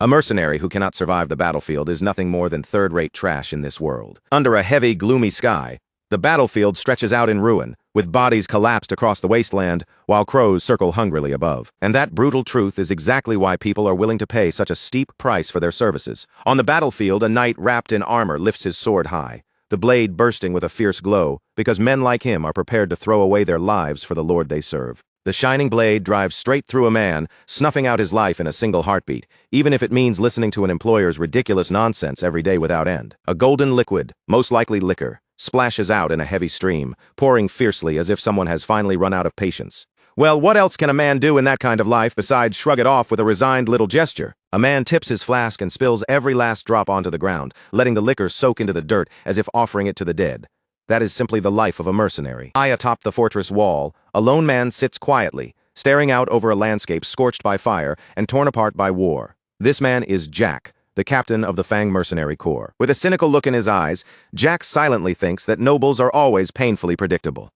A mercenary who cannot survive the battlefield is nothing more than third-rate trash in this world. Under a heavy, gloomy sky, the battlefield stretches out in ruin, with bodies collapsed across the wasteland, while crows circle hungrily above. And that brutal truth is exactly why people are willing to pay such a steep price for their services. On the battlefield, a knight wrapped in armor lifts his sword high, the blade bursting with a fierce glow, because men like him are prepared to throw away their lives for the lord they serve. The shining blade drives straight through a man, snuffing out his life in a single heartbeat, even if it means listening to an employer's ridiculous nonsense every day without end. A golden liquid, most likely liquor, splashes out in a heavy stream, pouring fiercely as if someone has finally run out of patience. Well, what else can a man do in that kind of life besides shrug it off with a resigned little gesture? A man tips his flask and spills every last drop onto the ground, letting the liquor soak into the dirt as if offering it to the dead. That is simply the life of a mercenary. High atop the fortress wall, a lone man sits quietly, staring out over a landscape scorched by fire and torn apart by war. This man is Jack, the captain of the Fang Mercenary Corps. With a cynical look in his eyes, Jack silently thinks that nobles are always painfully predictable.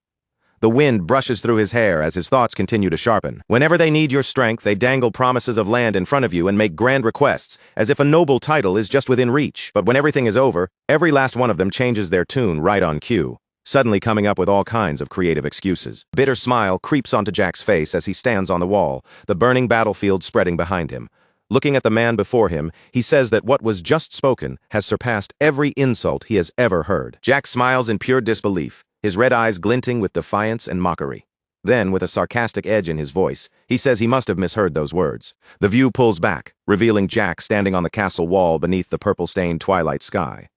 The wind brushes through his hair as his thoughts continue to sharpen. Whenever they need your strength, they dangle promises of land in front of you and make grand requests, as if a noble title is just within reach. But when everything is over, every last one of them changes their tune right on cue, suddenly coming up with all kinds of creative excuses. A bitter smile creeps onto Jack's face as he stands on the wall, the burning battlefield spreading behind him. Looking at the man before him, he says that what was just spoken has surpassed every insult he has ever heard. Jack smiles in pure disbelief, his red eyes glinting with defiance and mockery. Then, with a sarcastic edge in his voice, he says he must have misheard those words. The view pulls back, revealing Jack standing on the castle wall beneath the purple-stained twilight sky.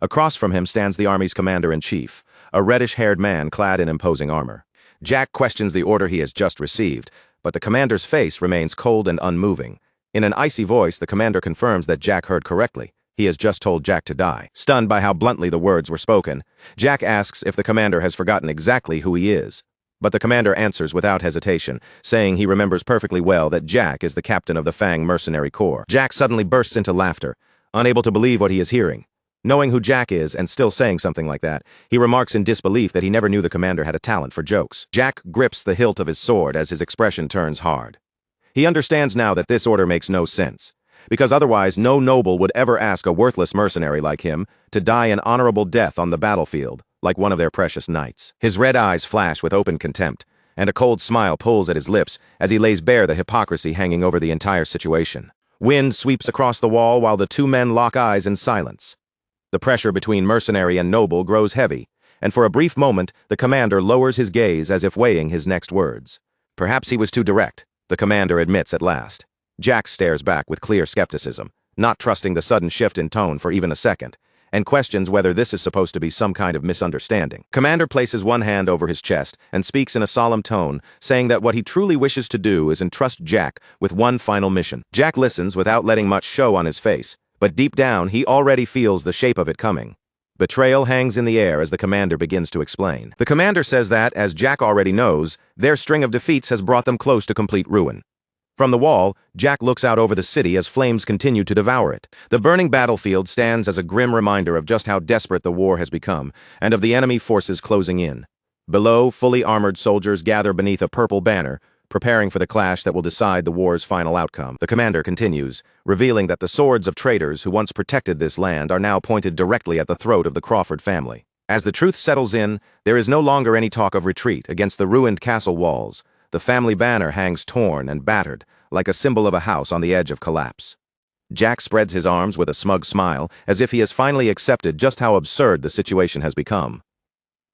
Across from him stands the army's commander-in-chief, a reddish-haired man clad in imposing armor. Jack questions the order he has just received, but the commander's face remains cold and unmoving. In an icy voice, the commander confirms that Jack heard correctly. He has just told Jack to die. Stunned by how bluntly the words were spoken, Jack asks if the commander has forgotten exactly who he is. But the commander answers without hesitation, saying he remembers perfectly well that Jack is the captain of the Fang Mercenary Corps. Jack suddenly bursts into laughter, unable to believe what he is hearing. Knowing who Jack is and still saying something like that, he remarks in disbelief that he never knew the commander had a talent for jokes. Jack grips the hilt of his sword as his expression turns hard. He understands now that this order makes no sense, because otherwise no noble would ever ask a worthless mercenary like him to die an honorable death on the battlefield, like one of their precious knights. His red eyes flash with open contempt, and a cold smile pulls at his lips as he lays bare the hypocrisy hanging over the entire situation. Wind sweeps across the wall while the two men lock eyes in silence. The pressure between mercenary and noble grows heavy, and for a brief moment the commander lowers his gaze as if weighing his next words. Perhaps he was too direct, the commander admits at last. Jack stares back with clear skepticism, not trusting the sudden shift in tone for even a second, and questions whether this is supposed to be some kind of misunderstanding. Commander places one hand over his chest and speaks in a solemn tone, saying that what he truly wishes to do is entrust Jack with one final mission. Jack listens without letting much show on his face, but deep down he already feels the shape of it coming. Betrayal hangs in the air as the commander begins to explain. The commander says that, as Jack already knows, their string of defeats has brought them close to complete ruin. From the wall, Jack looks out over the city as flames continue to devour it. The burning battlefield stands as a grim reminder of just how desperate the war has become, and of the enemy forces closing in. Below, fully armored soldiers gather beneath a purple banner, preparing for the clash that will decide the war's final outcome. The commander continues, revealing that the swords of traitors who once protected this land are now pointed directly at the throat of the Crawford family. As the truth settles in, there is no longer any talk of retreat against the ruined castle walls. The family banner hangs torn and battered, like a symbol of a house on the edge of collapse. Jack spreads his arms with a smug smile, as if he has finally accepted just how absurd the situation has become.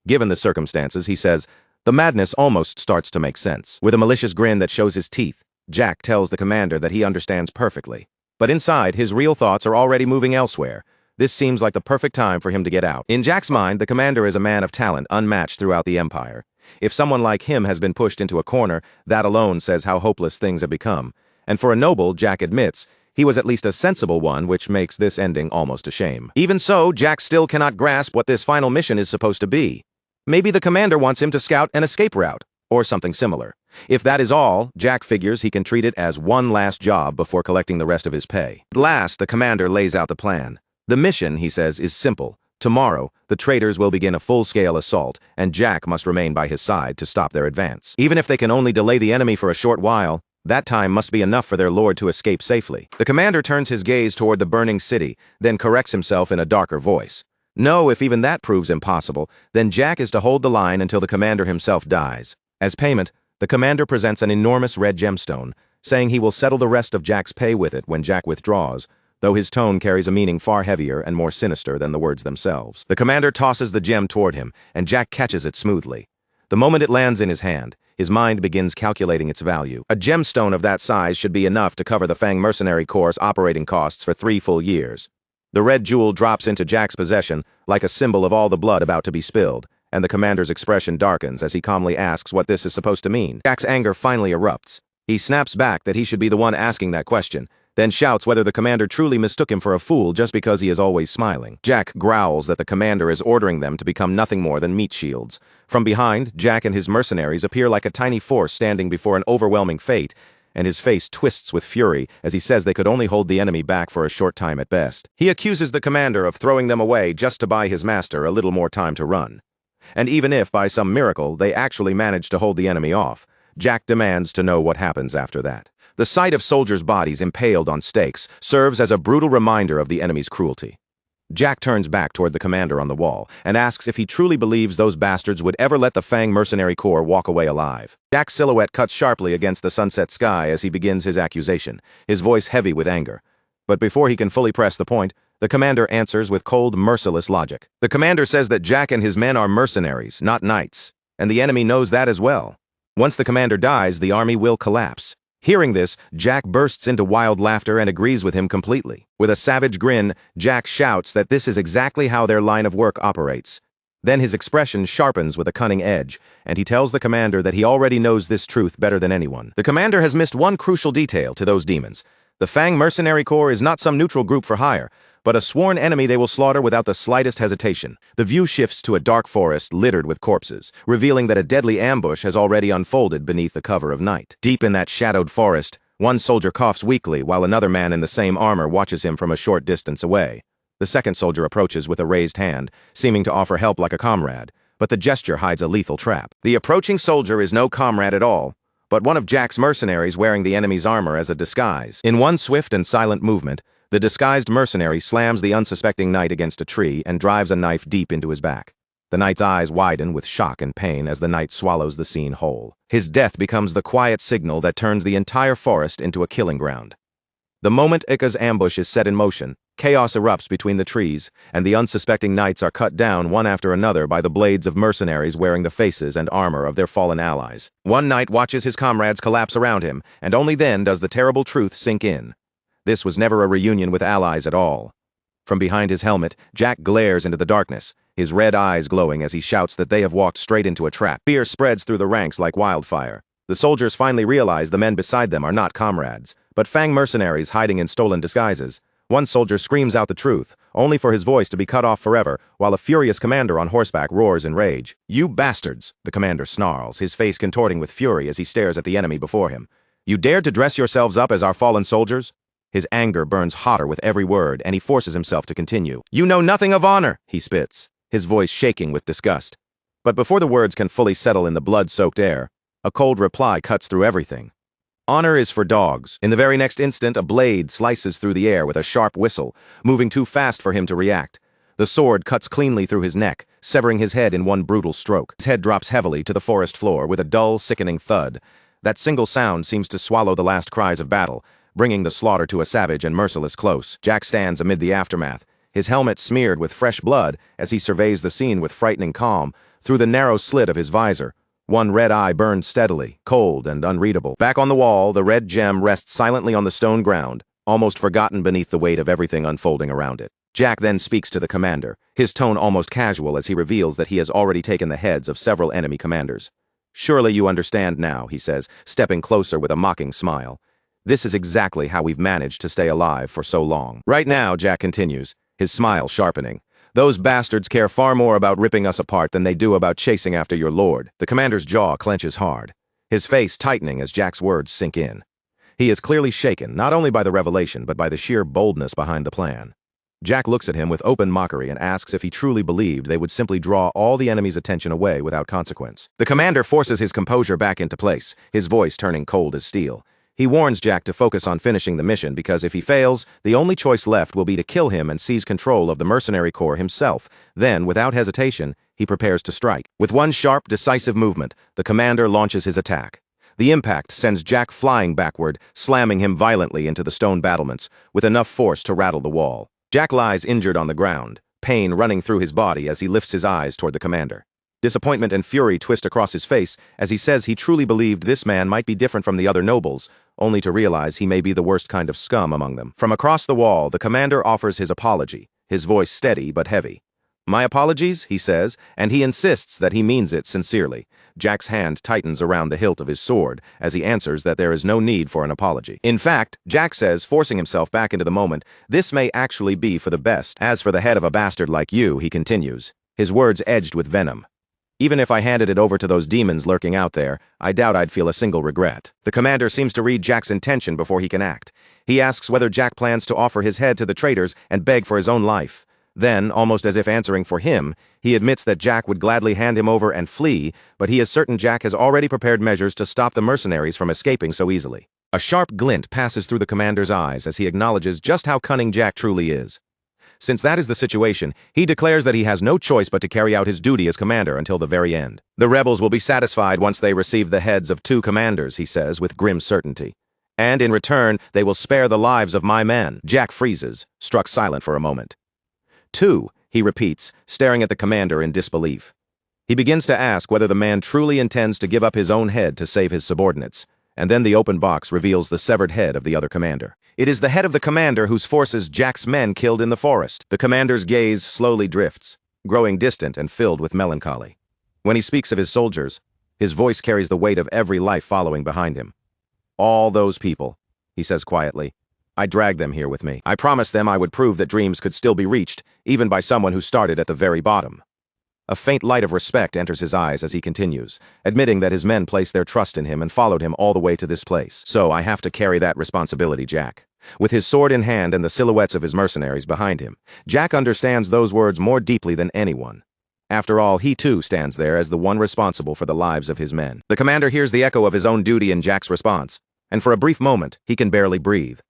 Given the circumstances, he says, the madness almost starts to make sense. With a malicious grin that shows his teeth, Jack tells the commander that he understands perfectly. But inside, his real thoughts are already moving elsewhere. This seems like the perfect time for him to get out. In Jack's mind, the commander is a man of talent unmatched throughout the Empire. If someone like him has been pushed into a corner, that alone says how hopeless things have become. And for a noble, Jack admits, he was at least a sensible one, which makes this ending almost a shame. Even so, Jack still cannot grasp what this final mission is supposed to be. Maybe the commander wants him to scout an escape route, or something similar. If that is all, Jack figures he can treat it as one last job before collecting the rest of his pay. At last, the commander lays out the plan. The mission, he says, is simple. Tomorrow, the traitors will begin a full-scale assault, and Jack must remain by his side to stop their advance. Even if they can only delay the enemy for a short while, That time must be enough for their lord to escape safely. The commander turns his gaze toward the burning city, then corrects himself in a darker voice. No, if even that proves impossible, then Jack is to hold the line until the commander himself dies. As payment, the commander presents an enormous red gemstone, saying he will settle the rest of Jack's pay with it when Jack withdraws, though his tone carries a meaning far heavier and more sinister than the words themselves. The commander tosses the gem toward him, and Jack catches it smoothly. The moment it lands in his hand, his mind begins calculating its value. A gemstone of that size should be enough to cover the Fang Mercenary Corps' operating costs for 3 full years. The red jewel drops into Jack's possession like a symbol of all the blood about to be spilled, and the commander's expression darkens as he calmly asks what this is supposed to mean. Jack's anger finally erupts. He snaps back that he should be the one asking that question, then shouts whether the commander truly mistook him for a fool just because he is always smiling. Jack growls that the commander is ordering them to become nothing more than meat shields. From behind, Jack and his mercenaries appear like a tiny force standing before an overwhelming fate, and his face twists with fury as he says they could only hold the enemy back for a short time at best. He accuses the commander of throwing them away just to buy his master a little more time to run. And even if, by some miracle, they actually manage to hold the enemy off, Jack demands to know what happens after that. The sight of soldiers' bodies impaled on stakes serves as a brutal reminder of the enemy's cruelty. Jack turns back toward the commander on the wall and asks if he truly believes those bastards would ever let the Fang Mercenary Corps walk away alive. Jack's silhouette cuts sharply against the sunset sky as he begins his accusation, his voice heavy with anger. But before he can fully press the point, the commander answers with cold, merciless logic. The commander says that Jack and his men are mercenaries, not knights, and the enemy knows that as well. Once the commander dies, the army will collapse. Hearing this, Jack bursts into wild laughter and agrees with him completely. With a savage grin, Jack shouts that this is exactly how their line of work operates. Then his expression sharpens with a cunning edge, and he tells the commander that he already knows this truth better than anyone. The commander has missed one crucial detail to those demons. The Fang Mercenary Corps is not some neutral group for hire, but a sworn enemy they will slaughter without the slightest hesitation. The view shifts to a dark forest littered with corpses, revealing that a deadly ambush has already unfolded beneath the cover of night. Deep in that shadowed forest, one soldier coughs weakly while another man in the same armor watches him from a short distance away. The second soldier approaches with a raised hand, seeming to offer help like a comrade, but the gesture hides a lethal trap. The approaching soldier is no comrade at all, but one of Jack's mercenaries wearing the enemy's armor as a disguise. In one swift and silent movement, the disguised mercenary slams the unsuspecting knight against a tree and drives a knife deep into his back. The knight's eyes widen with shock and pain as the knight swallows the scene whole. His death becomes the quiet signal that turns the entire forest into a killing ground. The moment Ika's ambush is set in motion, chaos erupts between the trees, and the unsuspecting knights are cut down one after another by the blades of mercenaries wearing the faces and armor of their fallen allies. One knight watches his comrades collapse around him, and only then does the terrible truth sink in. This was never a reunion with allies at all. From behind his helmet, Jack glares into the darkness, his red eyes glowing as he shouts that they have walked straight into a trap. Fear spreads through the ranks like wildfire. The soldiers finally realize the men beside them are not comrades, but Fang mercenaries hiding in stolen disguises. One soldier screams out the truth, only for his voice to be cut off forever, while a furious commander on horseback roars in rage. "You bastards!" the commander snarls, his face contorting with fury as he stares at the enemy before him. "You dared to dress yourselves up as our fallen soldiers?" His anger burns hotter with every word, and he forces himself to continue. "You know nothing of honor," he spits, his voice shaking with disgust. But before the words can fully settle in the blood-soaked air, a cold reply cuts through everything. "Honor is for dogs." In the very next instant, a blade slices through the air with a sharp whistle, moving too fast for him to react. The sword cuts cleanly through his neck, severing his head in one brutal stroke. His head drops heavily to the forest floor with a dull, sickening thud. That single sound seems to swallow the last cries of battle, bringing the slaughter to a savage and merciless close. Jack stands amid the aftermath, his helmet smeared with fresh blood as he surveys the scene with frightening calm through the narrow slit of his visor. One red eye burns steadily, cold and unreadable. Back on the wall, the red gem rests silently on the stone ground, almost forgotten beneath the weight of everything unfolding around it. Jack then speaks to the commander, his tone almost casual as he reveals that he has already taken the heads of several enemy commanders. "Surely you understand now," he says, stepping closer with a mocking smile. "This is exactly how we've managed to stay alive for so long." "Right now," Jack continues, his smile sharpening, "those bastards care far more about ripping us apart than they do about chasing after your lord." The commander's jaw clenches hard, his face tightening as Jack's words sink in. He is clearly shaken, not only by the revelation, but by the sheer boldness behind the plan. Jack looks at him with open mockery and asks if he truly believed they would simply draw all the enemy's attention away without consequence. The commander forces his composure back into place, his voice turning cold as steel. He warns Jack to focus on finishing the mission because if he fails, the only choice left will be to kill him and seize control of the Mercenary Corps himself. Then, without hesitation, he prepares to strike. With one sharp, decisive movement, the commander launches his attack. The impact sends Jack flying backward, slamming him violently into the stone battlements, with enough force to rattle the wall. Jack lies injured on the ground, pain running through his body as he lifts his eyes toward the commander. Disappointment and fury twist across his face as he says he truly believed this man might be different from the other nobles, only to realize he may be the worst kind of scum among them. From across the wall, the commander offers his apology, his voice steady but heavy. "My apologies," he says, and he insists that he means it sincerely. Jack's hand tightens around the hilt of his sword as he answers that there is no need for an apology. In fact, Jack says, forcing himself back into the moment, this may actually be for the best. "As for the head of a bastard like you," he continues, his words edged with venom, "even if I handed it over to those demons lurking out there, I doubt I'd feel a single regret." The commander seems to read Jack's intention before he can act. He asks whether Jack plans to offer his head to the traitors and beg for his own life. Then, almost as if answering for him, he admits that Jack would gladly hand him over and flee, but he is certain Jack has already prepared measures to stop the mercenaries from escaping so easily. A sharp glint passes through the commander's eyes as he acknowledges just how cunning Jack truly is. Since that is the situation, he declares that he has no choice but to carry out his duty as commander until the very end. "The rebels will be satisfied once they receive the heads of 2 commanders," he says with grim certainty. "And in return, they will spare the lives of my men." Jack freezes, struck silent for a moment. 2, he repeats, staring at the commander in disbelief. He begins to ask whether the man truly intends to give up his own head to save his subordinates, and then the open box reveals the severed head of the other commander. It is the head of the commander whose forces Jack's men killed in the forest. The commander's gaze slowly drifts, growing distant and filled with melancholy. When he speaks of his soldiers, his voice carries the weight of every life following behind him. "All those people," he says quietly, "I dragged them here with me. I promised them I would prove that dreams could still be reached, even by someone who started at the very bottom." A faint light of respect enters his eyes as he continues, admitting that his men placed their trust in him and followed him all the way to this place. "So I have to carry that responsibility, Jack." With his sword in hand and the silhouettes of his mercenaries behind him, Jack understands those words more deeply than anyone. After all, he too stands there as the one responsible for the lives of his men. The commander hears the echo of his own duty in Jack's response, and for a brief moment, he can barely breathe.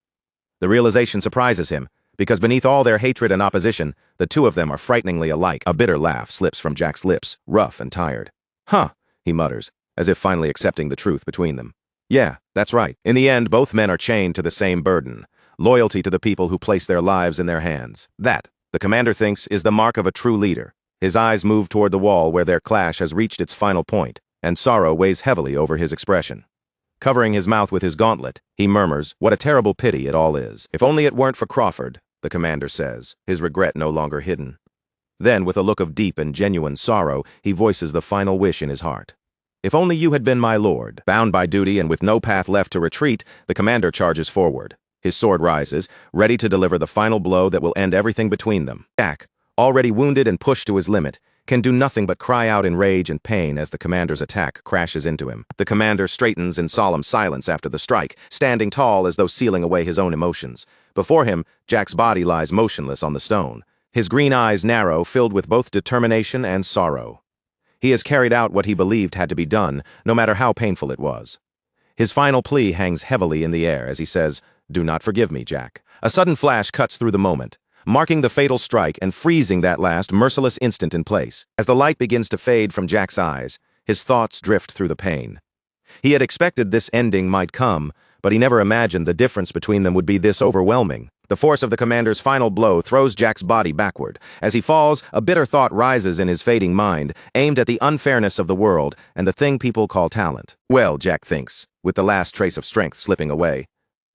The realization surprises him, because beneath all their hatred and opposition, the two of them are frighteningly alike. A bitter laugh slips from Jack's lips, rough and tired. "Huh," he mutters, as if finally accepting the truth between them. "Yeah, that's right. In the end, both men are chained to the same burden, loyalty to the people who place their lives in their hands. That, the commander thinks, is the mark of a true leader." His eyes move toward the wall where their clash has reached its final point, and sorrow weighs heavily over his expression. Covering his mouth with his gauntlet, he murmurs, "What a terrible pity it all is. If only it weren't for Crawford," the commander says, his regret no longer hidden. Then, with a look of deep and genuine sorrow, he voices the final wish in his heart. "If only you had been my lord." Bound by duty and with no path left to retreat, the commander charges forward. His sword rises, ready to deliver the final blow that will end everything between them. Jack, already wounded and pushed to his limit, can do nothing but cry out in rage and pain as the commander's attack crashes into him. The commander straightens in solemn silence after the strike, standing tall as though sealing away his own emotions. Before him, Jack's body lies motionless on the stone, his green eyes narrow, filled with both determination and sorrow. He has carried out what he believed had to be done, no matter how painful it was. His final plea hangs heavily in the air as he says, "Do not forgive me, Jack." A sudden flash cuts through the moment, marking the fatal strike and freezing that last merciless instant in place. As the light begins to fade from Jack's eyes, his thoughts drift through the pain. He had expected this ending might come, but he never imagined the difference between them would be this overwhelming. The force of the commander's final blow throws Jack's body backward. As he falls, a bitter thought rises in his fading mind, aimed at the unfairness of the world and the thing people call talent. "Well," Jack thinks, with the last trace of strength slipping away,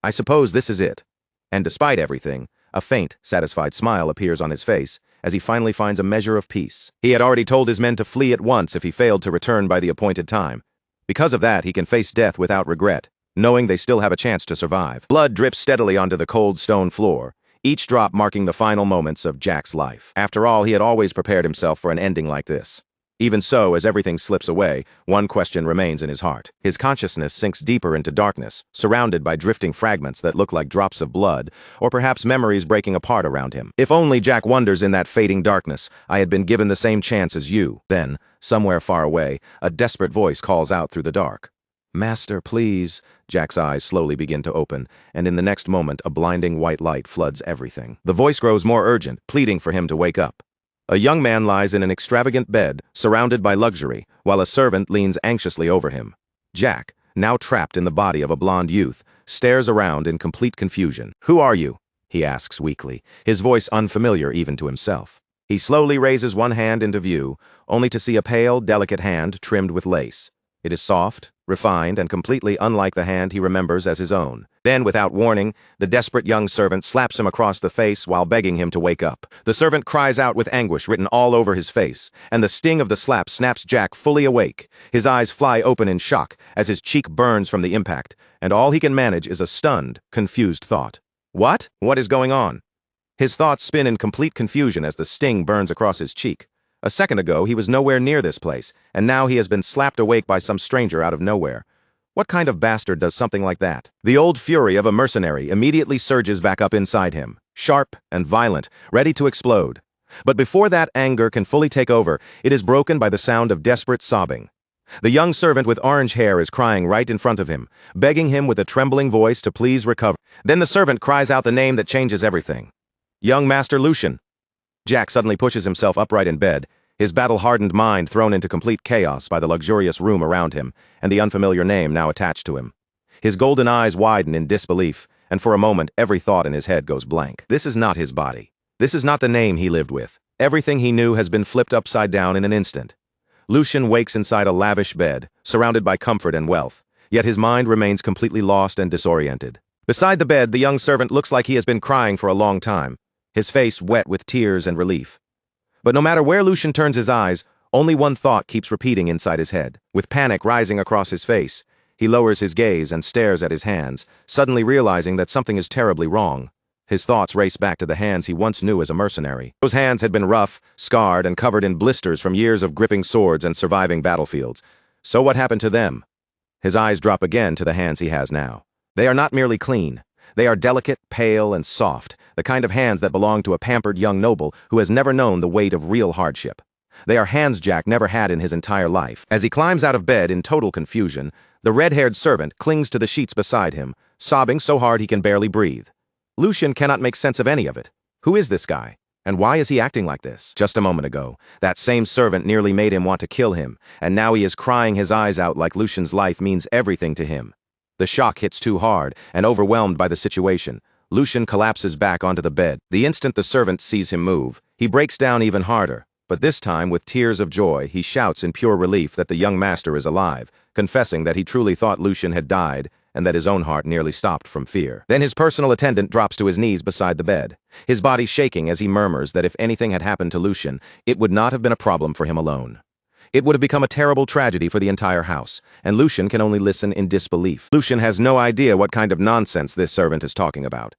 "I suppose this is it." And despite everything, a faint, satisfied smile appears on his face as he finally finds a measure of peace. He had already told his men to flee at once if he failed to return by the appointed time. Because of that, he can face death without regret, knowing they still have a chance to survive. Blood drips steadily onto the cold stone floor, each drop marking the final moments of Jack's life. After all, he had always prepared himself for an ending like this. Even so, as everything slips away, one question remains in his heart. His consciousness sinks deeper into darkness, surrounded by drifting fragments that look like drops of blood, or perhaps memories breaking apart around him. If only, Jack wonders in that fading darkness, I had been given the same chance as you. Then, somewhere far away, a desperate voice calls out through the dark. Master, please. Jack's eyes slowly begin to open, and in the next moment a blinding white light floods everything. The voice grows more urgent, pleading for him to wake up. A young man lies in an extravagant bed, surrounded by luxury, while a servant leans anxiously over him. Jack, now trapped in the body of a blonde youth, stares around in complete confusion. "Who are you?" he asks weakly, his voice unfamiliar even to himself. He slowly raises one hand into view, only to see a pale, delicate hand trimmed with lace. It is soft, refined, and completely unlike the hand he remembers as his own. Then, without warning, the desperate young servant slaps him across the face while begging him to wake up. The servant cries out with anguish written all over his face, and the sting of the slap snaps Jack fully awake. His eyes fly open in shock as his cheek burns from the impact, and all he can manage is a stunned, confused thought. What? What is going on? His thoughts spin in complete confusion as the sting burns across his cheek. A second ago, he was nowhere near this place, and now he has been slapped awake by some stranger out of nowhere. What kind of bastard does something like that? The old fury of a mercenary immediately surges back up inside him, sharp and violent, ready to explode. But before that anger can fully take over, it is broken by the sound of desperate sobbing. The young servant with orange hair is crying right in front of him, begging him with a trembling voice to please recover. Then the servant cries out the name that changes everything. "Young Master Lucian." Jack suddenly pushes himself upright in bed, his battle-hardened mind thrown into complete chaos by the luxurious room around him and the unfamiliar name now attached to him. His golden eyes widen in disbelief, and for a moment every thought in his head goes blank. This is not his body. This is not the name he lived with. Everything he knew has been flipped upside down in an instant. Lucian wakes inside a lavish bed, surrounded by comfort and wealth, yet his mind remains completely lost and disoriented. Beside the bed, the young servant looks like he has been crying for a long time, his face wet with tears and relief. But no matter where Lucian turns his eyes, only one thought keeps repeating inside his head. With panic rising across his face, he lowers his gaze and stares at his hands, suddenly realizing that something is terribly wrong. His thoughts race back to the hands he once knew as a mercenary. Those hands had been rough, scarred, and covered in blisters from years of gripping swords and surviving battlefields. So what happened to them? His eyes drop again to the hands he has now. They are not merely clean. They are delicate, pale, and soft, the kind of hands that belong to a pampered young noble who has never known the weight of real hardship. They are hands Jack never had in his entire life. As he climbs out of bed in total confusion, the red-haired servant clings to the sheets beside him, sobbing so hard he can barely breathe. Lucian cannot make sense of any of it. Who is this guy? And why is he acting like this? Just a moment ago, that same servant nearly made him want to kill him, and now he is crying his eyes out like Lucian's life means everything to him. The shock hits too hard, and overwhelmed by the situation, Lucian collapses back onto the bed. The instant the servant sees him move, he breaks down even harder, but this time with tears of joy, he shouts in pure relief that the young master is alive, confessing that he truly thought Lucian had died, and that his own heart nearly stopped from fear. Then his personal attendant drops to his knees beside the bed, his body shaking as he murmurs that if anything had happened to Lucian, it would not have been a problem for him alone. It would have become a terrible tragedy for the entire house, and Lucian can only listen in disbelief. Lucian has no idea what kind of nonsense this servant is talking about.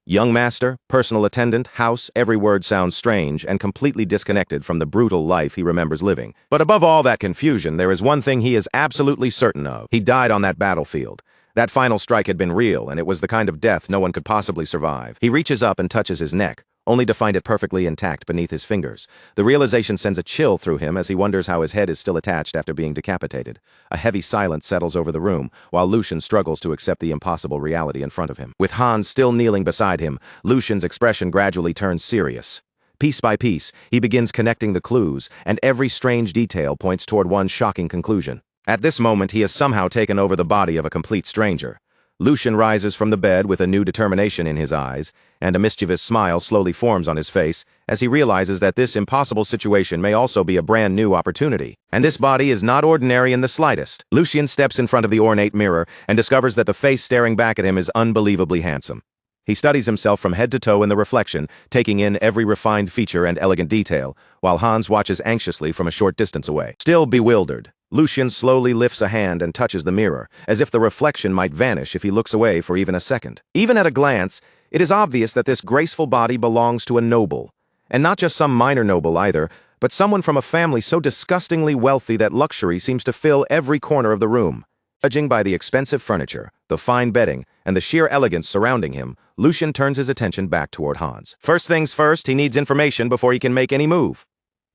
Young master, personal attendant, house, every word sounds strange and completely disconnected from the brutal life he remembers living. But above all that confusion, there is one thing he is absolutely certain of. He died on that battlefield. That final strike had been real, and it was the kind of death no one could possibly survive. He reaches up and touches his neck, only to find it perfectly intact beneath his fingers. The realization sends a chill through him as he wonders how his head is still attached after being decapitated. A heavy silence settles over the room, while Lucian struggles to accept the impossible reality in front of him. With Hans still kneeling beside him, Lucian's expression gradually turns serious. Piece by piece, he begins connecting the clues, and every strange detail points toward one shocking conclusion. At this moment, he has somehow taken over the body of a complete stranger. Lucian rises from the bed with a new determination in his eyes, and a mischievous smile slowly forms on his face as he realizes that this impossible situation may also be a brand new opportunity. And this body is not ordinary in the slightest. Lucian steps in front of the ornate mirror and discovers that the face staring back at him is unbelievably handsome. He studies himself from head to toe in the reflection, taking in every refined feature and elegant detail, while Hans watches anxiously from a short distance away. Still bewildered, Lucian slowly lifts a hand and touches the mirror, as if the reflection might vanish if he looks away for even a second. Even at a glance, it is obvious that this graceful body belongs to a noble. And not just some minor noble either, but someone from a family so disgustingly wealthy that luxury seems to fill every corner of the room. Judging by the expensive furniture, the fine bedding, and the sheer elegance surrounding him, Lucian turns his attention back toward Hans. First things first, he needs information before he can make any move.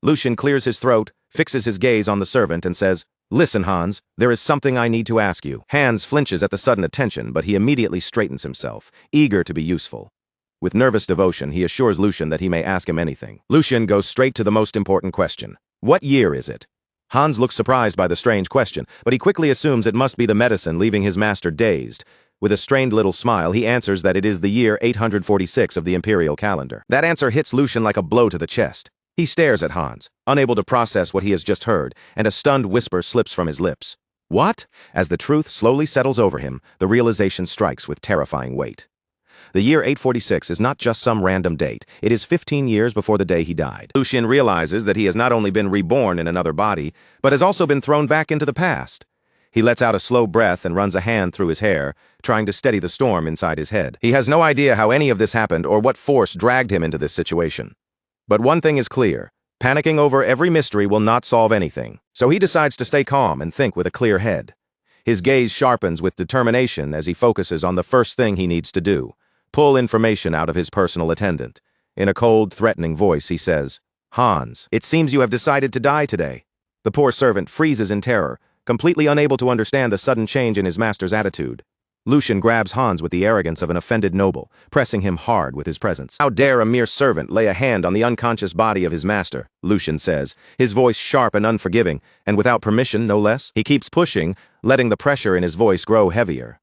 Lucian clears his throat, fixes his gaze on the servant, and says, Listen, Hans, there is something I need to ask you. Hans flinches at the sudden attention, but he immediately straightens himself, eager to be useful. With nervous devotion, he assures Lucian that he may ask him anything. Lucian goes straight to the most important question. What year is it? Hans looks surprised by the strange question, but he quickly assumes it must be the medicine, leaving his master dazed. With a strained little smile, he answers that it is the year 846 of the imperial calendar. That answer hits Lucian like a blow to the chest. He stares at Hans, unable to process what he has just heard, and a stunned whisper slips from his lips. What? As the truth slowly settles over him, the realization strikes with terrifying weight. The year 846 is not just some random date, it is 15 years before the day he died. Lucian realizes that he has not only been reborn in another body, but has also been thrown back into the past. He lets out a slow breath and runs a hand through his hair, trying to steady the storm inside his head. He has no idea how any of this happened or what force dragged him into this situation. But one thing is clear, panicking over every mystery will not solve anything, so he decides to stay calm and think with a clear head. His gaze sharpens with determination as he focuses on the first thing he needs to do, pull information out of his personal attendant. In a cold, threatening voice, he says, Hans, it seems you have decided to die today. The poor servant freezes in terror, completely unable to understand the sudden change in his master's attitude. Lucian grabs Hans with the arrogance of an offended noble, pressing him hard with his presence. How dare a mere servant lay a hand on the unconscious body of his master, Lucian says, his voice sharp and unforgiving, and without permission, no less. He keeps pushing, letting the pressure in his voice grow heavier.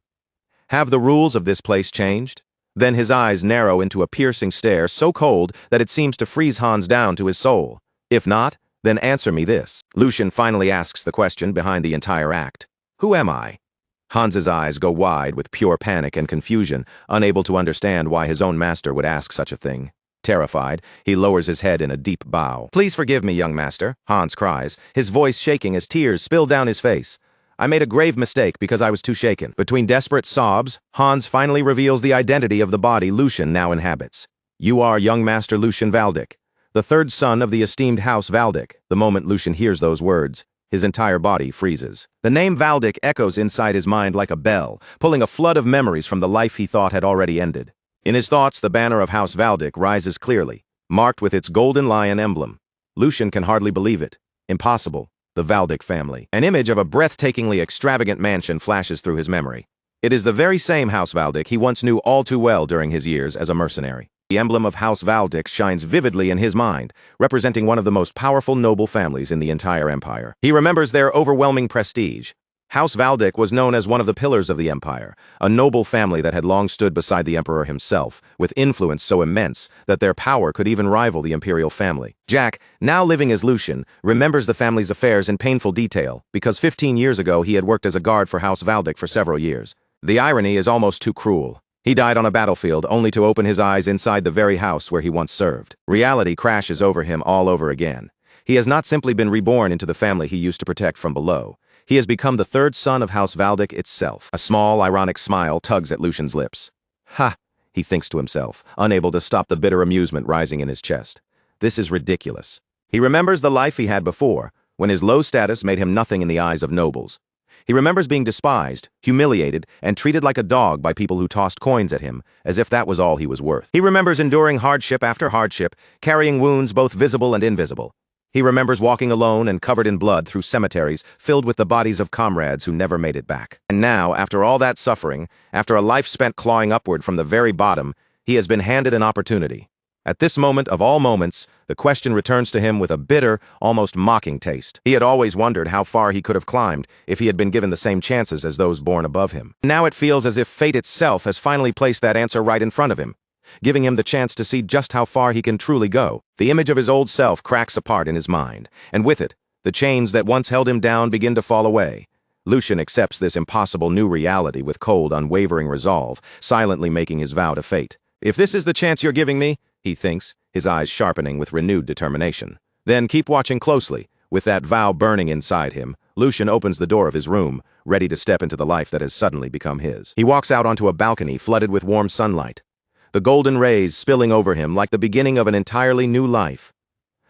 Have the rules of this place changed? Then his eyes narrow into a piercing stare so cold that it seems to freeze Hans down to his soul. If not, then answer me this. Lucian finally asks the question behind the entire act. Who am I? Hans's eyes go wide with pure panic and confusion, unable to understand why his own master would ask such a thing. Terrified, he lowers his head in a deep bow. Please forgive me, young master, Hans cries, his voice shaking as tears spill down his face. I made a grave mistake because I was too shaken. Between desperate sobs, Hans finally reveals the identity of the body Lucian now inhabits. You are young Master Lucian Valdic, the third son of the esteemed House Valdic. The moment Lucian hears those words, his entire body freezes. The name Valdic echoes inside his mind like a bell, pulling a flood of memories from the life he thought had already ended. In his thoughts, the banner of House Valdic rises clearly, marked with its golden lion emblem. Lucian can hardly believe it. Impossible. The Valdic family. An image of a breathtakingly extravagant mansion flashes through his memory. It is the very same House Valdic he once knew all too well during his years as a mercenary. The emblem of House Valdic shines vividly in his mind, representing one of the most powerful noble families in the entire empire. He remembers their overwhelming prestige. House Valdic was known as one of the pillars of the empire, a noble family that had long stood beside the emperor himself, with influence so immense that their power could even rival the imperial family. Jack, now living as Lucian, remembers the family's affairs in painful detail, because 15 years ago he had worked as a guard for House Valdic for several years. The irony is almost too cruel. He died on a battlefield only to open his eyes inside the very house where he once served. Reality crashes over him all over again. He has not simply been reborn into the family he used to protect from below. He has become the third son of House Valdic itself. A small, ironic smile tugs at Lucian's lips. Ha, he thinks to himself, unable to stop the bitter amusement rising in his chest. This is ridiculous. He remembers the life he had before, when his low status made him nothing in the eyes of nobles. He remembers being despised, humiliated, and treated like a dog by people who tossed coins at him, as if that was all he was worth. He remembers enduring hardship after hardship, carrying wounds both visible and invisible. He remembers walking alone and covered in blood through cemeteries filled with the bodies of comrades who never made it back. And now, after all that suffering, after a life spent clawing upward from the very bottom, he has been handed an opportunity. At this moment of all moments, the question returns to him with a bitter, almost mocking taste. He had always wondered how far he could have climbed if he had been given the same chances as those born above him. Now it feels as if fate itself has finally placed that answer right in front of him, giving him the chance to see just how far he can truly go. The image of his old self cracks apart in his mind, and with it, the chains that once held him down begin to fall away. Lucian accepts this impossible new reality with cold, unwavering resolve, silently making his vow to fate. If this is the chance you're giving me, he thinks, his eyes sharpening with renewed determination, then keep watching closely. With that vow burning inside him, Lucian opens the door of his room, ready to step into the life that has suddenly become his. He walks out onto a balcony flooded with warm sunlight, the golden rays spilling over him like the beginning of an entirely new life.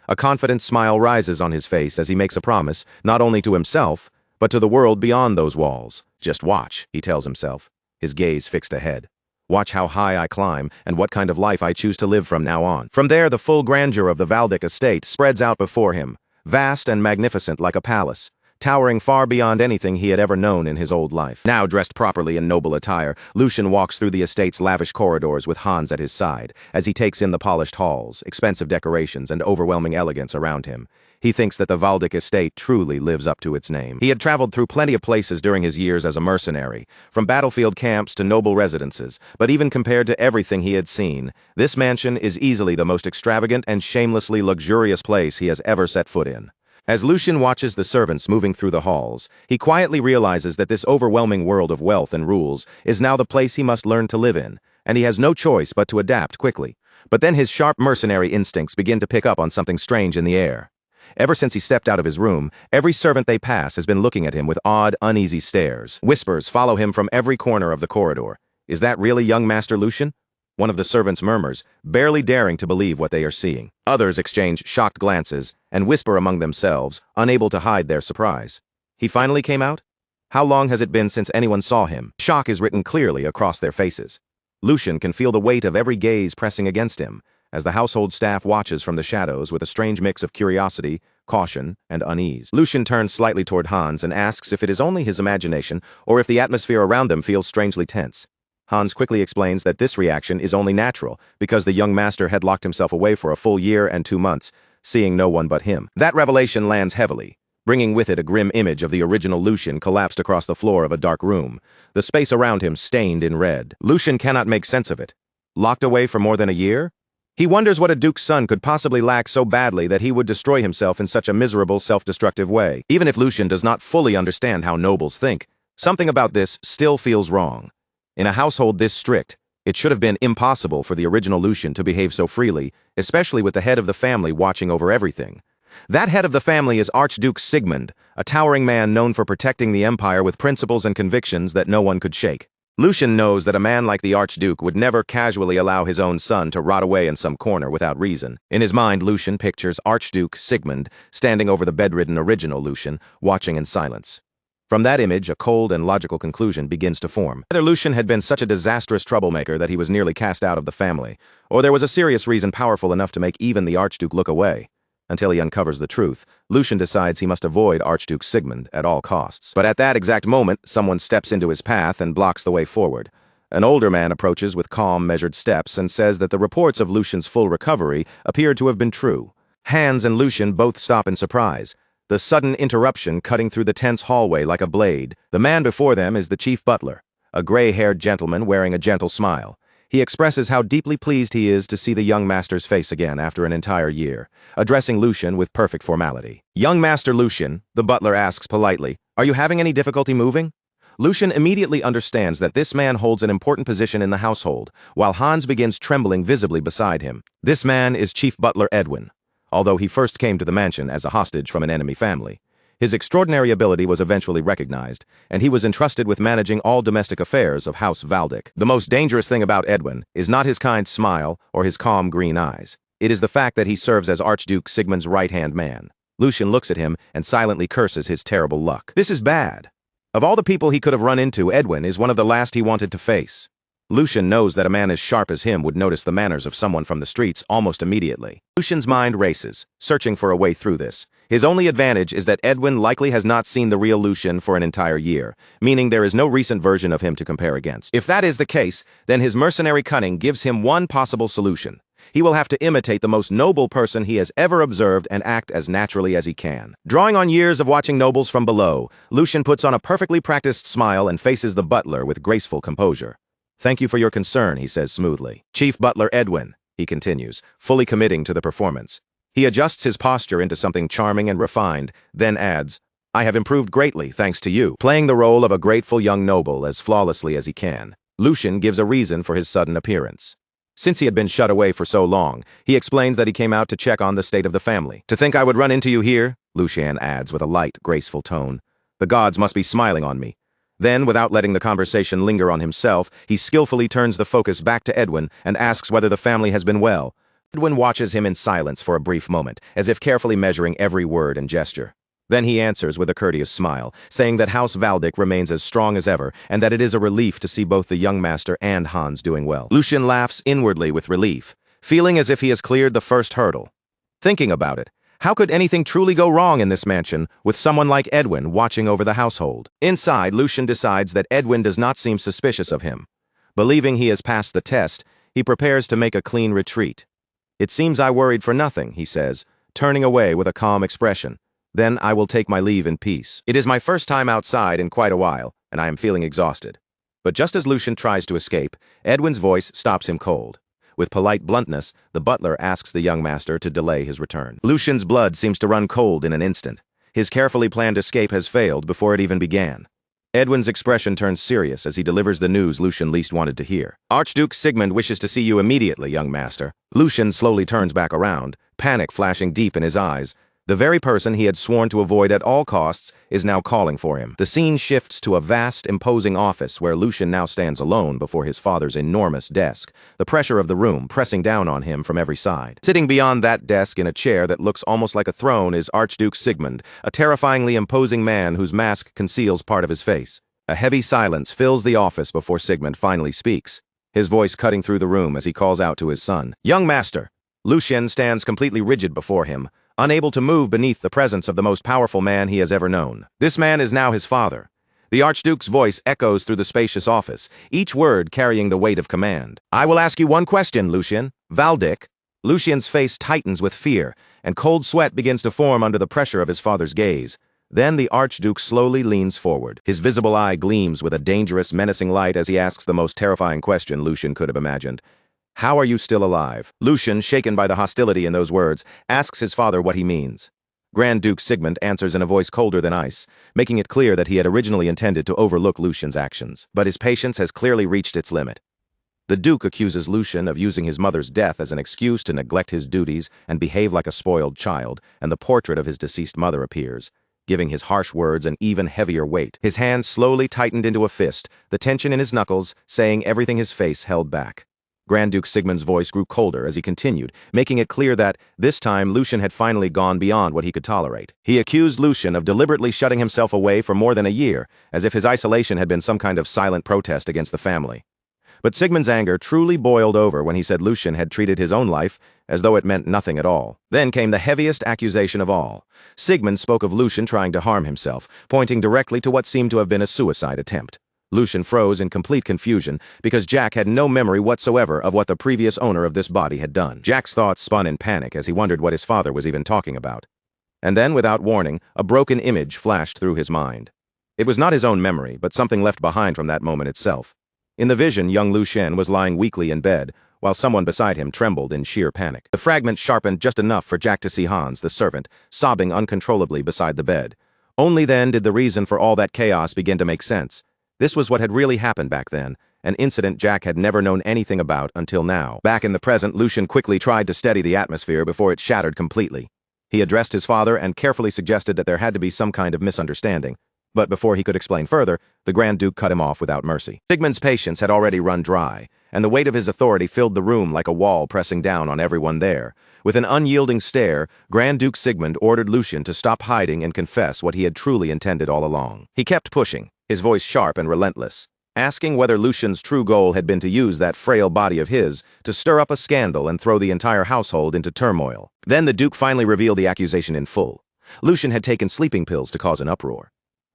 A confident smile rises on his face as he makes a promise, not only to himself, but to the world beyond those walls. Just watch, he tells himself, his gaze fixed ahead. Watch how high I climb and what kind of life I choose to live from now on. From there, the full grandeur of the Valdic estate spreads out before him, vast and magnificent like a palace, towering far beyond anything he had ever known in his old life. Now dressed properly in noble attire, Lucian walks through the estate's lavish corridors with Hans at his side, as he takes in the polished halls, expensive decorations, and overwhelming elegance around him. He thinks that the Waldeck estate truly lives up to its name. He had traveled through plenty of places during his years as a mercenary, from battlefield camps to noble residences, but even compared to everything he had seen, this mansion is easily the most extravagant and shamelessly luxurious place he has ever set foot in. As Lucian watches the servants moving through the halls, he quietly realizes that this overwhelming world of wealth and rules is now the place he must learn to live in, and he has no choice but to adapt quickly. But then his sharp mercenary instincts begin to pick up on something strange in the air. Ever since he stepped out of his room, every servant they pass has been looking at him with odd, uneasy stares. Whispers follow him from every corner of the corridor. Is that really young Master Lucian? One of the servants murmurs, barely daring to believe what they are seeing. Others exchange shocked glances and whisper among themselves, unable to hide their surprise. He finally came out? How long has it been since anyone saw him? Shock is written clearly across their faces. Lucian can feel the weight of every gaze pressing against him, as the household staff watches from the shadows with a strange mix of curiosity, caution, and unease. Lucian turns slightly toward Hans and asks if it is only his imagination or if the atmosphere around them feels strangely tense. Hans quickly explains that this reaction is only natural because the young master had locked himself away for a full year and 2 months, seeing no one but him. That revelation lands heavily, bringing with it a grim image of the original Lucian collapsed across the floor of a dark room, the space around him stained in red. Lucian cannot make sense of it. Locked away for more than a year? He wonders what a duke's son could possibly lack so badly that he would destroy himself in such a miserable, self-destructive way. Even if Lucian does not fully understand how nobles think, something about this still feels wrong. In a household this strict, it should have been impossible for the original Lucian to behave so freely, especially with the head of the family watching over everything. That head of the family is Archduke Sigmund, a towering man known for protecting the empire with principles and convictions that no one could shake. Lucian knows that a man like the Archduke would never casually allow his own son to rot away in some corner without reason. In his mind, Lucian pictures Archduke Sigmund standing over the bedridden original Lucian, watching in silence. From that image, a cold and logical conclusion begins to form. Either Lucian had been such a disastrous troublemaker that he was nearly cast out of the family, or there was a serious reason powerful enough to make even the Archduke look away. Until he uncovers the truth, Lucian decides he must avoid Archduke Sigmund at all costs. But at that exact moment, someone steps into his path and blocks the way forward. An older man approaches with calm, measured steps and says that the reports of Lucian's full recovery appeared to have been true. Hans and Lucian both stop in surprise, the sudden interruption cutting through the tense hallway like a blade. The man before them is the chief butler, a gray-haired gentleman wearing a gentle smile. He expresses how deeply pleased he is to see the young master's face again after an entire year, addressing Lucian with perfect formality. "Young Master Lucian," the butler asks politely, "are you having any difficulty moving?" Lucian immediately understands that this man holds an important position in the household, while Hans begins trembling visibly beside him. This man is Chief Butler Edwin, although he first came to the mansion as a hostage from an enemy family. His extraordinary ability was eventually recognized, and he was entrusted with managing all domestic affairs of House Waldeck. The most dangerous thing about Edwin is not his kind smile or his calm green eyes. It is the fact that he serves as Archduke Sigmund's right-hand man. Lucian looks at him and silently curses his terrible luck. This is bad. Of all the people he could have run into, Edwin is one of the last he wanted to face. Lucian knows that a man as sharp as him would notice the manners of someone from the streets almost immediately. Lucian's mind races, searching for a way through this. His only advantage is that Edwin likely has not seen the real Lucian for an entire year, meaning there is no recent version of him to compare against. If that is the case, then his mercenary cunning gives him one possible solution. He will have to imitate the most noble person he has ever observed and act as naturally as he can. Drawing on years of watching nobles from below, Lucian puts on a perfectly practiced smile and faces the butler with graceful composure. "Thank you for your concern," he says smoothly. "Chief Butler Edwin," he continues, fully committing to the performance. He adjusts his posture into something charming and refined, then adds, "I have improved greatly, thanks to you," playing the role of a grateful young noble as flawlessly as he can. Lucian gives a reason for his sudden appearance. Since he had been shut away for so long, he explains that he came out to check on the state of the family. "To think I would run into you here," Lucian adds with a light, graceful tone. "The gods must be smiling on me." Then, without letting the conversation linger on himself, he skillfully turns the focus back to Edwin and asks whether the family has been well. Edwin watches him in silence for a brief moment, as if carefully measuring every word and gesture. Then he answers with a courteous smile, saying that House Waldeck remains as strong as ever, and that it is a relief to see both the young master and Hans doing well. Lucian laughs inwardly with relief, feeling as if he has cleared the first hurdle. Thinking about it, How could anything truly go wrong in this mansion with someone like Edwin watching over the household? Inside, Lucian decides that Edwin does not seem suspicious of him. Believing he has passed the test, he prepares to make a clean retreat. "It seems I worried for nothing," he says, turning away with a calm expression. "Then I will take my leave in peace. It is my first time outside in quite a while, and I am feeling exhausted." But just as Lucian tries to escape, Edwin's voice stops him cold. With polite bluntness, the butler asks the young master to delay his return. Lucian's blood seems to run cold in an instant. His carefully planned escape has failed before it even began. Edwin's expression turns serious as he delivers the news Lucian least wanted to hear. "Archduke Sigmund wishes to see you immediately, young master." Lucian slowly turns back around, panic flashing deep in his eyes. The very person he had sworn to avoid at all costs is now calling for him. The scene shifts to a vast, imposing office where Lucian now stands alone before his father's enormous desk, the pressure of the room pressing down on him from every side. Sitting beyond that desk in a chair that looks almost like a throne is Archduke Sigmund, a terrifyingly imposing man whose mask conceals part of his face. A heavy silence fills the office before Sigmund finally speaks, his voice cutting through the room as he calls out to his son. "Young master!" Lucian stands completely rigid before him, unable to move beneath the presence of the most powerful man he has ever known. This man is now his father. The Archduke's voice echoes through the spacious office, each word carrying the weight of command. "I will ask you one question, Lucian. Valdic." Lucian's face tightens with fear, and cold sweat begins to form under the pressure of his father's gaze. Then the Archduke slowly leans forward. His visible eye gleams with a dangerous, menacing light as he asks the most terrifying question Lucian could have imagined. "How are you still alive?" Lucian, shaken by the hostility in those words, asks his father what he means. Grand Duke Sigmund answers in a voice colder than ice, making it clear that he had originally intended to overlook Lucian's actions. But his patience has clearly reached its limit. The Duke accuses Lucian of using his mother's death as an excuse to neglect his duties and behave like a spoiled child, and the portrait of his deceased mother appears, giving his harsh words an even heavier weight. His hands slowly tightened into a fist, the tension in his knuckles saying everything his face held back. Grand Duke Sigmund's voice grew colder as he continued, making it clear that, this time, Lucian had finally gone beyond what he could tolerate. He accused Lucian of deliberately shutting himself away for more than a year, as if his isolation had been some kind of silent protest against the family. But Sigmund's anger truly boiled over when he said Lucian had treated his own life as though it meant nothing at all. Then came the heaviest accusation of all. Sigmund spoke of Lucian trying to harm himself, pointing directly to what seemed to have been a suicide attempt. Lucian froze in complete confusion because Jack had no memory whatsoever of what the previous owner of this body had done. Jack's thoughts spun in panic as he wondered what his father was even talking about. And then, without warning, a broken image flashed through his mind. It was not his own memory, but something left behind from that moment itself. In the vision, young Lucian was lying weakly in bed, while someone beside him trembled in sheer panic. The fragment sharpened just enough for Jack to see Hans, the servant, sobbing uncontrollably beside the bed. Only then did the reason for all that chaos begin to make sense. This was what had really happened back then, an incident Jack had never known anything about until now. Back in the present, Lucian quickly tried to steady the atmosphere before it shattered completely. He addressed his father and carefully suggested that there had to be some kind of misunderstanding. But before he could explain further, the Grand Duke cut him off without mercy. Sigmund's patience had already run dry, and the weight of his authority filled the room like a wall pressing down on everyone there. With an unyielding stare, Grand Duke Sigmund ordered Lucian to stop hiding and confess what he had truly intended all along. He kept pushing, his voice sharp and relentless, asking whether Lucian's true goal had been to use that frail body of his to stir up a scandal and throw the entire household into turmoil. Then the Duke finally revealed the accusation in full. Lucian had taken sleeping pills to cause an uproar.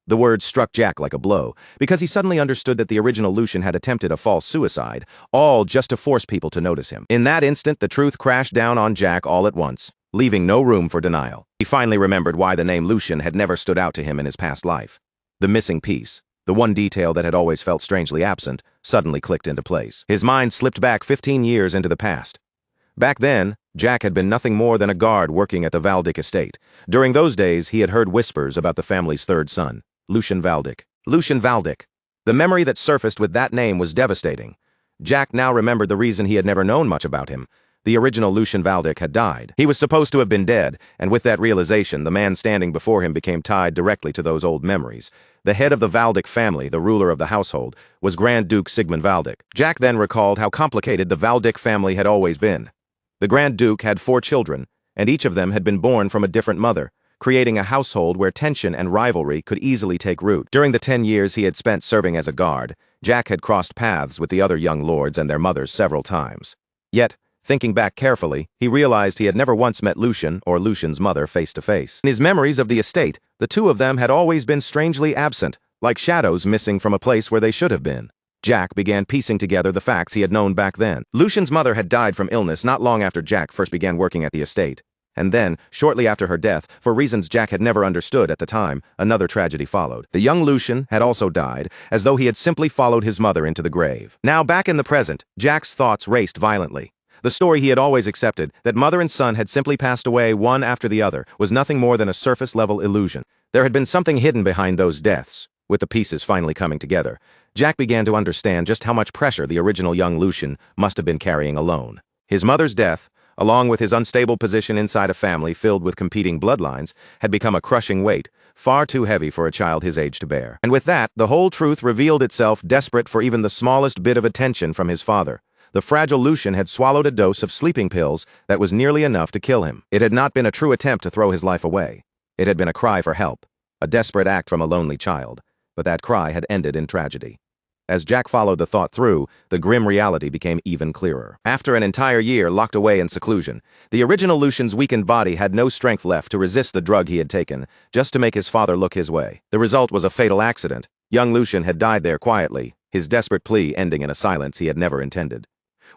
The words struck Jack like a blow, because he suddenly understood that the original Lucian had attempted a false suicide, all just to force people to notice him. In that instant, the truth crashed down on Jack all at once, leaving no room for denial. He finally remembered why the name Lucian had never stood out to him in his past life. The missing piece, the one detail that had always felt strangely absent, suddenly clicked into place. His mind slipped back 15 years into the past. Back then, Jack had been nothing more than a guard working at the Valdic estate. During those days, he had heard whispers about the family's third son, Lucian Valdic. Lucian Valdic. The memory that surfaced with that name was devastating. Jack now remembered the reason he had never known much about him. The original Lucian Valdic had died. He was supposed to have been dead, and with that realization, the man standing before him became tied directly to those old memories. The head of the Valdic family, the ruler of the household, was Grand Duke Sigmund Valdic. Jack then recalled how complicated the Valdic family had always been. The Grand Duke had 4 children, and each of them had been born from a different mother, creating a household where tension and rivalry could easily take root. During the 10 years he had spent serving as a guard, Jack had crossed paths with the other young lords and their mothers several times. Yet, Thinking back carefully, he realized he had never once met Lucian or Lucian's mother face to face. In his memories of the estate, the two of them had always been strangely absent, like shadows missing from a place where they should have been. Jack began piecing together the facts he had known back then. Lucian's mother had died from illness not long after Jack first began working at the estate. And then, shortly after her death, for reasons Jack had never understood at the time, another tragedy followed. The young Lucian had also died, as though he had simply followed his mother into the grave. Now, back in the present, Jack's thoughts raced violently. The story he had always accepted, that mother and son had simply passed away one after the other, was nothing more than a surface-level illusion. There had been something hidden behind those deaths. With the pieces finally coming together, Jack began to understand just how much pressure the original young Lucian must have been carrying alone. His mother's death, along with his unstable position inside a family filled with competing bloodlines, had become a crushing weight, far too heavy for a child his age to bear. And with that, the whole truth revealed itself, desperate for even the smallest bit of attention from his father. The fragile Lucian had swallowed a dose of sleeping pills that was nearly enough to kill him. It had not been a true attempt to throw his life away. It had been a cry for help, a desperate act from a lonely child. But that cry had ended in tragedy. As Jack followed the thought through, the grim reality became even clearer. After an entire year locked away in seclusion, the original Lucian's weakened body had no strength left to resist the drug he had taken, just to make his father look his way. The result was a fatal accident. Young Lucian had died there quietly, his desperate plea ending in a silence he had never intended.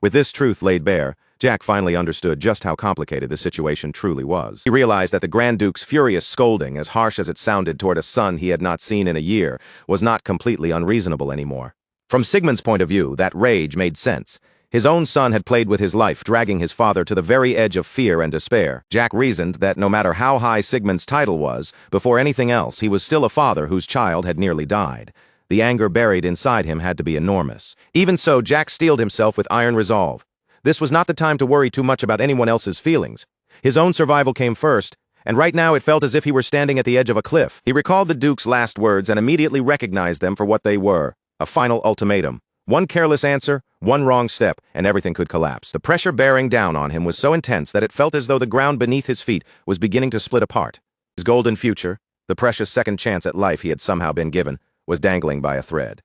With this truth laid bare, Jack finally understood just how complicated the situation truly was. He realized that the Grand Duke's furious scolding, as harsh as it sounded toward a son he had not seen in a year, was not completely unreasonable anymore. From Sigmund's point of view, that rage made sense. His own son had played with his life, dragging his father to the very edge of fear and despair. Jack reasoned that no matter how high Sigmund's title was, before anything else, he was still a father whose child had nearly died. The anger buried inside him had to be enormous. Even so, Jack steeled himself with iron resolve. This was not the time to worry too much about anyone else's feelings. His own survival came first, and right now it felt as if he were standing at the edge of a cliff. He recalled the Duke's last words and immediately recognized them for what they were. A final ultimatum. One careless answer, one wrong step, and everything could collapse. The pressure bearing down on him was so intense that it felt as though the ground beneath his feet was beginning to split apart. His golden future, the precious second chance at life he had somehow been given, was dangling by a thread.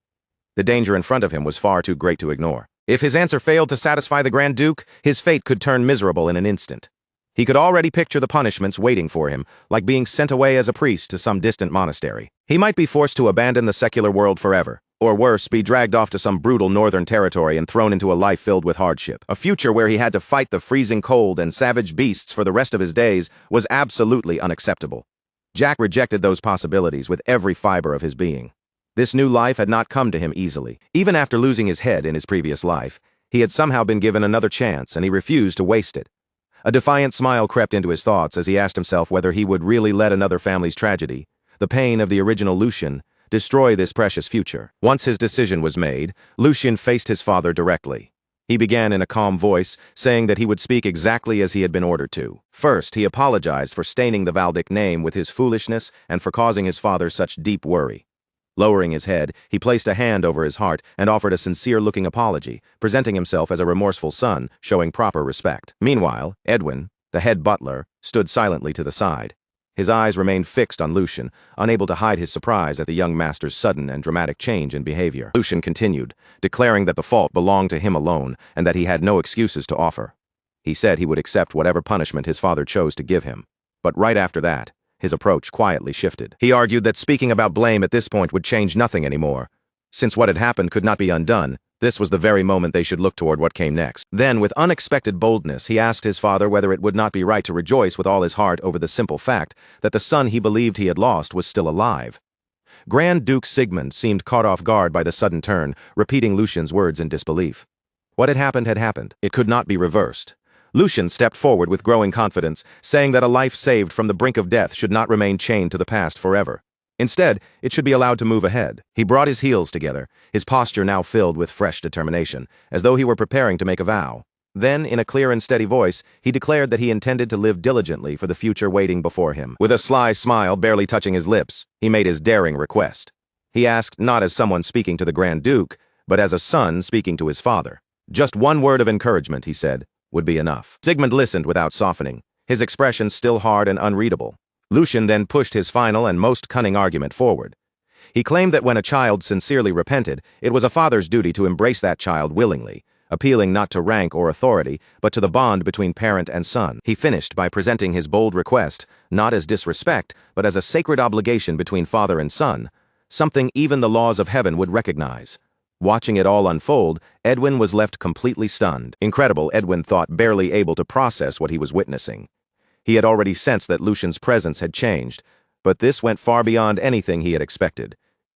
The danger in front of him was far too great to ignore. If his answer failed to satisfy the Grand Duke, his fate could turn miserable in an instant. He could already picture the punishments waiting for him, like being sent away as a priest to some distant monastery. He might be forced to abandon the secular world forever, or worse, be dragged off to some brutal northern territory and thrown into a life filled with hardship. A future where he had to fight the freezing cold and savage beasts for the rest of his days was absolutely unacceptable. Jack rejected those possibilities with every fiber of his being. This new life had not come to him easily. Even after losing his head in his previous life, he had somehow been given another chance, and he refused to waste it. A defiant smile crept into his thoughts as he asked himself whether he would really let another family's tragedy, the pain of the original Lucian, destroy this precious future. Once his decision was made, Lucian faced his father directly. He began in a calm voice, saying that he would speak exactly as he had been ordered to. First, he apologized for staining the Valdic name with his foolishness and for causing his father such deep worry. Lowering his head, he placed a hand over his heart and offered a sincere-looking apology, presenting himself as a remorseful son, showing proper respect. Meanwhile, Edwin, the head butler, stood silently to the side. His eyes remained fixed on Lucian, unable to hide his surprise at the young master's sudden and dramatic change in behavior. Lucian continued, declaring that the fault belonged to him alone and that he had no excuses to offer. He said he would accept whatever punishment his father chose to give him. But right after that, his approach quietly shifted. He argued that speaking about blame at this point would change nothing anymore. Since what had happened could not be undone, this was the very moment they should look toward what came next. Then, with unexpected boldness, he asked his father whether it would not be right to rejoice with all his heart over the simple fact that the son he believed he had lost was still alive. Grand Duke Sigmund seemed caught off guard by the sudden turn, repeating Lucian's words in disbelief. What had happened had happened. It could not be reversed. Lucian stepped forward with growing confidence, saying that a life saved from the brink of death should not remain chained to the past forever. Instead, it should be allowed to move ahead. He brought his heels together, his posture now filled with fresh determination, as though he were preparing to make a vow. Then, in a clear and steady voice, he declared that he intended to live diligently for the future waiting before him. With a sly smile barely touching his lips, he made his daring request. He asked not as someone speaking to the Grand Duke, but as a son speaking to his father. Just one word of encouragement, he said, would be enough. Sigmund listened without softening, his expression still hard and unreadable. Lucian then pushed his final and most cunning argument forward. He claimed that when a child sincerely repented, it was a father's duty to embrace that child willingly, appealing not to rank or authority, but to the bond between parent and son. He finished by presenting his bold request, not as disrespect, but as a sacred obligation between father and son, something even the laws of heaven would recognize. Watching it all unfold, Edwin was left completely stunned. Incredible, Edwin thought, barely able to process what he was witnessing. He had already sensed that Lucian's presence had changed, but this went far beyond anything he had expected.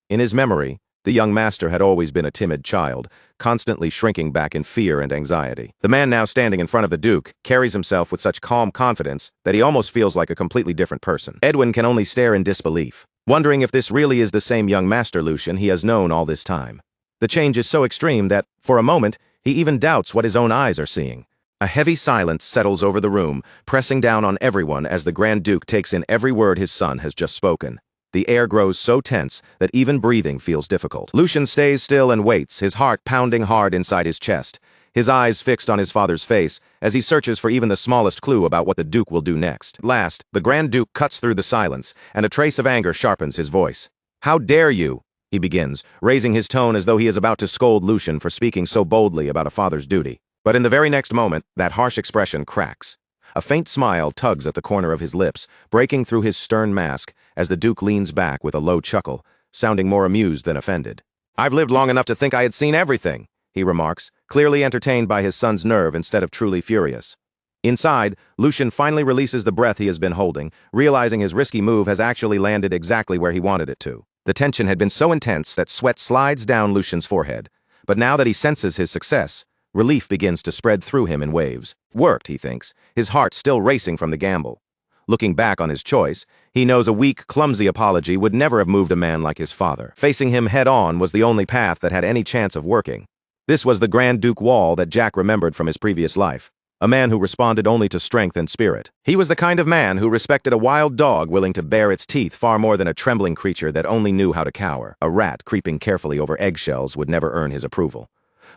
In his memory, the young master had always been a timid child, constantly shrinking back in fear and anxiety. The man now standing in front of the Duke carries himself with such calm confidence that he almost feels like a completely different person. Edwin can only stare in disbelief, wondering if this really is the same young master Lucian he has known all this time. The change is so extreme that, for a moment, he even doubts what his own eyes are seeing. A heavy silence settles over the room, pressing down on everyone as the Grand Duke takes in every word his son has just spoken. The air grows so tense that even breathing feels difficult. Lucian stays still and waits, his heart pounding hard inside his chest, his eyes fixed on his father's face as he searches for even the smallest clue about what the Duke will do next. At last, the Grand Duke cuts through the silence, and a trace of anger sharpens his voice. "How dare you?" he begins, raising his tone as though he is about to scold Lucian for speaking so boldly about a father's duty. But in the very next moment, that harsh expression cracks. A faint smile tugs at the corner of his lips, breaking through his stern mask as the Duke leans back with a low chuckle, sounding more amused than offended. "I've lived long enough to think I had seen everything," he remarks, clearly entertained by his son's nerve instead of truly furious. Inside, Lucian finally releases the breath he has been holding, realizing his risky move has actually landed exactly where he wanted it to. The tension had been so intense that sweat slides down Lucian's forehead, but now that he senses his success, relief begins to spread through him in waves. Worked, he thinks, his heart still racing from the gamble. Looking back on his choice, he knows a weak, clumsy apology would never have moved a man like his father. Facing him head-on was the only path that had any chance of working. This was the Grand Duke Wall that Jack remembered from his previous life. A man who responded only to strength and spirit. He was the kind of man who respected a wild dog willing to bare its teeth far more than a trembling creature that only knew how to cower. A rat creeping carefully over eggshells would never earn his approval.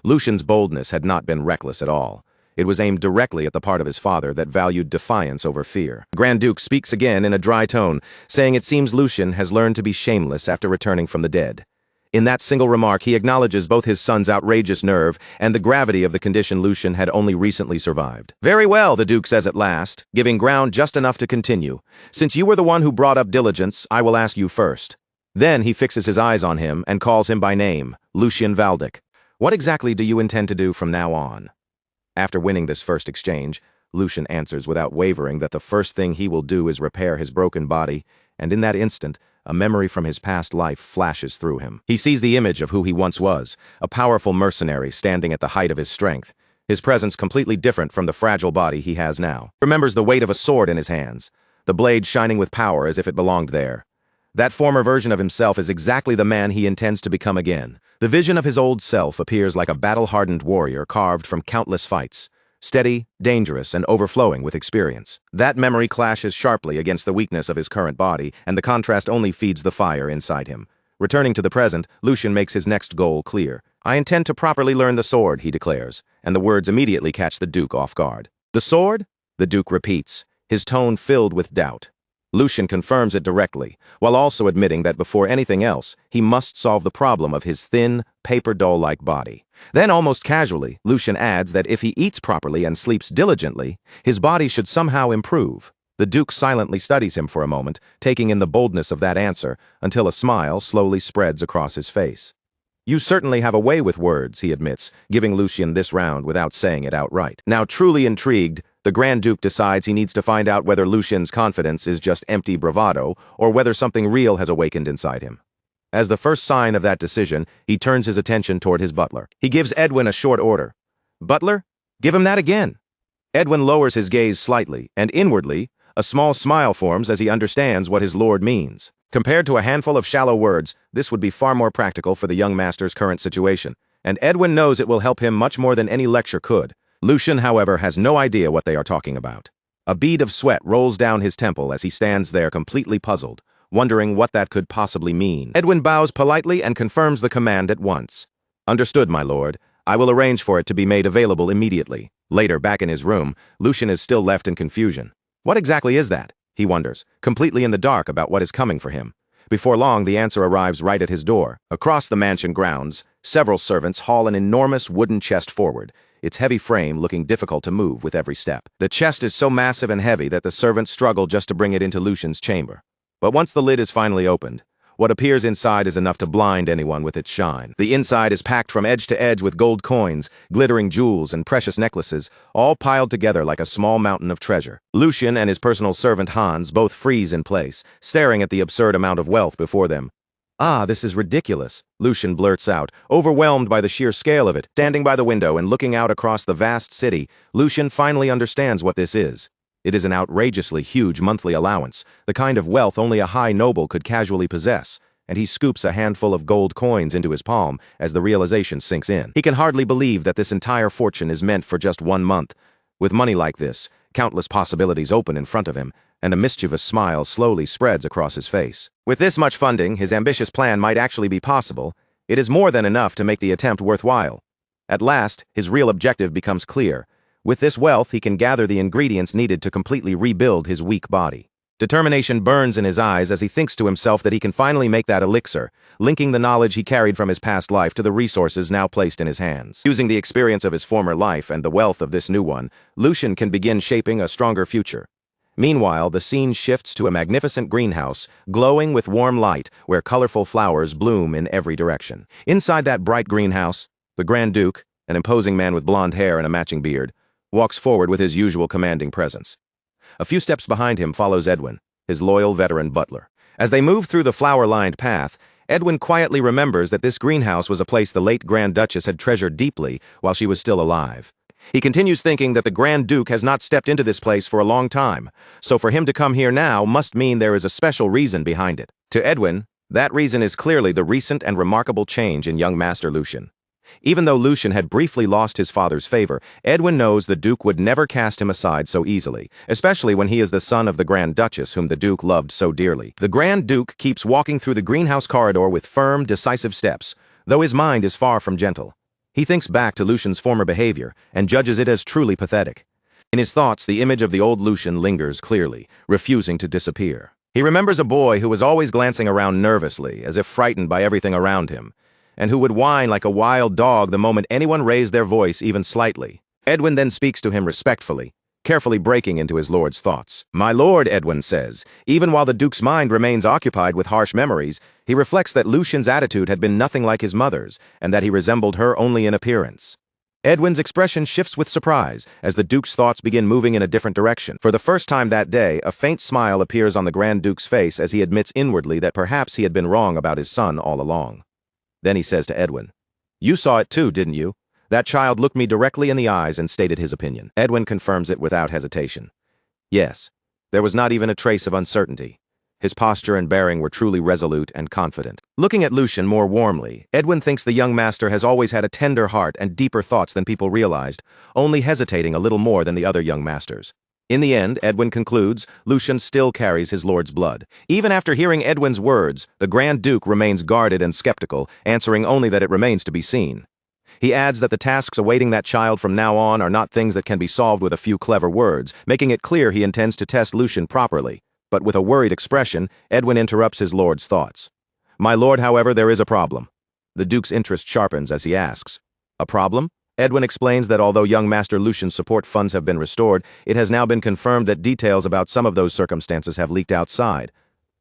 Lucian's boldness had not been reckless at all. It was aimed directly at the part of his father that valued defiance over fear. The Grand Duke speaks again in a dry tone, saying it seems Lucian has learned to be shameless after returning from the dead. In that single remark, he acknowledges both his son's outrageous nerve and the gravity of the condition Lucian had only recently survived. "Very well," the Duke says at last, giving ground just enough to continue. "Since you were the one who brought up diligence, I will ask you first." Then he fixes his eyes on him and calls him by name, Lucian Valdic. "What exactly do you intend to do from now on?" After winning this first exchange, Lucian answers without wavering that the first thing he will do is repair his broken body, and in that instant, a memory from his past life flashes through him. He sees the image of who he once was, a powerful mercenary standing at the height of his strength, his presence completely different from the fragile body he has now. He remembers the weight of a sword in his hands, the blade shining with power as if it belonged there. That former version of himself is exactly the man he intends to become again. The vision of his old self appears like a battle-hardened warrior carved from countless fights, steady, dangerous, and overflowing with experience. That memory clashes sharply against the weakness of his current body, and the contrast only feeds the fire inside him. Returning to the present, Lucian makes his next goal clear. "I intend to properly learn the sword," he declares, and the words immediately catch the Duke off guard. "The sword?" the Duke repeats, his tone filled with doubt. Lucian confirms it directly, while also admitting that before anything else, he must solve the problem of his thin, paper doll-like body. Then, almost casually, Lucian adds that if he eats properly and sleeps diligently, his body should somehow improve. The Duke silently studies him for a moment, taking in the boldness of that answer, until a smile slowly spreads across his face. "You certainly have a way with words," he admits, giving Lucian this round without saying it outright. Now truly intrigued, the Grand Duke decides he needs to find out whether Lucian's confidence is just empty bravado or whether something real has awakened inside him. As the first sign of that decision, he turns his attention toward his butler. He gives Edwin a short order. "Butler, give him that again." Edwin lowers his gaze slightly, and inwardly, a small smile forms as he understands what his lord means. Compared to a handful of shallow words, this would be far more practical for the young master's current situation, and Edwin knows it will help him much more than any lecture could. Lucian, however, has no idea what they are talking about. A bead of sweat rolls down his temple as he stands there completely puzzled, wondering what that could possibly mean. Edwin bows politely and confirms the command at once. "Understood, my lord. I will arrange for it to be made available immediately." Later, back in his room, Lucian is still left in confusion. What exactly is that? He wonders, completely in the dark about what is coming for him. Before long, the answer arrives right at his door. Across the mansion grounds, several servants haul an enormous wooden chest forward, its heavy frame looking difficult to move with every step. The chest is so massive and heavy that the servants struggle just to bring it into Lucian's chamber. But once the lid is finally opened, what appears inside is enough to blind anyone with its shine. The inside is packed from edge to edge with gold coins, glittering jewels, and precious necklaces, all piled together like a small mountain of treasure. Lucian and his personal servant Hans both freeze in place, staring at the absurd amount of wealth before them. "Ah, this is ridiculous," Lucian blurts out, overwhelmed by the sheer scale of it. Standing by the window and looking out across the vast city, Lucian finally understands what this is. It is an outrageously huge monthly allowance, the kind of wealth only a high noble could casually possess, and he scoops a handful of gold coins into his palm as the realization sinks in. He can hardly believe that this entire fortune is meant for just 1 month. With money like this, countless possibilities open in front of him, and a mischievous smile slowly spreads across his face. With this much funding, his ambitious plan might actually be possible. It is more than enough to make the attempt worthwhile. At last, his real objective becomes clear. With this wealth, he can gather the ingredients needed to completely rebuild his weak body. Determination burns in his eyes as he thinks to himself that he can finally make that elixir, linking the knowledge he carried from his past life to the resources now placed in his hands. Using the experience of his former life and the wealth of this new one, Lucian can begin shaping a stronger future. Meanwhile, the scene shifts to a magnificent greenhouse, glowing with warm light, where colorful flowers bloom in every direction. Inside that bright greenhouse, the Grand Duke, an imposing man with blonde hair and a matching beard, walks forward with his usual commanding presence. A few steps behind him follows Edwin, his loyal veteran butler. As they move through the flower-lined path, Edwin quietly remembers that this greenhouse was a place the late Grand Duchess had treasured deeply while she was still alive. He continues thinking that the Grand Duke has not stepped into this place for a long time, so for him to come here now must mean there is a special reason behind it. To Edwin, that reason is clearly the recent and remarkable change in young Master Lucian. Even though Lucian had briefly lost his father's favor, Edwin knows the Duke would never cast him aside so easily, especially when he is the son of the Grand Duchess whom the Duke loved so dearly. The Grand Duke keeps walking through the greenhouse corridor with firm, decisive steps, though his mind is far from gentle. He thinks back to Lucian's former behavior and judges it as truly pathetic. In his thoughts, the image of the old Lucian lingers clearly, refusing to disappear. He remembers a boy who was always glancing around nervously, as if frightened by everything around him, and who would whine like a wild dog the moment anyone raised their voice even slightly. Edwin then speaks to him respectfully, carefully breaking into his lord's thoughts. "My lord," Edwin says, even while the Duke's mind remains occupied with harsh memories, he reflects that Lucian's attitude had been nothing like his mother's, and that he resembled her only in appearance. Edwin's expression shifts with surprise as the Duke's thoughts begin moving in a different direction. For the first time that day, a faint smile appears on the Grand Duke's face as he admits inwardly that perhaps he had been wrong about his son all along. Then he says to Edwin, "You saw it too, didn't you? That child looked me directly in the eyes and stated his opinion." Edwin confirms it without hesitation. Yes, there was not even a trace of uncertainty. His posture and bearing were truly resolute and confident. Looking at Lucian more warmly, Edwin thinks the young master has always had a tender heart and deeper thoughts than people realized, only hesitating a little more than the other young masters. In the end, Edwin concludes, Lucian still carries his lord's blood. Even after hearing Edwin's words, the Grand Duke remains guarded and skeptical, answering only that it remains to be seen. He adds that the tasks awaiting that child from now on are not things that can be solved with a few clever words, making it clear he intends to test Lucian properly. But with a worried expression, Edwin interrupts his lord's thoughts. "My lord, however, there is a problem." The Duke's interest sharpens as he asks, "A problem?" Edwin explains that although young Master Lucian's support funds have been restored, it has now been confirmed that details about some of those circumstances have leaked outside.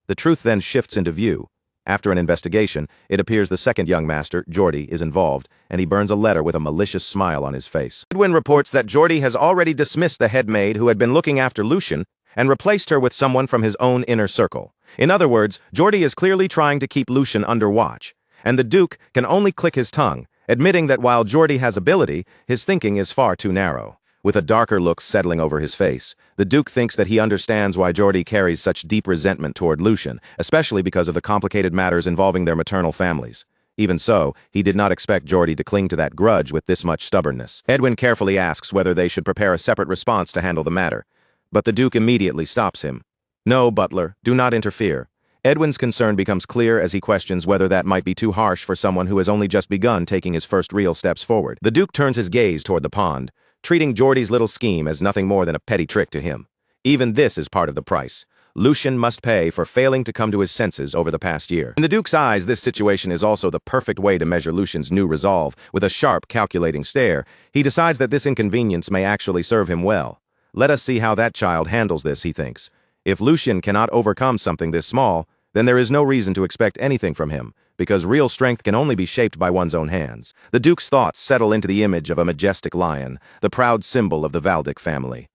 The truth then shifts into view. After an investigation, it appears the second young master, Geordie, is involved, and he burns a letter with a malicious smile on his face. Edwin reports that Geordie has already dismissed the head maid who had been looking after Lucian and replaced her with someone from his own inner circle. In other words, Geordie is clearly trying to keep Lucian under watch, and the Duke can only click his tongue, admitting that while Geordie has ability, his thinking is far too narrow. With a darker look settling over his face, the Duke thinks that he understands why Geordie carries such deep resentment toward Lucian, especially because of the complicated matters involving their maternal families. Even so, he did not expect Geordie to cling to that grudge with this much stubbornness. Edwin carefully asks whether they should prepare a separate response to handle the matter, but the Duke immediately stops him. "No, butler, do not interfere." Edwin's concern becomes clear as he questions whether that might be too harsh for someone who has only just begun taking his first real steps forward. The Duke turns his gaze toward the pond, treating Geordie's little scheme as nothing more than a petty trick to him. Even this is part of the price. Lucian must pay for failing to come to his senses over the past year. In the Duke's eyes, this situation is also the perfect way to measure Lucian's new resolve. With a sharp, calculating stare, he decides that this inconvenience may actually serve him well. Let us see how that child handles this, he thinks. If Lucian cannot overcome something this small, then there is no reason to expect anything from him, because real strength can only be shaped by one's own hands. The Duke's thoughts settle into the image of a majestic lion, the proud symbol of the Valdic family.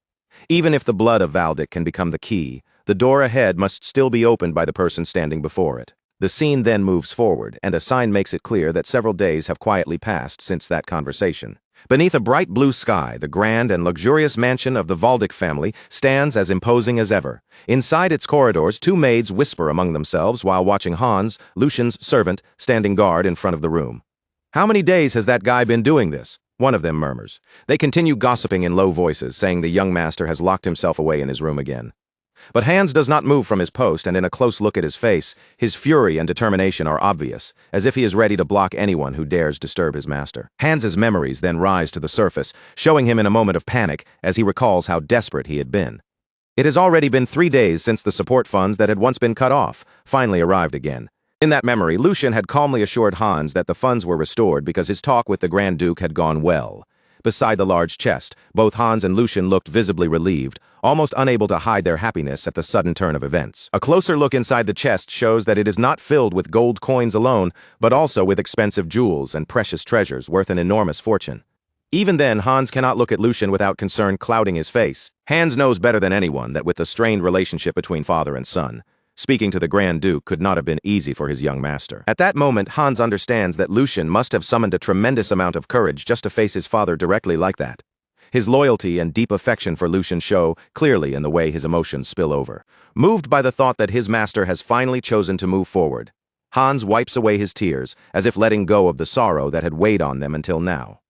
Even if the blood of Valdic can become the key, the door ahead must still be opened by the person standing before it. The scene then moves forward, and a sign makes it clear that several days have quietly passed since that conversation. Beneath a bright blue sky, the grand and luxurious mansion of the Valdic family stands as imposing as ever. Inside its corridors, two maids whisper among themselves while watching Hans, Lucian's servant, standing guard in front of the room. "How many days has that guy been doing this?" one of them murmurs. They continue gossiping in low voices, saying the young master has locked himself away in his room again. But Hans does not move from his post, and in a close look at his face, his fury and determination are obvious, as if he is ready to block anyone who dares disturb his master. Hans's memories then rise to the surface, showing him in a moment of panic as he recalls how desperate he had been. It has already been 3 days since the support funds that had once been cut off finally arrived again. In that memory, Lucian had calmly assured Hans that the funds were restored because his talk with the Grand Duke had gone well. Beside the large chest, both Hans and Lucian looked visibly relieved, almost unable to hide their happiness at the sudden turn of events. A closer look inside the chest shows that it is not filled with gold coins alone, but also with expensive jewels and precious treasures worth an enormous fortune. Even then, Hans cannot look at Lucian without concern clouding his face. Hans knows better than anyone that with the strained relationship between father and son, speaking to the Grand Duke could not have been easy for his young master. At that moment, Hans understands that Lucian must have summoned a tremendous amount of courage just to face his father directly like that. His loyalty and deep affection for Lucian show clearly in the way his emotions spill over. Moved by the thought that his master has finally chosen to move forward, Hans wipes away his tears, as if letting go of the sorrow that had weighed on them until now.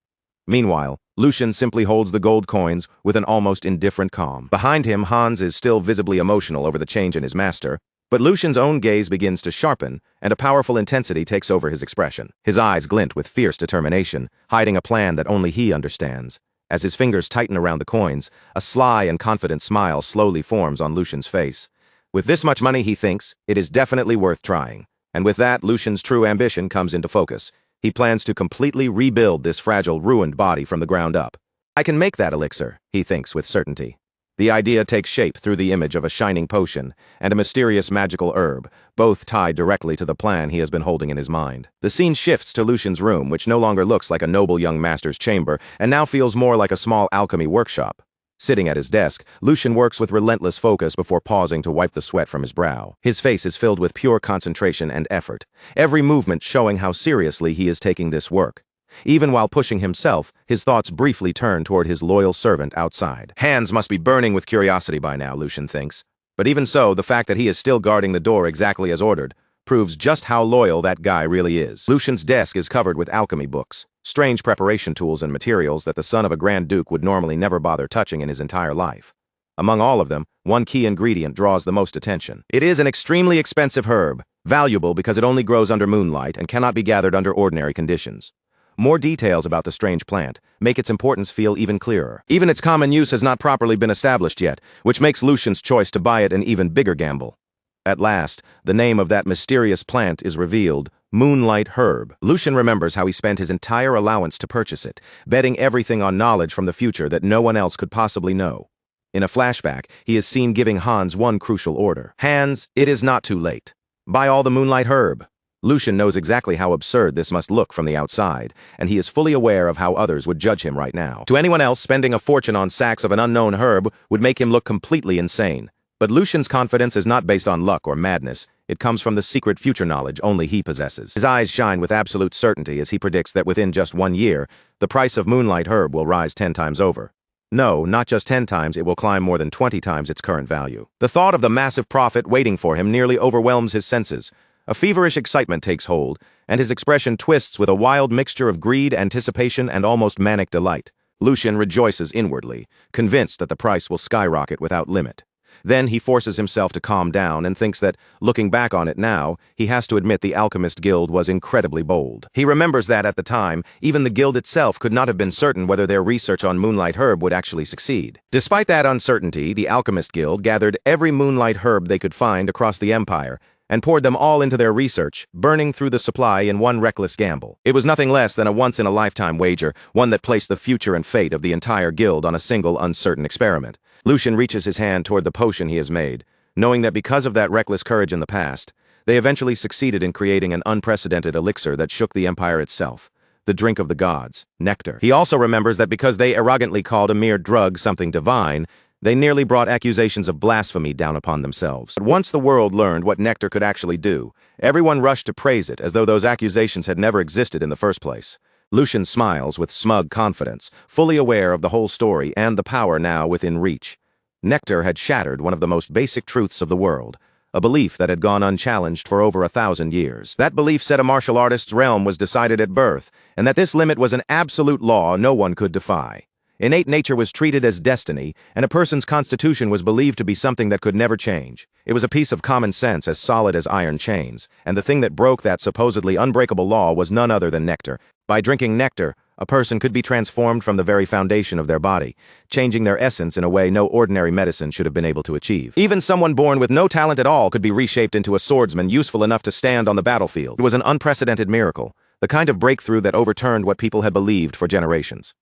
Meanwhile, Lucian simply holds the gold coins with an almost indifferent calm. Behind him, Hans is still visibly emotional over the change in his master, but Lucian's own gaze begins to sharpen, and a powerful intensity takes over his expression. His eyes glint with fierce determination, hiding a plan that only he understands. As his fingers tighten around the coins, a sly and confident smile slowly forms on Lucian's face. With this much money, he thinks, it is definitely worth trying. And with that, Lucian's true ambition comes into focus. He plans to completely rebuild this fragile, ruined body from the ground up. "I can make that elixir," he thinks with certainty. The idea takes shape through the image of a shining potion and a mysterious magical herb, both tied directly to the plan he has been holding in his mind. The scene shifts to Lucian's room, which no longer looks like a noble young master's chamber and now feels more like a small alchemy workshop. Sitting at his desk, Lucian works with relentless focus before pausing to wipe the sweat from his brow. His face is filled with pure concentration and effort, every movement showing how seriously he is taking this work. Even while pushing himself, his thoughts briefly turn toward his loyal servant outside. Hands must be burning with curiosity by now, Lucian thinks. But even so, the fact that he is still guarding the door exactly as ordered proves just how loyal that guy really is. Lucian's desk is covered with alchemy books, strange preparation tools and materials that the son of a Grand Duke would normally never bother touching in his entire life. Among all of them, one key ingredient draws the most attention. It is an extremely expensive herb, valuable because it only grows under moonlight and cannot be gathered under ordinary conditions. More details about the strange plant make its importance feel even clearer. Even its common use has not properly been established yet, which makes Lucian's choice to buy it an even bigger gamble. At last, the name of that mysterious plant is revealed: Moonlight Herb. Lucian remembers how he spent his entire allowance to purchase it, betting everything on knowledge from the future that no one else could possibly know. In a flashback, he is seen giving Hans one crucial order. "Hans, it is not too late. Buy all the Moonlight Herb." Lucian knows exactly how absurd this must look from the outside, and he is fully aware of how others would judge him right now. To anyone else, spending a fortune on sacks of an unknown herb would make him look completely insane. But Lucian's confidence is not based on luck or madness. It comes from the secret future knowledge only he possesses. His eyes shine with absolute certainty as he predicts that within just 1 year, the price of Moonlight Herb will rise 10 times over. No, not just 10 times, it will climb more than 20 times its current value. The thought of the massive profit waiting for him nearly overwhelms his senses. A feverish excitement takes hold, and his expression twists with a wild mixture of greed, anticipation, and almost manic delight. Lucian rejoices inwardly, convinced that the price will skyrocket without limit. Then he forces himself to calm down and thinks that, looking back on it now, he has to admit the Alchemist Guild was incredibly bold. He remembers that at the time, even the guild itself could not have been certain whether their research on Moonlight Herb would actually succeed. Despite that uncertainty, the Alchemist Guild gathered every Moonlight Herb they could find across the Empire and poured them all into their research, burning through the supply in one reckless gamble. It was nothing less than a once-in-a-lifetime wager, one that placed the future and fate of the entire guild on a single uncertain experiment. Lucian reaches his hand toward the potion he has made, knowing that because of that reckless courage in the past, they eventually succeeded in creating an unprecedented elixir that shook the Empire itself. The drink of the gods, nectar. He also remembers that because they arrogantly called a mere drug something divine, they nearly brought accusations of blasphemy down upon themselves. But once the world learned what nectar could actually do, everyone rushed to praise it as though those accusations had never existed in the first place. Lucian smiles with smug confidence, fully aware of the whole story and the power now within reach. Nectar had shattered one of the most basic truths of the world, a belief that had gone unchallenged for over 1,000 years. That belief said a martial artist's realm was decided at birth, and that this limit was an absolute law no one could defy. Innate nature was treated as destiny, and a person's constitution was believed to be something that could never change. It was a piece of common sense as solid as iron chains, and the thing that broke that supposedly unbreakable law was none other than nectar. By drinking nectar, a person could be transformed from the very foundation of their body, changing their essence in a way no ordinary medicine should have been able to achieve. Even someone born with no talent at all could be reshaped into a swordsman useful enough to stand on the battlefield. It was an unprecedented miracle, the kind of breakthrough that overturned what people had believed for generations.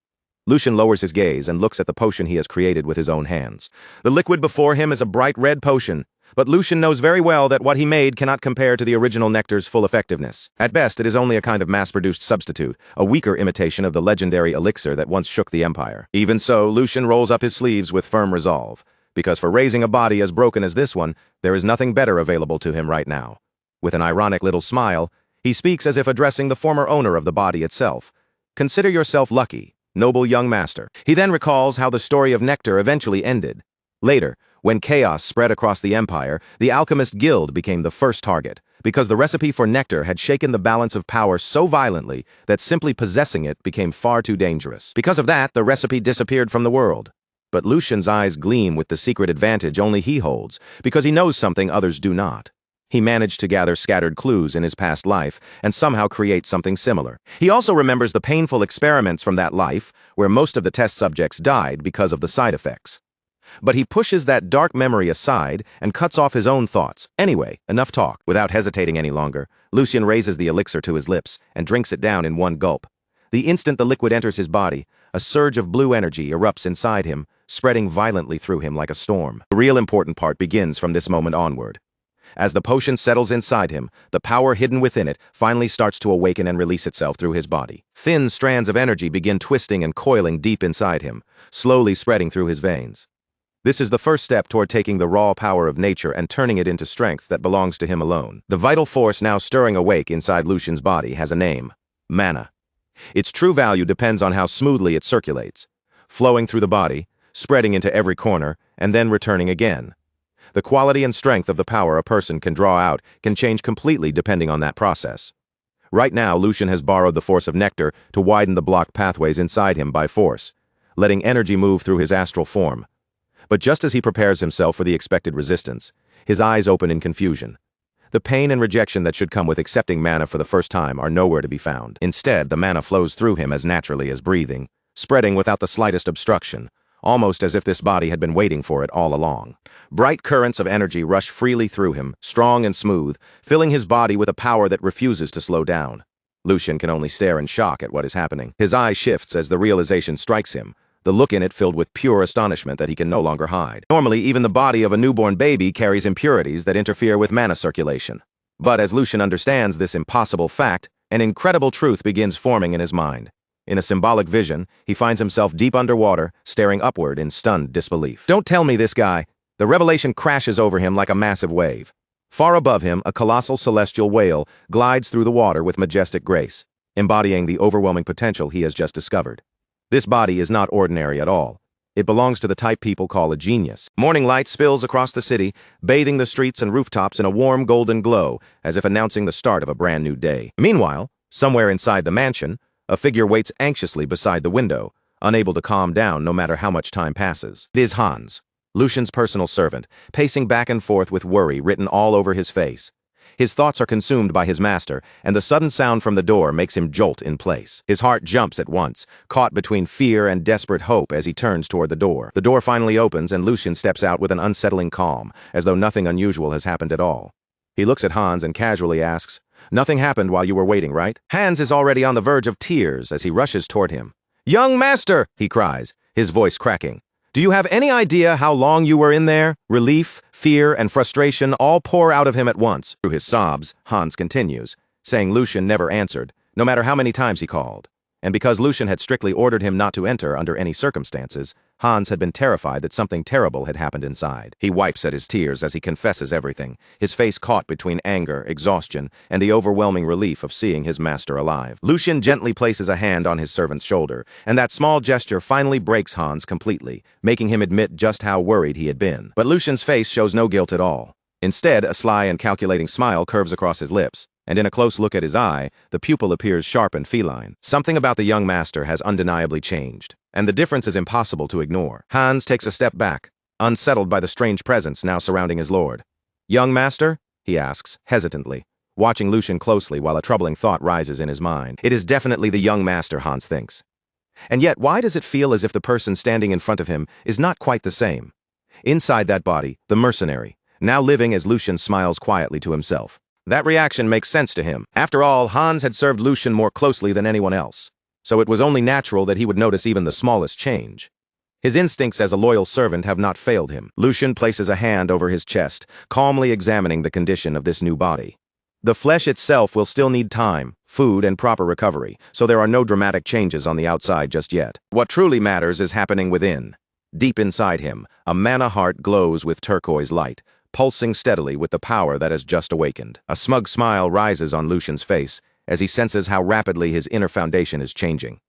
Lucian lowers his gaze and looks at the potion he has created with his own hands. The liquid before him is a bright red potion, but Lucian knows very well that what he made cannot compare to the original nectar's full effectiveness. At best, it is only a kind of mass-produced substitute, a weaker imitation of the legendary elixir that once shook the Empire. Even so, Lucian rolls up his sleeves with firm resolve, because for raising a body as broken as this one, there is nothing better available to him right now. With an ironic little smile, he speaks as if addressing the former owner of the body itself. Consider yourself lucky, noble young master. He then recalls how the story of nectar eventually ended. Later, when chaos spread across the Empire, the Alchemist Guild became the first target, because the recipe for nectar had shaken the balance of power so violently that simply possessing it became far too dangerous. Because of that, the recipe disappeared from the world. But Lucian's eyes gleam with the secret advantage only he holds, because he knows something others do not. He managed to gather scattered clues in his past life and somehow create something similar. He also remembers the painful experiments from that life, where most of the test subjects died because of the side effects. But he pushes that dark memory aside and cuts off his own thoughts. Anyway, enough talk. Without hesitating any longer, Lucian raises the elixir to his lips and drinks it down in one gulp. The instant the liquid enters his body, a surge of blue energy erupts inside him, spreading violently through him like a storm. The real important part begins from this moment onward. As the potion settles inside him, the power hidden within it finally starts to awaken and release itself through his body. Thin strands of energy begin twisting and coiling deep inside him, slowly spreading through his veins. This is the first step toward taking the raw power of nature and turning it into strength that belongs to him alone. The vital force now stirring awake inside Lucian's body has a name: mana. Its true value depends on how smoothly it circulates, flowing through the body, spreading into every corner, and then returning again. The quality and strength of the power a person can draw out can change completely depending on that process. Right now, Lucian has borrowed the force of nectar to widen the blocked pathways inside him by force, letting energy move through his astral form. But just as he prepares himself for the expected resistance, his eyes open in confusion. The pain and rejection that should come with accepting mana for the first time are nowhere to be found. Instead, the mana flows through him as naturally as breathing, spreading without the slightest obstruction, almost as if this body had been waiting for it all along. Bright currents of energy rush freely through him, strong and smooth, filling his body with a power that refuses to slow down. Lucian can only stare in shock at what is happening. His eye shifts as the realization strikes him, the look in it filled with pure astonishment that he can no longer hide. Normally, even the body of a newborn baby carries impurities that interfere with mana circulation. But as Lucian understands this impossible fact, an incredible truth begins forming in his mind. In a symbolic vision, he finds himself deep underwater, staring upward in stunned disbelief. Don't tell me this guy. The revelation crashes over him like a massive wave. Far above him, a colossal celestial whale glides through the water with majestic grace, embodying the overwhelming potential he has just discovered. This body is not ordinary at all. It belongs to the type people call a genius. Morning light spills across the city, bathing the streets and rooftops in a warm golden glow, as if announcing the start of a brand new day. Meanwhile, somewhere inside the mansion, a figure waits anxiously beside the window, unable to calm down no matter how much time passes. It is Hans. Lucian's personal servant, pacing back and forth with worry written all over his face. His thoughts are consumed by his master, and the sudden sound from the door makes him jolt in place. His heart jumps at once, caught between fear and desperate hope as he turns toward the door. The door finally opens and Lucian steps out with an unsettling calm, as though nothing unusual has happened at all. He looks at Hans and casually asks, "Nothing happened while you were waiting, right?" Hans is already on the verge of tears as he rushes toward him. "Young master!" he cries, his voice cracking. "Do you have any idea how long you were in there?" Relief, fear, and frustration all pour out of him at once. Through his sobs, Hans continues, saying Lucian never answered, no matter how many times he called. And because Lucian had strictly ordered him not to enter under any circumstances, Hans had been terrified that something terrible had happened inside. He wipes at his tears as he confesses everything, his face caught between anger, exhaustion, and the overwhelming relief of seeing his master alive. Lucian gently places a hand on his servant's shoulder, and that small gesture finally breaks Hans completely, making him admit just how worried he had been. But Lucian's face shows no guilt at all. Instead, a sly and calculating smile curves across his lips, and in a close look at his eye, the pupil appears sharp and feline. Something about the young master has undeniably changed, and the difference is impossible to ignore. Hans takes a step back, unsettled by the strange presence now surrounding his lord. "Young master?" he asks, hesitantly, watching Lucian closely while a troubling thought rises in his mind. It is definitely the young master, Hans thinks. And yet, why does it feel as if the person standing in front of him is not quite the same? Inside that body, the mercenary, now living as Lucian smiles quietly to himself. That reaction makes sense to him. After all, Hans had served Lucian more closely than anyone else, so it was only natural that he would notice even the smallest change. His instincts as a loyal servant have not failed him. Lucian places a hand over his chest, calmly examining the condition of this new body. The flesh itself will still need time, food, and proper recovery, so there are no dramatic changes on the outside just yet. What truly matters is happening within. Deep inside him, a mana heart glows with turquoise light, pulsing steadily with the power that has just awakened. A smug smile rises on Lucian's face as he senses how rapidly his inner foundation is changing.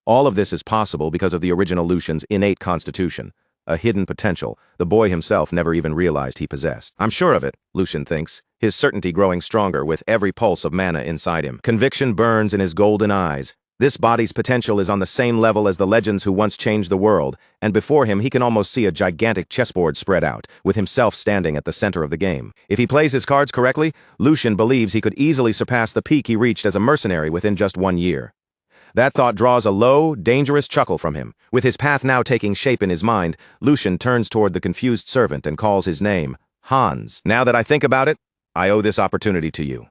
All of this is possible because of the original Lucian's innate constitution, a hidden potential the boy himself never even realized he possessed. "I'm sure of it," Lucian thinks, his certainty growing stronger with every pulse of mana inside him. Conviction burns in his golden eyes. This body's potential is on the same level as the legends who once changed the world, and before him he can almost see a gigantic chessboard spread out, with himself standing at the center of the game. If he plays his cards correctly, Lucian believes he could easily surpass the peak he reached as a mercenary within just 1 year. That thought draws a low, dangerous chuckle from him. With his path now taking shape in his mind, Lucian turns toward the confused servant and calls his name, Hans. "Now that I think about it, I owe this opportunity to you."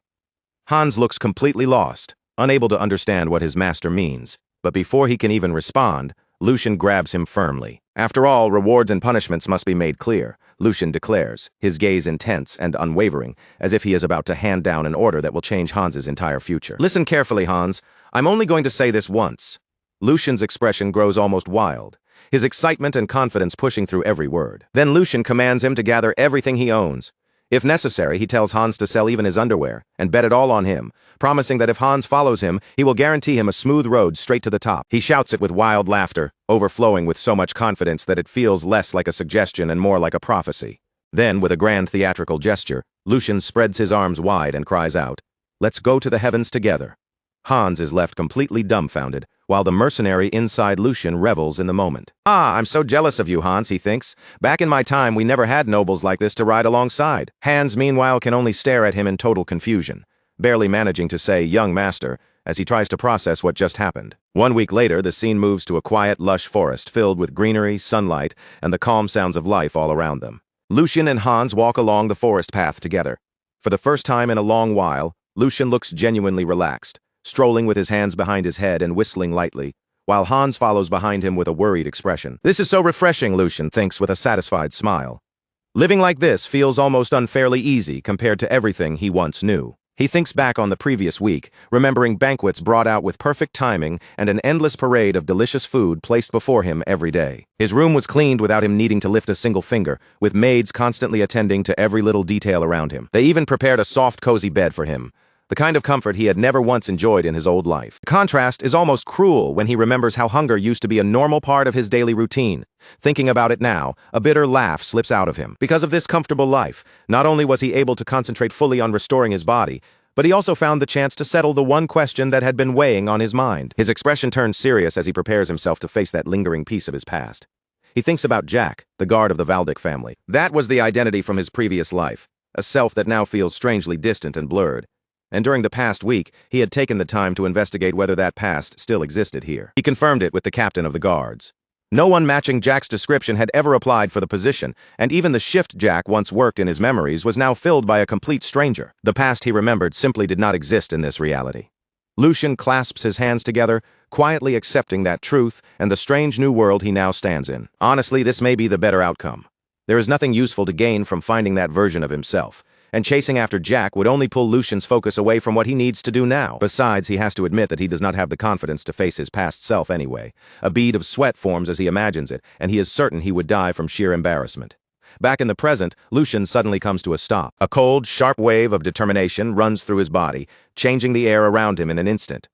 Hans looks completely lost, unable to understand what his master means, but before he can even respond, Lucian grabs him firmly. "After all, rewards and punishments must be made clear," Lucian declares, his gaze intense and unwavering, as if he is about to hand down an order that will change Hans's entire future. "Listen carefully, Hans. I'm only going to say this once." Lucian's expression grows almost wild, his excitement and confidence pushing through every word. Then Lucian commands him to gather everything he owns. If necessary, he tells Hans to sell even his underwear, and bet it all on him, promising that if Hans follows him, he will guarantee him a smooth road straight to the top. He shouts it with wild laughter, overflowing with so much confidence that it feels less like a suggestion and more like a prophecy. Then, with a grand theatrical gesture, Lucian spreads his arms wide and cries out, "Let's go to the heavens together." Hans is left completely dumbfounded, while the mercenary inside Lucian revels in the moment. "Ah, I'm so jealous of you, Hans," he thinks. "Back in my time, we never had nobles like this to ride alongside." Hans, meanwhile, can only stare at him in total confusion, barely managing to say, "Young master," as he tries to process what just happened. 1 week later, the scene moves to a quiet, lush forest filled with greenery, sunlight, and the calm sounds of life all around them. Lucian and Hans walk along the forest path together. For the first time in a long while, Lucian looks genuinely relaxed, strolling with his hands behind his head and whistling lightly, while Hans follows behind him with a worried expression. "This is so refreshing," Lucian thinks with a satisfied smile. Living like this feels almost unfairly easy compared to everything he once knew. He thinks back on the previous week, remembering banquets brought out with perfect timing and an endless parade of delicious food placed before him every day. His room was cleaned without him needing to lift a single finger, with maids constantly attending to every little detail around him. They even prepared a soft, cozy bed for him, the kind of comfort he had never once enjoyed in his old life. The contrast is almost cruel when he remembers how hunger used to be a normal part of his daily routine. Thinking about it now, a bitter laugh slips out of him. Because of this comfortable life, not only was he able to concentrate fully on restoring his body, but he also found the chance to settle the one question that had been weighing on his mind. His expression turns serious as he prepares himself to face that lingering piece of his past. He thinks about Jack, the guard of the Valdic family. That was the identity from his previous life, a self that now feels strangely distant and blurred. And during the past week, he had taken the time to investigate whether that past still existed here. He confirmed it with the captain of the guards. No one matching Jack's description had ever applied for the position, and even the shift Jack once worked in his memories was now filled by a complete stranger. The past he remembered simply did not exist in this reality. Lucian clasps his hands together, quietly accepting that truth and the strange new world he now stands in. Honestly, this may be the better outcome. There is nothing useful to gain from finding that version of himself, and chasing after Jack would only pull Lucian's focus away from what he needs to do now. Besides, he has to admit that he does not have the confidence to face his past self anyway. A bead of sweat forms as he imagines it, and he is certain he would die from sheer embarrassment. Back in the present, Lucian suddenly comes to a stop. A cold, sharp wave of determination runs through his body, changing the air around him in an instant.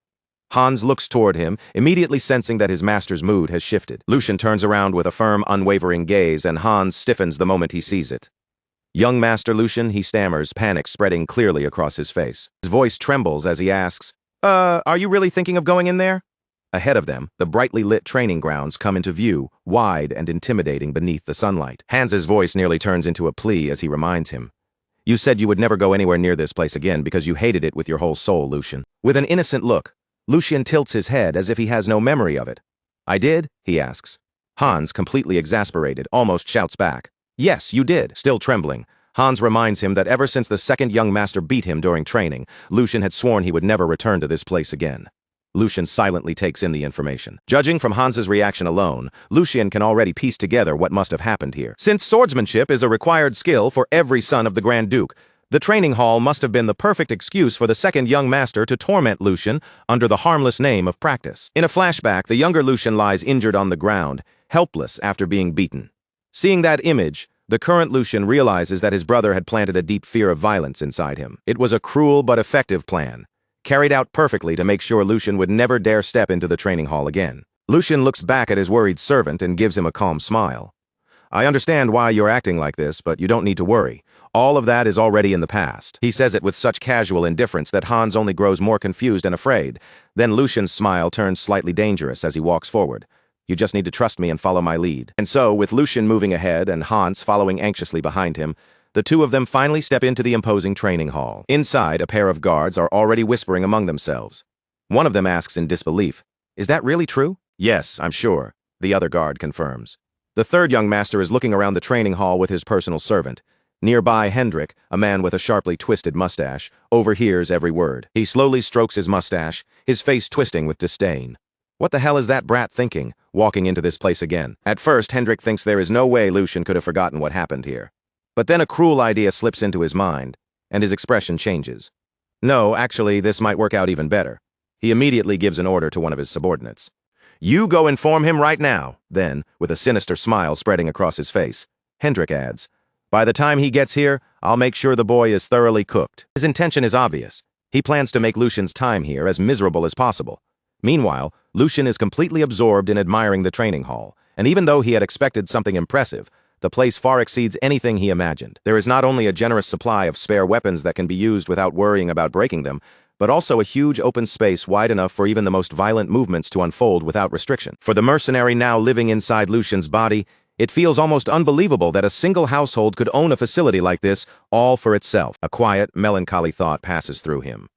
Hans looks toward him, immediately sensing that his master's mood has shifted. Lucian turns around with a firm, unwavering gaze, and Hans stiffens the moment he sees it. "Young Master Lucian," he stammers, panic spreading clearly across his face. His voice trembles as he asks, are you really thinking of going in there?" Ahead of them, the brightly lit training grounds come into view, wide and intimidating beneath the sunlight. Hans's voice nearly turns into a plea as he reminds him. "You said you would never go anywhere near this place again because you hated it with your whole soul, Lucian." With an innocent look, Lucian tilts his head as if he has no memory of it. "I did?" he asks. Hans, completely exasperated, almost shouts back, "Yes, you did." Still trembling, Hans reminds him that ever since the second young master beat him during training, Lucian had sworn he would never return to this place again. Lucian silently takes in the information. Judging from Hans's reaction alone, Lucian can already piece together what must have happened here. Since swordsmanship is a required skill for every son of the Grand Duke, the training hall must have been the perfect excuse for the second young master to torment Lucian under the harmless name of practice. In a flashback, the younger Lucian lies injured on the ground, helpless after being beaten. Seeing that image, the current Lucian realizes that his brother had planted a deep fear of violence inside him. It was a cruel but effective plan, carried out perfectly to make sure Lucian would never dare step into the training hall again. Lucian looks back at his worried servant and gives him a calm smile. "I understand why you're acting like this, but you don't need to worry. All of that is already in the past." He says it with such casual indifference that Hans only grows more confused and afraid. Then Lucian's smile turns slightly dangerous as he walks forward. "You just need to trust me and follow my lead." And so, with Lucian moving ahead and Hans following anxiously behind him, the two of them finally step into the imposing training hall. Inside, a pair of guards are already whispering among themselves. One of them asks in disbelief, "Is that really true?" "Yes, I'm sure," the other guard confirms. The third young master is looking around the training hall with his personal servant. Nearby, Hendrik, a man with a sharply twisted mustache, overhears every word. He slowly strokes his mustache, his face twisting with disdain. What the hell is that brat thinking, walking into this place again? At first, Hendrik thinks there is no way Lucian could have forgotten what happened here. But then a cruel idea slips into his mind, and his expression changes. No, actually, this might work out even better. He immediately gives an order to one of his subordinates. "You go inform him right now." Then, with a sinister smile spreading across his face, Hendrik adds, "By the time he gets here, I'll make sure the boy is thoroughly cooked." His intention is obvious. He plans to make Lucian's time here as miserable as possible. Meanwhile, Lucian is completely absorbed in admiring the training hall, and even though he had expected something impressive, the place far exceeds anything he imagined. There is not only a generous supply of spare weapons that can be used without worrying about breaking them, but also a huge open space wide enough for even the most violent movements to unfold without restriction. For the mercenary now living inside Lucian's body, it feels almost unbelievable that a single household could own a facility like this all for itself. A quiet, melancholy thought passes through him.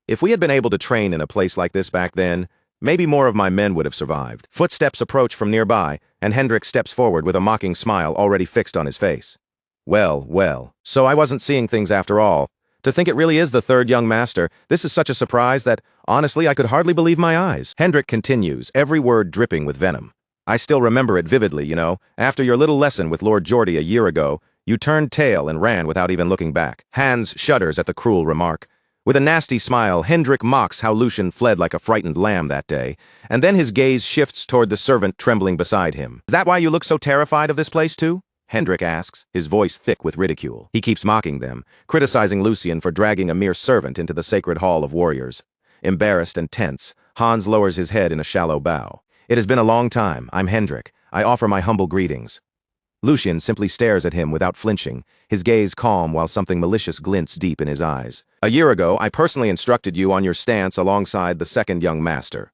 If we had been able to train in a place like this back then, maybe more of my men would have survived. Footsteps approach from nearby, and Hendrik steps forward with a mocking smile already fixed on his face. Well, well, so I wasn't seeing things after all. To think it really is the third young master, this is such a surprise that, honestly, I could hardly believe my eyes. Hendrik continues, every word dripping with venom. "I still remember it vividly, you know. After your little lesson with Lord Geordie a year ago, you turned tail and ran without even looking back." Hans shudders at the cruel remark. With a nasty smile, Hendrik mocks how Lucian fled like a frightened lamb that day, and then his gaze shifts toward the servant trembling beside him. "Is that why you look so terrified of this place too?" Hendrik asks, his voice thick with ridicule. He keeps mocking them, criticizing Lucian for dragging a mere servant into the sacred hall of warriors. Embarrassed and tense, Hans lowers his head in a shallow bow. "It has been a long time. I'm Hendrik. I offer my humble greetings." Lucian simply stares at him without flinching, his gaze calm while something malicious glints deep in his eyes. "A year ago, I personally instructed you on your stance alongside the second young master.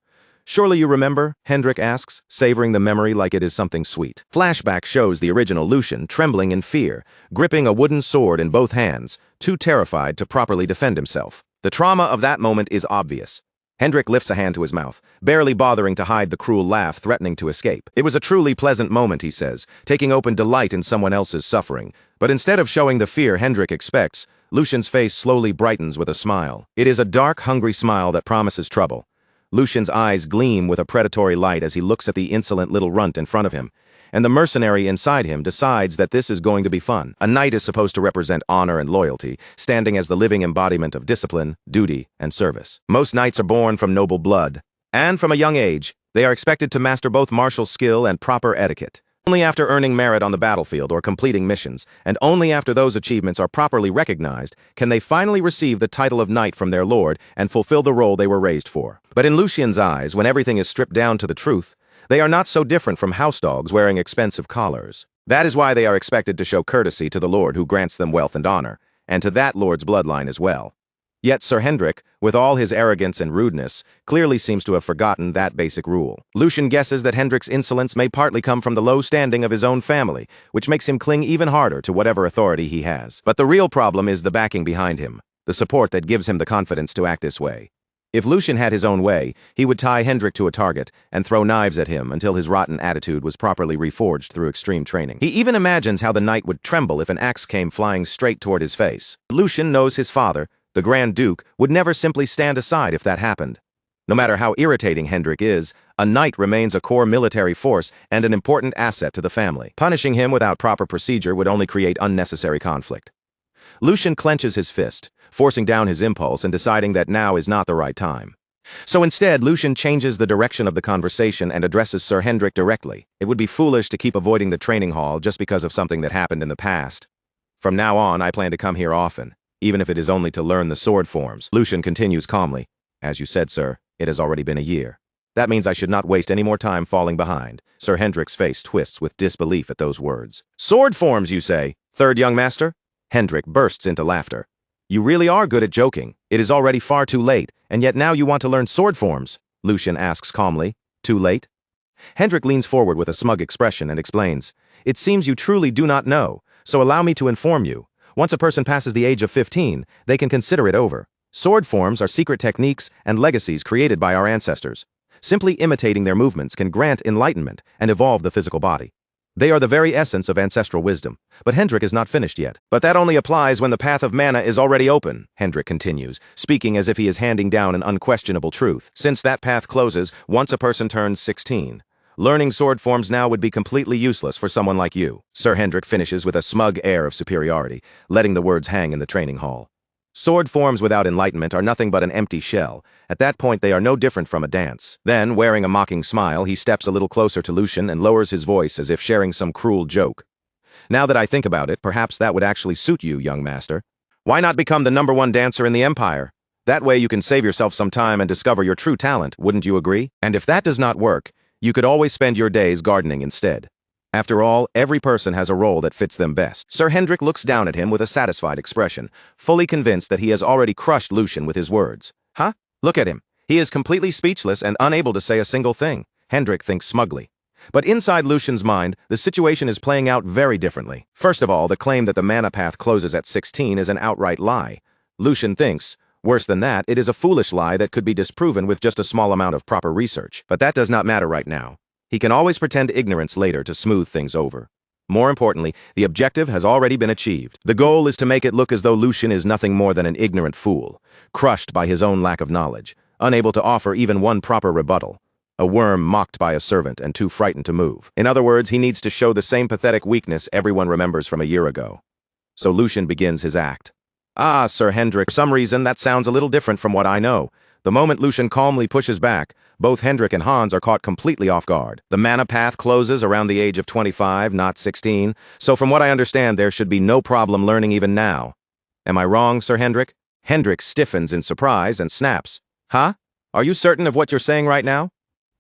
Surely you remember? Hendrik asks, savoring the memory like it is something sweet. Flashback shows the original Lucian trembling in fear, gripping a wooden sword in both hands, too terrified to properly defend himself. The trauma of that moment is obvious. Hendrik lifts a hand to his mouth, barely bothering to hide the cruel laugh threatening to escape. It was a truly pleasant moment, he says, taking open delight in someone else's suffering. But instead of showing the fear Hendrik expects, Lucian's face slowly brightens with a smile. It is a dark, hungry smile that promises trouble. Lucian's eyes gleam with a predatory light as he looks at the insolent little runt in front of him, and the mercenary inside him decides that this is going to be fun. A knight is supposed to represent honor and loyalty, standing as the living embodiment of discipline, duty, and service. Most knights are born from noble blood, and from a young age, they are expected to master both martial skill and proper etiquette. Only after earning merit on the battlefield or completing missions, and only after those achievements are properly recognized, can they finally receive the title of knight from their lord and fulfill the role they were raised for. But in Lucian's eyes, when everything is stripped down to the truth, they are not so different from house dogs wearing expensive collars. That is why they are expected to show courtesy to the lord who grants them wealth and honor, and to that lord's bloodline as well. Yet Sir Hendrik, with all his arrogance and rudeness, clearly seems to have forgotten that basic rule. Lucian guesses that Hendrik's insolence may partly come from the low standing of his own family, which makes him cling even harder to whatever authority he has. But the real problem is the backing behind him, the support that gives him the confidence to act this way. If Lucian had his own way, he would tie Hendrik to a target and throw knives at him until his rotten attitude was properly reforged through extreme training. He even imagines how the knight would tremble if an axe came flying straight toward his face. Lucian knows his father, the Grand Duke, would never simply stand aside if that happened. No matter how irritating Hendrik is, a knight remains a core military force and an important asset to the family. Punishing him without proper procedure would only create unnecessary conflict. Lucian clenches his fist, forcing down his impulse and deciding that now is not the right time. So instead, Lucian changes the direction of the conversation and addresses Sir Hendrik directly. It would be foolish to keep avoiding the training hall just because of something that happened in the past. From now on, I plan to come here often, even if it is only to learn the sword forms. Lucian continues calmly. As you said, sir, it has already been a year. That means I should not waste any more time falling behind. Sir Hendrik's face twists with disbelief at those words. Sword forms, you say? Third young master? Hendrik bursts into laughter. You really are good at joking. It is already far too late, and yet now you want to learn sword forms? Lucian asks calmly. Too late? Hendrik leans forward with a smug expression and explains. It seems you truly do not know, so allow me to inform you. Once a person passes the age of 15, they can consider it over. Sword forms are secret techniques and legacies created by our ancestors. Simply imitating their movements can grant enlightenment and evolve the physical body. They are the very essence of ancestral wisdom, but Hendrik is not finished yet. But that only applies when the path of mana is already open, Hendrik continues, speaking as if he is handing down an unquestionable truth. Since that path closes once a person turns 16. Learning sword forms now would be completely useless for someone like you. Sir Hendrik finishes with a smug air of superiority, letting the words hang in the training hall. Sword forms without enlightenment are nothing but an empty shell. At that point, they are no different from a dance. Then, wearing a mocking smile, he steps a little closer to Lucian and lowers his voice as if sharing some cruel joke. Now that I think about it, perhaps that would actually suit you, young master. Why not become the #1 dancer in the Empire? That way you can save yourself some time and discover your true talent, wouldn't you agree? And if that does not work, you could always spend your days gardening instead. After all, every person has a role that fits them best. Sir Hendrik looks down at him with a satisfied expression, fully convinced that he has already crushed Lucian with his words. Huh? Look at him. He is completely speechless and unable to say a single thing. Hendrik thinks smugly. But inside Lucian's mind, the situation is playing out very differently. First of all, the claim that the mana path closes at 16 is an outright lie. Lucian thinks, worse than that, it is a foolish lie that could be disproven with just a small amount of proper research. But that does not matter right now. He can always pretend ignorance later to smooth things over. More importantly, the objective has already been achieved. The goal is to make it look as though Lucian is nothing more than an ignorant fool, crushed by his own lack of knowledge, unable to offer even one proper rebuttal, a worm mocked by a servant and too frightened to move. In other words, he needs to show the same pathetic weakness everyone remembers from a year ago. So Lucian begins his act. Ah, Sir Hendrik, for some reason that sounds a little different from what I know. The moment Lucian calmly pushes back, both Hendrik and Hans are caught completely off guard. The mana path closes around the age of 25, not 16, so from what I understand there should be no problem learning even now. Am I wrong, Sir Hendrik? Hendrik stiffens in surprise and snaps. Huh? Are you certain of what you're saying right now?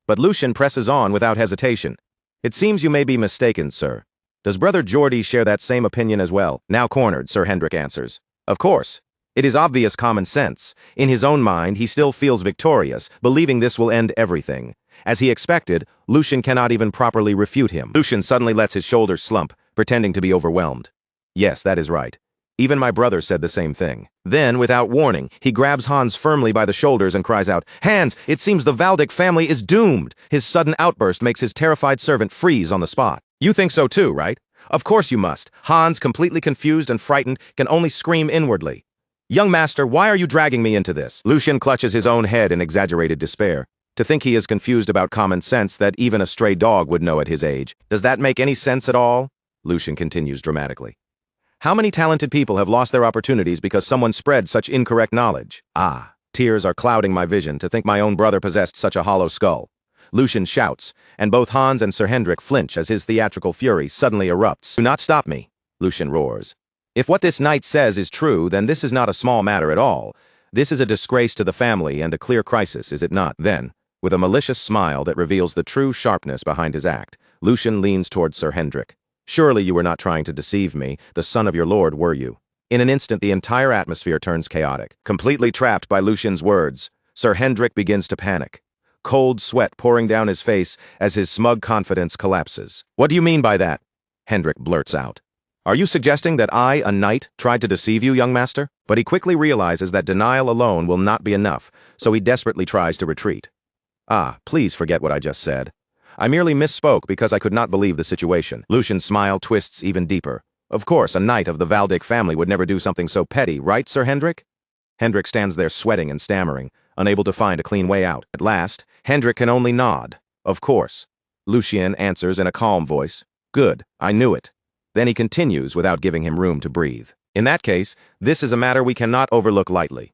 But Lucian presses on without hesitation. It seems you may be mistaken, sir. Does Brother Geordie share that same opinion as well? Now cornered, Sir Hendrik answers. Of course. It is obvious common sense. In his own mind, he still feels victorious, believing this will end everything. As he expected, Lucian cannot even properly refute him. Lucian suddenly lets his shoulders slump, pretending to be overwhelmed. Yes, that is right. Even my brother said the same thing. Then, without warning, he grabs Hans firmly by the shoulders and cries out, "Hans, it seems the Valdic family is doomed!" His sudden outburst makes his terrified servant freeze on the spot. You think so too, right? Of course you must. Hans, completely confused and frightened, can only scream inwardly. "Young master, why are you dragging me into this?" Lucian clutches his own head in exaggerated despair. To think he is confused about common sense that even a stray dog would know at his age. Does that make any sense at all? Lucian continues dramatically. How many talented people have lost their opportunities because someone spread such incorrect knowledge? Ah, tears are clouding my vision to think my own brother possessed such a hollow skull. Lucian shouts, and both Hans and Sir Hendrik flinch as his theatrical fury suddenly erupts. "Do not stop me," Lucian roars. "If what this knight says is true, then this is not a small matter at all. This is a disgrace to the family and a clear crisis, is it not?" Then, with a malicious smile that reveals the true sharpness behind his act, Lucian leans towards Sir Hendrik. "Surely you were not trying to deceive me, the son of your lord, were you?" In an instant, the entire atmosphere turns chaotic. Completely trapped by Lucian's words, Sir Hendrik begins to panic. Cold sweat pouring down his face as his smug confidence collapses. "What do you mean by that?" Hendrik blurts out. "Are you suggesting that I, a knight, tried to deceive you, young master?" But he quickly realizes that denial alone will not be enough, so he desperately tries to retreat. "Ah, please forget what I just said. I merely misspoke because I could not believe the situation." Lucian's smile twists even deeper. "Of course, a knight of the Valdic family would never do something so petty, right, Sir Hendrik?" Hendrik stands there sweating and stammering, unable to find a clean way out. At last, Hendrik can only nod. "Of course." Lucian answers in a calm voice. "Good, I knew it." Then he continues without giving him room to breathe. "In that case, this is a matter we cannot overlook lightly."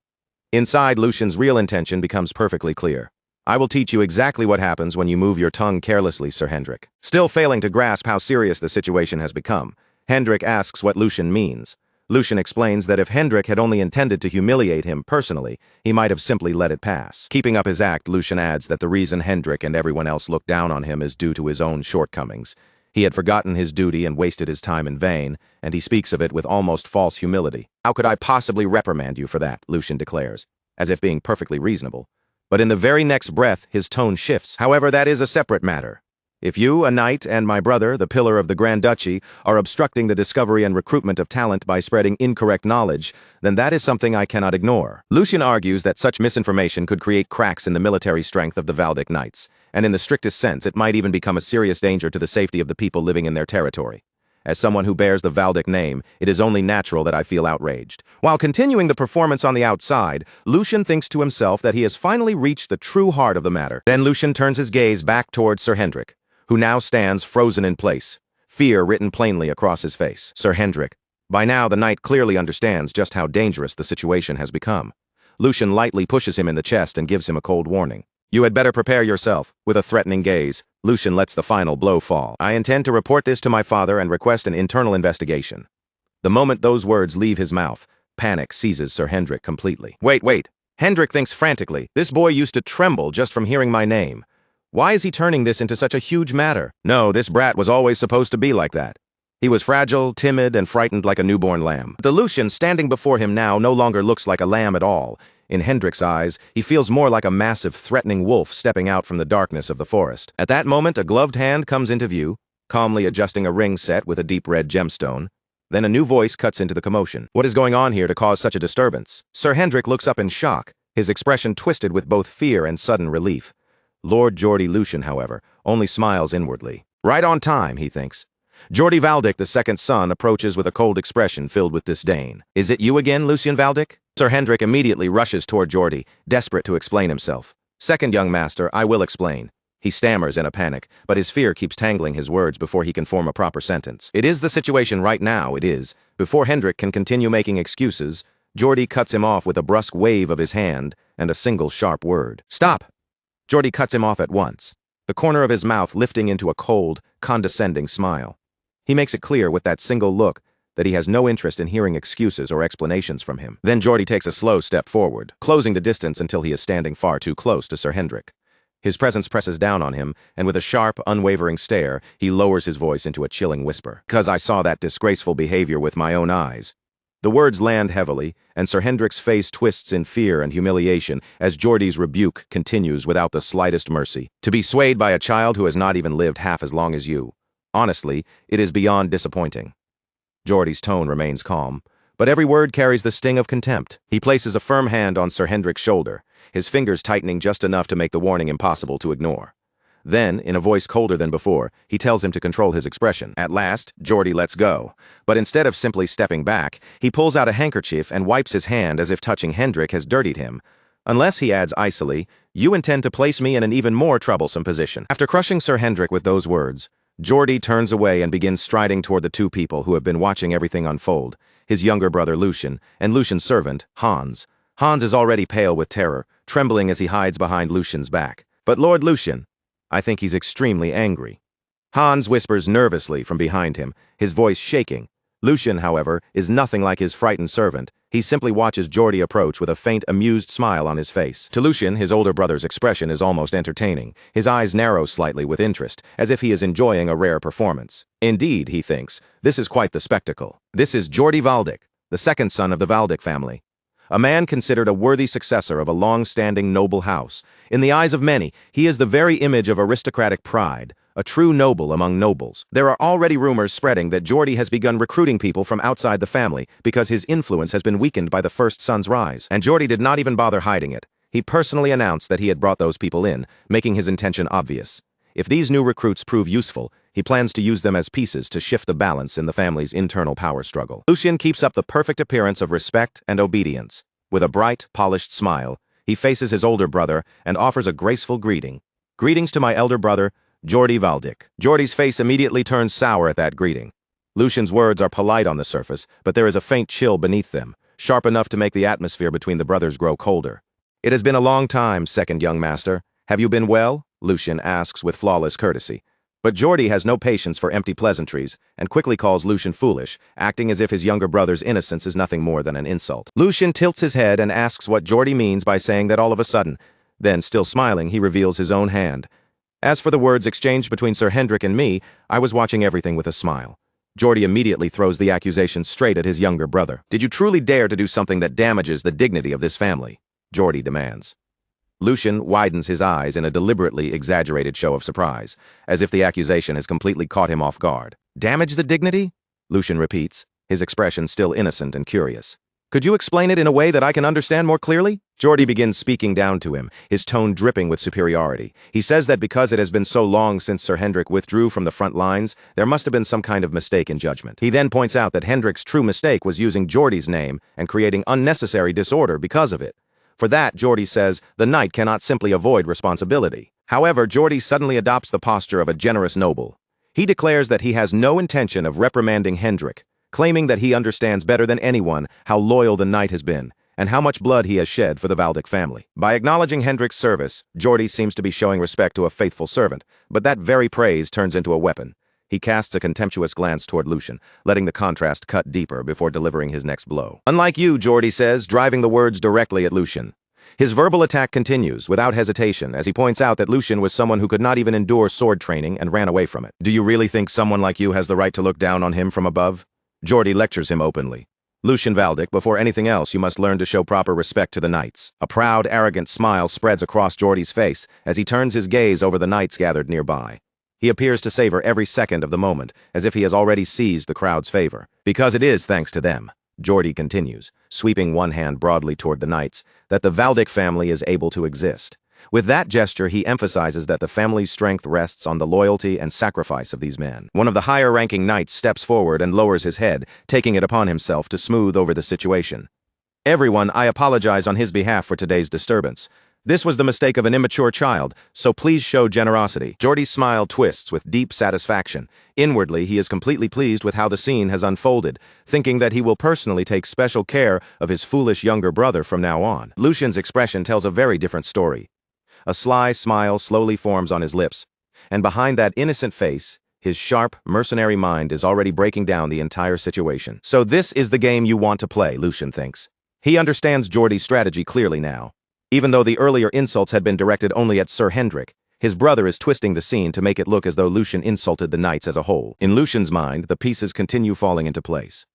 Inside, Lucian's real intention becomes perfectly clear. "I will teach you exactly what happens when you move your tongue carelessly, Sir Hendrik." Still failing to grasp how serious the situation has become, Hendrik asks what Lucian means. Lucian explains that if Hendrik had only intended to humiliate him personally, he might have simply let it pass. Keeping up his act, Lucian adds that the reason Hendrik and everyone else look down on him is due to his own shortcomings. He had forgotten his duty and wasted his time in vain, and he speaks of it with almost false humility. "How could I possibly reprimand you for that?" Lucian declares, as if being perfectly reasonable. But in the very next breath, his tone shifts. "However, that is a separate matter. If you, a knight, and my brother, the pillar of the Grand Duchy, are obstructing the discovery and recruitment of talent by spreading incorrect knowledge, then that is something I cannot ignore." Lucian argues that such misinformation could create cracks in the military strength of the Valdic knights, and in the strictest sense, it might even become a serious danger to the safety of the people living in their territory. As someone who bears the Valdic name, it is only natural that I feel outraged. While continuing the performance on the outside, Lucian thinks to himself that he has finally reached the true heart of the matter. Then Lucian turns his gaze back towards Sir Hendrik, who now stands frozen in place, fear written plainly across his face. Sir Hendrik. By now, the knight clearly understands just how dangerous the situation has become. Lucian lightly pushes him in the chest and gives him a cold warning. "You had better prepare yourself." With a threatening gaze, Lucian lets the final blow fall. "I intend to report this to my father and request an internal investigation." The moment those words leave his mouth, panic seizes Sir Hendrik completely. Wait. Hendrik thinks frantically. This boy used to tremble just from hearing my name. Why is he turning this into such a huge matter? No, this brat was always supposed to be like that. He was fragile, timid, and frightened like a newborn lamb. The Lucian standing before him now no longer looks like a lamb at all. In Hendrik's eyes, he feels more like a massive, threatening wolf stepping out from the darkness of the forest. At that moment, a gloved hand comes into view, calmly adjusting a ring set with a deep red gemstone. Then a new voice cuts into the commotion. "What is going on here to cause such a disturbance?" Sir Hendrik looks up in shock, his expression twisted with both fear and sudden relief. Lord Geordie Lucian, however, only smiles inwardly. Right on time, he thinks. Geordie Valdic, the second son, approaches with a cold expression filled with disdain. "Is it you again, Lucian Valdic?" Sir Hendrik immediately rushes toward Geordie, desperate to explain himself. "Second, young master, I will explain." He stammers in a panic, but his fear keeps tangling his words before he can form a proper sentence. "It is the situation right now, it is." Before Hendrik can continue making excuses, Geordie cuts him off with a brusque wave of his hand and a single sharp word. "Stop!" Geordie cuts him off at once, the corner of his mouth lifting into a cold, condescending smile. He makes it clear with that single look that he has no interest in hearing excuses or explanations from him. Then Geordie takes a slow step forward, closing the distance until he is standing far too close to Sir Hendrik. His presence presses down on him, and with a sharp, unwavering stare, he lowers his voice into a chilling whisper. "'Cause I saw that disgraceful behavior with my own eyes." The words land heavily, and Sir Hendrik's face twists in fear and humiliation as Geordie's rebuke continues without the slightest mercy. To be swayed by a child who has not even lived half as long as you. Honestly, it is beyond disappointing. Geordie's tone remains calm, but every word carries the sting of contempt. He places a firm hand on Sir Hendrik's shoulder, his fingers tightening just enough to make the warning impossible to ignore. Then, in a voice colder than before, he tells him to control his expression. At last, Geordie lets go, but instead of simply stepping back, he pulls out a handkerchief and wipes his hand as if touching Hendrik has dirtied him. Unless, he adds icily, you intend to place me in an even more troublesome position. After crushing Sir Hendrik with those words, Geordie turns away and begins striding toward the two people who have been watching everything unfold, his younger brother Lucien, and Lucien's servant, Hans. Hans is already pale with terror, trembling as he hides behind Lucien's back. But Lord Lucien, I think he's extremely angry. Hans whispers nervously from behind him, his voice shaking. Lucien, however, is nothing like his frightened servant. He simply watches Geordie approach with a faint, amused smile on his face. To Lucien, his older brother's expression is almost entertaining. His eyes narrow slightly with interest, as if he is enjoying a rare performance. Indeed, he thinks, this is quite the spectacle. This is Geordie Valdick, the second son of the Valdick family. A man considered a worthy successor of a long-standing noble house. In the eyes of many, he is the very image of aristocratic pride, a true noble among nobles. There are already rumors spreading that Geordie has begun recruiting people from outside the family because his influence has been weakened by the first son's rise. And Geordie did not even bother hiding it. He personally announced that he had brought those people in, making his intention obvious. If these new recruits prove useful, he plans to use them as pieces to shift the balance in the family's internal power struggle. Lucien keeps up the perfect appearance of respect and obedience. With a bright, polished smile, he faces his older brother and offers a graceful greeting. Greetings to my elder brother, Geordie Valdick. Geordie's face immediately turns sour at that greeting. Lucien's words are polite on the surface, but there is a faint chill beneath them, sharp enough to make the atmosphere between the brothers grow colder. It has been a long time, second young master. Have you been well? Lucien asks with flawless courtesy. But Geordie has no patience for empty pleasantries and quickly calls Lucien foolish, acting as if his younger brother's innocence is nothing more than an insult. Lucien tilts his head and asks what Geordie means by saying that all of a sudden. Then, still smiling, he reveals his own hand. As for the words exchanged between Sir Hendrik and me, I was watching everything with a smile. Geordie immediately throws the accusation straight at his younger brother. Did you truly dare to do something that damages the dignity of this family? Geordie demands. Lucien widens his eyes in a deliberately exaggerated show of surprise, as if the accusation has completely caught him off guard. Damage the dignity? Lucien repeats, his expression still innocent and curious. Could you explain it in a way that I can understand more clearly? Geordie begins speaking down to him, his tone dripping with superiority. He says that because it has been so long since Sir Hendrik withdrew from the front lines, there must have been some kind of mistake in judgment. He then points out that Hendrik's true mistake was using Geordie's name and creating unnecessary disorder because of it. For that, Geordie says, the knight cannot simply avoid responsibility. However, Geordie suddenly adopts the posture of a generous noble. He declares that he has no intention of reprimanding Hendrik, claiming that he understands better than anyone how loyal the knight has been, and how much blood he has shed for the Valdick family. By acknowledging Hendrik's service, Geordie seems to be showing respect to a faithful servant, but that very praise turns into a weapon. He casts a contemptuous glance toward Lucien, letting the contrast cut deeper before delivering his next blow. Unlike you, Geordie says, driving the words directly at Lucien. His verbal attack continues, without hesitation, as he points out that Lucien was someone who could not even endure sword training and ran away from it. Do you really think someone like you has the right to look down on him from above? Geordie lectures him openly. Lucien Valdick, before anything else, you must learn to show proper respect to the knights. A proud, arrogant smile spreads across Geordie's face as he turns his gaze over the knights gathered nearby. He appears to savor every second of the moment, as if he has already seized the crowd's favor. Because it is thanks to them, Geordie continues, sweeping one hand broadly toward the knights, that the Valdick family is able to exist. With that gesture, he emphasizes that the family's strength rests on the loyalty and sacrifice of these men. One of the higher-ranking knights steps forward and lowers his head, taking it upon himself to smooth over the situation. Everyone, I apologize on his behalf for today's disturbance. This was the mistake of an immature child, so please show generosity. Geordie's smile twists with deep satisfaction. Inwardly, he is completely pleased with how the scene has unfolded, thinking that he will personally take special care of his foolish younger brother from now on. Lucien's expression tells a very different story. A sly smile slowly forms on his lips, and behind that innocent face, his sharp, mercenary mind is already breaking down the entire situation. So this is the game you want to play, Lucien thinks. He understands Geordie's strategy clearly now. Even though the earlier insults had been directed only at Sir Hendrik, his brother is twisting the scene to make it look as though Lucien insulted the knights as a whole. In Lucien's mind, the pieces continue falling into place.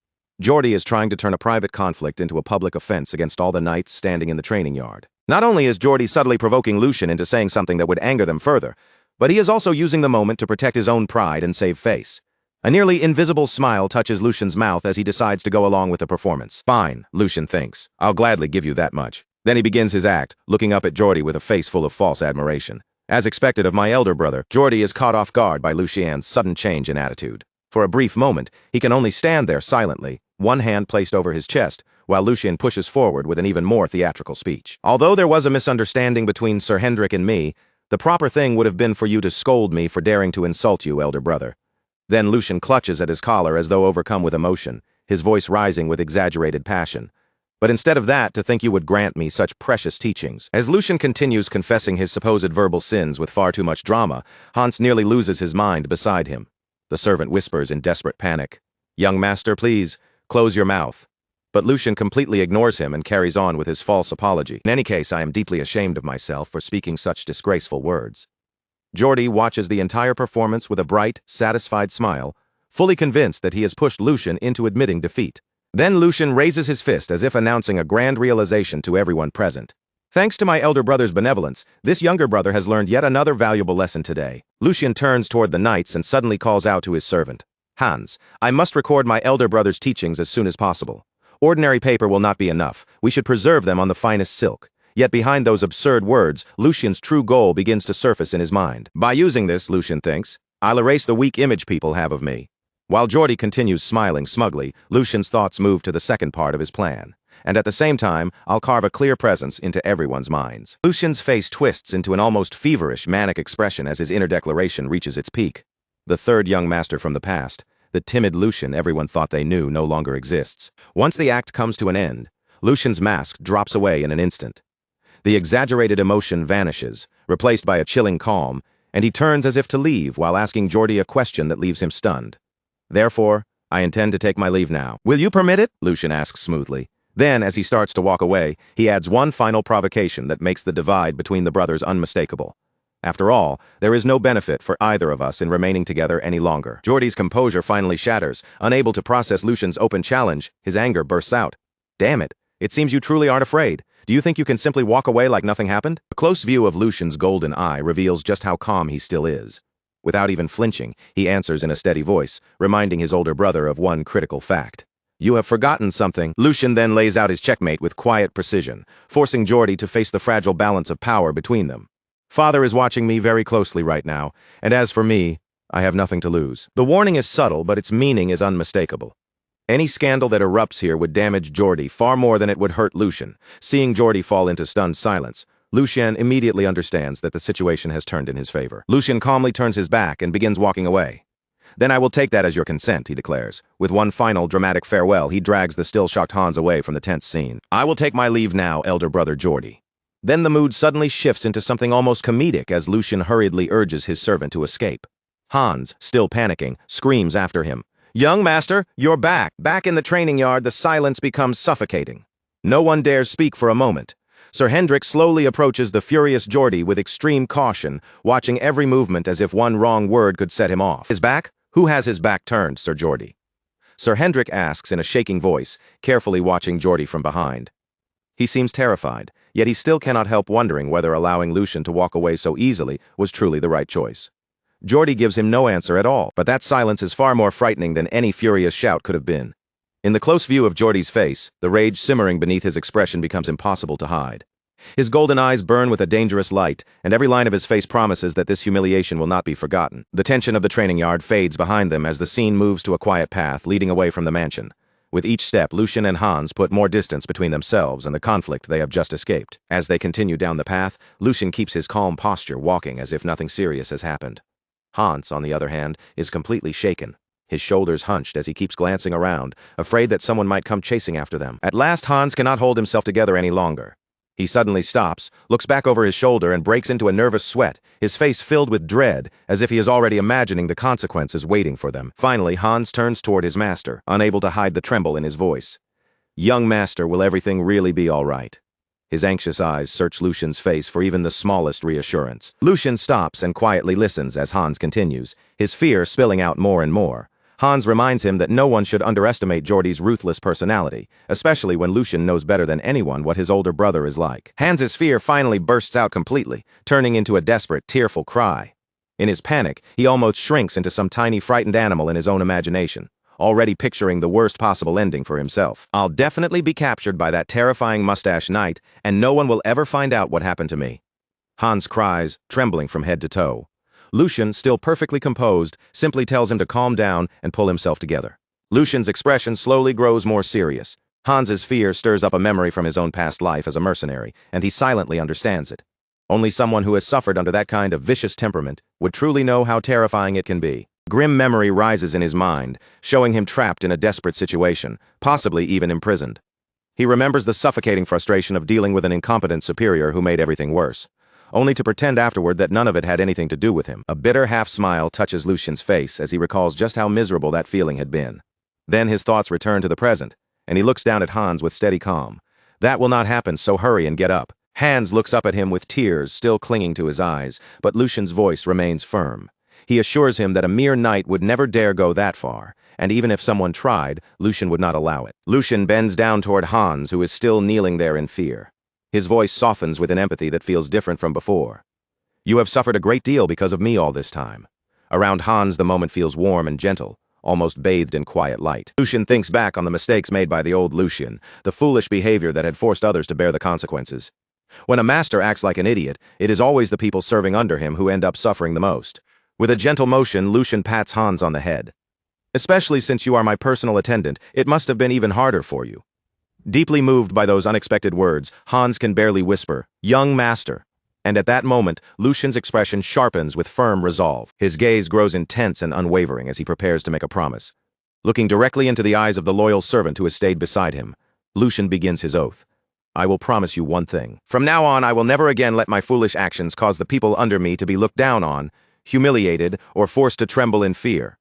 Jordy is trying to turn a private conflict into a public offense against all the knights standing in the training yard. Not only is Jordy subtly provoking Lucian into saying something that would anger them further, but he is also using the moment to protect his own pride and save face. A nearly invisible smile touches Lucian's mouth as he decides to go along with the performance. Fine, Lucian thinks. I'll gladly give you that much. Then he begins his act, looking up at Jordy with a face full of false admiration. As expected of my elder brother, Jordy is caught off guard by Lucian's sudden change in attitude. For a brief moment, he can only stand there silently, one hand placed over his chest, while Lucian pushes forward with an even more theatrical speech. Although there was a misunderstanding between Sir Hendrik and me, the proper thing would have been for you to scold me for daring to insult you, elder brother. Then Lucian clutches at his collar as though overcome with emotion, his voice rising with exaggerated passion. But instead of that, to think you would grant me such precious teachings. As Lucian continues confessing his supposed verbal sins with far too much drama, Hans nearly loses his mind beside him. The servant whispers in desperate panic, "Young master, please, close your mouth." But Lucian completely ignores him and carries on with his false apology. In any case, I am deeply ashamed of myself for speaking such disgraceful words. Jordy watches the entire performance with a bright, satisfied smile, fully convinced that he has pushed Lucian into admitting defeat. Then Lucian raises his fist as if announcing a grand realization to everyone present. Thanks to my elder brother's benevolence, this younger brother has learned yet another valuable lesson today. Lucian turns toward the knights and suddenly calls out to his servant. Hans, I must record my elder brother's teachings as soon as possible. Ordinary paper will not be enough. We should preserve them on the finest silk. Yet behind those absurd words, Lucian's true goal begins to surface in his mind. By using this, Lucian thinks, I'll erase the weak image people have of me. While Jordy continues smiling smugly, Lucian's thoughts move to the second part of his plan. And at the same time, I'll carve a clear presence into everyone's minds. Lucian's face twists into an almost feverish, manic expression as his inner declaration reaches its peak. The third young master from the past, the timid Lucian everyone thought they knew, no longer exists. Once the act comes to an end, Lucian's mask drops away in an instant. The exaggerated emotion vanishes, replaced by a chilling calm, and he turns as if to leave while asking Jordy a question that leaves him stunned. Therefore, I intend to take my leave now. Will you permit it? Lucian asks smoothly. Then, as he starts to walk away, he adds one final provocation that makes the divide between the brothers unmistakable. After all, there is no benefit for either of us in remaining together any longer. Jordy's composure finally shatters. Unable to process Lucian's open challenge, his anger bursts out. Damn it, it seems you truly aren't afraid. Do you think you can simply walk away like nothing happened? A close view of Lucian's golden eye reveals just how calm he still is. Without even flinching, he answers in a steady voice, reminding his older brother of one critical fact. You have forgotten something. Lucian then lays out his checkmate with quiet precision, forcing Jordy to face the fragile balance of power between them. Father is watching me very closely right now, and as for me, I have nothing to lose. The warning is subtle, but its meaning is unmistakable. Any scandal that erupts here would damage Jordy far more than it would hurt Lucian. Seeing Jordy fall into stunned silence, Lucian immediately understands that the situation has turned in his favor. Lucian calmly turns his back and begins walking away. Then I will take that as your consent, he declares. With one final dramatic farewell, he drags the still-shocked Hans away from the tense scene. I will take my leave now, elder brother Jordy. Then the mood suddenly shifts into something almost comedic as Lucian hurriedly urges his servant to escape. Hans, still panicking, screams after him. Young master, you're back. Back in the training yard, the silence becomes suffocating. No one dares speak for a moment. Sir Hendrik slowly approaches the furious Jordy with extreme caution, watching every movement as if one wrong word could set him off. His back? Who has his back turned, Sir Jordy? Sir Hendrik asks in a shaking voice, carefully watching Jordy from behind. He seems terrified, yet he still cannot help wondering whether allowing Lucian to walk away so easily was truly the right choice. Jordy gives him no answer at all, but that silence is far more frightening than any furious shout could have been. In the close view of Jordy's face, the rage simmering beneath his expression becomes impossible to hide. His golden eyes burn with a dangerous light, and every line of his face promises that this humiliation will not be forgotten. The tension of the training yard fades behind them as the scene moves to a quiet path leading away from the mansion. With each step, Lucian and Hans put more distance between themselves and the conflict they have just escaped. As they continue down the path, Lucian keeps his calm posture, walking as if nothing serious has happened. Hans, on the other hand, is completely shaken, his shoulders hunched as he keeps glancing around, afraid that someone might come chasing after them. At last, Hans cannot hold himself together any longer. He suddenly stops, looks back over his shoulder and breaks into a nervous sweat, his face filled with dread, as if he is already imagining the consequences waiting for them. Finally, Hans turns toward his master, unable to hide the tremble in his voice. Young master, will everything really be all right? His anxious eyes search Lucian's face for even the smallest reassurance. Lucian stops and quietly listens as Hans continues, his fear spilling out more and more. Hans reminds him that no one should underestimate Jordy's ruthless personality, especially when Lucien knows better than anyone what his older brother is like. Hans's fear finally bursts out completely, turning into a desperate, tearful cry. In his panic, he almost shrinks into some tiny frightened animal in his own imagination, already picturing the worst possible ending for himself. I'll definitely be captured by that terrifying mustache knight, and no one will ever find out what happened to me. Hans cries, trembling from head to toe. Lucien, still perfectly composed, simply tells him to calm down and pull himself together. Lucien's expression slowly grows more serious. Hans's fear stirs up a memory from his own past life as a mercenary, and he silently understands it. Only someone who has suffered under that kind of vicious temperament would truly know how terrifying it can be. Grim memory rises in his mind, showing him trapped in a desperate situation, possibly even imprisoned. He remembers the suffocating frustration of dealing with an incompetent superior who made everything worse, only to pretend afterward that none of it had anything to do with him. A bitter half-smile touches Lucien's face as he recalls just how miserable that feeling had been. Then his thoughts return to the present, and he looks down at Hans with steady calm. That will not happen, so hurry and get up. Hans looks up at him with tears still clinging to his eyes, but Lucien's voice remains firm. He assures him that a mere knight would never dare go that far, and even if someone tried, Lucien would not allow it. Lucien bends down toward Hans, who is still kneeling there in fear. His voice softens with an empathy that feels different from before. You have suffered a great deal because of me all this time. Around Hans, the moment feels warm and gentle, almost bathed in quiet light. Lucien thinks back on the mistakes made by the old Lucien, the foolish behavior that had forced others to bear the consequences. When a master acts like an idiot, it is always the people serving under him who end up suffering the most. With a gentle motion, Lucien pats Hans on the head. Especially since you are my personal attendant, it must have been even harder for you. Deeply moved by those unexpected words, Hans can barely whisper, "Young master." And at that moment, Lucien's expression sharpens with firm resolve. His gaze grows intense and unwavering as he prepares to make a promise. Looking directly into the eyes of the loyal servant who has stayed beside him, Lucien begins his oath. I will promise you one thing. From now on, I will never again let my foolish actions cause the people under me to be looked down on, humiliated, or forced to tremble in fear.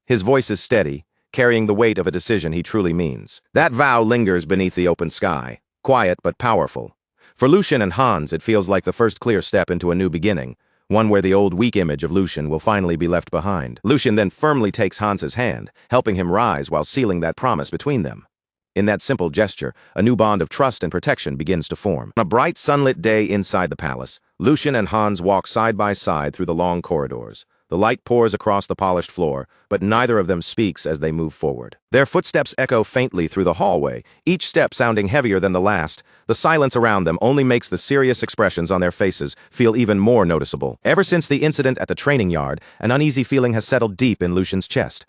His voice is steady, carrying the weight of a decision he truly means. That vow lingers beneath the open sky, quiet but powerful. For Lucien and Hans, it feels like the first clear step into a new beginning, one where the old weak image of Lucien will finally be left behind. Lucien then firmly takes Hans's hand, helping him rise while sealing that promise between them. In that simple gesture, a new bond of trust and protection begins to form. On a bright sunlit day inside the palace, Lucien and Hans walk side by side through the long corridors. The light pours across the polished floor, but neither of them speaks as they move forward. Their footsteps echo faintly through the hallway, each step sounding heavier than the last. The silence around them only makes the serious expressions on their faces feel even more noticeable. Ever since the incident at the training yard, an uneasy feeling has settled deep in Lucien's chest.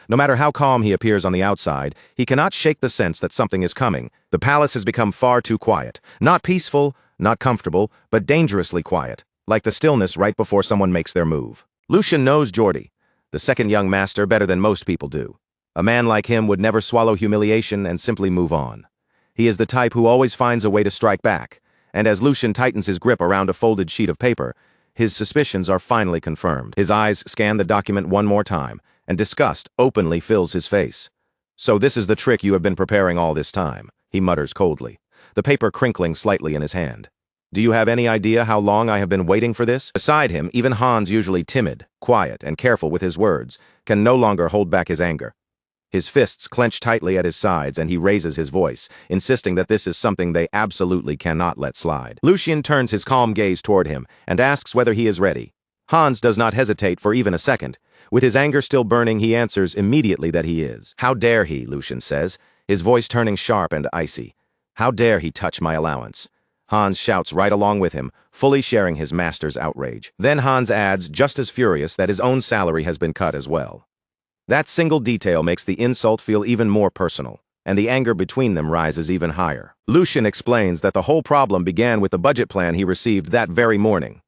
No matter how calm he appears on the outside, he cannot shake the sense that something is coming. The palace has become far too quiet. Not peaceful, not comfortable, but dangerously quiet, like the stillness right before someone makes their move. Lucien knows Jordy, the second young master, better than most people do. A man like him would never swallow humiliation and simply move on. He is the type who always finds a way to strike back, and as Lucien tightens his grip around a folded sheet of paper, his suspicions are finally confirmed. His eyes scan the document one more time, and disgust openly fills his face. So this is the trick you have been preparing all this time, he mutters coldly, the paper crinkling slightly in his hand. Do you have any idea how long I have been waiting for this? Beside him, even Hans, usually timid, quiet, and careful with his words, can no longer hold back his anger. His fists clench tightly at his sides and he raises his voice, insisting that this is something they absolutely cannot let slide. Lucien turns his calm gaze toward him and asks whether he is ready. Hans does not hesitate for even a second. With his anger still burning, he answers immediately that he is. How dare he, Lucien says, his voice turning sharp and icy. How dare he touch my allowance? Hans shouts right along with him, fully sharing his master's outrage. Then Hans adds, just as furious, that his own salary has been cut as well. That single detail makes the insult feel even more personal, and the anger between them rises even higher. Lucien explains that the whole problem began with the budget plan he received that very morning.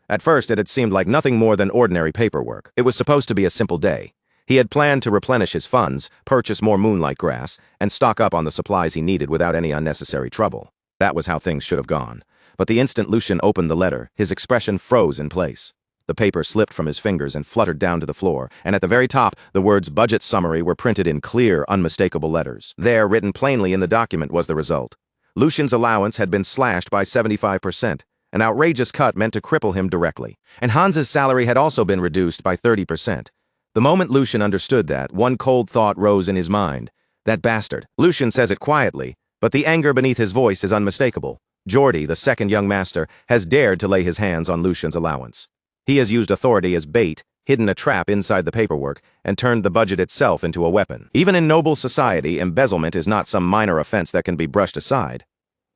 At first, it had seemed like nothing more than ordinary paperwork. It was supposed to be a simple day. He had planned to replenish his funds, purchase more moonlight grass, and stock up on the supplies he needed without any unnecessary trouble. That was how things should have gone. But the instant Lucien opened the letter, his expression froze in place. The paper slipped from his fingers and fluttered down to the floor, and at the very top, the words budget summary were printed in clear, unmistakable letters. There, written plainly in the document, was the result. Lucien's allowance had been slashed by 75%, an outrageous cut meant to cripple him directly. And Hans's salary had also been reduced by 30%. The moment Lucian understood that, one cold thought rose in his mind. That bastard. Lucian says it quietly, but the anger beneath his voice is unmistakable. Geordie, the second young master, has dared to lay his hands on Lucian's allowance. He has used authority as bait, hidden a trap inside the paperwork, and turned the budget itself into a weapon. Even in noble society, embezzlement is not some minor offense that can be brushed aside.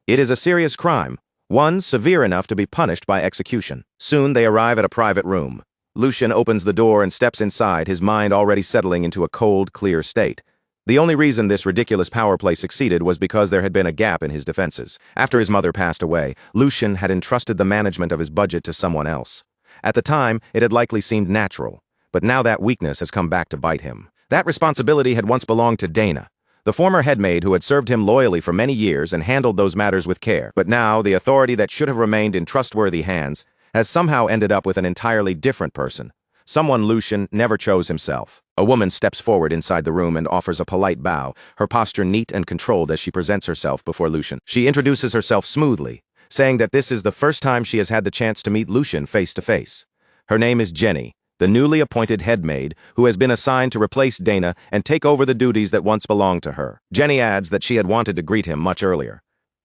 It is a serious crime, one severe enough to be punished by execution. Soon they arrive at a private room. Lucian opens the door and steps inside, his mind already settling into a cold, clear state. The only reason this ridiculous power play succeeded was because there had been a gap in his defenses. After his mother passed away, Lucian had entrusted the management of his budget to someone else. At the time, it had likely seemed natural, but now that weakness has come back to bite him. That responsibility had once belonged to Dana, the former headmaid who had served him loyally for many years and handled those matters with care. But now, the authority that should have remained in trustworthy hands has somehow ended up with an entirely different person. Someone Lucian never chose himself. A woman steps forward inside the room and offers a polite bow, her posture neat and controlled as she presents herself before Lucian. She introduces herself smoothly, saying that this is the first time she has had the chance to meet Lucian face to face. Her name is Jenny, the newly appointed headmaid who has been assigned to replace Dana and take over the duties that once belonged to her. Jenny adds that she had wanted to greet him much earlier.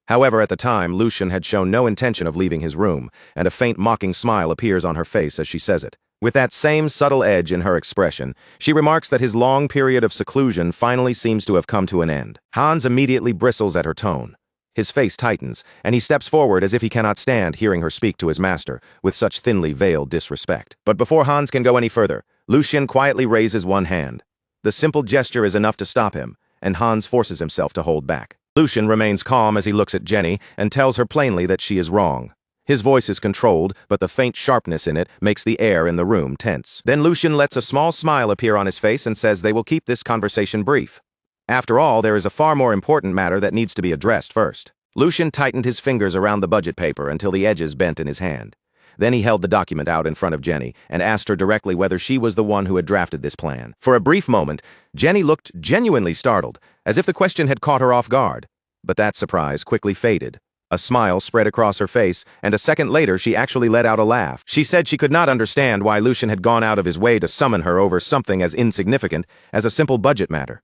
However, at the time, Lucian had shown no intention of leaving his room, and a faint mocking smile appears on her face as she says it. With that same subtle edge in her expression, she remarks that his long period of seclusion finally seems to have come to an end. Hans immediately bristles at her tone. His face tightens, and he steps forward as if he cannot stand hearing her speak to his master with such thinly veiled disrespect. But before Hans can go any further, Lucian quietly raises one hand. The simple gesture is enough to stop him, and Hans forces himself to hold back. Lucian remains calm as he looks at Jenny and tells her plainly that she is wrong. His voice is controlled, but the faint sharpness in it makes the air in the room tense. Then Lucian lets a small smile appear on his face and says they will keep this conversation brief. After all, there is a far more important matter that needs to be addressed first. Lucian tightened his fingers around the budget paper until the edges bent in his hand. Then he held the document out in front of Jenny and asked her directly whether she was the one who had drafted this plan. For a brief moment, Jenny looked genuinely startled, as if the question had caught her off guard. But that surprise quickly faded. A smile spread across her face, and a second later she actually let out a laugh. She said she could not understand why Lucian had gone out of his way to summon her over something as insignificant as a simple budget matter.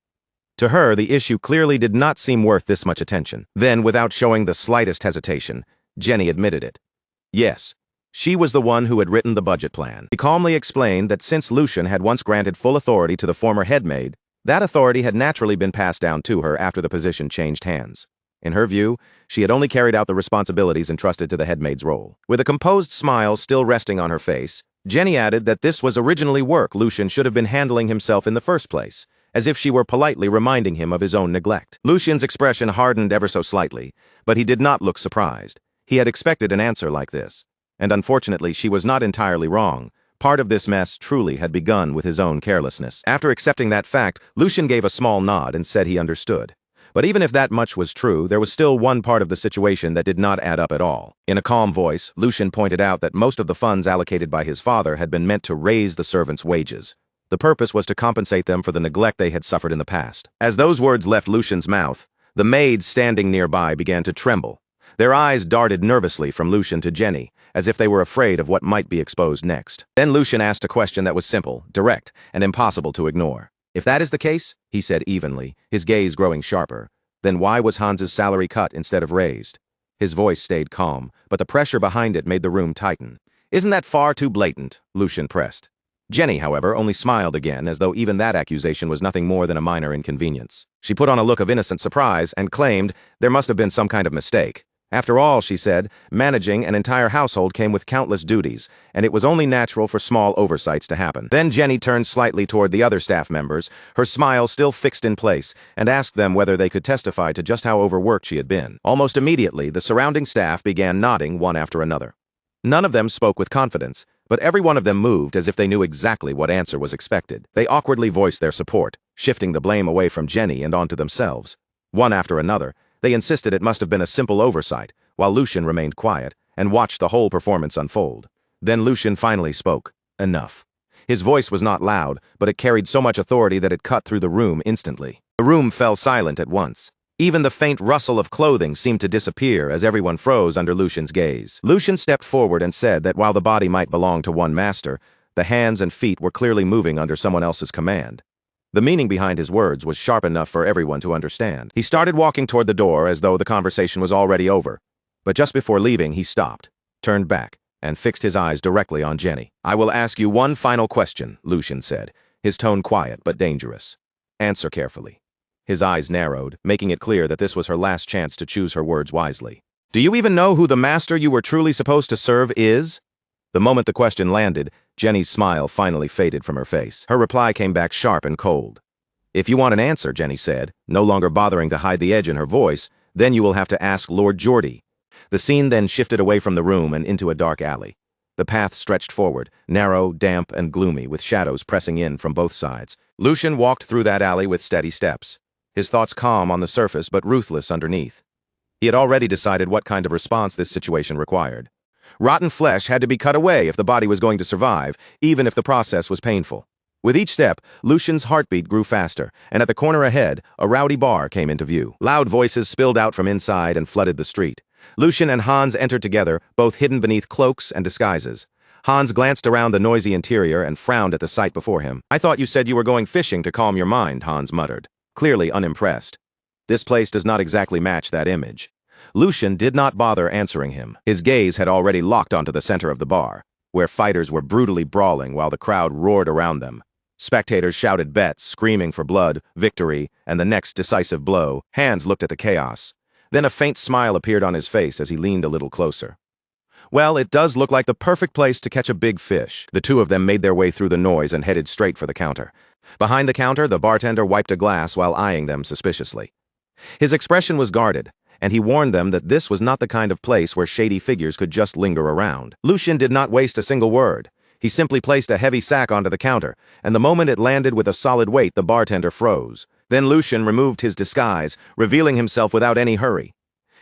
To her, the issue clearly did not seem worth this much attention. Then, without showing the slightest hesitation, Jenny admitted it. Yes, she was the one who had written the budget plan. She calmly explained that since Lucian had once granted full authority to the former headmaid, that authority had naturally been passed down to her after the position changed hands. In her view, she had only carried out the responsibilities entrusted to the headmaid's role. With a composed smile still resting on her face, Jenny added that this was originally work Lucian should have been handling himself in the first place, as if she were politely reminding him of his own neglect. Lucian's expression hardened ever so slightly, but he did not look surprised. He had expected an answer like this, and unfortunately she was not entirely wrong. Part of this mess truly had begun with his own carelessness. After accepting that fact, Lucian gave a small nod and said he understood. But even if that much was true, there was still one part of the situation that did not add up at all. In a calm voice, Lucian pointed out that most of the funds allocated by his father had been meant to raise the servants' wages. The purpose was to compensate them for the neglect they had suffered in the past. As those words left Lucian's mouth, the maids standing nearby began to tremble. Their eyes darted nervously from Lucian to Jenny, as if they were afraid of what might be exposed next. Then Lucian asked a question that was simple, direct, and impossible to ignore. If that is the case, he said evenly, his gaze growing sharper, then why was Hans's salary cut instead of raised? His voice stayed calm, but the pressure behind it made the room tighten. Isn't that far too blatant? Lucian pressed. Jenny, however, only smiled again, as though even that accusation was nothing more than a minor inconvenience. She put on a look of innocent surprise and claimed there must have been some kind of mistake. After all, she said, managing an entire household came with countless duties, and it was only natural for small oversights to happen. Then Jenny turned slightly toward the other staff members, her smile still fixed in place, and asked them whether they could testify to just how overworked she had been. Almost immediately, the surrounding staff began nodding one after another. None of them spoke with confidence, but every one of them moved as if they knew exactly what answer was expected. They awkwardly voiced their support, shifting the blame away from Jenny and onto themselves. One after another, they insisted it must have been a simple oversight, while Lucian remained quiet and watched the whole performance unfold. Then Lucian finally spoke. Enough. His voice was not loud, but it carried so much authority that it cut through the room instantly. The room fell silent at once. Even the faint rustle of clothing seemed to disappear as everyone froze under Lucian's gaze. Lucian stepped forward and said that while the body might belong to one master, The hands and feet were clearly moving under someone else's command. The meaning behind his words was sharp enough for everyone to understand. He started walking toward the door as though the conversation was already over. But just before leaving, he stopped, turned back, and fixed his eyes directly on Jenny. "I will ask you one final question," Lucian said, his tone quiet but dangerous. "Answer carefully." His eyes narrowed, making it clear that this was her last chance to choose her words wisely. "Do you even know who the master you were truly supposed to serve is?" The moment the question landed, Jenny's smile finally faded from her face. Her reply came back sharp and cold. "If you want an answer," Jenny said, no longer bothering to hide the edge in her voice, "then you will have to ask Lord Geordie." The scene then shifted away from the room and into a dark alley. The path stretched forward, narrow, damp, and gloomy, with shadows pressing in from both sides. Lucian walked through that alley with steady steps, his thoughts calm on the surface but ruthless underneath. He had already decided what kind of response this situation required. Rotten flesh had to be cut away if the body was going to survive, even if the process was painful. With each step, Lucian's heartbeat grew faster, and at the corner ahead, a rowdy bar came into view. Loud voices spilled out from inside and flooded the street. Lucian and Hans entered together, both hidden beneath cloaks and disguises. Hans glanced around the noisy interior and frowned at the sight before him. "I thought you said you were going fishing to calm your mind," Hans muttered, clearly unimpressed. This place does not exactly match that image. Lucian did not bother answering him. His gaze had already locked onto the center of the bar, where fighters were brutally brawling while the crowd roared around them. Spectators shouted bets, screaming for blood, victory, and the next decisive blow. Hans looked at the chaos. Then a faint smile appeared on his face as he leaned a little closer. "Well, it does look like the perfect place to catch a big fish." The two of them made their way through the noise and headed straight for the counter. Behind the counter, the bartender wiped a glass while eyeing them suspiciously. His expression was guarded, and he warned them that this was not the kind of place where shady figures could just linger around. Lucian did not waste a single word. He simply placed a heavy sack onto the counter, and the moment it landed with a solid weight, the bartender froze. Then Lucian removed his disguise, revealing himself without any hurry.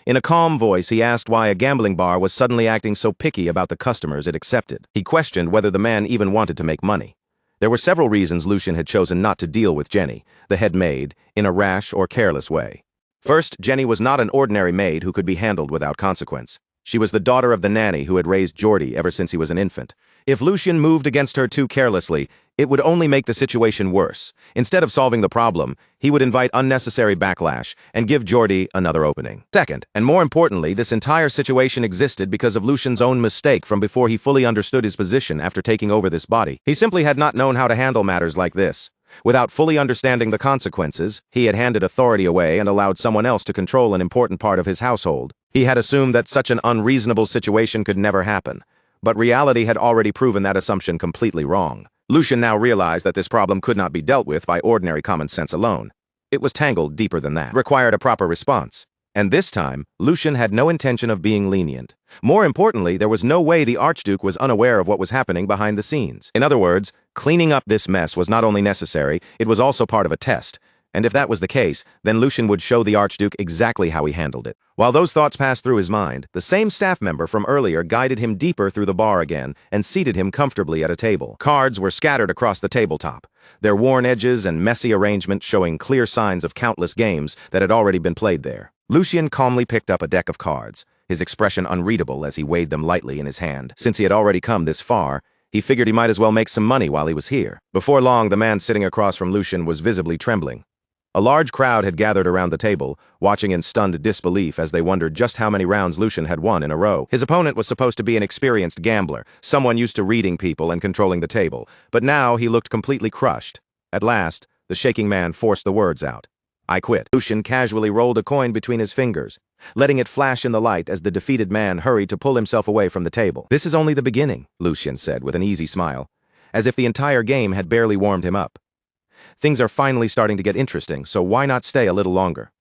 In a calm voice, he asked why a gambling bar was suddenly acting so picky about the customers it accepted. He questioned whether the man even wanted to make money. There were several reasons Lucian had chosen not to deal with Jenny, the head maid, in a rash or careless way. First, Jenny was not an ordinary maid who could be handled without consequence. She was the daughter of the nanny who had raised Geordie ever since he was an infant. If Lucian moved against her too carelessly, it would only make the situation worse. Instead of solving the problem, he would invite unnecessary backlash and give Geordie another opening. Second, and more importantly, this entire situation existed because of Lucian's own mistake from before he fully understood his position after taking over this body. He simply had not known how to handle matters like this. Without fully understanding the consequences, he had handed authority away and allowed someone else to control an important part of his household. He had assumed that such an unreasonable situation could never happen. But reality had already proven that assumption completely wrong. Lucian now realized that this problem could not be dealt with by ordinary common sense alone. It was tangled deeper than that, required a proper response. And this time, Lucian had no intention of being lenient. More importantly, there was no way the Archduke was unaware of what was happening behind the scenes. In other words, cleaning up this mess was not only necessary, it was also part of a test. And if that was the case, then Lucian would show the Archduke exactly how he handled it. While those thoughts passed through his mind, the same staff member from earlier guided him deeper through the bar again and seated him comfortably at a table. Cards were scattered across the tabletop, their worn edges and messy arrangement showing clear signs of countless games that had already been played there. Lucian calmly picked up a deck of cards, his expression unreadable as he weighed them lightly in his hand. Since he had already come this far, he figured he might as well make some money while he was here. Before long, the man sitting across from Lucian was visibly trembling. A large crowd had gathered around the table, watching in stunned disbelief as they wondered just how many rounds Lucian had won in a row. His opponent was supposed to be an experienced gambler, someone used to reading people and controlling the table, but now he looked completely crushed. At last, the shaking man forced the words out. "I quit." Lucian casually rolled a coin between his fingers, letting it flash in the light as the defeated man hurried to pull himself away from the table. "This is only the beginning," Lucian said with an easy smile, as if the entire game had barely warmed him up. "Things are finally starting to get interesting, so why not stay a little longer?"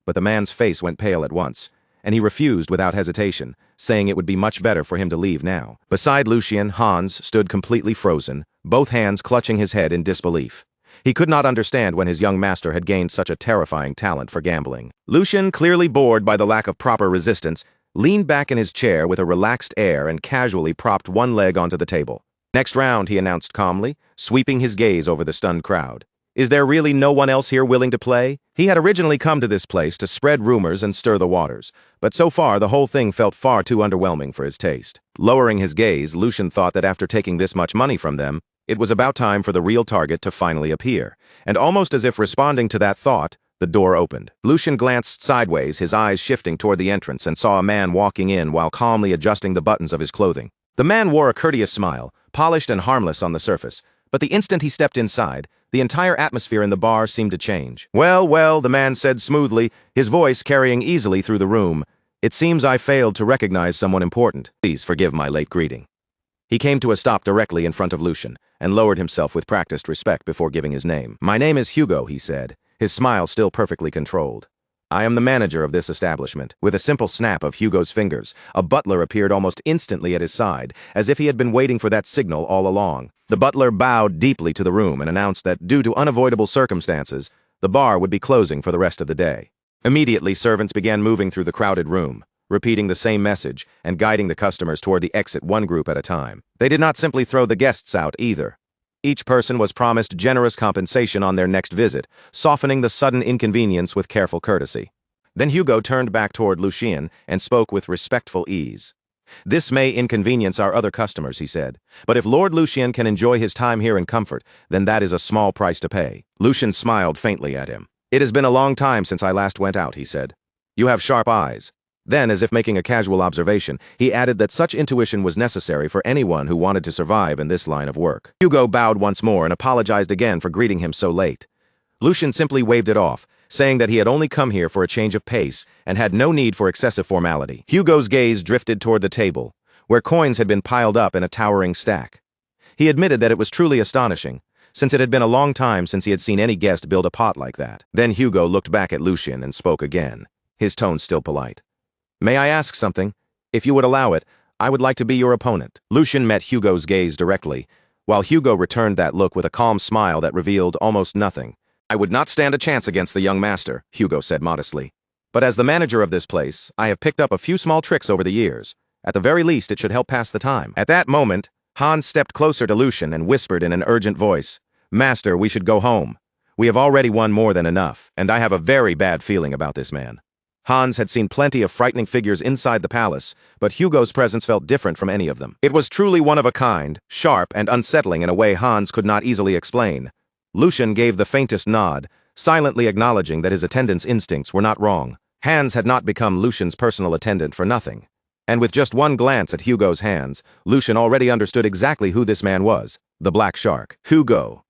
But the man's face went pale at once, and he refused without hesitation, saying it would be much better for him to leave now. Beside Lucian, Hans stood completely frozen, both hands clutching his head in disbelief. He could not understand when his young master had gained such a terrifying talent for gambling. Lucian, clearly bored by the lack of proper resistance, leaned back in his chair with a relaxed air and casually propped one leg onto the table. "Next round," he announced calmly, sweeping his gaze over the stunned crowd. Is there really no one else here willing to play? He had originally come to this place to spread rumors and stir the waters, but so far the whole thing felt far too underwhelming for his taste. Lowering his gaze, Lucian thought that after taking this much money from them, it was about time for the real target to finally appear, and almost as if responding to that thought, the door opened. Lucian glanced sideways, his eyes shifting toward the entrance, and saw a man walking in while calmly adjusting the buttons of his clothing. The man wore a courteous smile, polished and harmless on the surface, but the instant he stepped inside, the entire atmosphere in the bar seemed to change. "Well, well," the man said smoothly, his voice carrying easily through the room. "It seems I failed to recognize someone important. Please forgive my late greeting." He came to a stop directly in front of Lucian, and lowered himself with practiced respect before giving his name. "My name is Hugo," he said, his smile still perfectly controlled. "I am the manager of this establishment." With a simple snap of Hugo's fingers, a butler appeared almost instantly at his side, as if he had been waiting for that signal all along. The butler bowed deeply to the room and announced that, due to unavoidable circumstances, the bar would be closing for the rest of the day. Immediately, servants began moving through the crowded room, repeating the same message and guiding the customers toward the exit one group at a time. They did not simply throw the guests out either. Each person was promised generous compensation on their next visit, softening the sudden inconvenience with careful courtesy. Then Hugo turned back toward Lucian and spoke with respectful ease. "This may inconvenience our other customers," he said, "but if Lord Lucian can enjoy his time here in comfort, then that is a small price to pay." Lucian smiled faintly at him. "It has been a long time since I last went out," he said. "You have sharp eyes." Then, as if making a casual observation, he added that such intuition was necessary for anyone who wanted to survive in this line of work. Hugo bowed once more and apologized again for greeting him so late. Lucian simply waved it off, saying that he had only come here for a change of pace and had no need for excessive formality. Hugo's gaze drifted toward the table, where coins had been piled up in a towering stack. He admitted that it was truly astonishing, since it had been a long time since he had seen any guest build a pot like that. Then Hugo looked back at Lucian and spoke again, his tone still polite. "May I ask something? If you would allow it, I would like to be your opponent." Lucian met Hugo's gaze directly, while Hugo returned that look with a calm smile that revealed almost nothing. "I would not stand a chance against the young master," Hugo said modestly. "But as the manager of this place, I have picked up a few small tricks over the years. At the very least, it should help pass the time." At that moment, Hans stepped closer to Lucian and whispered in an urgent voice, "Master, we should go home. We have already won more than enough, and I have a very bad feeling about this man." Hans had seen plenty of frightening figures inside the palace, but Hugo's presence felt different from any of them. It was truly one of a kind, sharp and unsettling in a way Hans could not easily explain. Lucian gave the faintest nod, silently acknowledging that his attendant's instincts were not wrong. Hans had not become Lucian's personal attendant for nothing. And with just one glance at Hugo's hands, Lucian already understood exactly who this man was, the Black Shark. Hugo.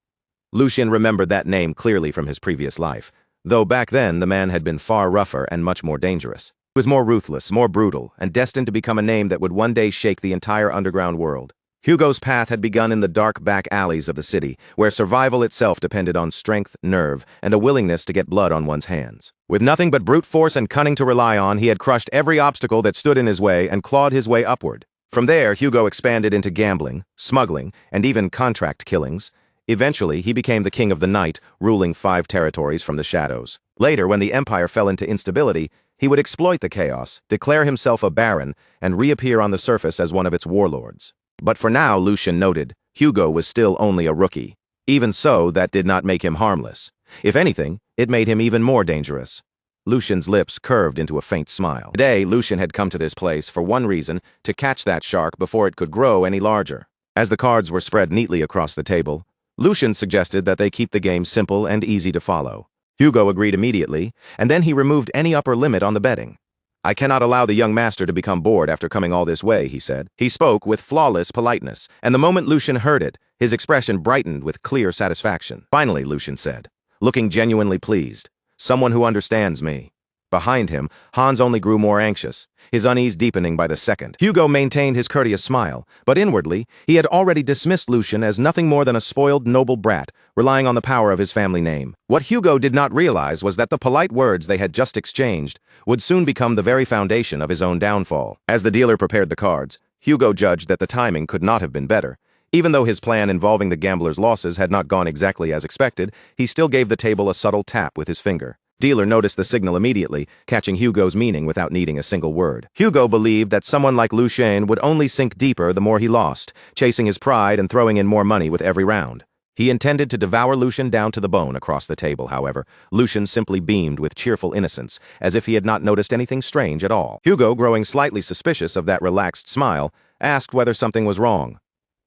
Lucian remembered that name clearly from his previous life, though back then the man had been far rougher and much more dangerous. He was more ruthless, more brutal, and destined to become a name that would one day shake the entire underground world. Hugo's path had begun in the dark back alleys of the city, where survival itself depended on strength, nerve, and a willingness to get blood on one's hands. With nothing but brute force and cunning to rely on, he had crushed every obstacle that stood in his way and clawed his way upward. From there, Hugo expanded into gambling, smuggling, and even contract killings. Eventually, he became the king of the night, ruling 5 territories from the shadows. Later, when the empire fell into instability, he would exploit the chaos, declare himself a baron, and reappear on the surface as one of its warlords. But for now, Lucian noted, Hugo was still only a rookie. Even so, that did not make him harmless. If anything, it made him even more dangerous. Lucian's lips curved into a faint smile. Today, Lucian had come to this place for one reason, to catch that shark before it could grow any larger. As the cards were spread neatly across the table, Lucian suggested that they keep the game simple and easy to follow. Hugo agreed immediately, and then he removed any upper limit on the betting. "I cannot allow the young master to become bored after coming all this way," he said. He spoke with flawless politeness, and the moment Lucian heard it, his expression brightened with clear satisfaction. "Finally," Lucian said, looking genuinely pleased, "someone who understands me." Behind him, Hans only grew more anxious, his unease deepening by the second. Hugo maintained his courteous smile, but inwardly, he had already dismissed Lucian as nothing more than a spoiled noble brat, relying on the power of his family name. What Hugo did not realize was that the polite words they had just exchanged would soon become the very foundation of his own downfall. As the dealer prepared the cards, Hugo judged that the timing could not have been better. Even though his plan involving the gambler's losses had not gone exactly as expected, he still gave the table a subtle tap with his finger. Dealer noticed the signal immediately, catching Hugo's meaning without needing a single word. Hugo believed that someone like Lucian would only sink deeper the more he lost, chasing his pride and throwing in more money with every round. He intended to devour Lucian down to the bone across the table, however. Lucian simply beamed with cheerful innocence, as if he had not noticed anything strange at all. Hugo, growing slightly suspicious of that relaxed smile, asked whether something was wrong.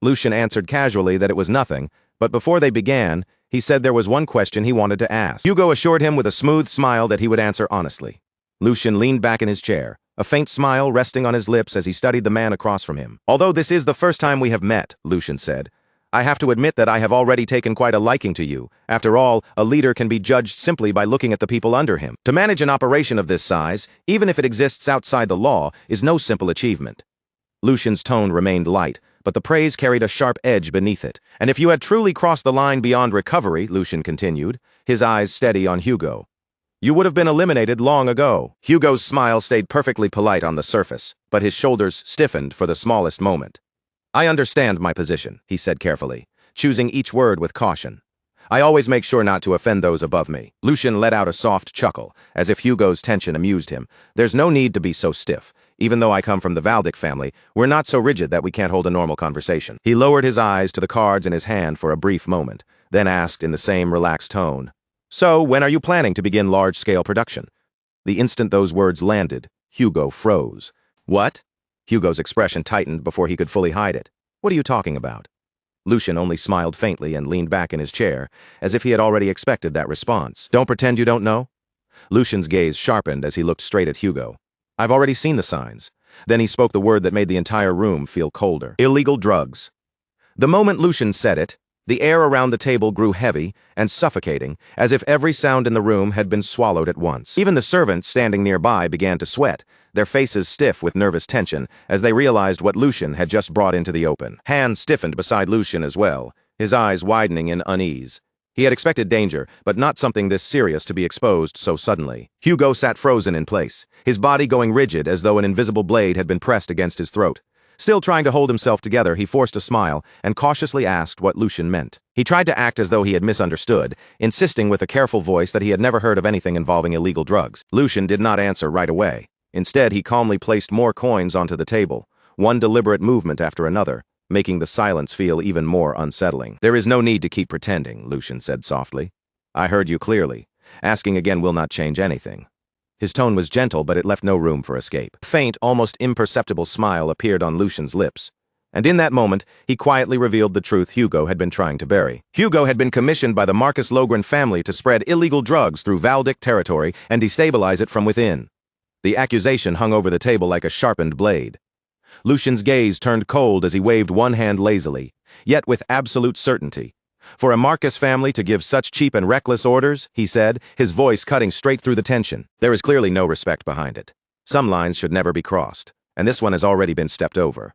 Lucian answered casually that it was nothing, but before they began, he said there was one question he wanted to ask. Hugo assured him with a smooth smile that he would answer honestly. Lucian leaned back in his chair, a faint smile resting on his lips as he studied the man across from him. "Although this is the first time we have met," Lucian said, "I have to admit that I have already taken quite a liking to you. After all, a leader can be judged simply by looking at the people under him. To manage an operation of this size, even if it exists outside the law, is no simple achievement." Lucian's tone remained light, but the praise carried a sharp edge beneath it. "And if you had truly crossed the line beyond recovery," Lucian continued, his eyes steady on Hugo, "you would have been eliminated long ago." Hugo's smile stayed perfectly polite on the surface, but his shoulders stiffened for the smallest moment. "I understand my position," he said carefully, choosing each word with caution. "I always make sure not to offend those above me." Lucian let out a soft chuckle, as if Hugo's tension amused him. "There's no need to be so stiff. Even though I come from the Valdic family, we're not so rigid that we can't hold a normal conversation." He lowered his eyes to the cards in his hand for a brief moment, then asked in the same relaxed tone, "So, when are you planning to begin large-scale production?" The instant those words landed, Hugo froze. "What?" Hugo's expression tightened before he could fully hide it. "What are you talking about?" Lucian only smiled faintly and leaned back in his chair, as if he had already expected that response. "Don't pretend you don't know?" Lucian's gaze sharpened as he looked straight at Hugo. "I've already seen the signs." Then he spoke the word that made the entire room feel colder. "Illegal drugs." The moment Lucian said it, the air around the table grew heavy and suffocating, as if every sound in the room had been swallowed at once. Even the servants standing nearby began to sweat, their faces stiff with nervous tension, as they realized what Lucian had just brought into the open. Hans stiffened beside Lucian as well, his eyes widening in unease. He had expected danger, but not something this serious to be exposed so suddenly. Hugo sat frozen in place, his body going rigid as though an invisible blade had been pressed against his throat. Still trying to hold himself together, he forced a smile and cautiously asked what Lucian meant. He tried to act as though he had misunderstood, insisting with a careful voice that he had never heard of anything involving illegal drugs. Lucian did not answer right away. Instead, he calmly placed more coins onto the table, one deliberate movement after another, making the silence feel even more unsettling. "There is no need to keep pretending," Lucian said softly. "I heard you clearly. Asking again will not change anything." His tone was gentle, but it left no room for escape. A faint, almost imperceptible smile appeared on Lucian's lips, and in that moment, he quietly revealed the truth Hugo had been trying to bury. Hugo had been commissioned by the Marcus Logren family to spread illegal drugs through Valdic territory and destabilize it from within. The accusation hung over the table like a sharpened blade. Lucian's gaze turned cold as he waved one hand lazily, yet with absolute certainty. "For a Marcus family to give such cheap and reckless orders," he said, his voice cutting straight through the tension. "There is clearly no respect behind it. Some lines should never be crossed, and this one has already been stepped over."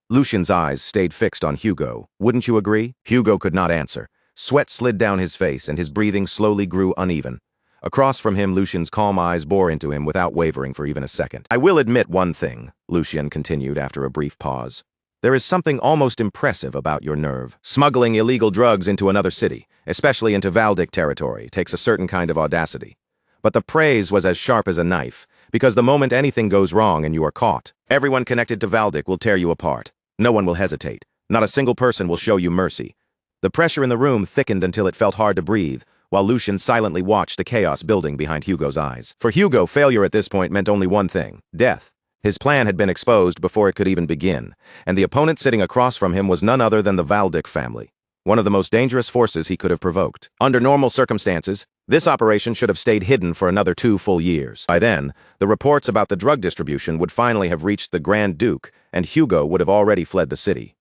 Lucian's eyes stayed fixed on Hugo. "Wouldn't you agree?" Hugo could not answer. Sweat slid down his face, and his breathing slowly grew uneven. Across from him, Lucian's calm eyes bore into him without wavering for even a second. "I will admit one thing," Lucian continued after a brief pause. "There is something almost impressive about your nerve. Smuggling illegal drugs into another city, especially into Valdic territory, takes a certain kind of audacity. But the praise was as sharp as a knife, because the moment anything goes wrong and you are caught, everyone connected to Valdic will tear you apart. No one will hesitate. Not a single person will show you mercy." The pressure in the room thickened until it felt hard to breathe, while Lucian silently watched the chaos building behind Hugo's eyes. For Hugo, failure at this point meant only one thing: death. His plan had been exposed before it could even begin, and the opponent sitting across from him was none other than the Valdic family, one of the most dangerous forces he could have provoked. Under normal circumstances, this operation should have stayed hidden for another 2 full years. By then, the reports about the drug distribution would finally have reached the Grand Duke, and Hugo would have already fled the city.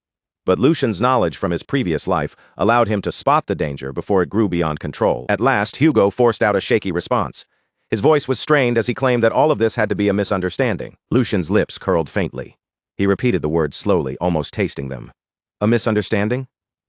But Lucian's knowledge from his previous life allowed him to spot the danger before it grew beyond control. At last, Hugo forced out a shaky response. His voice was strained as he claimed that all of this had to be a misunderstanding. Lucian's lips curled faintly. He repeated the words slowly, almost tasting them. "A misunderstanding?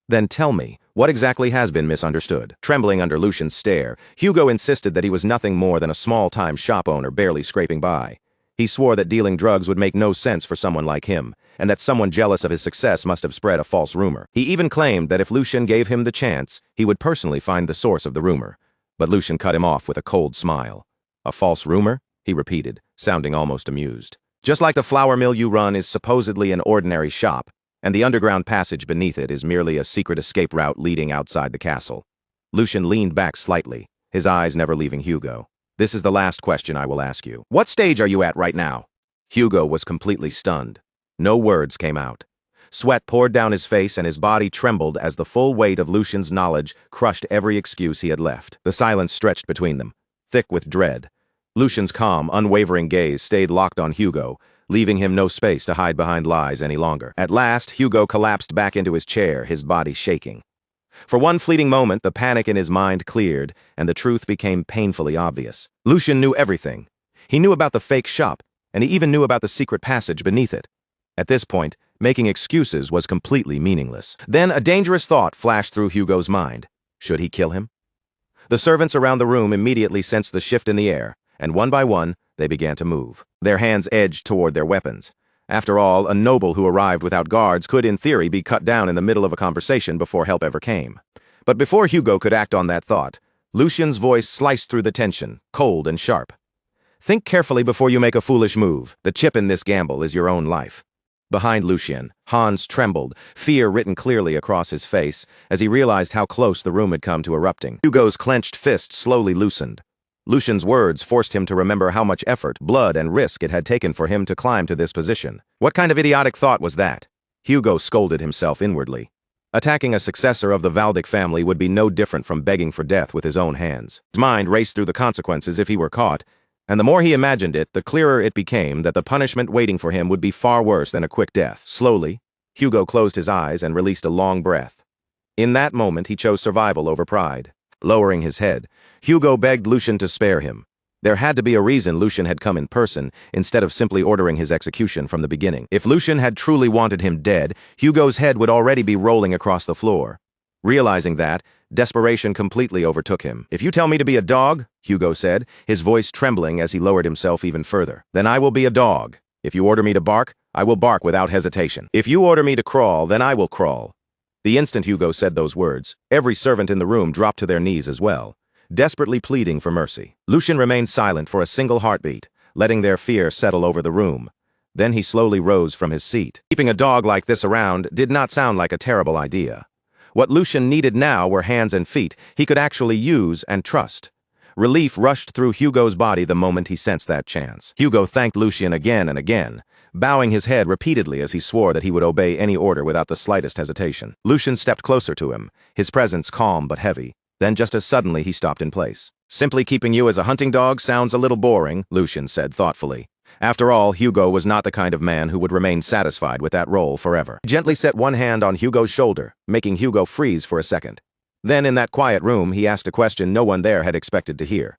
Then tell me, what exactly has been misunderstood?" Trembling under Lucian's stare, Hugo insisted that he was nothing more than a small-time shop owner barely scraping by. He swore that dealing drugs would make no sense for someone like him, and that someone jealous of his success must have spread a false rumor. He even claimed that if Lucian gave him the chance, he would personally find the source of the rumor. But Lucian cut him off with a cold smile. "A false rumor?" he repeated, sounding almost amused. "Just like the flour mill you run is supposedly an ordinary shop, and the underground passage beneath it is merely a secret escape route leading outside the castle. Lucian leaned back slightly, his eyes never leaving Hugo. This is the last question I will ask you. What stage are you at right now? Hugo was completely stunned. No words came out. Sweat poured down his face and his body trembled as the full weight of Lucian's knowledge crushed every excuse he had left. The silence stretched between them, thick with dread. Lucian's calm, unwavering gaze stayed locked on Hugo, leaving him no space to hide behind lies any longer. At last, Hugo collapsed back into his chair, his body shaking. For one fleeting moment, the panic in his mind cleared, and the truth became painfully obvious. Lucian knew everything. He knew about the fake shop, and he even knew about the secret passage beneath it. At this point, making excuses was completely meaningless. Then a dangerous thought flashed through Hugo's mind. Should he kill him? The servants around the room immediately sensed the shift in the air, and one by one, they began to move. Their hands edged toward their weapons. After all, a noble who arrived without guards could, in theory, be cut down in the middle of a conversation before help ever came. But before Hugo could act on that thought, Lucian's voice sliced through the tension, cold and sharp. Think carefully before you make a foolish move. The chip in this gamble is your own life. Behind Lucian, Hans trembled, fear written clearly across his face, as he realized how close the room had come to erupting. Hugo's clenched fist slowly loosened. Lucian's words forced him to remember how much effort, blood, and risk it had taken for him to climb to this position. What kind of idiotic thought was that? Hugo scolded himself inwardly. Attacking a successor of the Valdic family would be no different from begging for death with his own hands. His mind raced through the consequences if he were caught, and the more he imagined it, the clearer it became that the punishment waiting for him would be far worse than a quick death. Slowly, Hugo closed his eyes and released a long breath. In that moment, he chose survival over pride. Lowering his head, Hugo begged Lucian to spare him. There had to be a reason Lucian had come in person, instead of simply ordering his execution from the beginning. If Lucian had truly wanted him dead, Hugo's head would already be rolling across the floor. Realizing that, desperation completely overtook him. "If you tell me to be a dog," Hugo said, his voice trembling as he lowered himself even further, "then I will be a dog. If you order me to bark, I will bark without hesitation. If you order me to crawl, then I will crawl." The instant Hugo said those words, every servant in the room dropped to their knees as well, desperately pleading for mercy. Lucian remained silent for a single heartbeat, letting their fear settle over the room. Then he slowly rose from his seat. Keeping a dog like this around did not sound like a terrible idea. What Lucian needed now were hands and feet he could actually use and trust. Relief rushed through Hugo's body the moment he sensed that chance. Hugo thanked Lucian again and again, bowing his head repeatedly as he swore that he would obey any order without the slightest hesitation. Lucian stepped closer to him, his presence calm but heavy. Then just as suddenly he stopped in place. "Simply keeping you as a hunting dog sounds a little boring," Lucian said thoughtfully. After all, Hugo was not the kind of man who would remain satisfied with that role forever. He gently set one hand on Hugo's shoulder, making Hugo freeze for a second. Then in that quiet room, he asked a question no one there had expected to hear.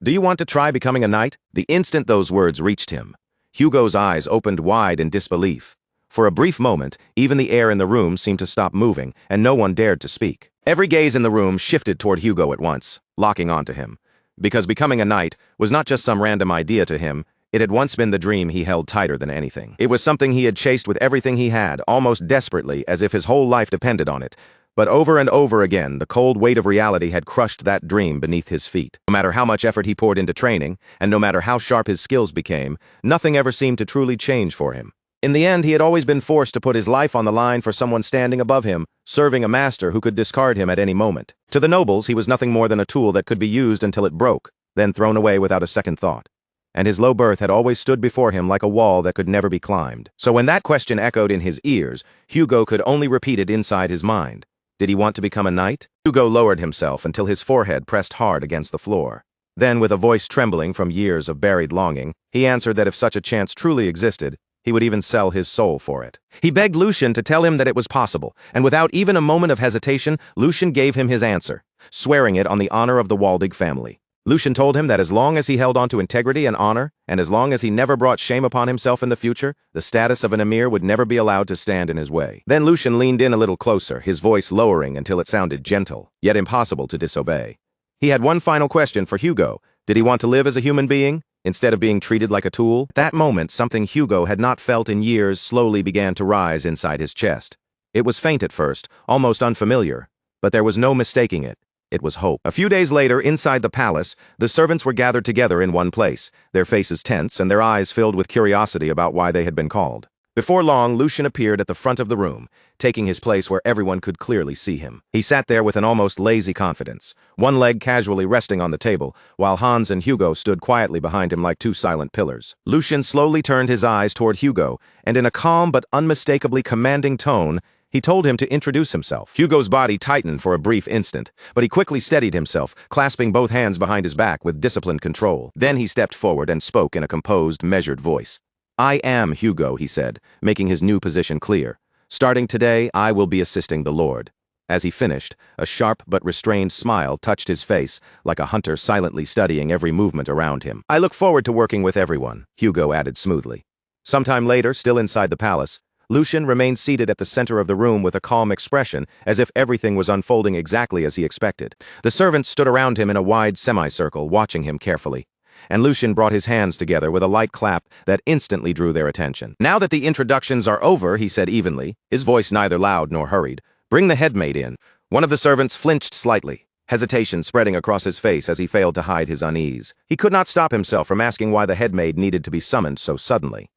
"Do you want to try becoming a knight?" The instant those words reached him, Hugo's eyes opened wide in disbelief. For a brief moment, even the air in the room seemed to stop moving, and no one dared to speak. Every gaze in the room shifted toward Hugo at once, locking onto him. Because becoming a knight was not just some random idea to him, it had once been the dream he held tighter than anything. It was something he had chased with everything he had, almost desperately, as if his whole life depended on it. But over and over again, the cold weight of reality had crushed that dream beneath his feet. No matter how much effort he poured into training, and no matter how sharp his skills became, nothing ever seemed to truly change for him. In the end, he had always been forced to put his life on the line for someone standing above him, serving a master who could discard him at any moment. To the nobles, he was nothing more than a tool that could be used until it broke, then thrown away without a second thought. And his low birth had always stood before him like a wall that could never be climbed. So when that question echoed in his ears, Hugo could only repeat it inside his mind. Did he want to become a knight? Hugo lowered himself until his forehead pressed hard against the floor. Then, with a voice trembling from years of buried longing, he answered that if such a chance truly existed, he would even sell his soul for it. He begged Lucian to tell him that it was possible, and without even a moment of hesitation, Lucian gave him his answer, swearing it on the honor of the Waldig family. Lucian told him that as long as he held on to integrity and honor, and as long as he never brought shame upon himself in the future, the status of an emir would never be allowed to stand in his way. Then Lucian leaned in a little closer, his voice lowering until it sounded gentle, yet impossible to disobey. He had one final question for Hugo. Did he want to live as a human being, instead of being treated like a tool? At that moment, something Hugo had not felt in years slowly began to rise inside his chest. It was faint at first, almost unfamiliar, but there was no mistaking it. It was hope. A few days later, inside the palace, the servants were gathered together in one place, their faces tense and their eyes filled with curiosity about why they had been called. Before long, Lucian appeared at the front of the room, taking his place where everyone could clearly see him. He sat there with an almost lazy confidence, one leg casually resting on the table, while Hans and Hugo stood quietly behind him like two silent pillars. Lucian slowly turned his eyes toward Hugo, and in a calm but unmistakably commanding tone, he told him to introduce himself. Hugo's body tightened for a brief instant, but he quickly steadied himself, clasping both hands behind his back with disciplined control. Then he stepped forward and spoke in a composed, measured voice. "I am Hugo," he said, making his new position clear. "Starting today, I will be assisting the Lord." As he finished, a sharp but restrained smile touched his face, like a hunter silently studying every movement around him. "I look forward to working with everyone," Hugo added smoothly. Sometime later, still inside the palace, Lucian remained seated at the center of the room with a calm expression, as if everything was unfolding exactly as he expected. The servants stood around him in a wide semicircle, watching him carefully. And Lucian brought his hands together with a light clap that instantly drew their attention. "Now that the introductions are over," he said evenly, his voice neither loud nor hurried, "bring the headmaid in." One of the servants flinched slightly, hesitation spreading across his face as he failed to hide his unease. He could not stop himself from asking why the headmaid needed to be summoned so suddenly.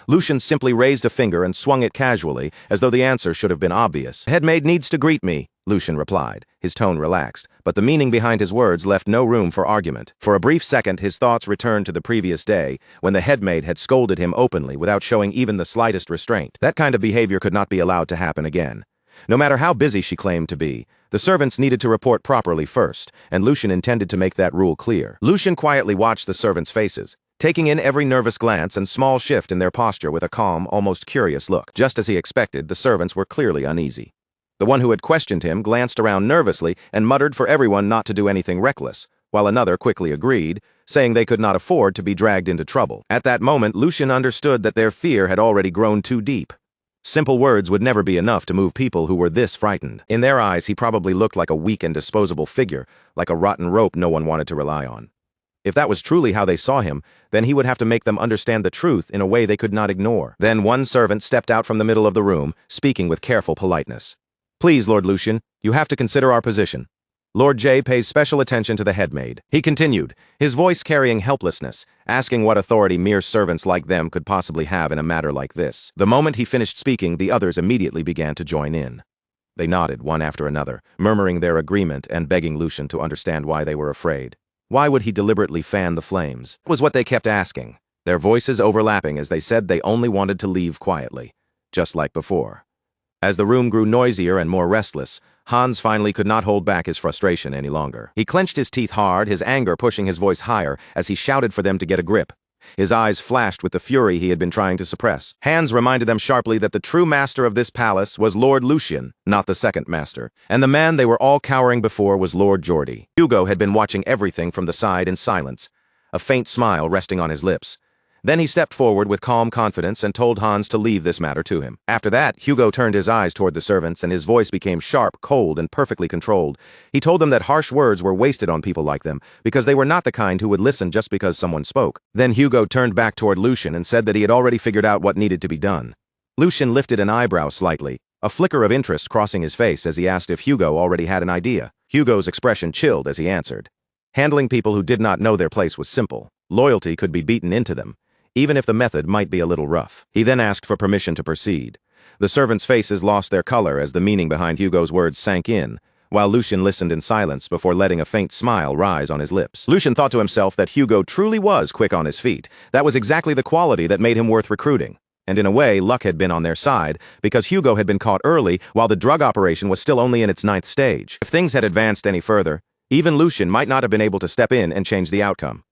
Lucian simply raised a finger and swung it casually, as though the answer should have been obvious. "The headmaid needs to greet me," Lucian replied, his tone relaxed, but the meaning behind his words left no room for argument. For a brief second, his thoughts returned to the previous day, when the headmaid had scolded him openly without showing even the slightest restraint. That kind of behavior could not be allowed to happen again. No matter how busy she claimed to be, the servants needed to report properly first, and Lucian intended to make that rule clear. Lucian quietly watched the servants' faces, taking in every nervous glance and small shift in their posture with a calm, almost curious look. Just as he expected, the servants were clearly uneasy. The one who had questioned him glanced around nervously and muttered for everyone not to do anything reckless, while another quickly agreed, saying they could not afford to be dragged into trouble. At that moment, Lucian understood that their fear had already grown too deep. Simple words would never be enough to move people who were this frightened. In their eyes, he probably looked like a weak and disposable figure, like a rotten rope no one wanted to rely on. If that was truly how they saw him, then he would have to make them understand the truth in a way they could not ignore. Then one servant stepped out from the middle of the room, speaking with careful politeness. "Please, Lord Lucian, you have to consider our position. Lord J pays special attention to the headmaid." He continued, his voice carrying helplessness, asking what authority mere servants like them could possibly have in a matter like this. The moment he finished speaking, the others immediately began to join in. They nodded one after another, murmuring their agreement and begging Lucian to understand why they were afraid. Why would he deliberately fan the flames? It was what they kept asking, their voices overlapping as they said they only wanted to leave quietly, just like before. As the room grew noisier and more restless, Hans finally could not hold back his frustration any longer. He clenched his teeth hard, his anger pushing his voice higher as he shouted for them to get a grip. His eyes flashed with the fury he had been trying to suppress. Hans reminded them sharply that the true master of this palace was Lord Lucian, not the second master, and the man they were all cowering before was Lord Geordie. Hugo had been watching everything from the side in silence, a faint smile resting on his lips. Then he stepped forward with calm confidence and told Hans to leave this matter to him. After that, Hugo turned his eyes toward the servants and his voice became sharp, cold, and perfectly controlled. He told them that harsh words were wasted on people like them because they were not the kind who would listen just because someone spoke. Then Hugo turned back toward Lucian and said that he had already figured out what needed to be done. Lucian lifted an eyebrow slightly, a flicker of interest crossing his face as he asked if Hugo already had an idea. Hugo's expression chilled as he answered. Handling people who did not know their place was simple. Loyalty could be beaten into them, even if the method might be a little rough. He then asked for permission to proceed. The servants' faces lost their color as the meaning behind Hugo's words sank in, while Lucian listened in silence before letting a faint smile rise on his lips. Lucian thought to himself that Hugo truly was quick on his feet. That was exactly the quality that made him worth recruiting. And in a way, luck had been on their side, because Hugo had been caught early while the drug operation was still only in its 9th stage. If things had advanced any further, even Lucian might not have been able to step in and change the outcome.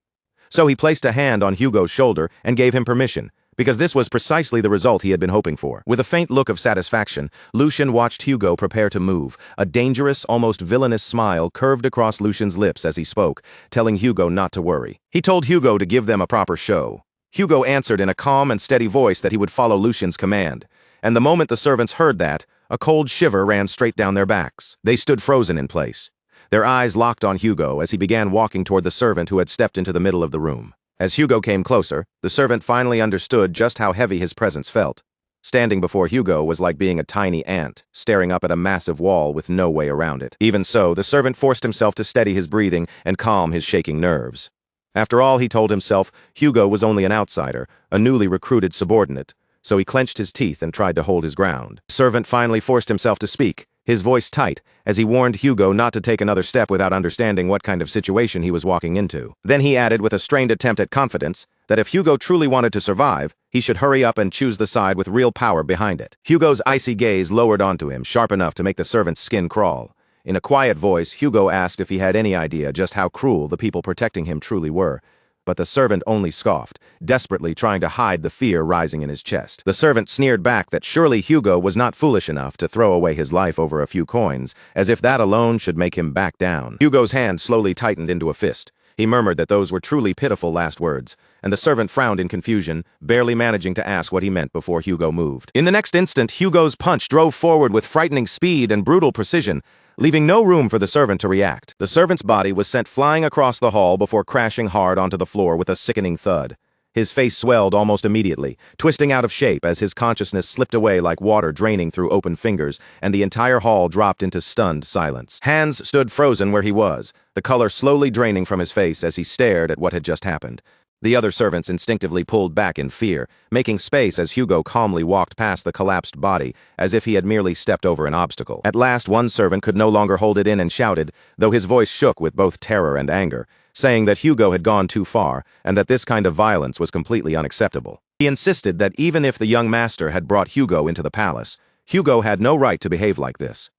So he placed a hand on Hugo's shoulder and gave him permission, because this was precisely the result he had been hoping for. With a faint look of satisfaction, Lucian watched Hugo prepare to move. A dangerous, almost villainous smile curved across Lucian's lips as he spoke, telling Hugo not to worry. He told Hugo to give them a proper show. Hugo answered in a calm and steady voice that he would follow Lucian's command, and the moment the servants heard that, a cold shiver ran straight down their backs. They stood frozen in place, their eyes locked on Hugo as he began walking toward the servant who had stepped into the middle of the room. As Hugo came closer, the servant finally understood just how heavy his presence felt. Standing before Hugo was like being a tiny ant, staring up at a massive wall with no way around it. Even so, the servant forced himself to steady his breathing and calm his shaking nerves. After all, he told himself, Hugo was only an outsider, a newly recruited subordinate, so he clenched his teeth and tried to hold his ground. The servant finally forced himself to speak, his voice tight, as he warned Hugo not to take another step without understanding what kind of situation he was walking into. Then he added with a strained attempt at confidence that if Hugo truly wanted to survive, he should hurry up and choose the side with real power behind it. Hugo's icy gaze lowered onto him, sharp enough to make the servant's skin crawl. In a quiet voice, Hugo asked if he had any idea just how cruel the people protecting him truly were. But the servant only scoffed, desperately trying to hide the fear rising in his chest. The servant sneered back that surely Hugo was not foolish enough to throw away his life over a few coins, as if that alone should make him back down. Hugo's hand slowly tightened into a fist. He murmured that those were truly pitiful last words, and the servant frowned in confusion, barely managing to ask what he meant before Hugo moved. In the next instant, Hugo's punch drove forward with frightening speed and brutal precision, leaving no room for the servant to react. The servant's body was sent flying across the hall before crashing hard onto the floor with a sickening thud. His face swelled almost immediately, twisting out of shape as his consciousness slipped away like water draining through open fingers, and the entire hall dropped into stunned silence. Hans stood frozen where he was, the color slowly draining from his face as he stared at what had just happened. The other servants instinctively pulled back in fear, making space as Hugo calmly walked past the collapsed body, as if he had merely stepped over an obstacle. At last, one servant could no longer hold it in and shouted, though his voice shook with both terror and anger, saying that Hugo had gone too far, and that this kind of violence was completely unacceptable. He insisted that even if the young master had brought Hugo into the palace, Hugo had no right to behave like this.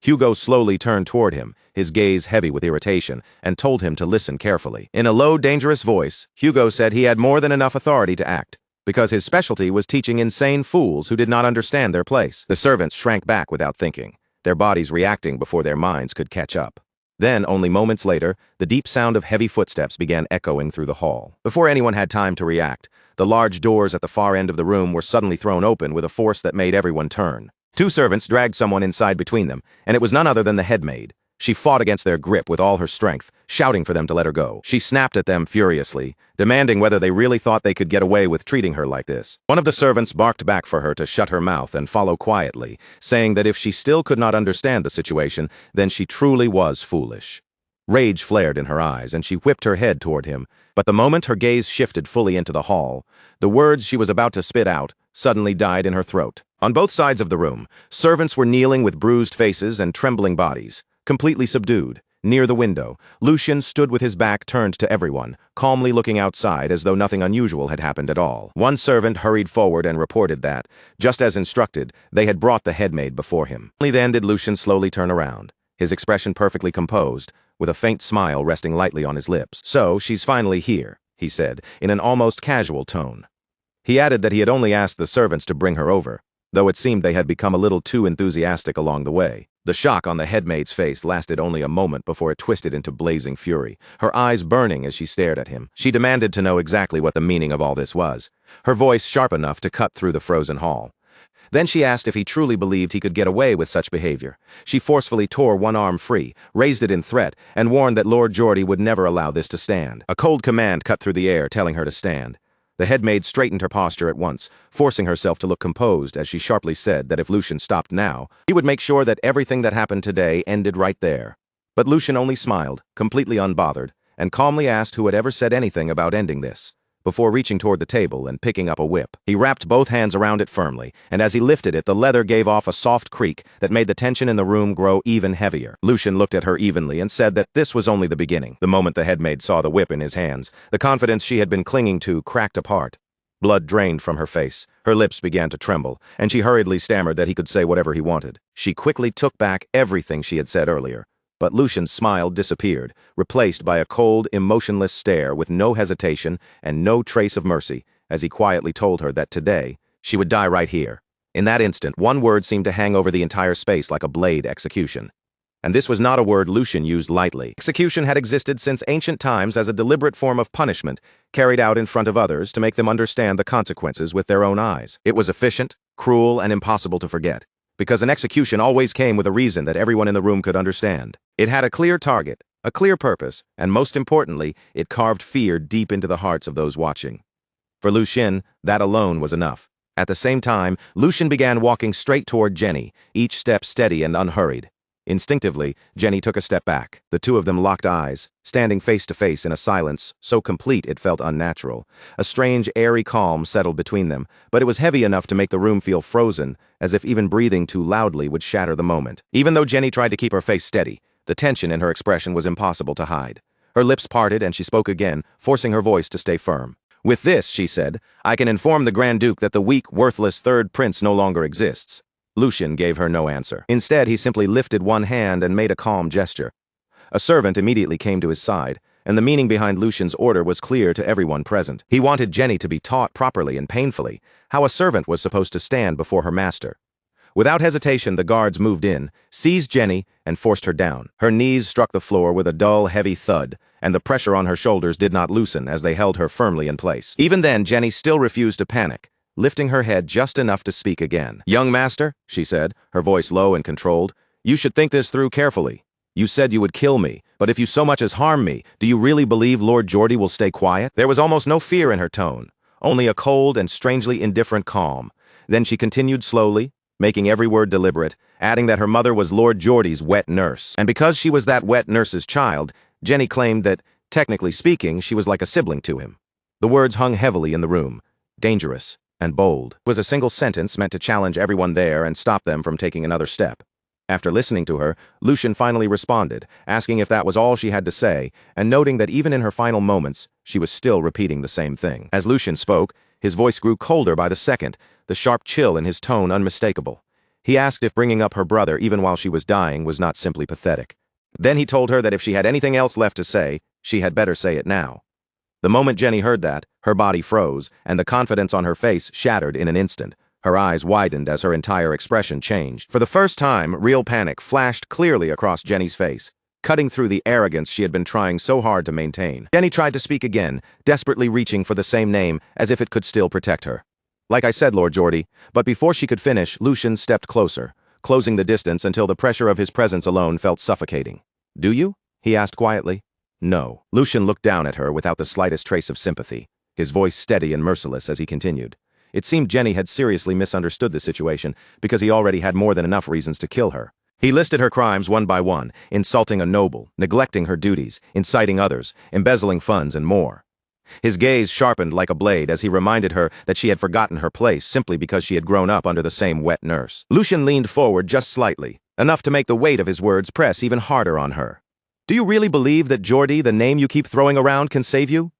Hugo slowly turned toward him, his gaze heavy with irritation, and told him to listen carefully. In a low, dangerous voice, Hugo said he had more than enough authority to act, because his specialty was teaching insane fools who did not understand their place. The servants shrank back without thinking, their bodies reacting before their minds could catch up. Then, only moments later, the deep sound of heavy footsteps began echoing through the hall. Before anyone had time to react, the large doors at the far end of the room were suddenly thrown open with a force that made everyone turn. Two servants dragged someone inside between them, and it was none other than the headmaid. She fought against their grip with all her strength, shouting for them to let her go. She snapped at them furiously, demanding whether they really thought they could get away with treating her like this. One of the servants barked back for her to shut her mouth and follow quietly, saying that if she still could not understand the situation, then she truly was foolish. Rage flared in her eyes, and she whipped her head toward him, but the moment her gaze shifted fully into the hall, the words she was about to spit out suddenly died in her throat. On both sides of the room, servants were kneeling with bruised faces and trembling bodies, completely subdued. Near the window, Lucian stood with his back turned to everyone, calmly looking outside as though nothing unusual had happened at all. One servant hurried forward and reported that, just as instructed, they had brought the headmaid before him. Only then did Lucian slowly turn around, his expression perfectly composed, with a faint smile resting lightly on his lips. "So, she's finally here," he said, in an almost casual tone. He added that he had only asked the servants to bring her over, though it seemed they had become a little too enthusiastic along the way. The shock on the headmaid's face lasted only a moment before it twisted into blazing fury, her eyes burning as she stared at him. She demanded to know exactly what the meaning of all this was, her voice sharp enough to cut through the frozen hall. Then she asked if he truly believed he could get away with such behavior. She forcefully tore one arm free, raised it in threat, and warned that Lord Geordie would never allow this to stand. A cold command cut through the air, telling her to stand. The headmaid straightened her posture at once, forcing herself to look composed as she sharply said that if Lucian stopped now, he would make sure that everything that happened today ended right there. But Lucian only smiled, completely unbothered, and calmly asked who had ever said anything about ending this, before reaching toward the table and picking up a whip. He wrapped both hands around it firmly, and as he lifted it, the leather gave off a soft creak that made the tension in the room grow even heavier. Lucian looked at her evenly and said that this was only the beginning. The moment the headmaid saw the whip in his hands, the confidence she had been clinging to cracked apart. Blood drained from her face, her lips began to tremble, and she hurriedly stammered that he could say whatever he wanted. She quickly took back everything she had said earlier. But Lucian's smile disappeared, replaced by a cold, emotionless stare with no hesitation and no trace of mercy, as he quietly told her that today, she would die right here. In that instant, one word seemed to hang over the entire space like a blade: execution. And this was not a word Lucian used lightly. Execution had existed since ancient times as a deliberate form of punishment, carried out in front of others to make them understand the consequences with their own eyes. It was efficient, cruel, and impossible to forget, because an execution always came with a reason that everyone in the room could understand. It had a clear target, a clear purpose, and most importantly, it carved fear deep into the hearts of those watching. For Lucian, that alone was enough. At the same time, Lucian began walking straight toward Jenny, each step steady and unhurried. Instinctively, Jenny took a step back. The two of them locked eyes, standing face to face in a silence so complete it felt unnatural. A strange, airy calm settled between them, but it was heavy enough to make the room feel frozen, as if even breathing too loudly would shatter the moment. Even though Jenny tried to keep her face steady, the tension in her expression was impossible to hide. Her lips parted and she spoke again, forcing her voice to stay firm. "With this," she said, "I can inform the Grand Duke that the weak, worthless third prince no longer exists." Lucian gave her no answer. Instead, he simply lifted one hand and made a calm gesture. A servant immediately came to his side, and the meaning behind Lucian's order was clear to everyone present. He wanted Jenny to be taught properly and painfully how a servant was supposed to stand before her master. Without hesitation, the guards moved in, seized Jenny, and forced her down. Her knees struck the floor with a dull, heavy thud, and the pressure on her shoulders did not loosen as they held her firmly in place. Even then, Jenny still refused to panic, lifting her head just enough to speak again. "Young master," she said, her voice low and controlled, "you should think this through carefully. You said you would kill me, but if you so much as harm me, do you really believe Lord Geordie will stay quiet?" There was almost no fear in her tone, only a cold and strangely indifferent calm. Then she continued slowly, making every word deliberate, adding that her mother was Lord Geordie's wet nurse. And because she was that wet nurse's child, Jenny claimed that, technically speaking, she was like a sibling to him. The words hung heavily in the room, dangerous and bold. It was a single sentence meant to challenge everyone there and stop them from taking another step. After listening to her, Lucian finally responded, asking if that was all she had to say, and noting that even in her final moments, she was still repeating the same thing. As Lucian spoke, his voice grew colder by the second, the sharp chill in his tone unmistakable. He asked if bringing up her brother even while she was dying was not simply pathetic. Then he told her that if she had anything else left to say, she had better say it now. The moment Jenny heard that, her body froze, and the confidence on her face shattered in an instant. Her eyes widened as her entire expression changed. For the first time, real panic flashed clearly across Jenny's face, cutting through the arrogance she had been trying so hard to maintain. Jenny tried to speak again, desperately reaching for the same name as if it could still protect her. "Like I said, Lord Geordie," but before she could finish, Lucian stepped closer, closing the distance until the pressure of his presence alone felt suffocating. "Do you?" he asked quietly. "No." Lucian looked down at her without the slightest trace of sympathy, his voice steady and merciless as he continued. It seemed Jenny had seriously misunderstood the situation because he already had more than enough reasons to kill her. He listed her crimes one by one, insulting a noble, neglecting her duties, inciting others, embezzling funds, and more. His gaze sharpened like a blade as he reminded her that she had forgotten her place simply because she had grown up under the same wet nurse. Lucian leaned forward just slightly, enough to make the weight of his words press even harder on her. "Do you really believe that Geordie, the name you keep throwing around, can save you?"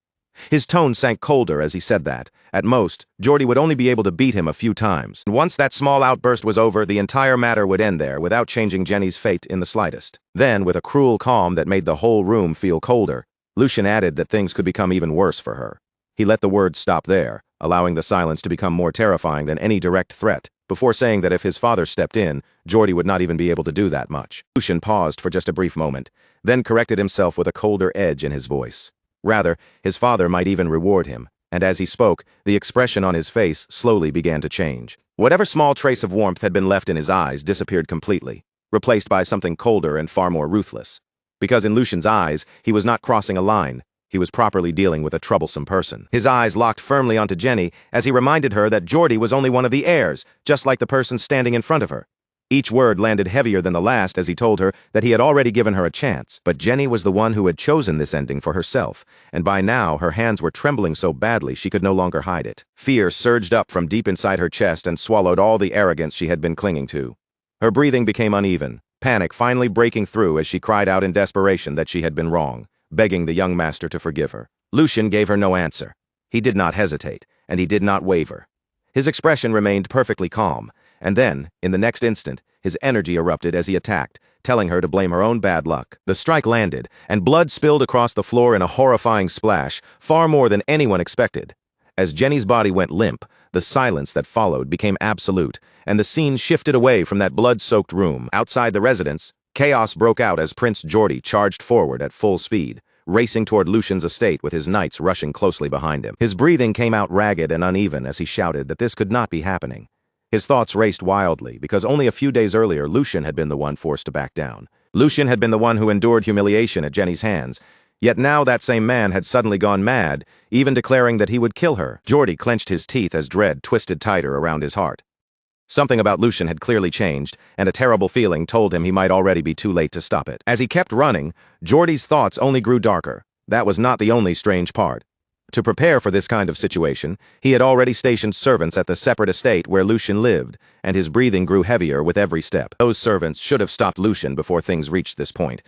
His tone sank colder as he said that. At most, Geordie would only be able to beat him a few times. Once that small outburst was over, the entire matter would end there without changing Jenny's fate in the slightest. Then, with a cruel calm that made the whole room feel colder, Lucian added that things could become even worse for her. He let the words stop there, allowing the silence to become more terrifying than any direct threat, before saying that if his father stepped in, Geordie would not even be able to do that much. Lucian paused for just a brief moment, then corrected himself with a colder edge in his voice. Rather, his father might even reward him, and as he spoke, the expression on his face slowly began to change. Whatever small trace of warmth had been left in his eyes disappeared completely, replaced by something colder and far more ruthless. Because in Lucian's eyes, he was not crossing a line, he was properly dealing with a troublesome person. His eyes locked firmly onto Jenny as he reminded her that Geordie was only one of the heirs, just like the person standing in front of her. Each word landed heavier than the last as he told her that he had already given her a chance, but Jenny was the one who had chosen this ending for herself, and by now her hands were trembling so badly she could no longer hide it. Fear surged up from deep inside her chest and swallowed all the arrogance she had been clinging to. Her breathing became uneven, panic finally breaking through as she cried out in desperation that she had been wrong, begging the young master to forgive her. Lucian gave her no answer. He did not hesitate, and he did not waver. His expression remained perfectly calm, and then, in the next instant, his energy erupted as he attacked, telling her to blame her own bad luck. The strike landed, and blood spilled across the floor in a horrifying splash, far more than anyone expected. As Jenny's body went limp, the silence that followed became absolute, and the scene shifted away from that blood-soaked room. Outside the residence, chaos broke out as Prince Geordie charged forward at full speed, racing toward Lucian's estate with his knights rushing closely behind him. His breathing came out ragged and uneven as he shouted that this could not be happening. His thoughts raced wildly, because only a few days earlier Lucian had been the one forced to back down. Lucian had been the one who endured humiliation at Jenny's hands, yet now that same man had suddenly gone mad, even declaring that he would kill her. Geordie clenched his teeth as dread twisted tighter around his heart. Something about Lucian had clearly changed, and a terrible feeling told him he might already be too late to stop it. As he kept running, Geordie's thoughts only grew darker. That was not the only strange part. To prepare for this kind of situation, he had already stationed servants at the separate estate where Lucian lived, and his breathing grew heavier with every step. Those servants should have stopped Lucian before things reached this point.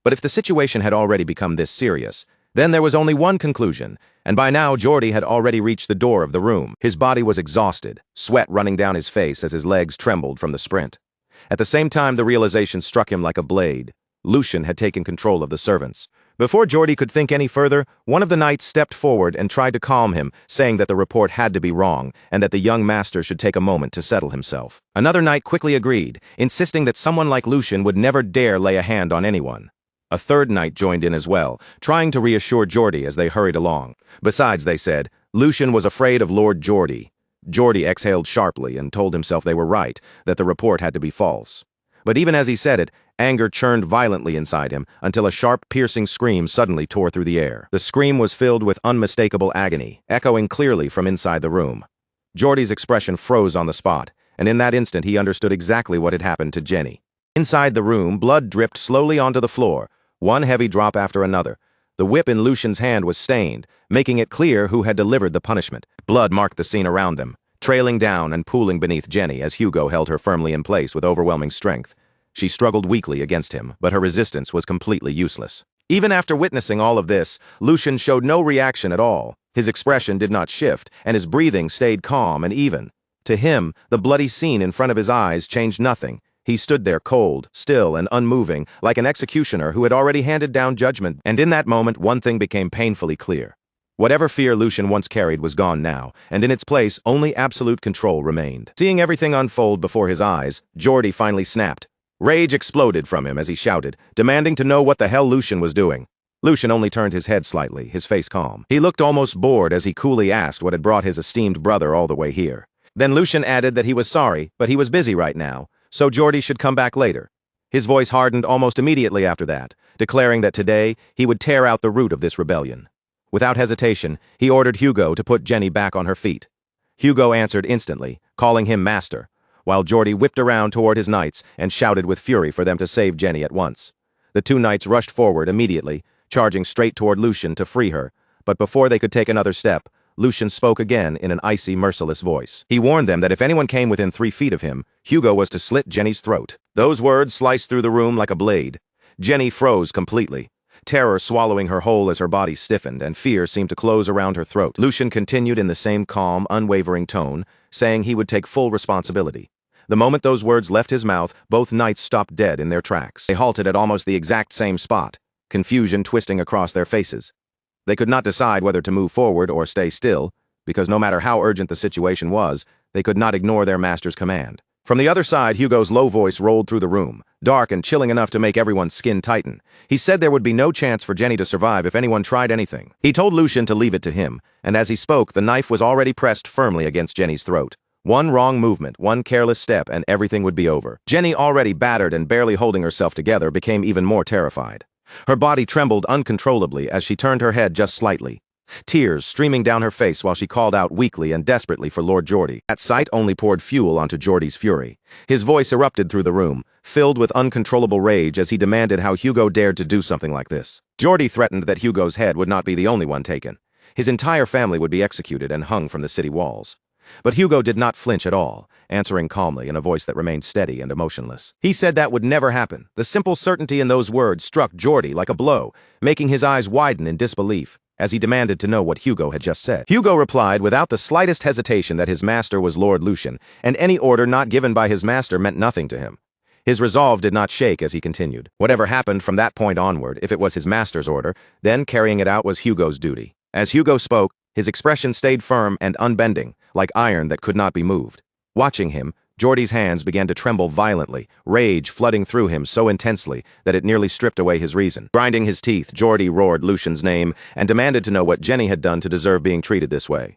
But if the situation had already become this serious, then there was only one conclusion, and by now Geordie had already reached the door of the room. His body was exhausted, sweat running down his face as his legs trembled from the sprint. At the same time, the realization struck him like a blade. Lucian had taken control of the servants. Before Geordie could think any further, one of the knights stepped forward and tried to calm him, saying that the report had to be wrong and that the young master should take a moment to settle himself. Another knight quickly agreed, insisting that someone like Lucian would never dare lay a hand on anyone. A third knight joined in as well, trying to reassure Geordie as they hurried along. Besides, they said, Lucian was afraid of Lord Geordie. Geordie exhaled sharply and told himself they were right, that the report had to be false. But even as he said it, anger churned violently inside him until a sharp, piercing scream suddenly tore through the air. The scream was filled with unmistakable agony, echoing clearly from inside the room. Geordie's expression froze on the spot, and in that instant he understood exactly what had happened to Jenny. Inside the room, blood dripped slowly onto the floor, one heavy drop after another. The whip in Lucian's hand was stained, making it clear who had delivered the punishment. Blood marked the scene around them, trailing down and pooling beneath Jenny as Hugo held her firmly in place with overwhelming strength. She struggled weakly against him, but her resistance was completely useless. Even after witnessing all of this, Lucian showed no reaction at all. His expression did not shift, and his breathing stayed calm and even. To him, the bloody scene in front of his eyes changed nothing. He stood there cold, still, and unmoving, like an executioner who had already handed down judgment. And in that moment, one thing became painfully clear. Whatever fear Lucian once carried was gone now, and in its place, only absolute control remained. Seeing everything unfold before his eyes, Geordie finally snapped. Rage exploded from him as he shouted, demanding to know what the hell Lucian was doing. Lucian only turned his head slightly, his face calm. He looked almost bored as he coolly asked what had brought his esteemed brother all the way here. Then Lucian added that he was sorry, but he was busy right now, so Geordie should come back later. His voice hardened almost immediately after that, declaring that today he would tear out the root of this rebellion. Without hesitation, he ordered Hugo to put Jenny back on her feet. Hugo answered instantly, calling him master, while Geordie whipped around toward his knights and shouted with fury for them to save Jenny at once. The two knights rushed forward immediately, charging straight toward Lucian to free her, but before they could take another step, Lucian spoke again in an icy, merciless voice. He warned them that if anyone came within 3 feet of him, Hugo was to slit Jenny's throat. Those words sliced through the room like a blade. Jenny froze completely, terror swallowing her whole as her body stiffened, and fear seemed to close around her throat. Lucian continued in the same calm, unwavering tone, saying he would take full responsibility. The moment those words left his mouth, both knights stopped dead in their tracks. They halted at almost the exact same spot, confusion twisting across their faces. They could not decide whether to move forward or stay still, because no matter how urgent the situation was, they could not ignore their master's command. From the other side, Hugo's low voice rolled through the room, dark and chilling enough to make everyone's skin tighten. He said there would be no chance for Jenny to survive if anyone tried anything. He told Lucian to leave it to him, and as he spoke, the knife was already pressed firmly against Jenny's throat. One wrong movement, one careless step, and everything would be over. Jenny, already battered and barely holding herself together, became even more terrified. Her body trembled uncontrollably as she turned her head just slightly, tears streaming down her face while she called out weakly and desperately for Lord Geordie. That sight only poured fuel onto Geordie's fury. His voice erupted through the room, filled with uncontrollable rage as he demanded how Hugo dared to do something like this. Geordie threatened that Hugo's head would not be the only one taken. His entire family would be executed and hung from the city walls. But Hugo did not flinch at all, answering calmly in a voice that remained steady and emotionless. He said that would never happen. The simple certainty in those words struck Geordie like a blow, making his eyes widen in disbelief, as he demanded to know what Hugo had just said. Hugo replied without the slightest hesitation that his master was Lord Lucian, and any order not given by his master meant nothing to him. His resolve did not shake as he continued. Whatever happened from that point onward, if it was his master's order, then carrying it out was Hugo's duty. As Hugo spoke, his expression stayed firm and unbending, like iron that could not be moved. Watching him, Geordie's hands began to tremble violently, rage flooding through him so intensely that it nearly stripped away his reason. Grinding his teeth, Geordie roared Lucian's name and demanded to know what Jenny had done to deserve being treated this way.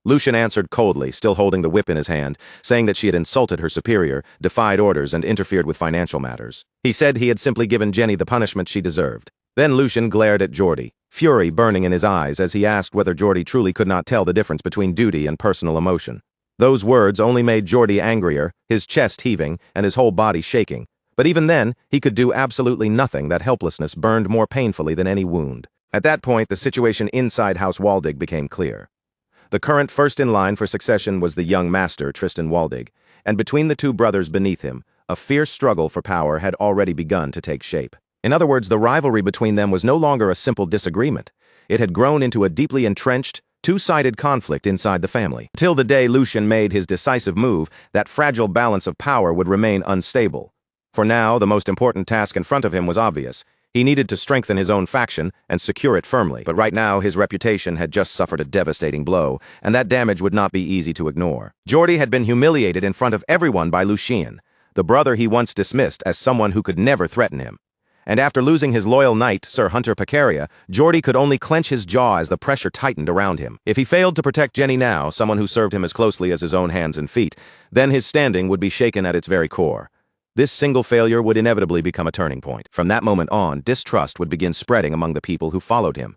Lucian answered coldly, still holding the whip in his hand, saying that she had insulted her superior, defied orders, and interfered with financial matters. He said he had simply given Jenny the punishment she deserved. Then Lucian glared at Geordie, fury burning in his eyes as he asked whether Geordie truly could not tell the difference between duty and personal emotion. Those words only made Geordie angrier, his chest heaving and his whole body shaking. But even then, he could do absolutely nothing. That helplessness burned more painfully than any wound. At that point, the situation inside House Waldig became clear. The current first in line for succession was the young master, Tristan Waldig, and between the two brothers beneath him, a fierce struggle for power had already begun to take shape. In other words, the rivalry between them was no longer a simple disagreement. It had grown into a deeply entrenched, two-sided conflict inside the family. Till the day Lucian made his decisive move, that fragile balance of power would remain unstable. For now, the most important task in front of him was obvious. He needed to strengthen his own faction and secure it firmly. But right now, his reputation had just suffered a devastating blow, and that damage would not be easy to ignore. Geordie had been humiliated in front of everyone by Lucien, the brother he once dismissed as someone who could never threaten him. And after losing his loyal knight, Sir Hunter Pecaria, Geordie could only clench his jaw as the pressure tightened around him. If he failed to protect Jenny now, someone who served him as closely as his own hands and feet, then his standing would be shaken at its very core. This single failure would inevitably become a turning point. From that moment on, distrust would begin spreading among the people who followed him.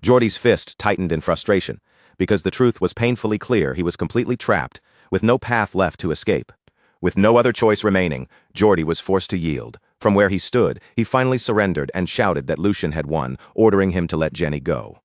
Geordie's fist tightened in frustration, because the truth was painfully clear. He was completely trapped, with no path left to escape. With no other choice remaining, Geordie was forced to yield. From where he stood, he finally surrendered and shouted that Lucien had won, ordering him to let Jenny go.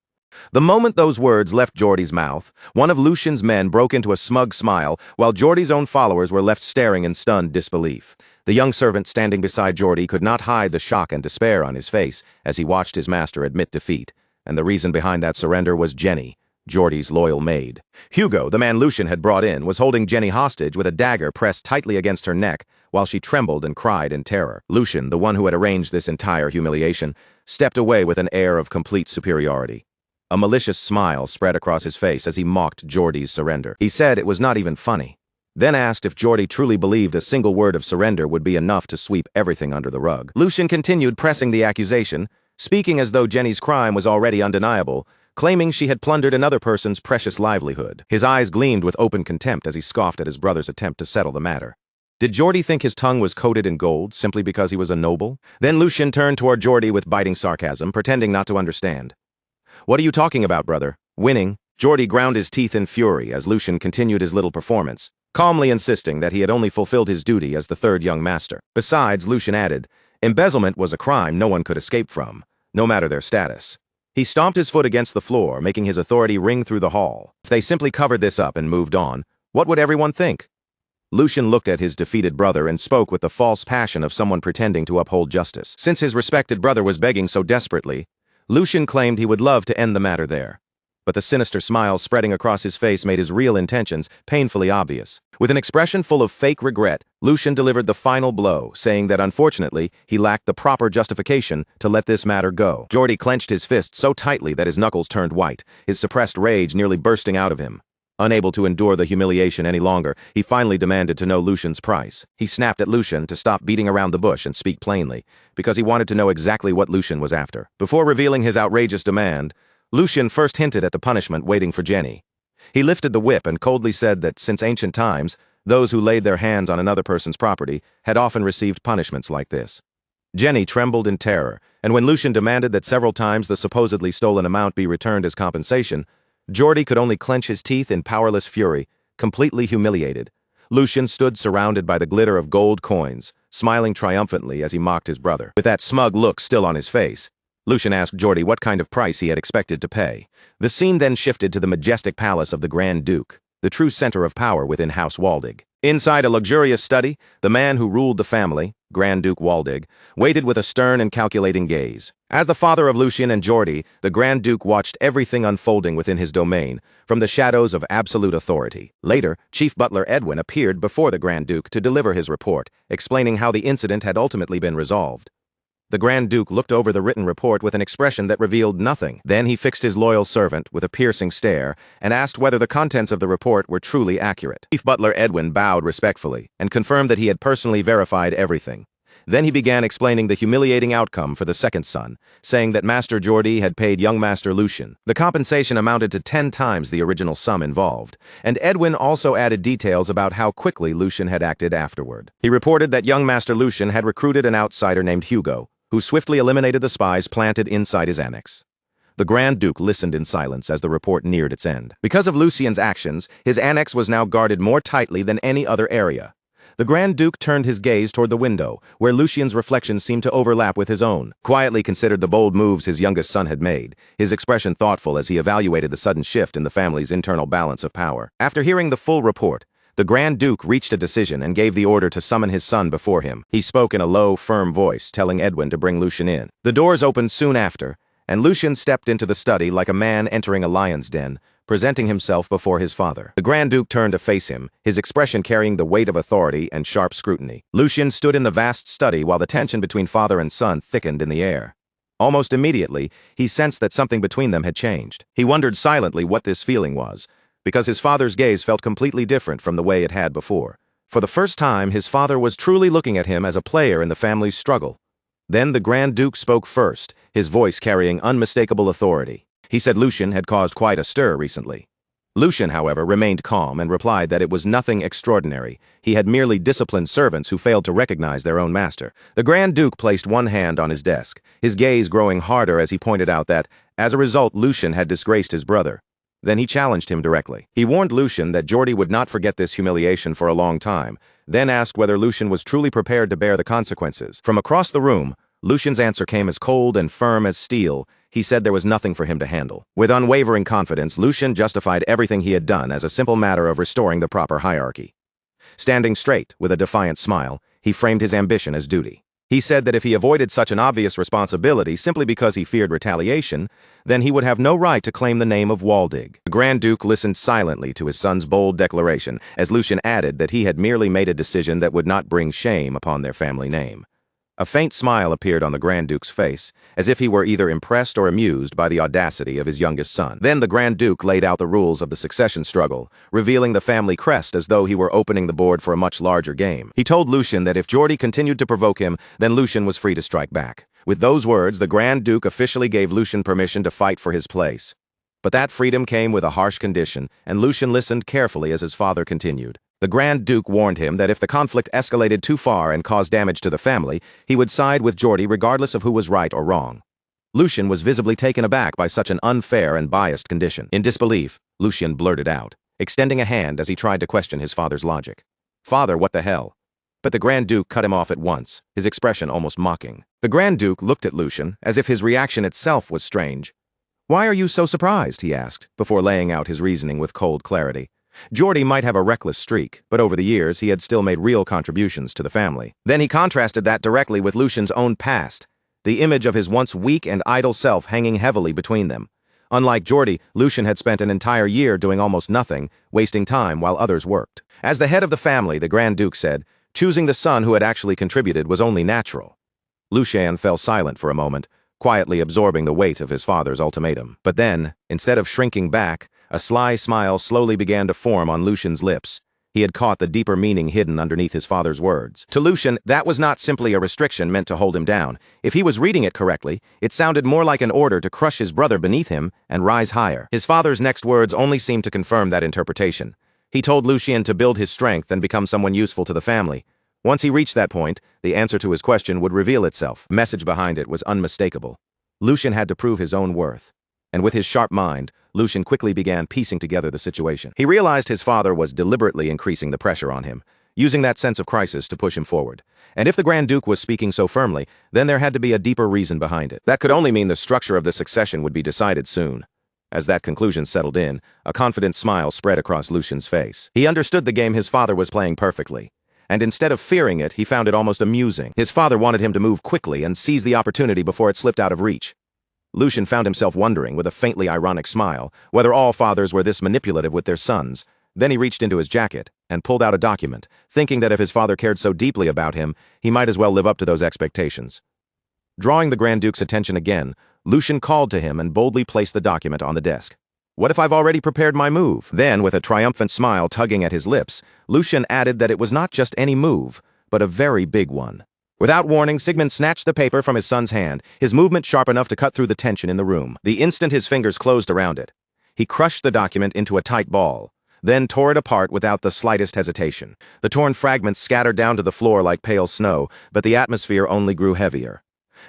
The moment those words left Geordie's mouth, one of Lucien's men broke into a smug smile, while Geordie's own followers were left staring in stunned disbelief. The young servant standing beside Geordie could not hide the shock and despair on his face as he watched his master admit defeat, and the reason behind that surrender was Jenny, Geordie's loyal maid. Hugo, the man Lucien had brought in, was holding Jenny hostage with a dagger pressed tightly against her neck while she trembled and cried in terror. Lucien, the one who had arranged this entire humiliation, stepped away with an air of complete superiority. A malicious smile spread across his face as he mocked Geordie's surrender. He said it was not even funny, then asked if Geordie truly believed a single word of surrender would be enough to sweep everything under the rug. Lucien continued pressing the accusation, speaking as though Jenny's crime was already undeniable, claiming she had plundered another person's precious livelihood. His eyes gleamed with open contempt as he scoffed at his brother's attempt to settle the matter. Did Geordie think his tongue was coated in gold simply because he was a noble? Then Lucien turned toward Geordie with biting sarcasm, pretending not to understand. "What are you talking about, brother? Winning?" Geordie ground his teeth in fury as Lucien continued his little performance, calmly insisting that he had only fulfilled his duty as the third young master. Besides, Lucien added, embezzlement was a crime no one could escape from, no matter their status. He stomped his foot against the floor, making his authority ring through the hall. If they simply covered this up and moved on, what would everyone think? Lucien looked at his defeated brother and spoke with the false passion of someone pretending to uphold justice. Since his respected brother was begging so desperately, Lucien claimed he would love to end the matter there. But the sinister smile spreading across his face made his real intentions painfully obvious. With an expression full of fake regret, Lucien delivered the final blow, saying that unfortunately, he lacked the proper justification to let this matter go. Geordie clenched his fist so tightly that his knuckles turned white, his suppressed rage nearly bursting out of him. Unable to endure the humiliation any longer, he finally demanded to know Lucien's price. He snapped at Lucien to stop beating around the bush and speak plainly, because he wanted to know exactly what Lucien was after. Before revealing his outrageous demand, Lucien first hinted at the punishment waiting for Jenny. He lifted the whip and coldly said that since ancient times, those who laid their hands on another person's property had often received punishments like this. Jenny trembled in terror, and when Lucien demanded that several times the supposedly stolen amount be returned as compensation, Geordie could only clench his teeth in powerless fury, completely humiliated. Lucien stood surrounded by the glitter of gold coins, smiling triumphantly as he mocked his brother. With that smug look still on his face, Lucien asked Geordie what kind of price he had expected to pay. The scene then shifted to the majestic palace of the Grand Duke, the true center of power within House Waldig. Inside a luxurious study, the man who ruled the family, Grand Duke Waldig, waited with a stern and calculating gaze. As the father of Lucien and Geordie, the Grand Duke watched everything unfolding within his domain, from the shadows of absolute authority. Later, Chief Butler Edwin appeared before the Grand Duke to deliver his report, explaining how the incident had ultimately been resolved. The Grand Duke looked over the written report with an expression that revealed nothing. Then he fixed his loyal servant with a piercing stare and asked whether the contents of the report were truly accurate. Chief Butler Edwin bowed respectfully and confirmed that he had personally verified everything. Then he began explaining the humiliating outcome for the second son, saying that Master Geordie had paid young Master Lucien. The compensation amounted to 10 times the original sum involved, and Edwin also added details about how quickly Lucien had acted afterward. He reported that young Master Lucien had recruited an outsider named Hugo, who swiftly eliminated the spies planted inside his annex. The Grand Duke listened in silence as the report neared its end. Because of Lucien's actions, his annex was now guarded more tightly than any other area. The Grand Duke turned his gaze toward the window, where Lucien's reflection seemed to overlap with his own. Quietly considered the bold moves his youngest son had made, his expression thoughtful as he evaluated the sudden shift in the family's internal balance of power. After hearing the full report, the Grand Duke reached a decision and gave the order to summon his son before him. He spoke in a low, firm voice, telling Edwin to bring Lucien in. The doors opened soon after, and Lucien stepped into the study like a man entering a lion's den, presenting himself before his father. The Grand Duke turned to face him, his expression carrying the weight of authority and sharp scrutiny. Lucien stood in the vast study while the tension between father and son thickened in the air. Almost immediately, he sensed that something between them had changed. He wondered silently what this feeling was, because his father's gaze felt completely different from the way it had before. For the first time, his father was truly looking at him as a player in the family's struggle. Then the Grand Duke spoke first, his voice carrying unmistakable authority. He said Lucien had caused quite a stir recently. Lucien, however, remained calm and replied that it was nothing extraordinary. He had merely disciplined servants who failed to recognize their own master. The Grand Duke placed one hand on his desk, his gaze growing harder as he pointed out that, as a result, Lucien had disgraced his brother. Then he challenged him directly. He warned Lucien that Geordie would not forget this humiliation for a long time, then asked whether Lucien was truly prepared to bear the consequences. From across the room, Lucien's answer came as cold and firm as steel. He said there was nothing for him to handle. With unwavering confidence, Lucien justified everything he had done as a simple matter of restoring the proper hierarchy. Standing straight, with a defiant smile, he framed his ambition as duty. He said that if he avoided such an obvious responsibility simply because he feared retaliation, then he would have no right to claim the name of Waldig. The Grand Duke listened silently to his son's bold declaration, as Lucien added that he had merely made a decision that would not bring shame upon their family name. A faint smile appeared on the Grand Duke's face, as if he were either impressed or amused by the audacity of his youngest son. Then the Grand Duke laid out the rules of the succession struggle, revealing the family crest as though he were opening the board for a much larger game. He told Lucien that if Geordie continued to provoke him, then Lucien was free to strike back. With those words, the Grand Duke officially gave Lucien permission to fight for his place. But that freedom came with a harsh condition, and Lucien listened carefully as his father continued. The Grand Duke warned him that if the conflict escalated too far and caused damage to the family, he would side with Geordie regardless of who was right or wrong. Lucien was visibly taken aback by such an unfair and biased condition. In disbelief, Lucien blurted out, extending a hand as he tried to question his father's logic. "Father, what the hell?" But the Grand Duke cut him off at once, his expression almost mocking. The Grand Duke looked at Lucien, as if his reaction itself was strange. "Why are you so surprised?" he asked, before laying out his reasoning with cold clarity. Geordie might have a reckless streak, but over the years he had still made real contributions to the family. Then he contrasted that directly with Lucien's own past, the image of his once weak and idle self hanging heavily between them. Unlike Geordie, Lucien had spent an entire year doing almost nothing, wasting time while others worked. As the head of the family, the Grand Duke said, choosing the son who had actually contributed was only natural. Lucien fell silent for a moment, quietly absorbing the weight of his father's ultimatum. But then, instead of shrinking back, a sly smile slowly began to form on Lucien's lips. He had caught the deeper meaning hidden underneath his father's words. To Lucien, that was not simply a restriction meant to hold him down. If he was reading it correctly, it sounded more like an order to crush his brother beneath him and rise higher. His father's next words only seemed to confirm that interpretation. He told Lucien to build his strength and become someone useful to the family. Once he reached that point, the answer to his question would reveal itself. The message behind it was unmistakable. Lucien had to prove his own worth. And with his sharp mind, Lucien quickly began piecing together the situation. He realized his father was deliberately increasing the pressure on him, using that sense of crisis to push him forward. And if the Grand Duke was speaking so firmly, then there had to be a deeper reason behind it. That could only mean the structure of the succession would be decided soon. As that conclusion settled in, a confident smile spread across Lucien's face. He understood the game his father was playing perfectly. And instead of fearing it, he found it almost amusing. His father wanted him to move quickly and seize the opportunity before it slipped out of reach. Lucien found himself wondering, with a faintly ironic smile, whether all fathers were this manipulative with their sons. Then he reached into his jacket and pulled out a document, thinking that if his father cared so deeply about him, he might as well live up to those expectations. Drawing the Grand Duke's attention again, Lucien called to him and boldly placed the document on the desk. "What if I've already prepared my move?" Then, with a triumphant smile tugging at his lips, Lucien added that it was not just any move, but a very big one. Without warning, Sigmund snatched the paper from his son's hand, his movement sharp enough to cut through the tension in the room. The instant his fingers closed around it, he crushed the document into a tight ball, then tore it apart without the slightest hesitation. The torn fragments scattered down to the floor like pale snow, but the atmosphere only grew heavier.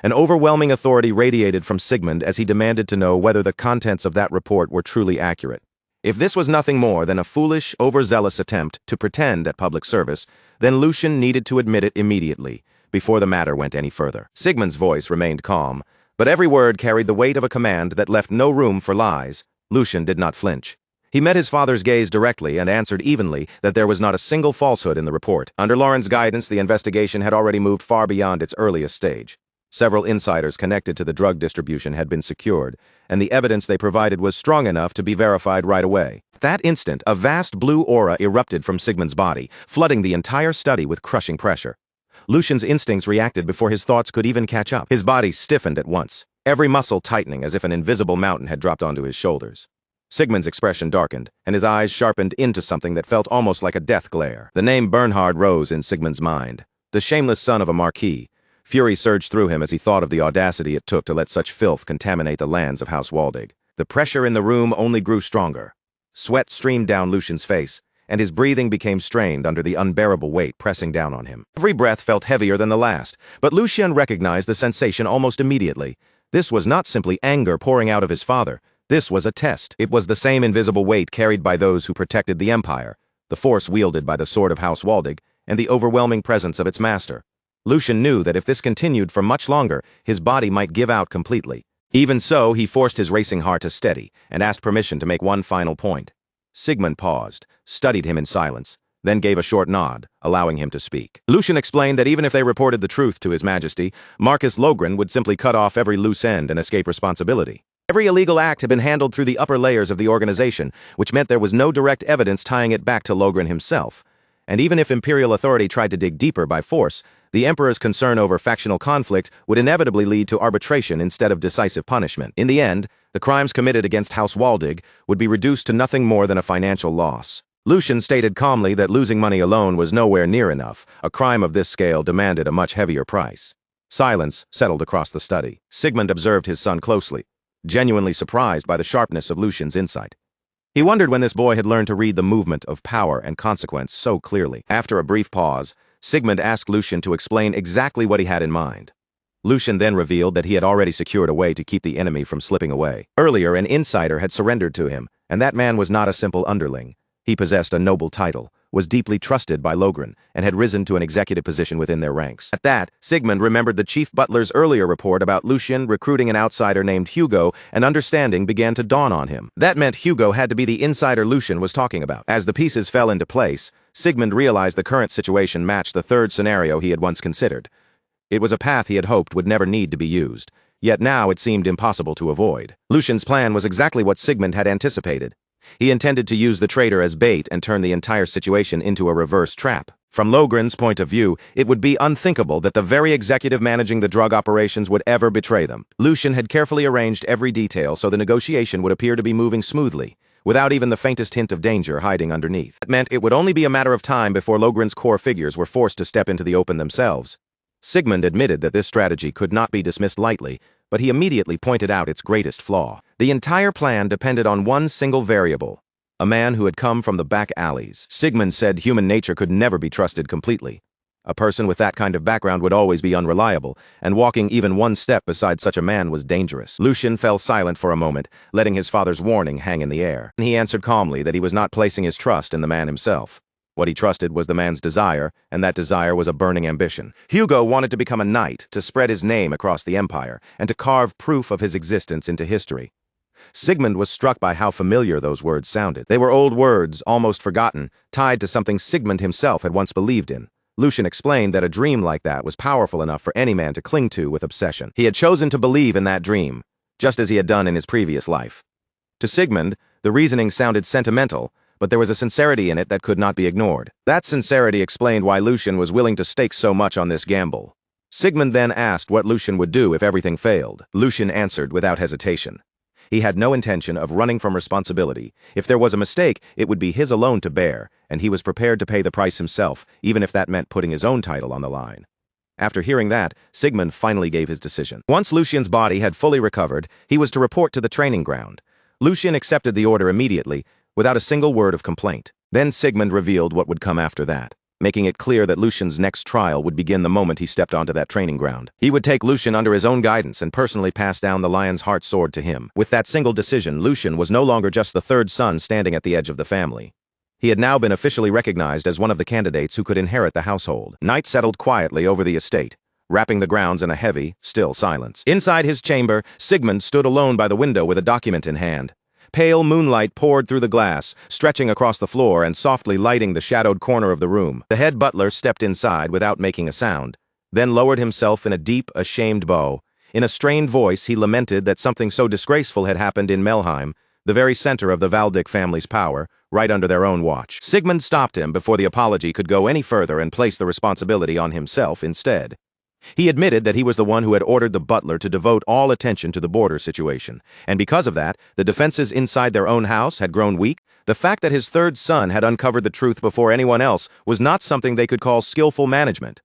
An overwhelming authority radiated from Sigmund as he demanded to know whether the contents of that report were truly accurate. If this was nothing more than a foolish, overzealous attempt to pretend at public service, then Lucian needed to admit it immediately, before the matter went any further. Sigmund's voice remained calm, but every word carried the weight of a command that left no room for lies. Lucian did not flinch. He met his father's gaze directly and answered evenly that there was not a single falsehood in the report. Under Lauren's guidance, the investigation had already moved far beyond its earliest stage. Several insiders connected to the drug distribution had been secured, and the evidence they provided was strong enough to be verified right away. At that instant, a vast blue aura erupted from Sigmund's body, flooding the entire study with crushing pressure. Lucian's instincts reacted before his thoughts could even catch up. His body stiffened at once, every muscle tightening as if an invisible mountain had dropped onto his shoulders. Sigmund's expression darkened, and his eyes sharpened into something that felt almost like a death glare. The name Bernhard rose in Sigmund's mind. The shameless son of a marquis. Fury surged through him as he thought of the audacity it took to let such filth contaminate the lands of House Waldig. The pressure in the room only grew stronger. Sweat streamed down Lucian's face, and his breathing became strained under the unbearable weight pressing down on him. Every breath felt heavier than the last, but Lucian recognized the sensation almost immediately. This was not simply anger pouring out of his father. This was a test. It was the same invisible weight carried by those who protected the Empire, the force wielded by the sword of House Waldig, and the overwhelming presence of its master. Lucian knew that if this continued for much longer, his body might give out completely. Even so, he forced his racing heart to steady, and asked permission to make one final point. Sigmund paused, studied him in silence, then gave a short nod, allowing him to speak. Lucian explained that even if they reported the truth to His Majesty, Marcus Logren would simply cut off every loose end and escape responsibility. Every illegal act had been handled through the upper layers of the organization, which meant there was no direct evidence tying it back to Logren himself. And even if Imperial authority tried to dig deeper by force, the Emperor's concern over factional conflict would inevitably lead to arbitration instead of decisive punishment. In the end, the crimes committed against House Waldig would be reduced to nothing more than a financial loss. Lucian stated calmly that losing money alone was nowhere near enough. A crime of this scale demanded a much heavier price. Silence settled across the study. Sigmund observed his son closely, genuinely surprised by the sharpness of Lucian's insight. He wondered when this boy had learned to read the movement of power and consequence so clearly. After a brief pause, Sigmund asked Lucian to explain exactly what he had in mind. Lucian then revealed that he had already secured a way to keep the enemy from slipping away. Earlier, an insider had surrendered to him, and that man was not a simple underling. He possessed a noble title, was deeply trusted by Logren, and had risen to an executive position within their ranks. At that, Sigmund remembered the chief butler's earlier report about Lucian recruiting an outsider named Hugo, and understanding began to dawn on him. That meant Hugo had to be the insider Lucian was talking about. As the pieces fell into place, Sigmund realized the current situation matched the third scenario he had once considered. It was a path he had hoped would never need to be used, yet now it seemed impossible to avoid. Lucian's plan was exactly what Sigmund had anticipated. He intended to use the traitor as bait and turn the entire situation into a reverse trap. From Logren's point of view, it would be unthinkable that the very executive managing the drug operations would ever betray them. Lucian had carefully arranged every detail so the negotiation would appear to be moving smoothly, without even the faintest hint of danger hiding underneath. It meant it would only be a matter of time before Logren's core figures were forced to step into the open themselves. Sigmund admitted that this strategy could not be dismissed lightly, but he immediately pointed out its greatest flaw. The entire plan depended on one single variable: a man who had come from the back alleys. Sigmund said human nature could never be trusted completely. A person with that kind of background would always be unreliable, and walking even one step beside such a man was dangerous. Lucian fell silent for a moment, letting his father's warning hang in the air. He answered calmly that he was not placing his trust in the man himself. What he trusted was the man's desire, and that desire was a burning ambition. Hugo wanted to become a knight, to spread his name across the empire, and to carve proof of his existence into history. Sigmund was struck by how familiar those words sounded. They were old words, almost forgotten, tied to something Sigmund himself had once believed in. Lucian explained that a dream like that was powerful enough for any man to cling to with obsession. He had chosen to believe in that dream, just as he had done in his previous life. To Sigmund, the reasoning sounded sentimental, but there was a sincerity in it that could not be ignored. That sincerity explained why Lucian was willing to stake so much on this gamble. Sigmund then asked what Lucian would do if everything failed. Lucian answered without hesitation. He had no intention of running from responsibility. If there was a mistake, it would be his alone to bear, and he was prepared to pay the price himself, even if that meant putting his own title on the line. After hearing that, Sigmund finally gave his decision. Once Lucian's body had fully recovered, he was to report to the training ground. Lucian accepted the order immediately, without a single word of complaint. Then Sigmund revealed what would come after that. making it clear that Lucian's next trial would begin the moment he stepped onto that training ground. He would take Lucian under his own guidance and personally pass down the lion's heart sword to him. With that single decision, Lucian was no longer just the third son standing at the edge of the family. He had now been officially recognized as one of the candidates who could inherit the household. Night settled quietly over the estate, wrapping the grounds in a heavy, still silence. Inside his chamber, Sigmund stood alone by the window with a document in hand. Pale moonlight poured through the glass, stretching across the floor and softly lighting the shadowed corner of the room. The head butler stepped inside without making a sound, then lowered himself in a deep, ashamed bow. In a strained voice, he lamented that something so disgraceful had happened in Melheim, the very center of the Valdic family's power, right under their own watch. Sigmund stopped him before the apology could go any further and placed the responsibility on himself instead. He admitted that he was the one who had ordered the butler to devote all attention to the border situation, and because of that, the defenses inside their own house had grown weak. The fact that his third son had uncovered the truth before anyone else was not something they could call skillful management.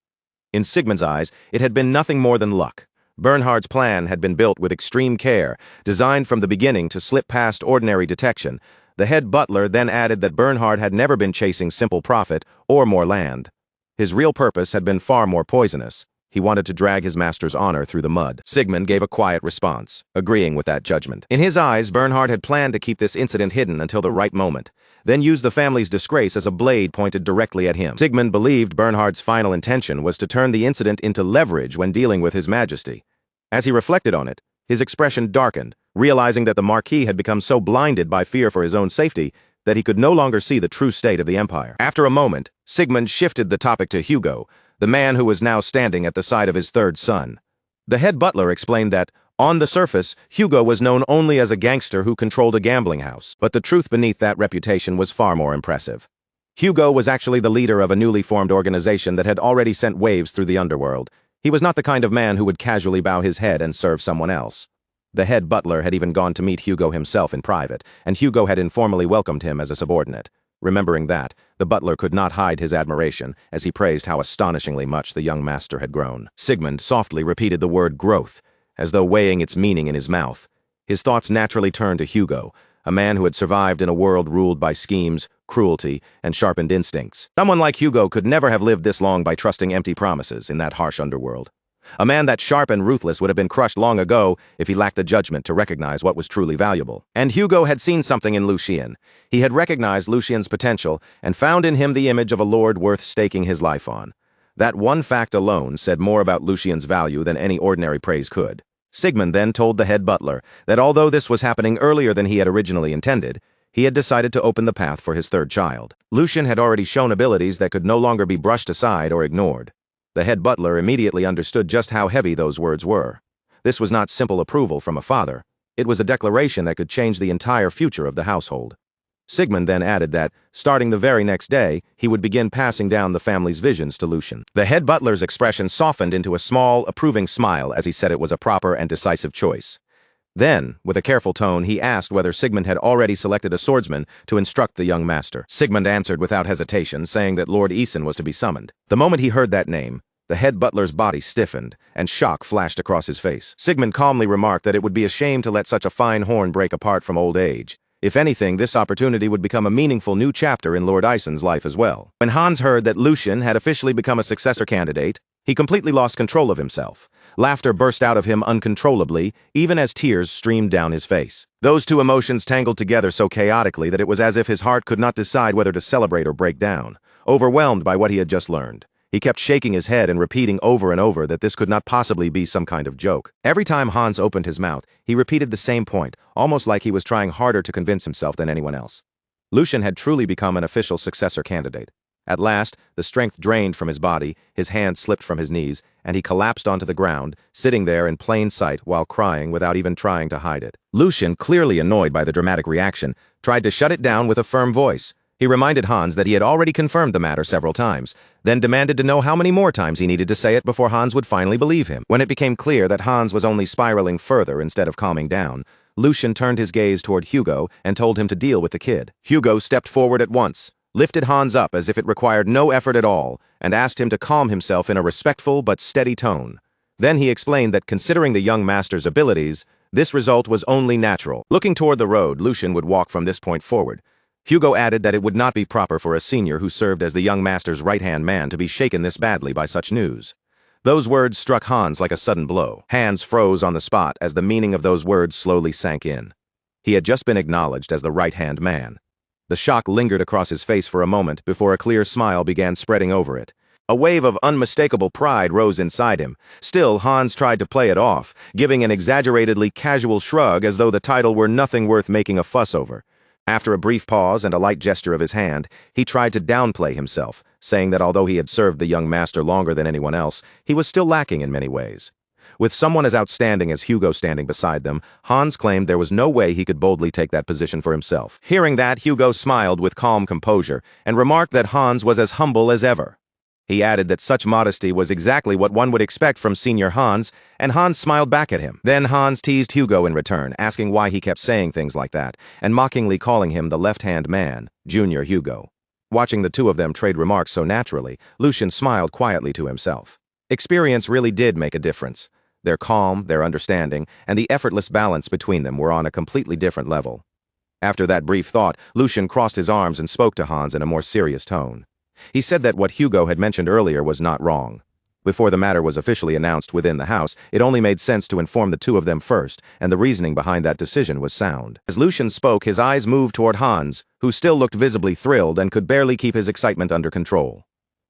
In Sigmund's eyes, it had been nothing more than luck. Bernhard's plan had been built with extreme care, designed from the beginning to slip past ordinary detection. The head butler then added that Bernhard had never been chasing simple profit or more land. His real purpose had been far more poisonous. He wanted to drag his master's honor through the mud. Sigmund gave a quiet response, agreeing with that judgment. In his eyes, Bernhard had planned to keep this incident hidden until the right moment, then use the family's disgrace as a blade pointed directly at him. Sigmund believed Bernhard's final intention was to turn the incident into leverage when dealing with His Majesty. As he reflected on it, his expression darkened, realizing that the Marquis had become so blinded by fear for his own safety that he could no longer see the true state of the Empire. After a moment, Sigmund shifted the topic to Hugo, the man who was now standing at the side of his third son. The head butler explained that, on the surface, Hugo was known only as a gangster who controlled a gambling house, but the truth beneath that reputation was far more impressive. Hugo was actually the leader of a newly formed organization that had already sent waves through the underworld. He was not the kind of man who would casually bow his head and serve someone else. The head butler had even gone to meet Hugo himself in private, and Hugo had informally welcomed him as a subordinate. Remembering that, the butler could not hide his admiration as he praised how astonishingly much the young master had grown. Sigmund softly repeated the word growth, as though weighing its meaning in his mouth. His thoughts naturally turned to Hugo, a man who had survived in a world ruled by schemes, cruelty, and sharpened instincts. Someone like Hugo could never have lived this long by trusting empty promises in that harsh underworld. A man that sharp and ruthless would have been crushed long ago if he lacked the judgment to recognize what was truly valuable. And Hugo had seen something in Lucien. He had recognized Lucien's potential and found in him the image of a lord worth staking his life on. That one fact alone said more about Lucien's value than any ordinary praise could. Sigmund then told the head butler that although this was happening earlier than he had originally intended, he had decided to open the path for his third child. Lucien had already shown abilities that could no longer be brushed aside or ignored. The head butler immediately understood just how heavy those words were. This was not simple approval from a father. It was a declaration that could change the entire future of the household. Sigmund then added that, starting the very next day, he would begin passing down the family's visions to Lucien. The head butler's expression softened into a small, approving smile as he said it was a proper and decisive choice. Then, with a careful tone, he asked whether Sigmund had already selected a swordsman to instruct the young master. Sigmund answered without hesitation, saying that Lord Eason was to be summoned. The moment he heard that name, the head butler's body stiffened, and shock flashed across his face. Sigmund calmly remarked that it would be a shame to let such a fine horn break apart from old age. If anything, this opportunity would become a meaningful new chapter in Lord Ison's life as well. When Hans heard that Lucien had officially become a successor candidate, he completely lost control of himself. Laughter burst out of him uncontrollably, even as tears streamed down his face. Those two emotions tangled together so chaotically that it was as if his heart could not decide whether to celebrate or break down, overwhelmed by what he had just learned. He kept shaking his head and repeating over and over that this could not possibly be some kind of joke. Every time Hans opened his mouth, he repeated the same point, almost like he was trying harder to convince himself than anyone else. Lucien had truly become an official successor candidate. At last, the strength drained from his body, his hand slipped from his knees, and he collapsed onto the ground, sitting there in plain sight while crying without even trying to hide it. Lucien, clearly annoyed by the dramatic reaction, tried to shut it down with a firm voice. He reminded Hans that he had already confirmed the matter several times, then demanded to know how many more times he needed to say it before Hans would finally believe him. When it became clear that Hans was only spiraling further instead of calming down, Lucien turned his gaze toward Hugo and told him to deal with the kid. Hugo stepped forward at once, lifted Hans up as if it required no effort at all, and asked him to calm himself in a respectful but steady tone. Then he explained that considering the young master's abilities, this result was only natural. Looking toward the road, Lucien would walk from this point forward. Hugo added that it would not be proper for a senior who served as the young master's right-hand man to be shaken this badly by such news. Those words struck Hans like a sudden blow. Hans froze on the spot as the meaning of those words slowly sank in. He had just been acknowledged as the right-hand man. The shock lingered across his face for a moment before a clear smile began spreading over it. A wave of unmistakable pride rose inside him. Still, Hans tried to play it off, giving an exaggeratedly casual shrug as though the title were nothing worth making a fuss over. After a brief pause and a light gesture of his hand, he tried to downplay himself, saying that although he had served the young master longer than anyone else, he was still lacking in many ways. With someone as outstanding as Hugo standing beside them, Hans claimed there was no way he could boldly take that position for himself. Hearing that, Hugo smiled with calm composure and remarked that Hans was as humble as ever. He added that such modesty was exactly what one would expect from Senior Hans, and Hans smiled back at him. Then Hans teased Hugo in return, asking why he kept saying things like that, and mockingly calling him the left-hand man, Junior Hugo. Watching the two of them trade remarks so naturally, Lucian smiled quietly to himself. Experience really did make a difference. Their calm, their understanding, and the effortless balance between them were on a completely different level. After that brief thought, Lucian crossed his arms and spoke to Hans in a more serious tone. He said that what Hugo had mentioned earlier was not wrong. Before the matter was officially announced within the house, it only made sense to inform the two of them first, and the reasoning behind that decision was sound. As Lucian spoke, his eyes moved toward Hans, who still looked visibly thrilled and could barely keep his excitement under control.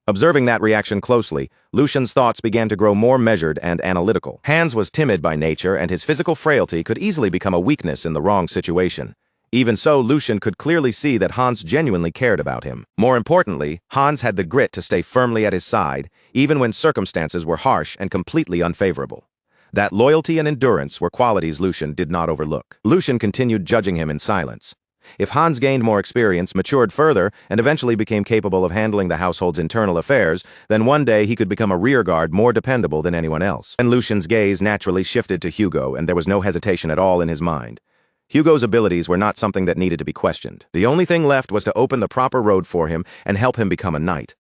Observing that reaction closely, Lucian's thoughts began to grow more measured and analytical. Hans was timid by nature, and his physical frailty could easily become a weakness in the wrong situation. Even so, Lucian could clearly see that Hans genuinely cared about him. More importantly, Hans had the grit to stay firmly at his side, even when circumstances were harsh and completely unfavorable. That loyalty and endurance were qualities Lucian did not overlook. Lucian continued judging him in silence. If Hans gained more experience, matured further, and eventually became capable of handling the household's internal affairs, then one day he could become a rearguard more dependable than anyone else. And Lucian's gaze naturally shifted to Hugo, and there was no hesitation at all in his mind. Hugo's abilities were not something that needed to be questioned. The only thing left was to open the proper road for him and help him become a knight.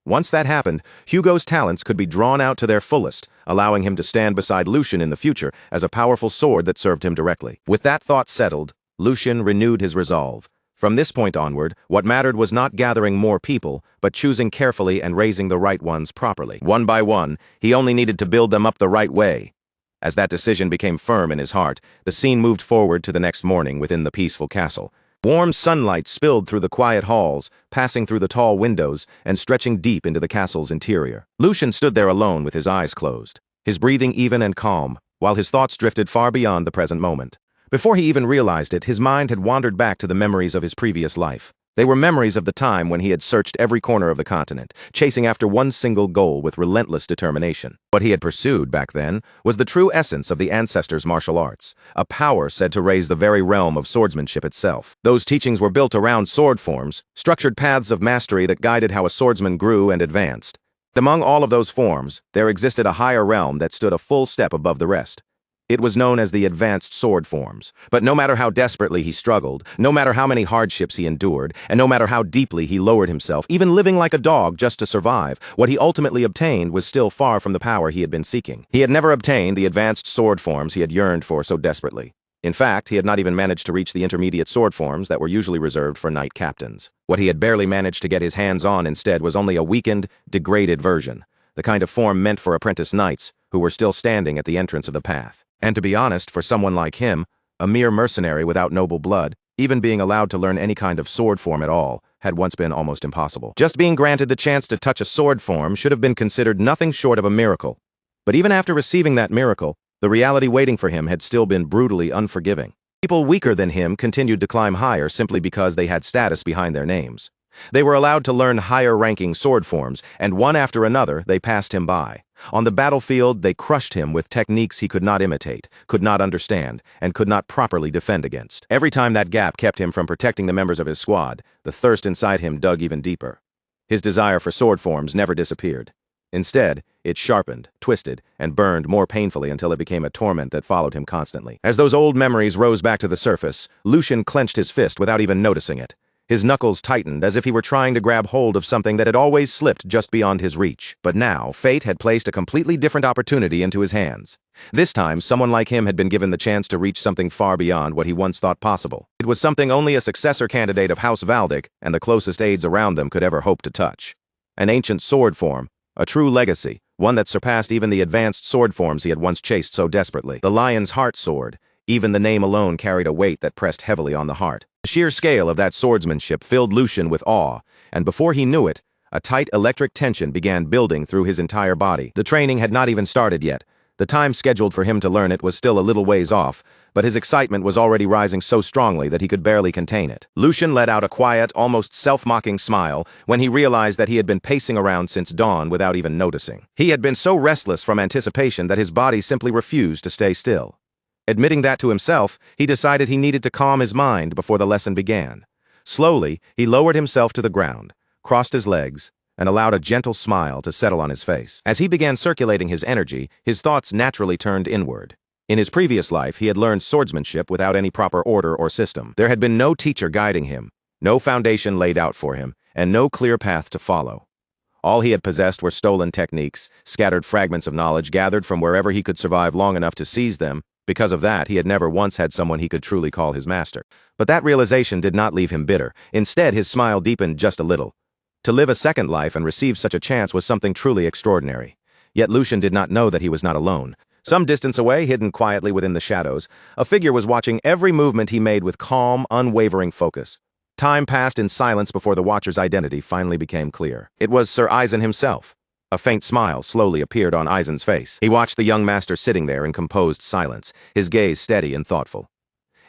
Once that happened, Hugo's talents could be drawn out to their fullest, allowing him to stand beside Lucian in the future as a powerful sword that served him directly. With that thought settled, Lucian renewed his resolve. From this point onward, what mattered was not gathering more people, but choosing carefully and raising the right ones properly. One by one, he only needed to build them up the right way. As that decision became firm in his heart, the scene moved forward to the next morning within the peaceful castle. Warm sunlight spilled through the quiet halls, passing through the tall windows and stretching deep into the castle's interior. Lucian stood there alone with his eyes closed, his breathing even and calm, while his thoughts drifted far beyond the present moment. Before he even realized it, his mind had wandered back to the memories of his previous life. They were memories of the time when he had searched every corner of the continent, chasing after one single goal with relentless determination. What he had pursued back then was the true essence of the ancestors' martial arts, a power said to raise the very realm of swordsmanship itself. Those teachings were built around sword forms, structured paths of mastery that guided how a swordsman grew and advanced. Among all of those forms, there existed a higher realm that stood a full step above the rest. It was known as the advanced sword forms. But no matter how desperately he struggled, no matter how many hardships he endured, and no matter how deeply he lowered himself, even living like a dog just to survive, what he ultimately obtained was still far from the power he had been seeking. He had never obtained the advanced sword forms he had yearned for so desperately. In fact, he had not even managed to reach the intermediate sword forms that were usually reserved for knight captains. What he had barely managed to get his hands on instead was only a weakened, degraded version, the kind of form meant for apprentice knights who were still standing at the entrance of the path. And to be honest, for someone like him, a mere mercenary without noble blood, even being allowed to learn any kind of sword form at all had once been almost impossible. Just being granted the chance to touch a sword form should have been considered nothing short of a miracle. But even after receiving that miracle, the reality waiting for him had still been brutally unforgiving. People weaker than him continued to climb higher simply because they had status behind their names. They were allowed to learn higher-ranking sword forms, and one after another they passed him by. On the battlefield, they crushed him with techniques he could not imitate, could not understand, and could not properly defend against. Every time that gap kept him from protecting the members of his squad, the thirst inside him dug even deeper. His desire for sword forms never disappeared. Instead, it sharpened, twisted, and burned more painfully until it became a torment that followed him constantly. As those old memories rose back to the surface, Lucian clenched his fist without even noticing it. His knuckles tightened as if he were trying to grab hold of something that had always slipped just beyond his reach. But now, fate had placed a completely different opportunity into his hands. This time, someone like him had been given the chance to reach something far beyond what he once thought possible. It was something only a successor candidate of House Valdic and the closest aides around them could ever hope to touch. An ancient sword form, a true legacy, one that surpassed even the advanced sword forms he had once chased so desperately. The Lion's Heart Sword. Even the name alone carried a weight that pressed heavily on the heart. The sheer scale of that swordsmanship filled Lucian with awe, and before he knew it, a tight electric tension began building through his entire body. The training had not even started yet. The time scheduled for him to learn it was still a little ways off, but his excitement was already rising so strongly that he could barely contain it. Lucian let out a quiet, almost self-mocking smile when he realized that he had been pacing around since dawn without even noticing. He had been so restless from anticipation that his body simply refused to stay still. Admitting that to himself, he decided he needed to calm his mind before the lesson began. Slowly, he lowered himself to the ground, crossed his legs, and allowed a gentle smile to settle on his face. As he began circulating his energy, his thoughts naturally turned inward. In his previous life, he had learned swordsmanship without any proper order or system. There had been no teacher guiding him, no foundation laid out for him, and no clear path to follow. All he had possessed were stolen techniques, scattered fragments of knowledge gathered from wherever he could survive long enough to seize them. Because of that, he had never once had someone he could truly call his master. But that realization did not leave him bitter. Instead, his smile deepened just a little. To live a second life and receive such a chance was something truly extraordinary. Yet Lucian did not know that he was not alone. Some distance away, hidden quietly within the shadows, a figure was watching every movement he made with calm, unwavering focus. Time passed in silence before the watcher's identity finally became clear. It was Sir Eisen himself. A faint smile slowly appeared on Eisen's face. He watched the young master sitting there in composed silence, his gaze steady and thoughtful.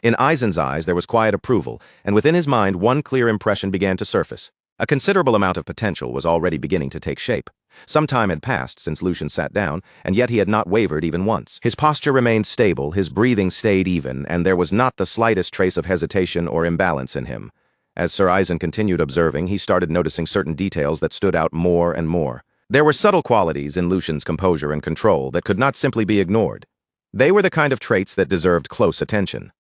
In Eisen's eyes there was quiet approval, and within his mind one clear impression began to surface. A considerable amount of potential was already beginning to take shape. Some time had passed since Lucian sat down, and yet he had not wavered even once. His posture remained stable, his breathing stayed even, and there was not the slightest trace of hesitation or imbalance in him. As Sir Eisen continued observing, he started noticing certain details that stood out more and more. There were subtle qualities in Lucian's composure and control that could not simply be ignored. They were the kind of traits that deserved close attention.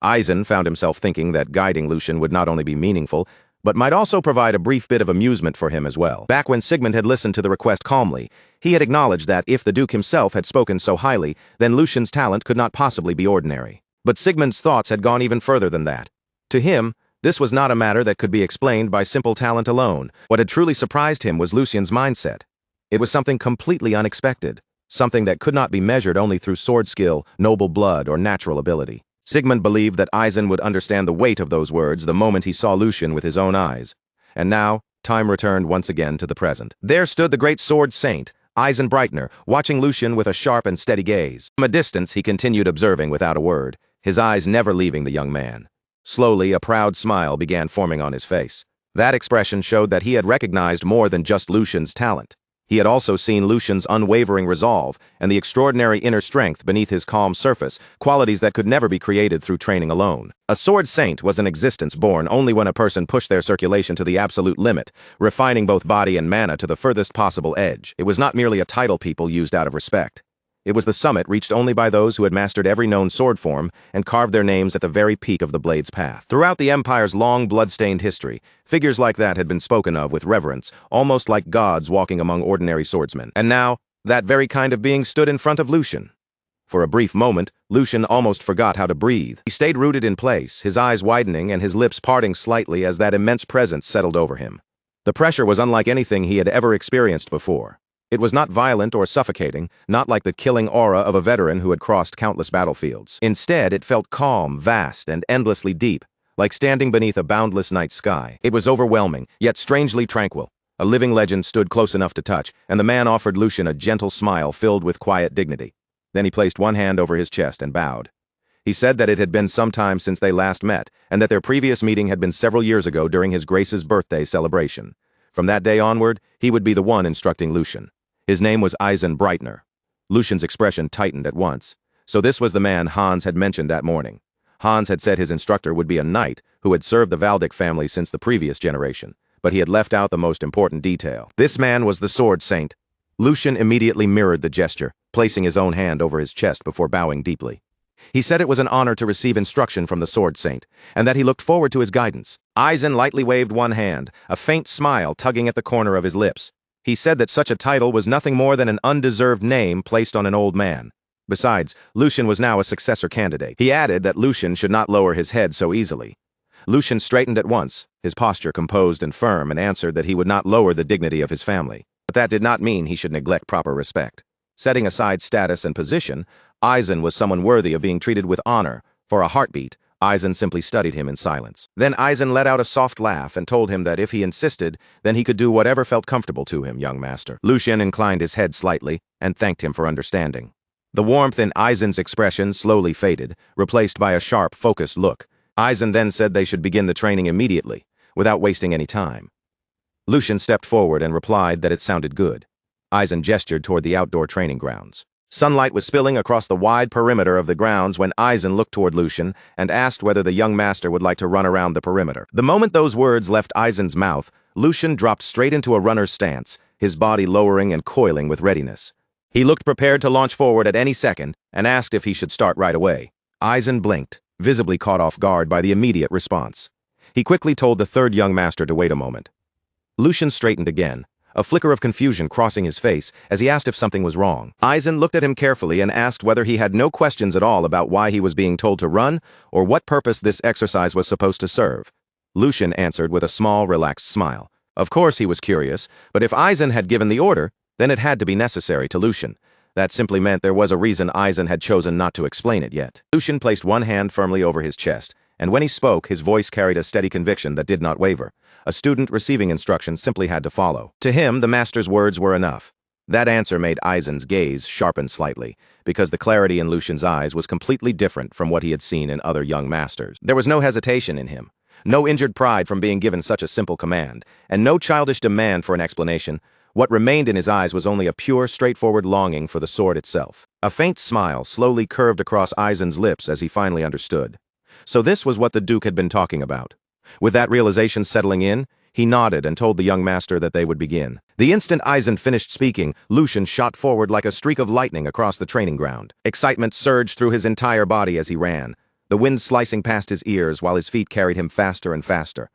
Eisen found himself thinking that guiding Lucian would not only be meaningful, but might also provide a brief bit of amusement for him as well. Back when Sigmund had listened to the request calmly, he had acknowledged that if the Duke himself had spoken so highly, then Lucian's talent could not possibly be ordinary. But Sigmund's thoughts had gone even further than that. To him, this was not a matter that could be explained by simple talent alone. What had truly surprised him was Lucian's mindset. It was something completely unexpected, something that could not be measured only through sword skill, noble blood, or natural ability. Sigmund believed that Eisen would understand the weight of those words the moment he saw Lucian with his own eyes. And now, time returned once again to the present. There stood the great sword saint, Eisen Breitner, watching Lucian with a sharp and steady gaze. From a distance, he continued observing without a word, his eyes never leaving the young man. Slowly, a proud smile began forming on his face. That expression showed that he had recognized more than just Lucian's talent. He had also seen Lucian's unwavering resolve and the extraordinary inner strength beneath his calm surface, qualities that could never be created through training alone. A sword saint was an existence born only when a person pushed their circulation to the absolute limit, refining both body and mana to the furthest possible edge. It was not merely a title people used out of respect. It was the summit reached only by those who had mastered every known sword form and carved their names at the very peak of the blade's path. Throughout the Empire's long, blood-stained history, figures like that had been spoken of with reverence, almost like gods walking among ordinary swordsmen. And now, that very kind of being stood in front of Lucian. For a brief moment, Lucian almost forgot how to breathe. He stayed rooted in place, his eyes widening and his lips parting slightly as that immense presence settled over him. The pressure was unlike anything he had ever experienced before. It was not violent or suffocating, not like the killing aura of a veteran who had crossed countless battlefields. Instead, it felt calm, vast, and endlessly deep, like standing beneath a boundless night sky. It was overwhelming, yet strangely tranquil. A living legend stood close enough to touch, and the man offered Lucian a gentle smile filled with quiet dignity. Then he placed one hand over his chest and bowed. He said that it had been some time since they last met, and that their previous meeting had been several years ago during his Grace's birthday celebration. From that day onward, he would be the one instructing Lucian. His name was Eisen Breitner. Lucian's expression tightened at once. So this was the man Hans had mentioned that morning. Hans had said his instructor would be a knight who had served the Valdic family since the previous generation, but he had left out the most important detail. This man was the sword saint. Lucian immediately mirrored the gesture, placing his own hand over his chest before bowing deeply. He said it was an honor to receive instruction from the sword saint, and that he looked forward to his guidance. Eisen lightly waved one hand, a faint smile tugging at the corner of his lips. He said that such a title was nothing more than an undeserved name placed on an old man. Besides, Lucian was now a successor candidate. He added that Lucian should not lower his head so easily. Lucian straightened at once, his posture composed and firm, and answered that he would not lower the dignity of his family. But that did not mean he should neglect proper respect. Setting aside status and position, Eisen was someone worthy of being treated with honor. For a heartbeat, Eisen simply studied him in silence. Then Eisen let out a soft laugh and told him that if he insisted, then he could do whatever felt comfortable to him, young master. Lucian inclined his head slightly and thanked him for understanding. The warmth in Eisen's expression slowly faded, replaced by a sharp, focused look. Eisen then said they should begin the training immediately, without wasting any time. Lucian stepped forward and replied that it sounded good. Eisen gestured toward the outdoor training grounds. Sunlight was spilling across the wide perimeter of the grounds when Eisen looked toward Lucian and asked whether the young master would like to run around the perimeter. The moment those words left Eisen's mouth, Lucian dropped straight into a runner's stance, his body lowering and coiling with readiness. He looked prepared to launch forward at any second and asked if he should start right away. Eisen blinked, visibly caught off guard by the immediate response. He quickly told the third young master to wait a moment. Lucian straightened again, a flicker of confusion crossing his face as he asked if something was wrong. Eisen looked at him carefully and asked whether he had no questions at all about why he was being told to run or what purpose this exercise was supposed to serve. Lucian answered with a small, relaxed smile. Of course he was curious, but if Eisen had given the order, then it had to be necessary to Lucian. That simply meant there was a reason Eisen had chosen not to explain it yet. Lucian placed one hand firmly over his chest, and when he spoke, his voice carried a steady conviction that did not waver. A student receiving instructions simply had to follow. To him, the master's words were enough. That answer made Eisen's gaze sharpen slightly, because the clarity in Lucian's eyes was completely different from what he had seen in other young masters. There was no hesitation in him, no injured pride from being given such a simple command, and no childish demand for an explanation. What remained in his eyes was only a pure, straightforward longing for the sword itself. A faint smile slowly curved across Eisen's lips as he finally understood. So this was what the Duke had been talking about. With that realization settling in, he nodded and told the young master that they would begin. The instant Eisen finished speaking, Lucian shot forward like a streak of lightning across the training ground. Excitement surged through his entire body as he ran, the wind slicing past his ears while his feet carried him faster and faster.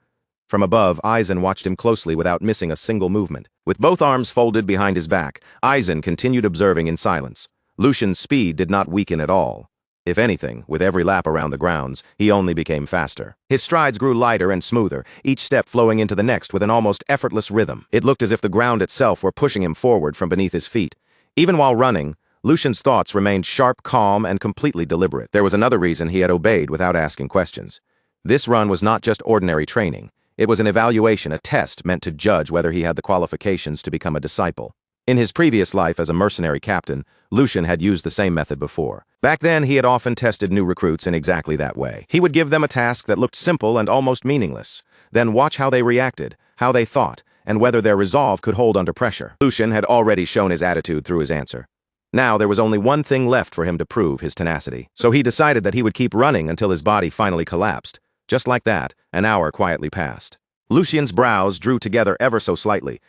From above, Eisen watched him closely without missing a single movement. With both arms folded behind his back, Eisen continued observing in silence. Lucian's speed did not weaken at all. If anything, with every lap around the grounds, he only became faster. His strides grew lighter and smoother, each step flowing into the next with an almost effortless rhythm. It looked as if the ground itself were pushing him forward from beneath his feet. Even while running, Lucian's thoughts remained sharp, calm, and completely deliberate. There was another reason he had obeyed without asking questions. This run was not just ordinary training. It was an evaluation, a test meant to judge whether he had the qualifications to become a disciple. In his previous life as a mercenary captain, Lucian had used the same method before. Back then, he had often tested new recruits in exactly that way. He would give them a task that looked simple and almost meaningless, then watch how they reacted, how they thought, and whether their resolve could hold under pressure. Lucian had already shown his attitude through his answer. Now there was only one thing left for him to prove his tenacity. So he decided that he would keep running until his body finally collapsed. Just like that, an hour quietly passed. Lucian's brows drew together ever so slightly.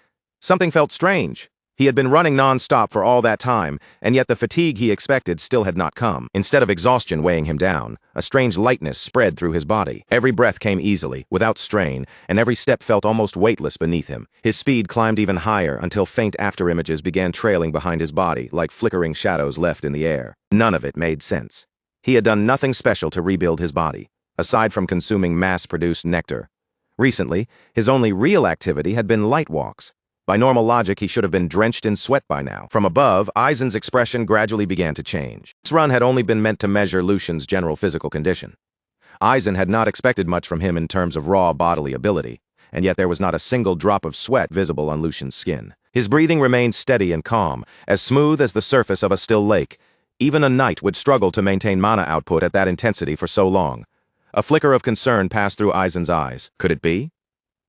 Something felt strange. He had been running non-stop for all that time, and yet the fatigue he expected still had not come. Instead of exhaustion weighing him down, a strange lightness spread through his body. Every breath came easily, without strain, and every step felt almost weightless beneath him. His speed climbed even higher until faint afterimages began trailing behind his body like flickering shadows left in the air. None of it made sense. He had done nothing special to rebuild his body, aside from consuming mass-produced nectar. Recently, his only real activity had been light walks. By normal logic, he should have been drenched in sweat by now. From above, Eisen's expression gradually began to change. This run had only been meant to measure Lucian's general physical condition. Eisen had not expected much from him in terms of raw bodily ability, and yet there was not a single drop of sweat visible on Lucian's skin. His breathing remained steady and calm, as smooth as the surface of a still lake. Even a knight would struggle to maintain mana output at that intensity for so long. A flicker of concern passed through Eisen's eyes. Could it be?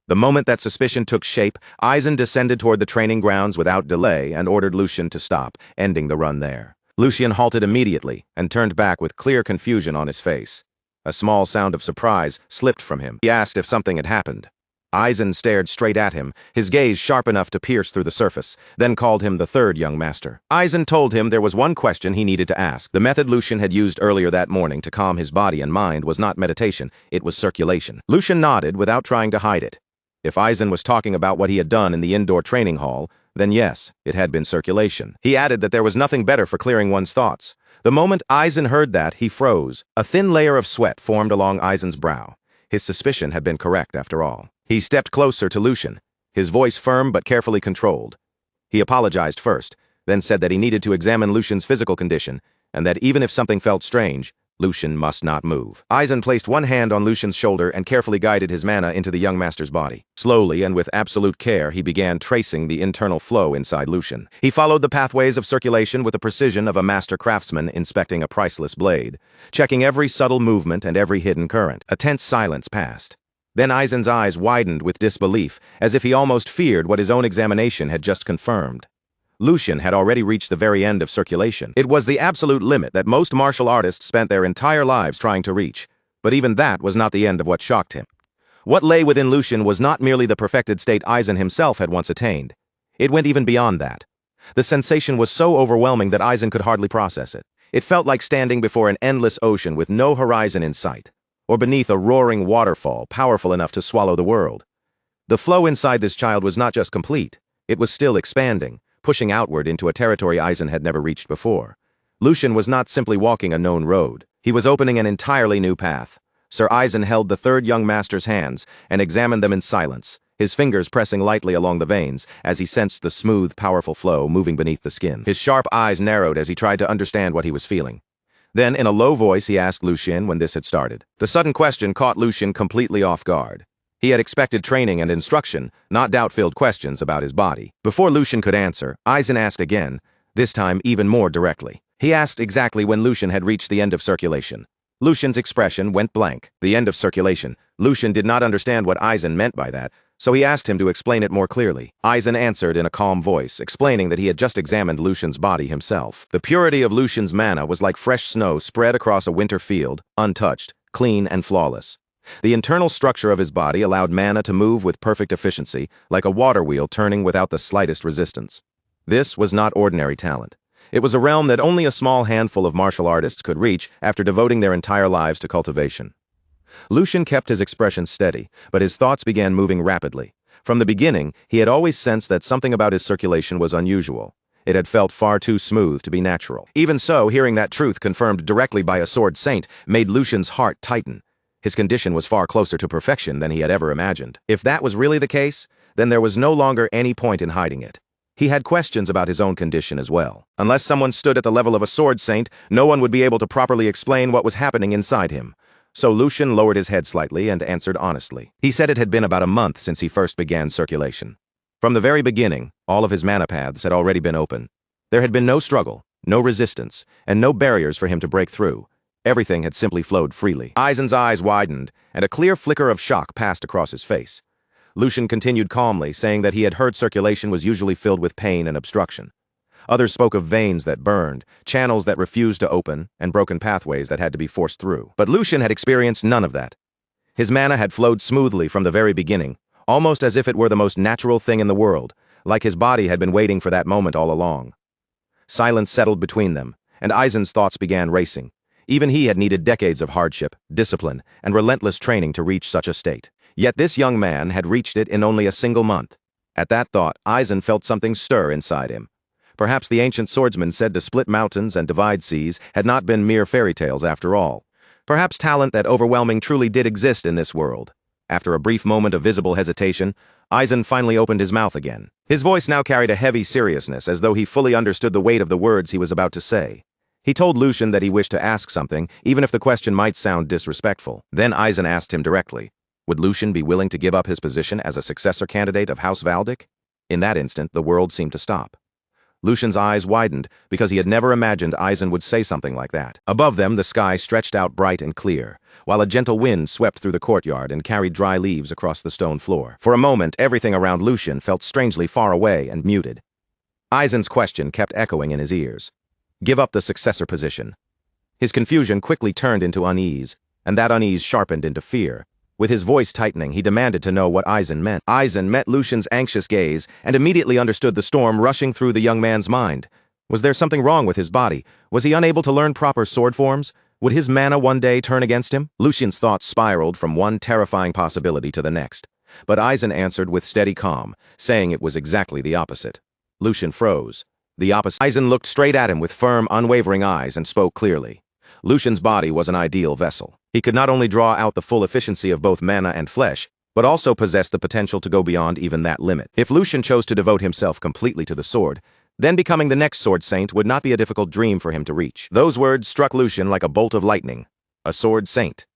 The moment that suspicion took shape, Eisen descended toward the training grounds without delay and ordered Lucian to stop, ending the run there. Lucian halted immediately and turned back with clear confusion on his face. A small sound of surprise slipped from him. He asked if something had happened. Aizen stared straight at him, his gaze sharp enough to pierce through the surface, then called him the third young master. Aizen told him there was one question he needed to ask. The method Lucian had used earlier that morning to calm his body and mind was not meditation, it was circulation. Lucian nodded without trying to hide it. If Aizen was talking about what he had done in the indoor training hall, then yes, it had been circulation. He added that there was nothing better for clearing one's thoughts. The moment Aizen heard that, he froze. A thin layer of sweat formed along Aizen's brow. His suspicion had been correct after all. He stepped closer to Lucian, his voice firm but carefully controlled. He apologized first, then said that he needed to examine Lucian's physical condition, and that even if something felt strange, Lucian must not move. Aizen placed one hand on Lucian's shoulder and carefully guided his mana into the young master's body. Slowly and with absolute care, he began tracing the internal flow inside Lucian. He followed the pathways of circulation with the precision of a master craftsman inspecting a priceless blade, checking every subtle movement and every hidden current. A tense silence passed. Then Aizen's eyes widened with disbelief, as if he almost feared what his own examination had just confirmed. Lucian had already reached the very end of circulation. It was the absolute limit that most martial artists spent their entire lives trying to reach, but even that was not the end of what shocked him. What lay within Lucian was not merely the perfected state Aizen himself had once attained. It went even beyond that. The sensation was so overwhelming that Aizen could hardly process it. It felt like standing before an endless ocean with no horizon in sight, or beneath a roaring waterfall powerful enough to swallow the world. The flow inside this child was not just complete, it was still expanding, pushing outward into a territory Aizen had never reached before. Lucian was not simply walking a known road. He was opening an entirely new path. Sir Aizen held the third young master's hands and examined them in silence, his fingers pressing lightly along the veins as he sensed the smooth, powerful flow moving beneath the skin. His sharp eyes narrowed as he tried to understand what he was feeling. Then, in a low voice, he asked Lucian when this had started. The sudden question caught Lucian completely off guard. He had expected training and instruction, not doubt-filled questions about his body. Before Lucian could answer, Aizen asked again, this time even more directly. He asked exactly when Lucian had reached the end of circulation. Lucian's expression went blank. The end of circulation. Lucian did not understand what Aizen meant by that, so he asked him to explain it more clearly. Aizen answered in a calm voice, explaining that he had just examined Lucian's body himself. The purity of Lucian's mana was like fresh snow spread across a winter field, untouched, clean and flawless. The internal structure of his body allowed mana to move with perfect efficiency, like a water wheel turning without the slightest resistance. This was not ordinary talent. It was a realm that only a small handful of martial artists could reach after devoting their entire lives to cultivation. Lucian kept his expression steady, but his thoughts began moving rapidly. From the beginning, he had always sensed that something about his circulation was unusual. It had felt far too smooth to be natural. Even so, hearing that truth confirmed directly by a sword saint made Lucian's heart tighten. His condition was far closer to perfection than he had ever imagined. If that was really the case, then there was no longer any point in hiding it. He had questions about his own condition as well. Unless someone stood at the level of a sword saint, no one would be able to properly explain what was happening inside him. So Lucian lowered his head slightly and answered honestly. He said it had been about a month since he first began circulation. From the very beginning, all of his mana paths had already been open. There had been no struggle, no resistance, and no barriers for him to break through. Everything had simply flowed freely. Aizen's eyes widened, and a clear flicker of shock passed across his face. Lucian continued calmly, saying that he had heard circulation was usually filled with pain and obstruction. Others spoke of veins that burned, channels that refused to open, and broken pathways that had to be forced through. But Lucian had experienced none of that. His mana had flowed smoothly from the very beginning, almost as if it were the most natural thing in the world, like his body had been waiting for that moment all along. Silence settled between them, and Aizen's thoughts began racing. Even he had needed decades of hardship, discipline, and relentless training to reach such a state. Yet this young man had reached it in only a single month. At that thought, Aizen felt something stir inside him. Perhaps the ancient swordsman said to split mountains and divide seas had not been mere fairy tales after all. Perhaps talent that overwhelming truly did exist in this world. After a brief moment of visible hesitation, Aizen finally opened his mouth again. His voice now carried a heavy seriousness, as though he fully understood the weight of the words he was about to say. He told Lucian that he wished to ask something, even if the question might sound disrespectful. Then Aizen asked him directly, would Lucian be willing to give up his position as a successor candidate of House Valdic? In that instant, the world seemed to stop. Lucian's eyes widened because he had never imagined Aizen would say something like that. Above them, the sky stretched out bright and clear, while a gentle wind swept through the courtyard and carried dry leaves across the stone floor. For a moment, everything around Lucian felt strangely far away and muted. Aizen's question kept echoing in his ears. Give up the successor position. His confusion quickly turned into unease, and that unease sharpened into fear. With his voice tightening, he demanded to know what Aizen meant. Aizen met Lucian's anxious gaze and immediately understood the storm rushing through the young man's mind. Was there something wrong with his body? Was he unable to learn proper sword forms? Would his mana one day turn against him? Lucian's thoughts spiraled from one terrifying possibility to the next. But Aizen answered with steady calm, saying it was exactly the opposite. Lucian froze. The opposite. Aizen looked straight at him with firm, unwavering eyes and spoke clearly. Lucian's body was an ideal vessel. He could not only draw out the full efficiency of both mana and flesh, but also possessed the potential to go beyond even that limit. If Lucian chose to devote himself completely to the sword, then becoming the next sword saint would not be a difficult dream for him to reach. Those words struck Lucian like a bolt of lightning. A sword saint.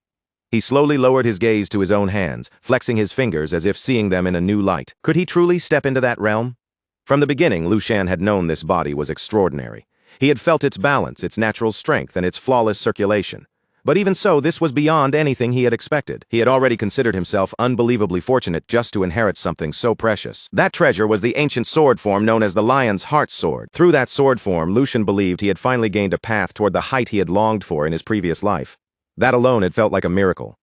He slowly lowered his gaze to his own hands, flexing his fingers as if seeing them in a new light. Could he truly step into that realm? From the beginning, Lucian had known this body was extraordinary. He had felt its balance, its natural strength, and its flawless circulation. But even so, this was beyond anything he had expected. He had already considered himself unbelievably fortunate just to inherit something so precious. That treasure was the ancient sword form known as the Lion's Heart Sword. Through that sword form, Lucian believed he had finally gained a path toward the height he had longed for in his previous life. That alone had felt like a miracle.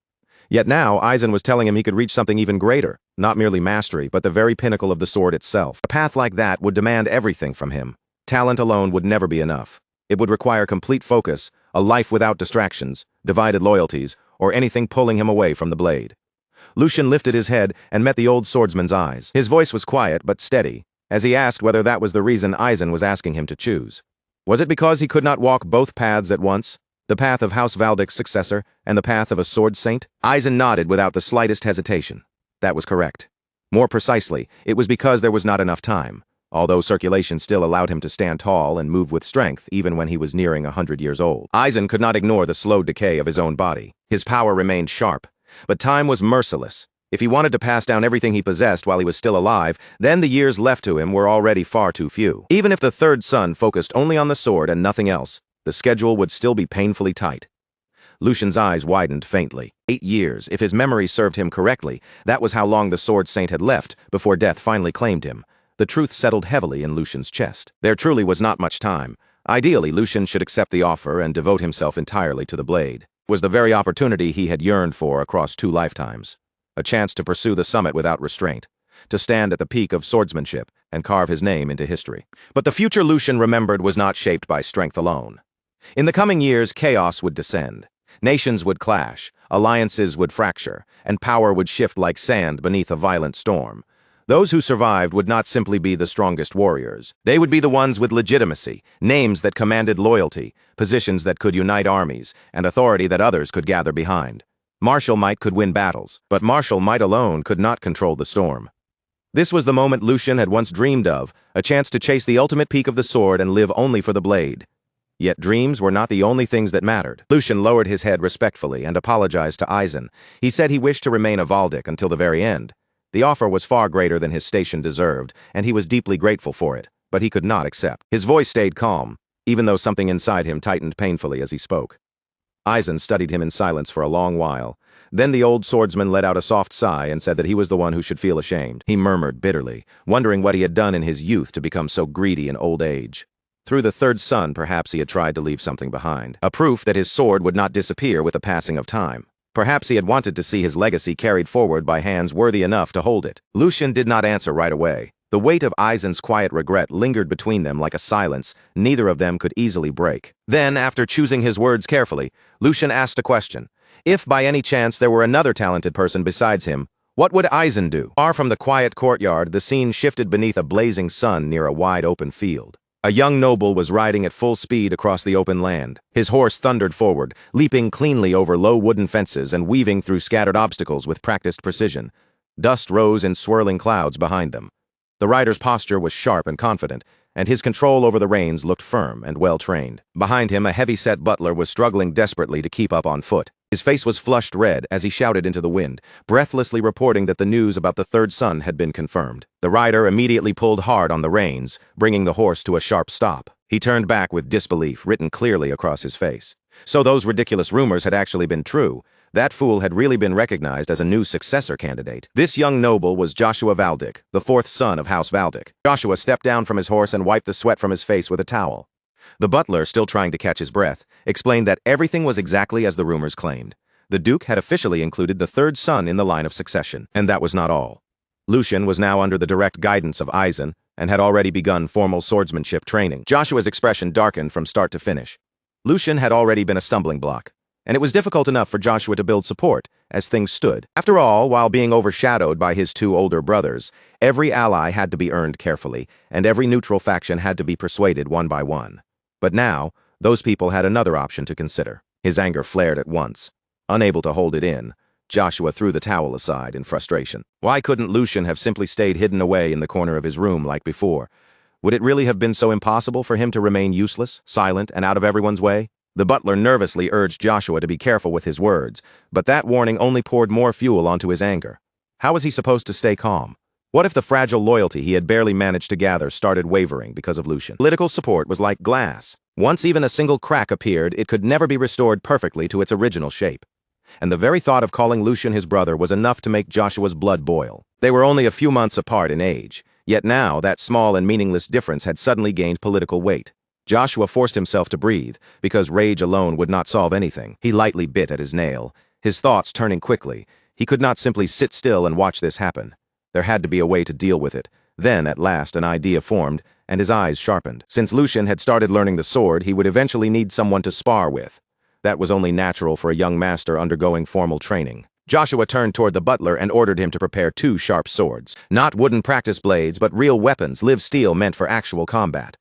Yet now, Aizen was telling him he could reach something even greater, not merely mastery, but the very pinnacle of the sword itself. A path like that would demand everything from him. Talent alone would never be enough. It would require complete focus, a life without distractions, divided loyalties, or anything pulling him away from the blade. Lucian lifted his head and met the old swordsman's eyes. His voice was quiet but steady, as he asked whether that was the reason Aizen was asking him to choose. Was it because he could not walk both paths at once? The path of House Valdic's successor and the path of a sword saint? Aizen nodded without the slightest hesitation. That was correct. More precisely, it was because there was not enough time. Although circulation still allowed him to stand tall and move with strength even when he was nearing 100 years old. Aizen could not ignore the slow decay of his own body. His power remained sharp, but time was merciless. If he wanted to pass down everything he possessed while he was still alive, then the years left to him were already far too few. Even if the third son focused only on the sword and nothing else, the schedule would still be painfully tight. Lucian's eyes widened faintly. 8 years, if his memory served him correctly, that was how long the sword saint had left before death finally claimed him. The truth settled heavily in Lucian's chest. There truly was not much time. Ideally, Lucian should accept the offer and devote himself entirely to the blade. It was the very opportunity he had yearned for across 2 lifetimes. A chance to pursue the summit without restraint. To stand at the peak of swordsmanship and carve his name into history. But the future Lucian remembered was not shaped by strength alone. In the coming years, chaos would descend. Nations would clash, alliances would fracture, and power would shift like sand beneath a violent storm. Those who survived would not simply be the strongest warriors. They would be the ones with legitimacy, names that commanded loyalty, positions that could unite armies, and authority that others could gather behind. Martial might could win battles, but martial might alone could not control the storm. This was the moment Lucian had once dreamed of, a chance to chase the ultimate peak of the sword and live only for the blade. Yet dreams were not the only things that mattered. Lucian lowered his head respectfully and apologized to Aizen. He said he wished to remain a Valdic until the very end. The offer was far greater than his station deserved, and he was deeply grateful for it, but he could not accept. His voice stayed calm, even though something inside him tightened painfully as he spoke. Aizen studied him in silence for a long while. Then the old swordsman let out a soft sigh and said that he was the one who should feel ashamed. He murmured bitterly, wondering what he had done in his youth to become so greedy in old age. Through the third son, perhaps he had tried to leave something behind. A proof that his sword would not disappear with the passing of time. Perhaps he had wanted to see his legacy carried forward by hands worthy enough to hold it. Lucian did not answer right away. The weight of Aizen's quiet regret lingered between them like a silence neither of them could easily break. Then, after choosing his words carefully, Lucian asked a question. If by any chance there were another talented person besides him, what would Aizen do? Far from the quiet courtyard, the scene shifted beneath a blazing sun near a wide open field. A young noble was riding at full speed across the open land. His horse thundered forward, leaping cleanly over low wooden fences and weaving through scattered obstacles with practiced precision. Dust rose in swirling clouds behind them. The rider's posture was sharp and confident, and his control over the reins looked firm and well-trained. Behind him, a heavy-set butler was struggling desperately to keep up on foot. His face was flushed red as he shouted into the wind, breathlessly reporting that the news about the third son had been confirmed. The rider immediately pulled hard on the reins, bringing the horse to a sharp stop. He turned back with disbelief written clearly across his face. So those ridiculous rumors had actually been true. That fool had really been recognized as a new successor candidate. This young noble was Joshua Valdic, the fourth son of House Valdic. Joshua stepped down from his horse and wiped the sweat from his face with a towel. The butler, still trying to catch his breath, explained that everything was exactly as the rumors claimed. The Duke had officially included the third son in the line of succession. And that was not all. Lucian was now under the direct guidance of Aizen and had already begun formal swordsmanship training. Joshua's expression darkened from start to finish. Lucian had already been a stumbling block, and it was difficult enough for Joshua to build support as things stood. After all, while being overshadowed by his two older brothers, every ally had to be earned carefully, and every neutral faction had to be persuaded one by one. But now, those people had another option to consider. His anger flared at once. Unable to hold it in, Joshua threw the towel aside in frustration. Why couldn't Lucian have simply stayed hidden away in the corner of his room like before? Would it really have been so impossible for him to remain useless, silent, and out of everyone's way? The butler nervously urged Joshua to be careful with his words, but that warning only poured more fuel onto his anger. How was he supposed to stay calm? What if the fragile loyalty he had barely managed to gather started wavering because of Lucian? Political support was like glass. Once even a single crack appeared, it could never be restored perfectly to its original shape. And the very thought of calling Lucian his brother was enough to make Joshua's blood boil. They were only a few months apart in age, yet now that small and meaningless difference had suddenly gained political weight. Joshua forced himself to breathe, because rage alone would not solve anything. He lightly bit at his nail, his thoughts turning quickly. He could not simply sit still and watch this happen. There had to be a way to deal with it. Then, at last, an idea formed, and his eyes sharpened. Since Lucian had started learning the sword, he would eventually need someone to spar with. That was only natural for a young master undergoing formal training. Joshua turned toward the butler and ordered him to prepare 2 sharp swords. Not wooden practice blades, but real weapons, live steel meant for actual combat.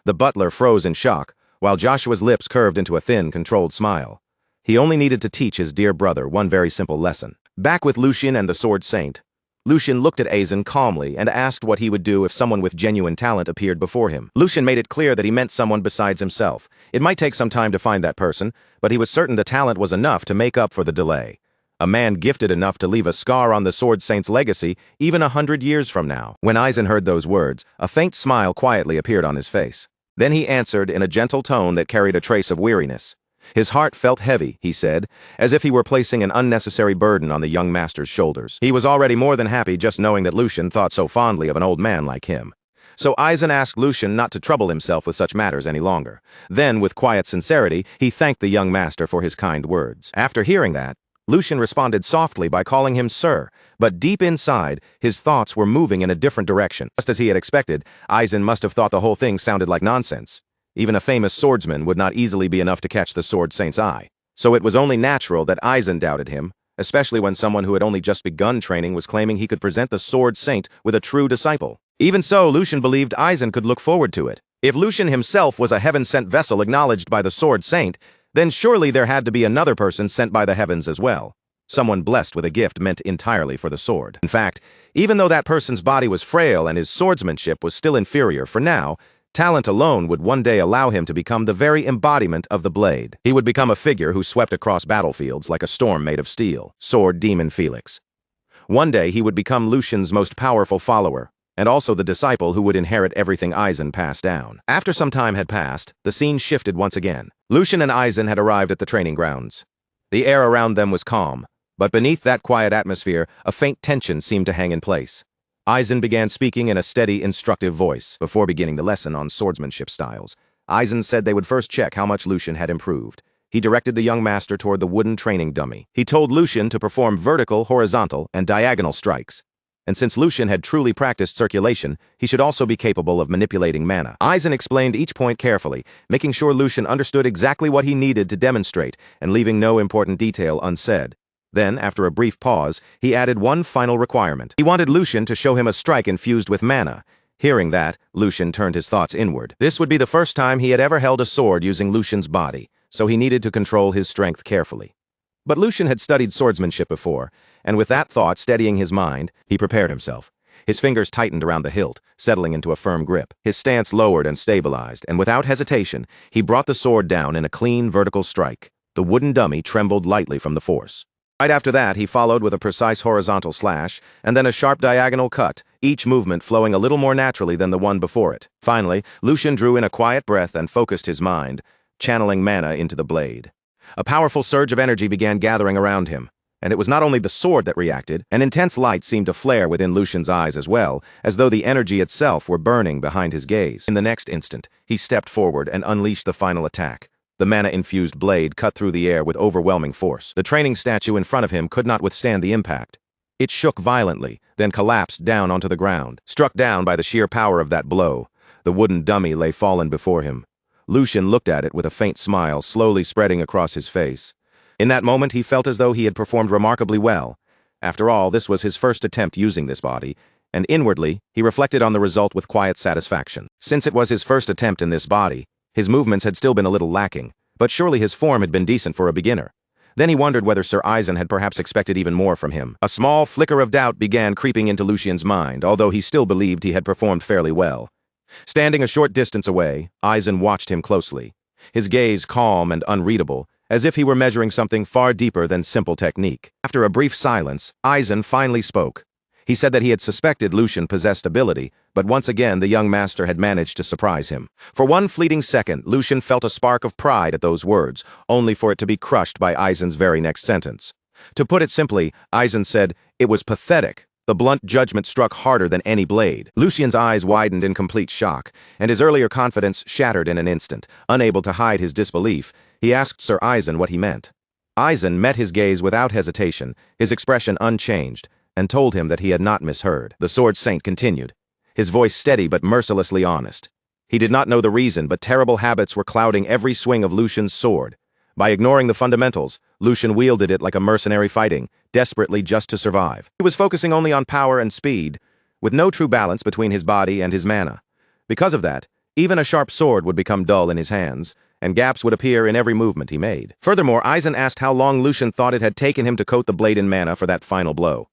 The butler froze in shock, while Joshua's lips curved into a thin, controlled smile. He only needed to teach his dear brother one very simple lesson. Back with Lucian and the Sword Saint, Lucian looked at Aizen calmly and asked what he would do if someone with genuine talent appeared before him. Lucian made it clear that he meant someone besides himself. It might take some time to find that person, but he was certain the talent was enough to make up for the delay. A man gifted enough to leave a scar on the Sword Saint's legacy even 100 years from now. When Aizen heard those words, a faint smile quietly appeared on his face. Then he answered in a gentle tone that carried a trace of weariness. His heart felt heavy, he said, as if he were placing an unnecessary burden on the young master's shoulders. He was already more than happy just knowing that Lucian thought so fondly of an old man like him. So Aizen asked Lucian not to trouble himself with such matters any longer. Then, with quiet sincerity, he thanked the young master for his kind words. After hearing that, Lucian responded softly by calling him sir, but deep inside, his thoughts were moving in a different direction. Just as he had expected, Aizen must have thought the whole thing sounded like nonsense. Even a famous swordsman would not easily be enough to catch the Sword Saint's eye. So it was only natural that Aizen doubted him, especially when someone who had only just begun training was claiming he could present the Sword Saint with a true disciple. Even so, Lucian believed Aizen could look forward to it. If Lucian himself was a heaven-sent vessel acknowledged by the Sword Saint, then surely there had to be another person sent by the heavens as well. Someone blessed with a gift meant entirely for the sword. In fact, even though that person's body was frail and his swordsmanship was still inferior for now, talent alone would one day allow him to become the very embodiment of the blade. He would become a figure who swept across battlefields like a storm made of steel. Sword Demon Felix. One day he would become Lucian's most powerful follower, and also the disciple who would inherit everything Aizen passed down. After some time had passed, the scene shifted once again. Lucian and Aizen had arrived at the training grounds. The air around them was calm, but beneath that quiet atmosphere, a faint tension seemed to hang in place. Aizen began speaking in a steady, instructive voice. Before beginning the lesson on swordsmanship styles, Aizen said they would first check how much Lucian had improved. He directed the young master toward the wooden training dummy. He told Lucian to perform vertical, horizontal, and diagonal strikes. And since Lucian had truly practiced circulation, he should also be capable of manipulating mana. Aizen explained each point carefully, making sure Lucian understood exactly what he needed to demonstrate and leaving no important detail unsaid. Then, after a brief pause, he added one final requirement. He wanted Lucian to show him a strike infused with mana. Hearing that, Lucian turned his thoughts inward. This would be the first time he had ever held a sword using Lucian's body, so he needed to control his strength carefully. But Lucian had studied swordsmanship before, and with that thought steadying his mind, he prepared himself. His fingers tightened around the hilt, settling into a firm grip. His stance lowered and stabilized, and without hesitation, he brought the sword down in a clean vertical strike. The wooden dummy trembled lightly from the force. Right after that, he followed with a precise horizontal slash, and then a sharp diagonal cut, each movement flowing a little more naturally than the one before it. Finally, Lucian drew in a quiet breath and focused his mind, channeling mana into the blade. A powerful surge of energy began gathering around him, and it was not only the sword that reacted. An intense light seemed to flare within Lucian's eyes as well, as though the energy itself were burning behind his gaze. In the next instant, he stepped forward and unleashed the final attack. The mana-infused blade cut through the air with overwhelming force. The training statue in front of him could not withstand the impact. It shook violently, then collapsed down onto the ground. Struck down by the sheer power of that blow, the wooden dummy lay fallen before him. Lucian looked at it with a faint smile slowly spreading across his face. In that moment he felt as though he had performed remarkably well. After all, this was his first attempt using this body, and inwardly, he reflected on the result with quiet satisfaction. Since it was his first attempt in this body, his movements had still been a little lacking, but surely his form had been decent for a beginner. Then he wondered whether Sir Eisen had perhaps expected even more from him. A small flicker of doubt began creeping into Lucian's mind, although he still believed he had performed fairly well. Standing a short distance away, Eisen watched him closely, his gaze calm and unreadable, as if he were measuring something far deeper than simple technique. After a brief silence, Eisen finally spoke. He said that he had suspected Lucian possessed ability, but once again the young master had managed to surprise him. For one fleeting second, Lucian felt a spark of pride at those words, only for it to be crushed by Eisen's very next sentence. To put it simply, Eisen said, "It was pathetic." The blunt judgment struck harder than any blade. Lucian's eyes widened in complete shock, and his earlier confidence shattered in an instant. Unable to hide his disbelief, he asked Sir Eisen what he meant. Eisen met his gaze without hesitation, his expression unchanged, and told him that he had not misheard. The Sword Saint continued, his voice steady but mercilessly honest. He did not know the reason, but terrible habits were clouding every swing of Lucian's sword. By ignoring the fundamentals, Lucian wielded it like a mercenary fighting, desperately just to survive. He was focusing only on power and speed, with no true balance between his body and his mana. Because of that, even a sharp sword would become dull in his hands, and gaps would appear in every movement he made. Furthermore, Eisen asked how long Lucian thought it had taken him to coat the blade in mana for that final blow.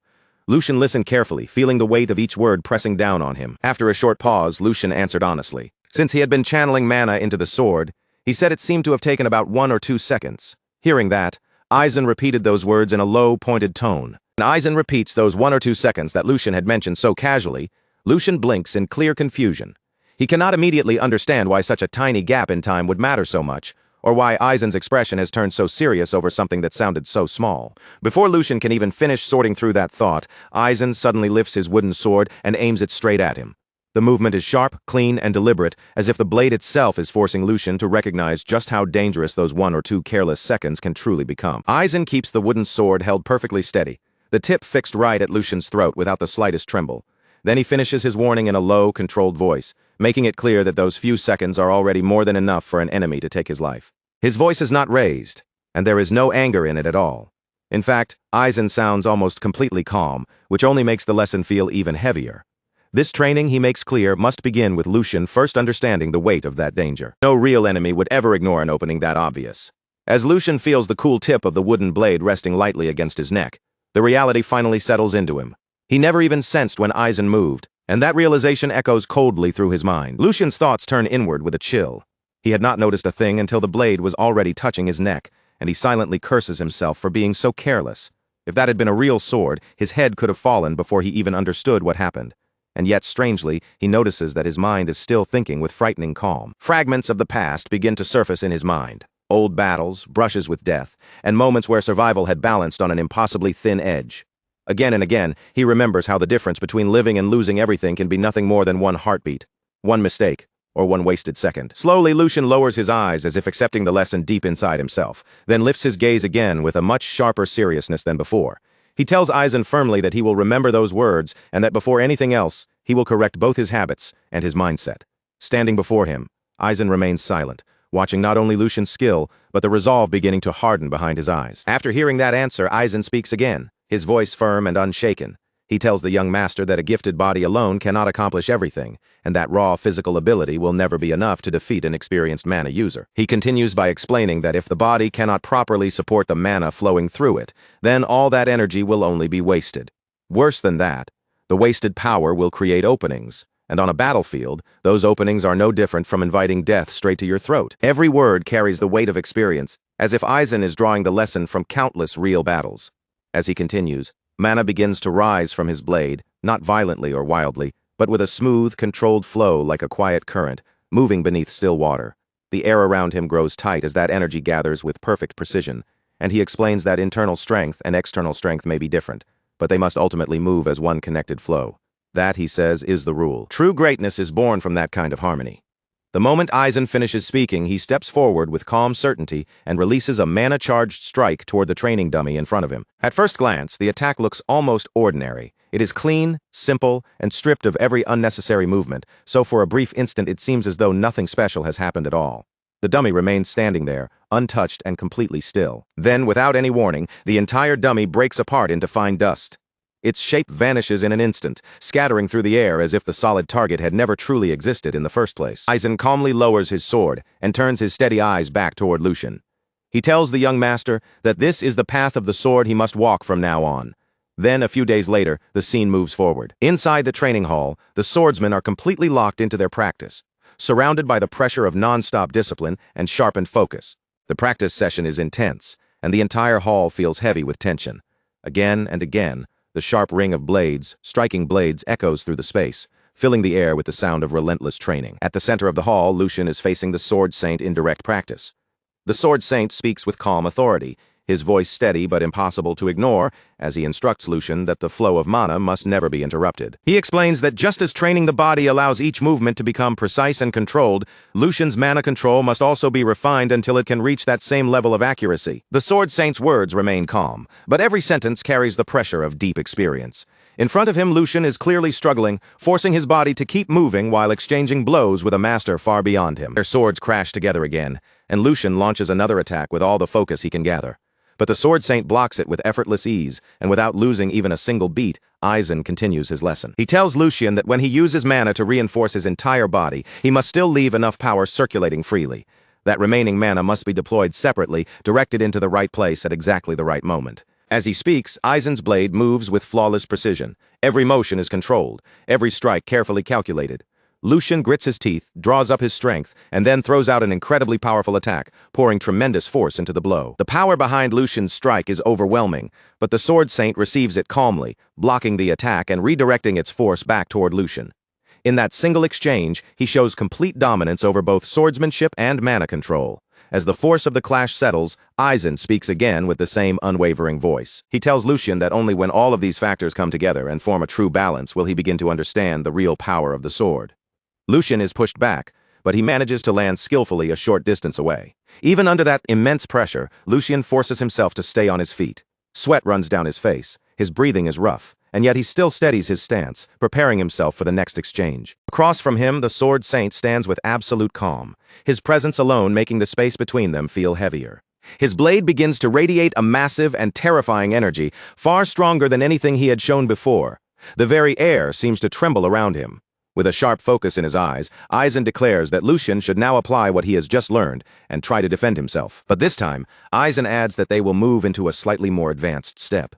Lucian listened carefully, feeling the weight of each word pressing down on him. After a short pause, Lucian answered honestly. Since he had been channeling mana into the sword, he said it seemed to have taken about 1 or 2 seconds. Hearing that, Eisen repeated those words in a low, pointed tone. When Eisen repeats those 1 or 2 seconds that Lucian had mentioned so casually, Lucian blinks in clear confusion. He cannot immediately understand why such a tiny gap in time would matter so much, or why Eisen's expression has turned so serious over something that sounded so small. Before Lucian can even finish sorting through that thought, Eisen suddenly lifts his wooden sword and aims it straight at him. The movement is sharp, clean, and deliberate, as if the blade itself is forcing Lucian to recognize just how dangerous those 1 or 2 careless seconds can truly become. Eisen keeps the wooden sword held perfectly steady, the tip fixed right at Lucian's throat without the slightest tremble. Then he finishes his warning in a low, controlled voice, making it clear that those few seconds are already more than enough for an enemy to take his life. His voice is not raised, and there is no anger in it at all. In fact, Eisen sounds almost completely calm, which only makes the lesson feel even heavier. This training, he makes clear, must begin with Lucian first understanding the weight of that danger. No real enemy would ever ignore an opening that obvious. As Lucian feels the cool tip of the wooden blade resting lightly against his neck, the reality finally settles into him. He never even sensed when Eisen moved, and that realization echoes coldly through his mind. Lucian's thoughts turn inward with a chill. He had not noticed a thing until the blade was already touching his neck, and he silently curses himself for being so careless. If that had been a real sword, his head could have fallen before he even understood what happened. And yet, strangely, he notices that his mind is still thinking with frightening calm. Fragments of the past begin to surface in his mind. Old battles, brushes with death, and moments where survival had balanced on an impossibly thin edge. Again and again, he remembers how the difference between living and losing everything can be nothing more than one heartbeat, one mistake, or one wasted second. Slowly, Lucian lowers his eyes as if accepting the lesson deep inside himself, then lifts his gaze again with a much sharper seriousness than before. He tells Eisen firmly that he will remember those words and that before anything else, he will correct both his habits and his mindset. Standing before him, Eisen remains silent, watching not only Lucian's skill, but the resolve beginning to harden behind his eyes. After hearing that answer, Eisen speaks again, his voice firm and unshaken. He tells the young master that a gifted body alone cannot accomplish everything, and that raw physical ability will never be enough to defeat an experienced mana user. He continues by explaining that if the body cannot properly support the mana flowing through it, then all that energy will only be wasted. Worse than that, the wasted power will create openings, and on a battlefield, those openings are no different from inviting death straight to your throat. Every word carries the weight of experience, as if Eisen is drawing the lesson from countless real battles. As he continues, mana begins to rise from his blade, not violently or wildly, but with a smooth, controlled flow like a quiet current, moving beneath still water. The air around him grows tight as that energy gathers with perfect precision, and he explains that internal strength and external strength may be different, but they must ultimately move as one connected flow. That, he says, is the rule. True greatness is born from that kind of harmony. The moment Aizen finishes speaking, he steps forward with calm certainty and releases a mana-charged strike toward the training dummy in front of him. At first glance, the attack looks almost ordinary. It is clean, simple, and stripped of every unnecessary movement, so for a brief instant it seems as though nothing special has happened at all. The dummy remains standing there, untouched and completely still. Then, without any warning, the entire dummy breaks apart into fine dust. Its shape vanishes in an instant, scattering through the air as if the solid target had never truly existed in the first place. Aizen calmly lowers his sword and turns his steady eyes back toward Lucian. He tells the young master that this is the path of the sword he must walk from now on. Then, a few days later, the scene moves forward. Inside the training hall, the swordsmen are completely locked into their practice, surrounded by the pressure of non-stop discipline and sharpened focus. The practice session is intense, and the entire hall feels heavy with tension. Again and again, the sharp ring of blades, striking blades, echoes through the space, filling the air with the sound of relentless training. At the center of the hall, Lucian is facing the Sword Saint in direct practice. The Sword Saint speaks with calm authority, his voice steady but impossible to ignore, as he instructs Lucian that the flow of mana must never be interrupted. He explains that just as training the body allows each movement to become precise and controlled, Lucian's mana control must also be refined until it can reach that same level of accuracy. The Sword Saint's words remain calm, but every sentence carries the pressure of deep experience. In front of him, Lucian is clearly struggling, forcing his body to keep moving while exchanging blows with a master far beyond him. Their swords crash together again, and Lucian launches another attack with all the focus he can gather. But the Sword Saint blocks it with effortless ease, and without losing even a single beat, Aizen continues his lesson. He tells Lucian that when he uses mana to reinforce his entire body, he must still leave enough power circulating freely. That remaining mana must be deployed separately, directed into the right place at exactly the right moment. As he speaks, Aizen's blade moves with flawless precision. Every motion is controlled, every strike carefully calculated. Lucian grits his teeth, draws up his strength, and then throws out an incredibly powerful attack, pouring tremendous force into the blow. The power behind Lucian's strike is overwhelming, but the Sword Saint receives it calmly, blocking the attack and redirecting its force back toward Lucian. In that single exchange, he shows complete dominance over both swordsmanship and mana control. As the force of the clash settles, Aizen speaks again with the same unwavering voice. He tells Lucian that only when all of these factors come together and form a true balance will he begin to understand the real power of the sword. Lucian is pushed back, but he manages to land skillfully a short distance away. Even under that immense pressure, Lucian forces himself to stay on his feet. Sweat runs down his face, his breathing is rough, and yet he still steadies his stance, preparing himself for the next exchange. Across from him, the Sword Saint stands with absolute calm, his presence alone making the space between them feel heavier. His blade begins to radiate a massive and terrifying energy, far stronger than anything he had shown before. The very air seems to tremble around him. With a sharp focus in his eyes, Aizen declares that Lucian should now apply what he has just learned and try to defend himself. But this time, Aizen adds that they will move into a slightly more advanced step.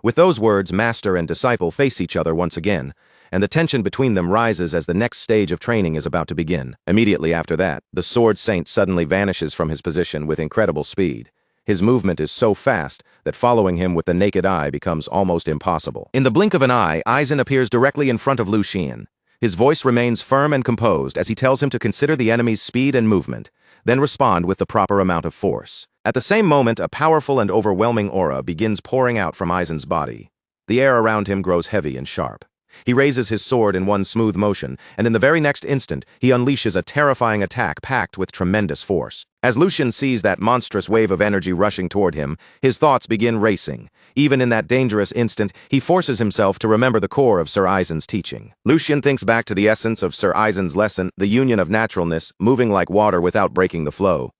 With those words, master and disciple face each other once again, and the tension between them rises as the next stage of training is about to begin. Immediately after that, the Sword Saint suddenly vanishes from his position with incredible speed. His movement is so fast that following him with the naked eye becomes almost impossible. In the blink of an eye, Aizen appears directly in front of Lucian. His voice remains firm and composed as he tells him to consider the enemy's speed and movement, then respond with the proper amount of force. At the same moment, a powerful and overwhelming aura begins pouring out from Aizen's body. The air around him grows heavy and sharp. He raises his sword in one smooth motion, and in the very next instant, he unleashes a terrifying attack packed with tremendous force. As Lucian sees that monstrous wave of energy rushing toward him, his thoughts begin racing. Even in that dangerous instant, he forces himself to remember the core of Sir Aizen's teaching. Lucian thinks back to the essence of Sir Aizen's lesson, the union of naturalness, moving like water without breaking the flow.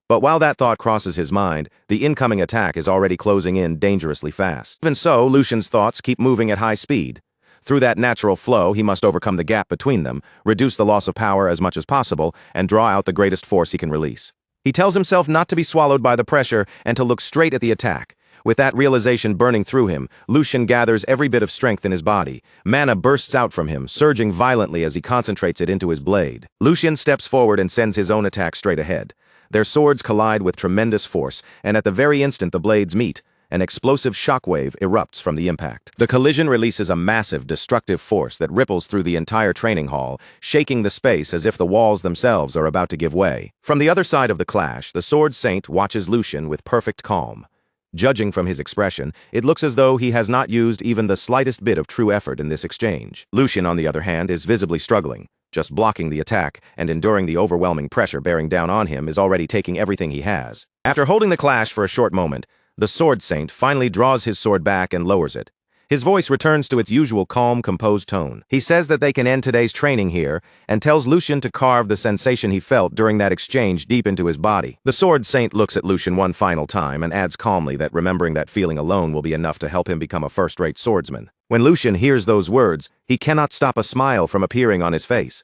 But while that thought crosses his mind, the incoming attack is already closing in dangerously fast. Even so, Lucian's thoughts keep moving at high speed. Through that natural flow, he must overcome the gap between them, reduce the loss of power as much as possible, and draw out the greatest force he can release. He tells himself not to be swallowed by the pressure and to look straight at the attack. With that realization burning through him, Lucian gathers every bit of strength in his body. Mana bursts out from him, surging violently as he concentrates it into his blade. Lucian steps forward and sends his own attack straight ahead. Their swords collide with tremendous force, and at the very instant the blades meet, an explosive shockwave erupts from the impact. The collision releases a massive, destructive force that ripples through the entire training hall, shaking the space as if the walls themselves are about to give way. From the other side of the clash, the Sword Saint watches Lucian with perfect calm. Judging from his expression, it looks as though he has not used even the slightest bit of true effort in this exchange. Lucian, on the other hand, is visibly struggling. Just blocking the attack and enduring the overwhelming pressure bearing down on him is already taking everything he has. After holding the clash for a short moment, the Sword Saint finally draws his sword back and lowers it. His voice returns to its usual calm, composed tone. He says that they can end today's training here and tells Lucian to carve the sensation he felt during that exchange deep into his body. The Sword Saint looks at Lucian one final time and adds calmly that remembering that feeling alone will be enough to help him become a first-rate swordsman. When Lucian hears those words, he cannot stop a smile from appearing on his face.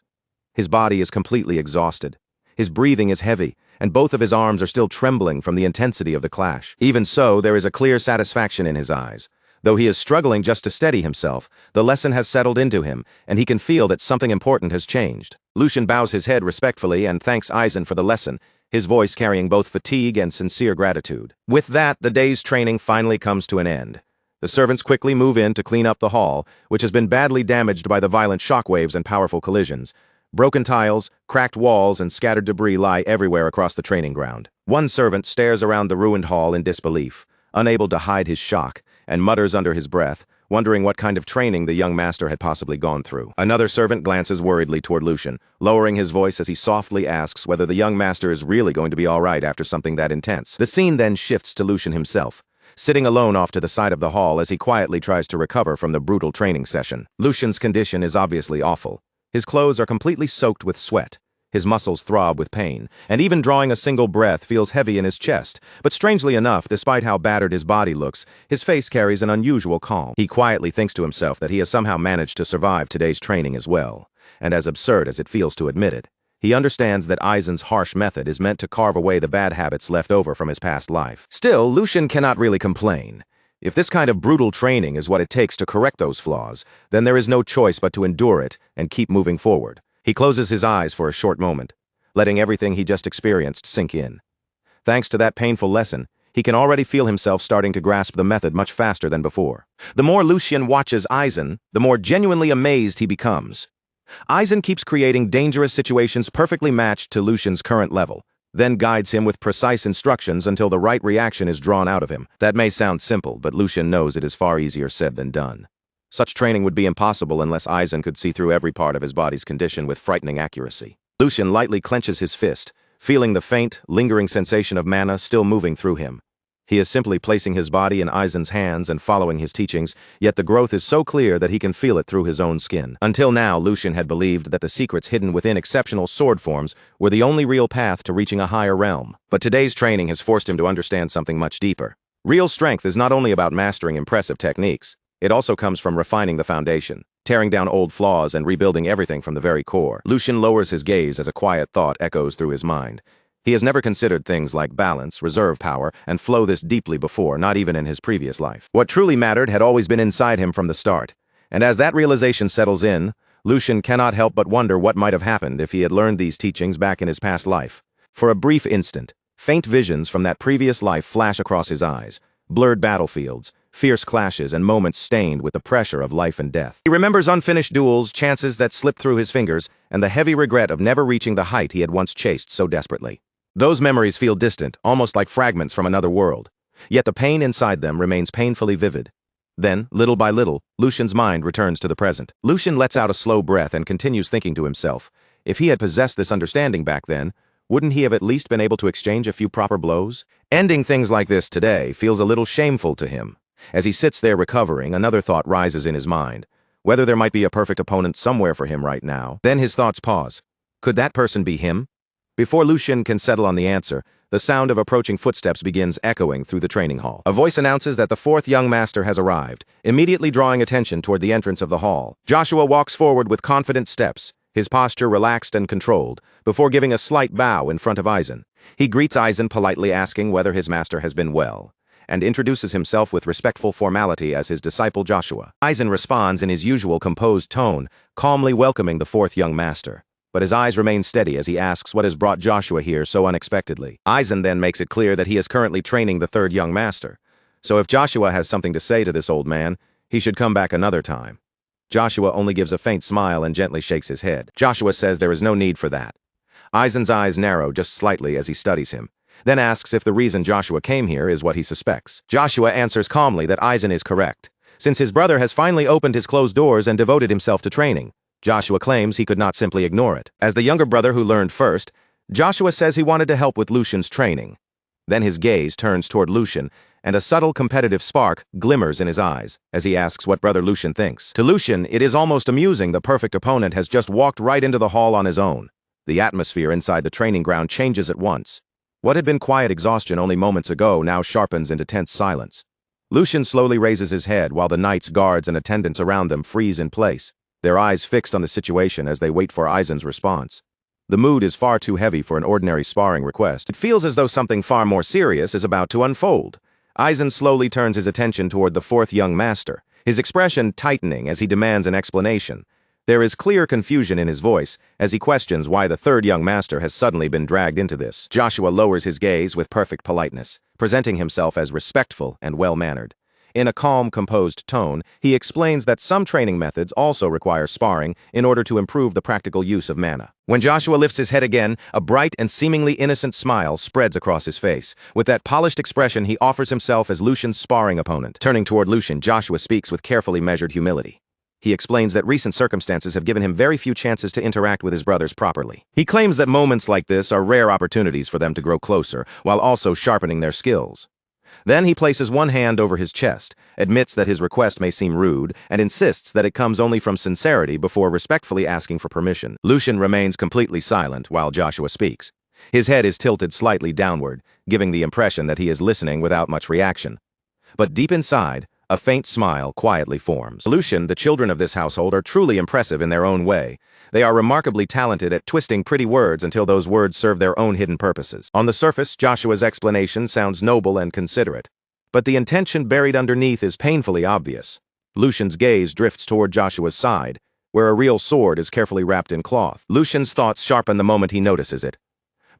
His body is completely exhausted. His breathing is heavy, and both of his arms are still trembling from the intensity of the clash. Even so, there is a clear satisfaction in his eyes. Though he is struggling just to steady himself, the lesson has settled into him, and he can feel that something important has changed. Lucian bows his head respectfully and thanks Aizen for the lesson, his voice carrying both fatigue and sincere gratitude. With that, the day's training finally comes to an end. The servants quickly move in to clean up the hall, which has been badly damaged by the violent shockwaves and powerful collisions. Broken tiles, cracked walls, and scattered debris lie everywhere across the training ground. One servant stares around the ruined hall in disbelief, unable to hide his shock, and mutters under his breath, wondering what kind of training the young master had possibly gone through. Another servant glances worriedly toward Lucian, lowering his voice as he softly asks whether the young master is really going to be all right after something that intense. The scene then shifts to Lucian himself, sitting alone off to the side of the hall as he quietly tries to recover from the brutal training session. Lucian's condition is obviously awful. His clothes are completely soaked with sweat. His muscles throb with pain, and even drawing a single breath feels heavy in his chest. But strangely enough, despite how battered his body looks, his face carries an unusual calm. He quietly thinks to himself that he has somehow managed to survive today's training as well. And as absurd as it feels to admit it, he understands that Aizen's harsh method is meant to carve away the bad habits left over from his past life. Still, Lucian cannot really complain. If this kind of brutal training is what it takes to correct those flaws, then there is no choice but to endure it and keep moving forward. He closes his eyes for a short moment, letting everything he just experienced sink in. Thanks to that painful lesson, he can already feel himself starting to grasp the method much faster than before. The more Lucian watches Aizen, the more genuinely amazed he becomes. Aizen keeps creating dangerous situations perfectly matched to Lucian's current level, then guides him with precise instructions until the right reaction is drawn out of him. That may sound simple, but Lucian knows it is far easier said than done. Such training would be impossible unless Aizen could see through every part of his body's condition with frightening accuracy. Lucian lightly clenches his fist, feeling the faint, lingering sensation of mana still moving through him. He is simply placing his body in Aizen's hands and following his teachings, yet the growth is so clear that he can feel it through his own skin. Until now, Lucian had believed that the secrets hidden within exceptional sword forms were the only real path to reaching a higher realm. But today's training has forced him to understand something much deeper. Real strength is not only about mastering impressive techniques, it also comes from refining the foundation, tearing down old flaws and rebuilding everything from the very core. Lucian lowers his gaze as a quiet thought echoes through his mind. He has never considered things like balance, reserve power, and flow this deeply before, not even in his previous life. What truly mattered had always been inside him from the start, and as that realization settles in, Lucian cannot help but wonder what might have happened if he had learned these teachings back in his past life. For a brief instant, faint visions from that previous life flash across his eyes, blurred battlefields, fierce clashes, and moments stained with the pressure of life and death. He remembers unfinished duels, chances that slipped through his fingers, and the heavy regret of never reaching the height he had once chased so desperately. Those memories feel distant, almost like fragments from another world, yet the pain inside them remains painfully vivid. Then, little by little, Lucian's mind returns to the present. Lucian lets out a slow breath and continues thinking to himself, if he had possessed this understanding back then, wouldn't he have at least been able to exchange a few proper blows? Ending things like this today feels a little shameful to him. As he sits there recovering, another thought rises in his mind, whether there might be a perfect opponent somewhere for him right now. Then his thoughts pause. Could that person be him? Before Lucian can settle on the answer, the sound of approaching footsteps begins echoing through the training hall. A voice announces that the fourth young master has arrived, immediately drawing attention toward the entrance of the hall. Joshua walks forward with confident steps, his posture relaxed and controlled, before giving a slight bow in front of Aizen. He greets Aizen, politely asking whether his master has been well, and introduces himself with respectful formality as his disciple Joshua. Aizen responds in his usual composed tone, calmly welcoming the fourth young master. But his eyes remain steady as he asks what has brought Joshua here so unexpectedly. Aizen then makes it clear that he is currently training the third young master. So if Joshua has something to say to this old man, he should come back another time. Joshua only gives a faint smile and gently shakes his head. Joshua says there is no need for that. Aizen's eyes narrow just slightly as he studies him, then asks if the reason Joshua came here is what he suspects. Joshua answers calmly that Aizen is correct. Since his brother has finally opened his closed doors and devoted himself to training, Joshua claims he could not simply ignore it. As the younger brother who learned first, Joshua says he wanted to help with Lucian's training. Then his gaze turns toward Lucian, and a subtle competitive spark glimmers in his eyes as he asks what brother Lucian thinks. To Lucian, it is almost amusing the perfect opponent has just walked right into the hall on his own. The atmosphere inside the training ground changes at once. What had been quiet exhaustion only moments ago now sharpens into tense silence. Lucian slowly raises his head while the knights, guards, and attendants around them freeze in place, their eyes fixed on the situation as they wait for Aizen's response. The mood is far too heavy for an ordinary sparring request. It feels as though something far more serious is about to unfold. Aizen slowly turns his attention toward the fourth young master, his expression tightening as he demands an explanation. There is clear confusion in his voice as he questions why the third young master has suddenly been dragged into this. Joshua lowers his gaze with perfect politeness, presenting himself as respectful and well-mannered. In a calm, composed tone, he explains that some training methods also require sparring in order to improve the practical use of mana. When Joshua lifts his head again, a bright and seemingly innocent smile spreads across his face. With that polished expression, he offers himself as Lucian's sparring opponent. Turning toward Lucian, Joshua speaks with carefully measured humility. He explains that recent circumstances have given him very few chances to interact with his brothers properly. He claims that moments like this are rare opportunities for them to grow closer, while also sharpening their skills. Then he places one hand over his chest, admits that his request may seem rude, and insists that it comes only from sincerity before respectfully asking for permission. Lucian remains completely silent while Joshua speaks. His head is tilted slightly downward, giving the impression that he is listening without much reaction. But deep inside, a faint smile quietly forms. Lucian, the children of this household, are truly impressive in their own way. They are remarkably talented at twisting pretty words until those words serve their own hidden purposes. On the surface, Joshua's explanation sounds noble and considerate, but the intention buried underneath is painfully obvious. Lucian's gaze drifts toward Joshua's side, where a real sword is carefully wrapped in cloth. Lucian's thoughts sharpen the moment he notices it.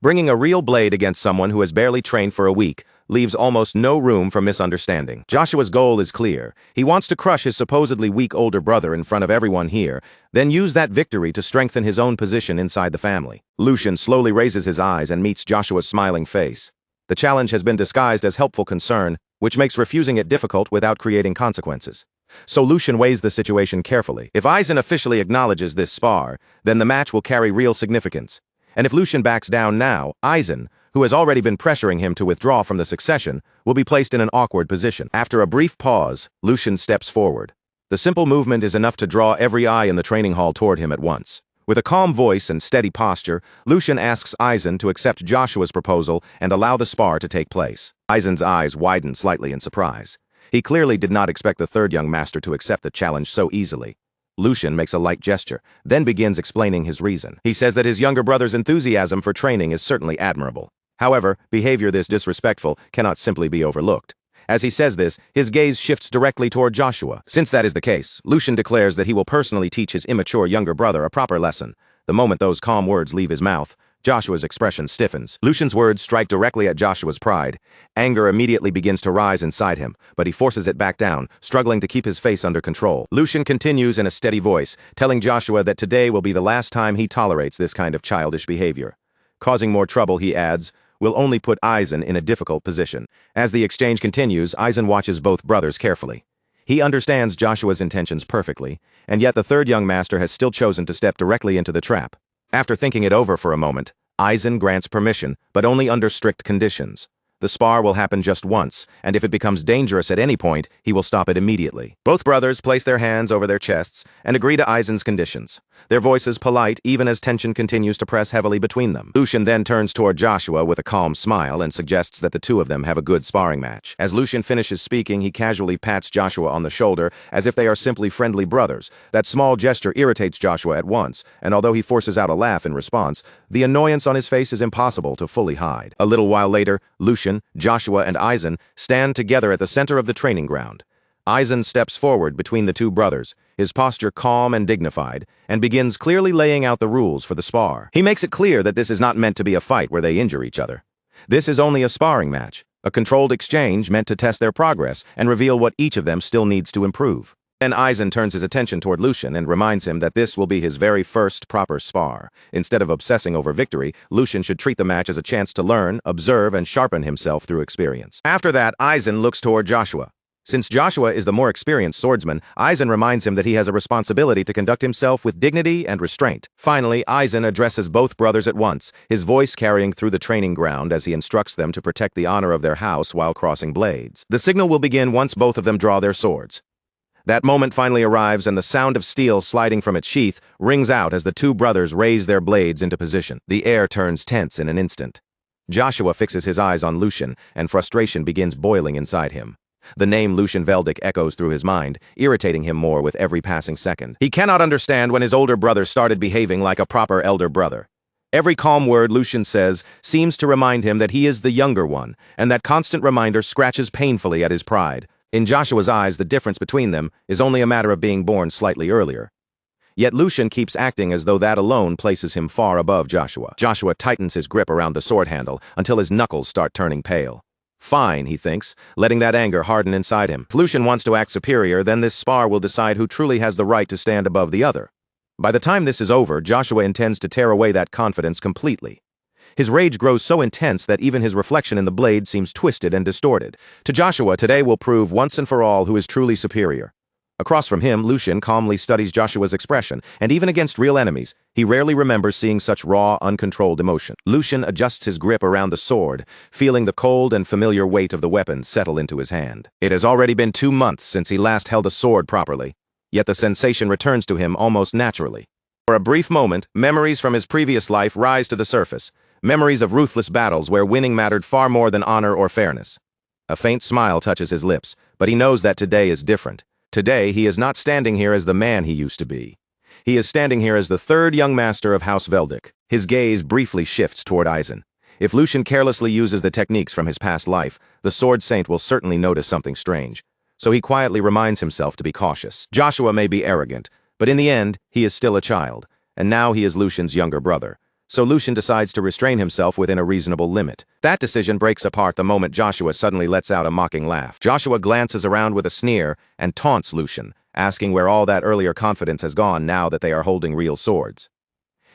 Bringing a real blade against someone who has barely trained for a week leaves almost no room for misunderstanding. Joshua's goal is clear. He wants to crush his supposedly weak older brother in front of everyone here, then use that victory to strengthen his own position inside the family. Lucian slowly raises his eyes and meets Joshua's smiling face. The challenge has been disguised as helpful concern, which makes refusing it difficult without creating consequences. So Lucian weighs the situation carefully. If Aizen officially acknowledges this spar, then the match will carry real significance. And if Lucian backs down now, Aizen, who has already been pressuring him to withdraw from the succession, will be placed in an awkward position. After a brief pause, Lucian steps forward. The simple movement is enough to draw every eye in the training hall toward him at once. With a calm voice and steady posture, Lucian asks Aizen to accept Joshua's proposal and allow the spar to take place. Aizen's eyes widen slightly in surprise. He clearly did not expect the third young master to accept the challenge so easily. Lucian makes a light gesture, then begins explaining his reason. He says that his younger brother's enthusiasm for training is certainly admirable. However, behavior this disrespectful cannot simply be overlooked. As he says this, his gaze shifts directly toward Joshua. Since that is the case, Lucian declares that he will personally teach his immature younger brother a proper lesson. The moment those calm words leave his mouth, Joshua's expression stiffens. Lucian's words strike directly at Joshua's pride. Anger immediately begins to rise inside him, but he forces it back down, struggling to keep his face under control. Lucian continues in a steady voice, telling Joshua that today will be the last time he tolerates this kind of childish behavior. Causing more trouble, he adds, will only put Aizen in a difficult position. As the exchange continues, Aizen watches both brothers carefully. He understands Joshua's intentions perfectly, and yet the third young master has still chosen to step directly into the trap. After thinking it over for a moment, Aizen grants permission, but only under strict conditions. The spar will happen just once, and if it becomes dangerous at any point, he will stop it immediately. Both brothers place their hands over their chests and agree to Aizen's conditions, their voices polite even as tension continues to press heavily between them. Lucian then turns toward Joshua with a calm smile and suggests that the two of them have a good sparring match. As Lucian finishes speaking, he casually pats Joshua on the shoulder as if they are simply friendly brothers. That small gesture irritates Joshua at once, and although he forces out a laugh in response, the annoyance on his face is impossible to fully hide. A little while later, Lucian, Joshua, and Aizen stand together at the center of the training ground. Aizen steps forward between the two brothers, his posture calm and dignified, and begins clearly laying out the rules for the spar. He makes it clear that this is not meant to be a fight where they injure each other. This is only a sparring match, a controlled exchange meant to test their progress and reveal what each of them still needs to improve. Then Aizen turns his attention toward Lucian and reminds him that this will be his very first proper spar. Instead of obsessing over victory, Lucian should treat the match as a chance to learn, observe, and sharpen himself through experience. After that, Aizen looks toward Joshua. Since Joshua is the more experienced swordsman, Aizen reminds him that he has a responsibility to conduct himself with dignity and restraint. Finally, Aizen addresses both brothers at once, his voice carrying through the training ground as he instructs them to protect the honor of their house while crossing blades. The signal will begin once both of them draw their swords. That moment finally arrives, and the sound of steel sliding from its sheath rings out as the two brothers raise their blades into position. The air turns tense in an instant. Joshua fixes his eyes on Lucian, and frustration begins boiling inside him. The name Lucian Veldic echoes through his mind, irritating him more with every passing second. He cannot understand when his older brother started behaving like a proper elder brother. Every calm word Lucian says seems to remind him that he is the younger one, and that constant reminder scratches painfully at his pride. In Joshua's eyes, the difference between them is only a matter of being born slightly earlier. Yet Lucian keeps acting as though that alone places him far above Joshua. Joshua tightens his grip around the sword handle until his knuckles start turning pale. Fine, he thinks, letting that anger harden inside him. If Lucian wants to act superior, then this spar will decide who truly has the right to stand above the other. By the time this is over, Joshua intends to tear away that confidence completely. His rage grows so intense that even his reflection in the blade seems twisted and distorted. To Joshua, today will prove once and for all who is truly superior. Across from him, Lucian calmly studies Joshua's expression, and even against real enemies, he rarely remembers seeing such raw, uncontrolled emotion. Lucian adjusts his grip around the sword, feeling the cold and familiar weight of the weapon settle into his hand. It has already been 2 months since he last held a sword properly, yet the sensation returns to him almost naturally. For a brief moment, memories from his previous life rise to the surface, memories of ruthless battles where winning mattered far more than honor or fairness. A faint smile touches his lips, but he knows that today is different. Today, he is not standing here as the man he used to be. He is standing here as the third young master of House Veldic. His gaze briefly shifts toward Aizen. If Lucian carelessly uses the techniques from his past life, the Sword Saint will certainly notice something strange. So he quietly reminds himself to be cautious. Joshua may be arrogant, but in the end, he is still a child, and now he is Lucian's younger brother. So Lucian decides to restrain himself within a reasonable limit. That decision breaks apart the moment Joshua suddenly lets out a mocking laugh. Joshua glances around with a sneer and taunts Lucian, asking where all that earlier confidence has gone now that they are holding real swords.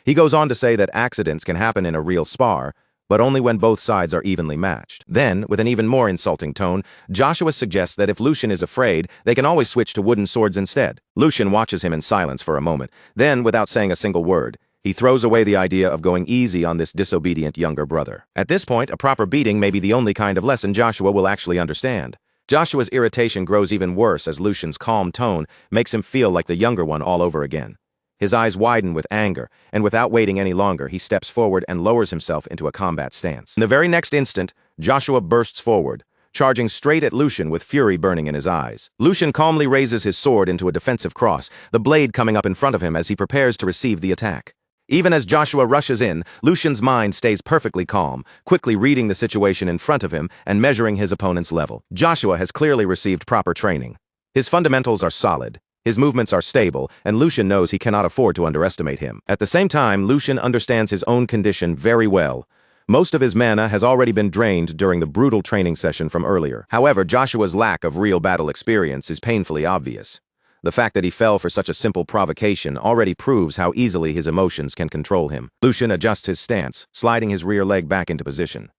He goes on to say that accidents can happen in a real spar, but only when both sides are evenly matched. Then, with an even more insulting tone, Joshua suggests that if Lucian is afraid, they can always switch to wooden swords instead. Lucian watches him in silence for a moment. Then, without saying a single word, he throws away the idea of going easy on this disobedient younger brother. At this point, a proper beating may be the only kind of lesson Joshua will actually understand. Joshua's irritation grows even worse as Lucian's calm tone makes him feel like the younger one all over again. His eyes widen with anger, and without waiting any longer, he steps forward and lowers himself into a combat stance. In the very next instant, Joshua bursts forward, charging straight at Lucian with fury burning in his eyes. Lucian calmly raises his sword into a defensive cross, the blade coming up in front of him as he prepares to receive the attack. Even as Joshua rushes in, Lucian's mind stays perfectly calm, quickly reading the situation in front of him and measuring his opponent's level. Joshua has clearly received proper training. His fundamentals are solid, his movements are stable, and Lucian knows he cannot afford to underestimate him. At the same time, Lucian understands his own condition very well. Most of his mana has already been drained during the brutal training session from earlier. However, Joshua's lack of real battle experience is painfully obvious. The fact that he fell for such a simple provocation already proves how easily his emotions can control him. Lucian adjusts his stance, sliding his rear leg back into position.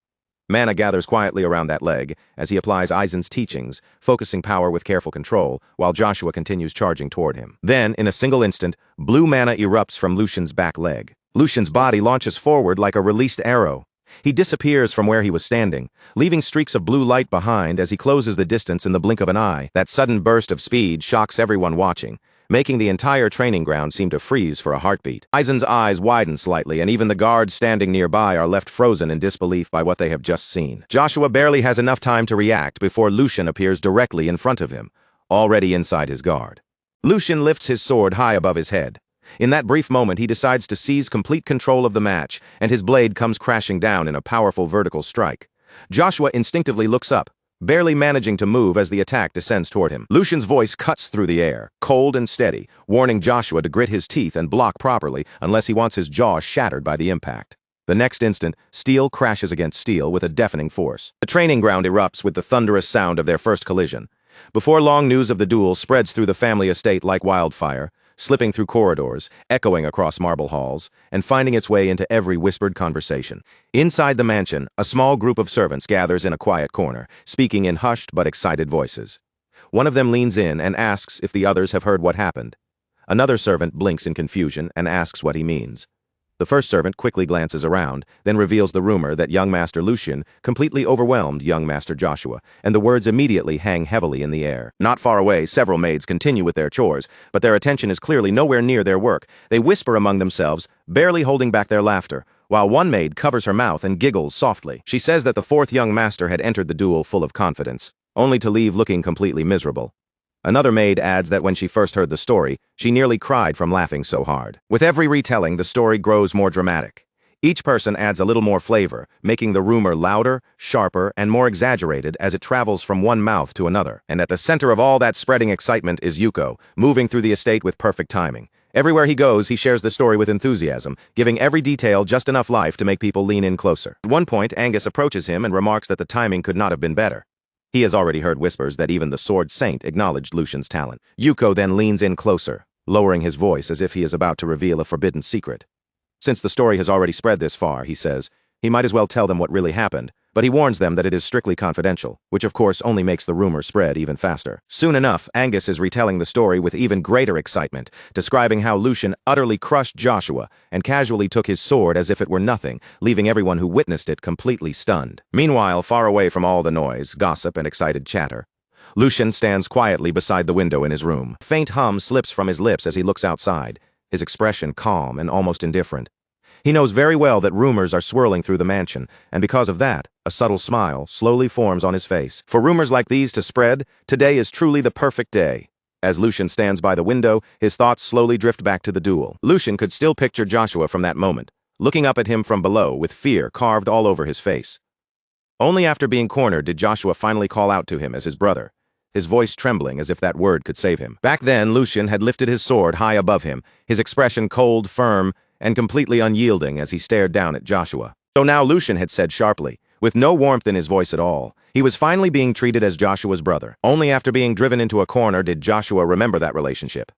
Mana gathers quietly around that leg as he applies Aizen's teachings, focusing power with careful control, while Joshua continues charging toward him. Then, in a single instant, blue mana erupts from Lucian's back leg. Lucian's body launches forward like a released arrow. He disappears from where he was standing, leaving streaks of blue light behind as he closes the distance in the blink of an eye. That sudden burst of speed shocks everyone watching, making the entire training ground seem to freeze for a heartbeat. Aizen's eyes widen slightly, and even the guards standing nearby are left frozen in disbelief by what they have just seen. Joshua barely has enough time to react before Lucian appears directly in front of him, already inside his guard. Lucian lifts his sword high above his head. In that brief moment, he decides to seize complete control of the match, and his blade comes crashing down in a powerful vertical strike. Joshua instinctively looks up, barely managing to move as the attack descends toward him. Lucian's voice cuts through the air, cold and steady, warning Joshua to grit his teeth and block properly unless he wants his jaw shattered by the impact. The next instant, steel crashes against steel with a deafening force. The training ground erupts with the thunderous sound of their first collision. Before long, news of the duel spreads through the family estate like wildfire, slipping through corridors, echoing across marble halls, and finding its way into every whispered conversation. Inside the mansion, a small group of servants gathers in a quiet corner, speaking in hushed but excited voices. One of them leans in and asks if the others have heard what happened. Another servant blinks in confusion and asks what he means. The first servant quickly glances around, then reveals the rumor that young Master Lucian completely overwhelmed young Master Joshua, and the words immediately hang heavily in the air. Not far away, several maids continue with their chores, but their attention is clearly nowhere near their work. They whisper among themselves, barely holding back their laughter, while one maid covers her mouth and giggles softly. She says that the fourth young master had entered the duel full of confidence, only to leave looking completely miserable. Another maid adds that when she first heard the story, she nearly cried from laughing so hard. With every retelling, the story grows more dramatic. Each person adds a little more flavor, making the rumor louder, sharper, and more exaggerated as it travels from one mouth to another. And at the center of all that spreading excitement is Yuko, moving through the estate with perfect timing. Everywhere he goes, he shares the story with enthusiasm, giving every detail just enough life to make people lean in closer. At one point, Angus approaches him and remarks that the timing could not have been better. He has already heard whispers that even the Sword Saint acknowledged Lucian's talent. Yuko then leans in closer, lowering his voice as if he is about to reveal a forbidden secret. Since the story has already spread this far, he says, he might as well tell them what really happened, but he warns them that it is strictly confidential, which of course only makes the rumor spread even faster. Soon enough, Angus is retelling the story with even greater excitement, describing how Lucian utterly crushed Joshua and casually took his sword as if it were nothing, leaving everyone who witnessed it completely stunned. Meanwhile, far away from all the noise, gossip, and excited chatter, Lucian stands quietly beside the window in his room. A faint hum slips from his lips as he looks outside, his expression calm and almost indifferent. He knows very well that rumors are swirling through the mansion, and because of that, a subtle smile slowly forms on his face. For rumors like these to spread, today is truly the perfect day. As Lucian stands by the window, his thoughts slowly drift back to the duel. Lucian could still picture Joshua from that moment, looking up at him from below with fear carved all over his face. Only after being cornered did Joshua finally call out to him as his brother, his voice trembling as if that word could save him. Back then, Lucian had lifted his sword high above him, his expression cold, firm, and completely unyielding as he stared down at Joshua. So now Lucian had said sharply, with no warmth in his voice at all, he was finally being treated as Joshua's brother. Only after being driven into a corner did Joshua remember that relationship.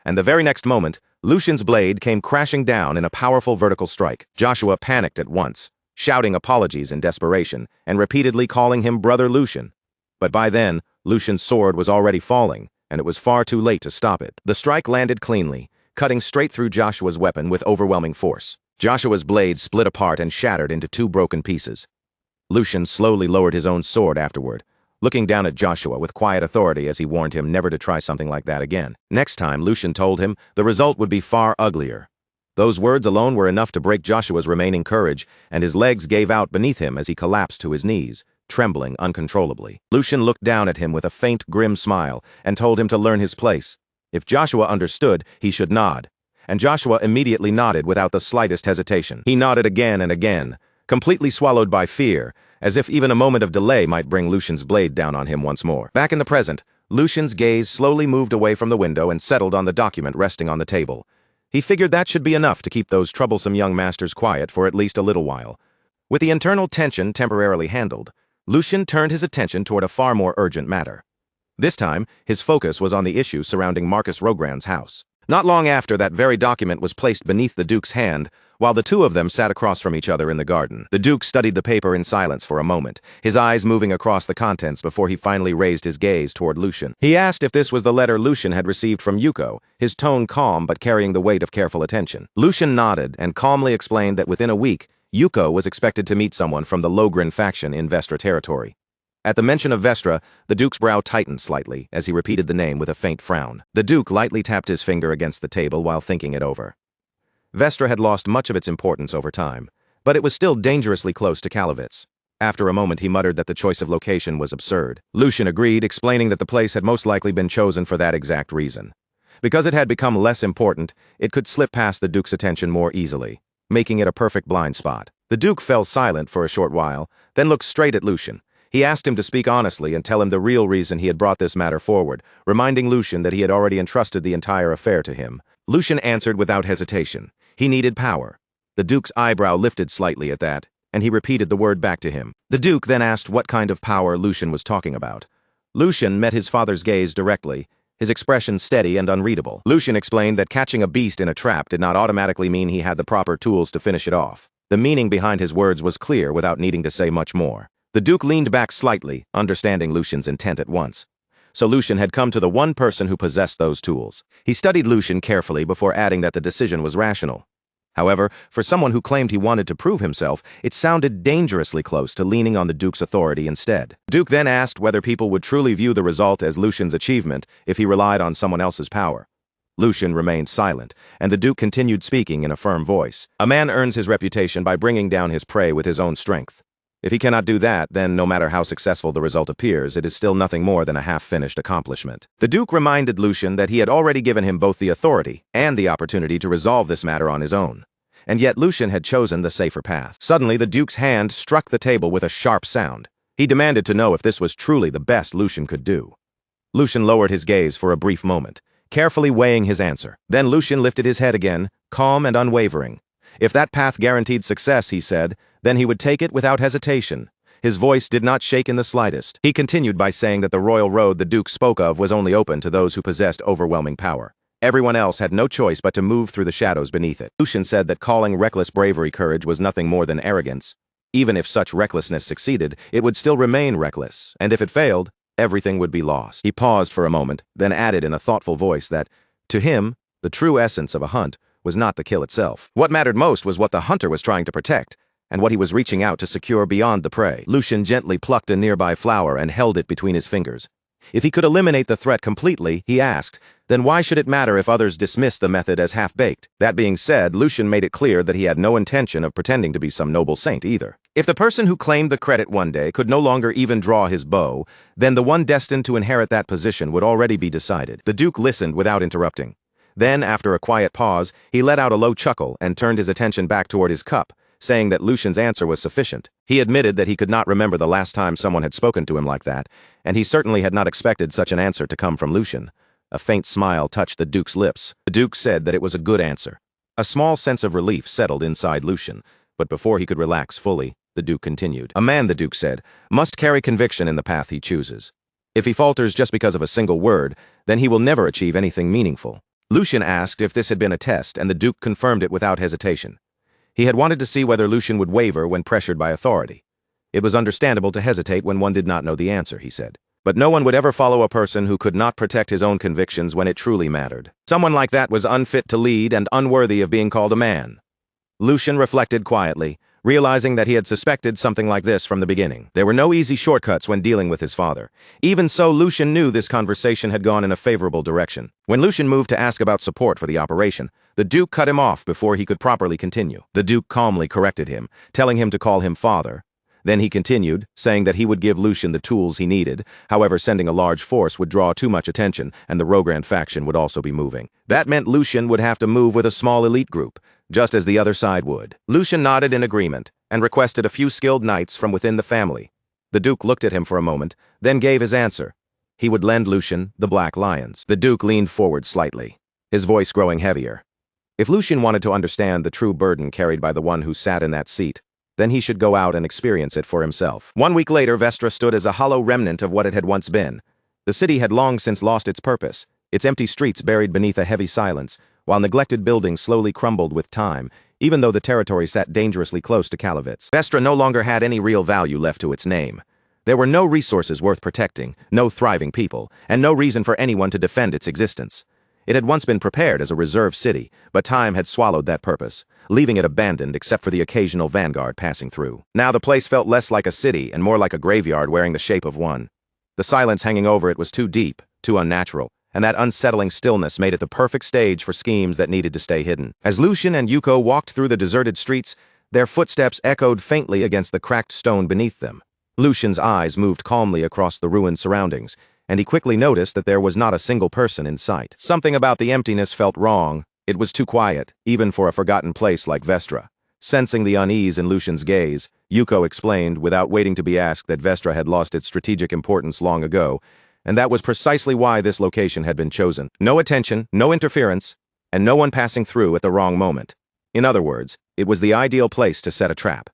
And the very next moment, Lucian's blade came crashing down in a powerful vertical strike. Joshua panicked at once, shouting apologies in desperation, and repeatedly calling him Brother Lucian. But by then, Lucian's sword was already falling, and it was far too late to stop it. The strike landed cleanly, cutting straight through Joshua's weapon with overwhelming force. Joshua's blade split apart and shattered into two broken pieces. Lucian slowly lowered his own sword afterward, looking down at Joshua with quiet authority as he warned him never to try something like that again. Next time, Lucian told him the result would be far uglier. Those words alone were enough to break Joshua's remaining courage, and his legs gave out beneath him as he collapsed to his knees, trembling uncontrollably. Lucian looked down at him with a faint, grim smile and told him to learn his place. If Joshua understood, he should nod. And Joshua immediately nodded without the slightest hesitation. He nodded again and again, completely swallowed by fear, as if even a moment of delay might bring Lucian's blade down on him once more. Back in the present, Lucian's gaze slowly moved away from the window and settled on the document resting on the table. He figured that should be enough to keep those troublesome young masters quiet for at least a little while. With the internal tension temporarily handled, Lucian turned his attention toward a far more urgent matter. This time, his focus was on the issue surrounding Marcus Rogrand's house. Not long after, that very document was placed beneath the Duke's hand, while the two of them sat across from each other in the garden. The Duke studied the paper in silence for a moment, his eyes moving across the contents before he finally raised his gaze toward Lucian. He asked if this was the letter Lucian had received from Yuko, his tone calm but carrying the weight of careful attention. Lucian nodded and calmly explained that within a week, Yuko was expected to meet someone from the Logran faction in Vestra territory. At the mention of Vestra, the Duke's brow tightened slightly as he repeated the name with a faint frown. The Duke lightly tapped his finger against the table while thinking it over. Vestra had lost much of its importance over time, but it was still dangerously close to Kalovitz. After a moment, he muttered that the choice of location was absurd. Lucian agreed, explaining that the place had most likely been chosen for that exact reason. Because it had become less important, it could slip past the Duke's attention more easily, making it a perfect blind spot. The Duke fell silent for a short while, then looked straight at Lucian. He asked him to speak honestly and tell him the real reason he had brought this matter forward, reminding Lucian that he had already entrusted the entire affair to him. Lucian answered without hesitation. He needed power. The Duke's eyebrow lifted slightly at that, and he repeated the word back to him. The Duke then asked what kind of power Lucian was talking about. Lucian met his father's gaze directly, his expression steady and unreadable. Lucian explained that catching a beast in a trap did not automatically mean he had the proper tools to finish it off. The meaning behind his words was clear without needing to say much more. The Duke leaned back slightly, understanding Lucian's intent at once. so Lucian had come to the one person who possessed those tools. He studied Lucian carefully before adding that the decision was rational. However, for someone who claimed he wanted to prove himself, it sounded dangerously close to leaning on the Duke's authority instead. Duke then asked whether people would truly view the result as Lucian's achievement if he relied on someone else's power. Lucian remained silent, and the Duke continued speaking in a firm voice. A man earns his reputation by bringing down his prey with his own strength. If he cannot do that, then no matter how successful the result appears, it is still nothing more than a half-finished accomplishment. The Duke reminded Lucian that he had already given him both the authority and the opportunity to resolve this matter on his own. And yet Lucian had chosen the safer path. Suddenly, the Duke's hand struck the table with a sharp sound. He demanded to know if this was truly the best Lucian could do. Lucian lowered his gaze for a brief moment, carefully weighing his answer. Then Lucian lifted his head again, calm and unwavering. If that path guaranteed success, he said, then he would take it without hesitation. His voice did not shake in the slightest. He continued by saying that the royal road the Duke spoke of was only open to those who possessed overwhelming power. Everyone else had no choice but to move through the shadows beneath it. Lucian said that calling reckless bravery courage was nothing more than arrogance. Even if such recklessness succeeded, it would still remain reckless, and if it failed, everything would be lost. He paused for a moment, then added in a thoughtful voice that, to him, the true essence of a hunt was not the kill itself. What mattered most was what the hunter was trying to protect, and what he was reaching out to secure beyond the prey. Lucian gently plucked a nearby flower and held it between his fingers. If he could eliminate the threat completely, he asked, then why should it matter if others dismissed the method as half-baked? That being said, Lucian made it clear that he had no intention of pretending to be some noble saint either. If the person who claimed the credit one day could no longer even draw his bow, then the one destined to inherit that position would already be decided. The Duke listened without interrupting. Then, after a quiet pause, he let out a low chuckle and turned his attention back toward his cup, saying that Lucian's answer was sufficient. He admitted that he could not remember the last time someone had spoken to him like that, and he certainly had not expected such an answer to come from Lucian. A faint smile touched the Duke's lips. The Duke said that it was a good answer. A small sense of relief settled inside Lucian, but before he could relax fully, the Duke continued. A man, the Duke said, must carry conviction in the path he chooses. If he falters just because of a single word, then he will never achieve anything meaningful. Lucian asked if this had been a test, and the Duke confirmed it without hesitation. He had wanted to see whether Lucian would waver when pressured by authority. It was understandable to hesitate when one did not know the answer, he said. But no one would ever follow a person who could not protect his own convictions when it truly mattered. Someone like that was unfit to lead and unworthy of being called a man. Lucian reflected quietly, realizing that he had suspected something like this from the beginning. There were no easy shortcuts when dealing with his father. Even so, Lucian knew this conversation had gone in a favorable direction. When Lucian moved to ask about support for the operation, the Duke cut him off before he could properly continue. The Duke calmly corrected him, telling him to call him father. Then he continued, saying that he would give Lucian the tools he needed. However, sending a large force would draw too much attention, and the Rogrand faction would also be moving. That meant Lucian would have to move with a small elite group, just as the other side would. Lucian nodded in agreement, and requested a few skilled knights from within the family. The Duke looked at him for a moment, then gave his answer. He would lend Lucian the Black Lions. The Duke leaned forward slightly, his voice growing heavier. If Lucian wanted to understand the true burden carried by the one who sat in that seat, then he should go out and experience it for himself. 1 week later, Vestra stood as a hollow remnant of what it had once been. The city had long since lost its purpose, its empty streets buried beneath a heavy silence, while neglected buildings slowly crumbled with time, even though the territory sat dangerously close to Kalavitz. Vestra no longer had any real value left to its name. There were no resources worth protecting, no thriving people, and no reason for anyone to defend its existence. It had once been prepared as a reserve city, but time had swallowed that purpose, leaving it abandoned except for the occasional vanguard passing through. Now the place felt less like a city and more like a graveyard wearing the shape of one. The silence hanging over it was too deep, too unnatural, and that unsettling stillness made it the perfect stage for schemes that needed to stay hidden. As Lucian and Yuko walked through the deserted streets, their footsteps echoed faintly against the cracked stone beneath them. Lucian's eyes moved calmly across the ruined surroundings, and he quickly noticed that there was not a single person in sight. Something about the emptiness felt wrong. It was too quiet, even for a forgotten place like Vestra. Sensing the unease in Lucian's gaze, Yuko explained, without waiting to be asked, that Vestra had lost its strategic importance long ago, and that was precisely why this location had been chosen. No attention, no interference, and no one passing through at the wrong moment. In other words, it was the ideal place to set a trap.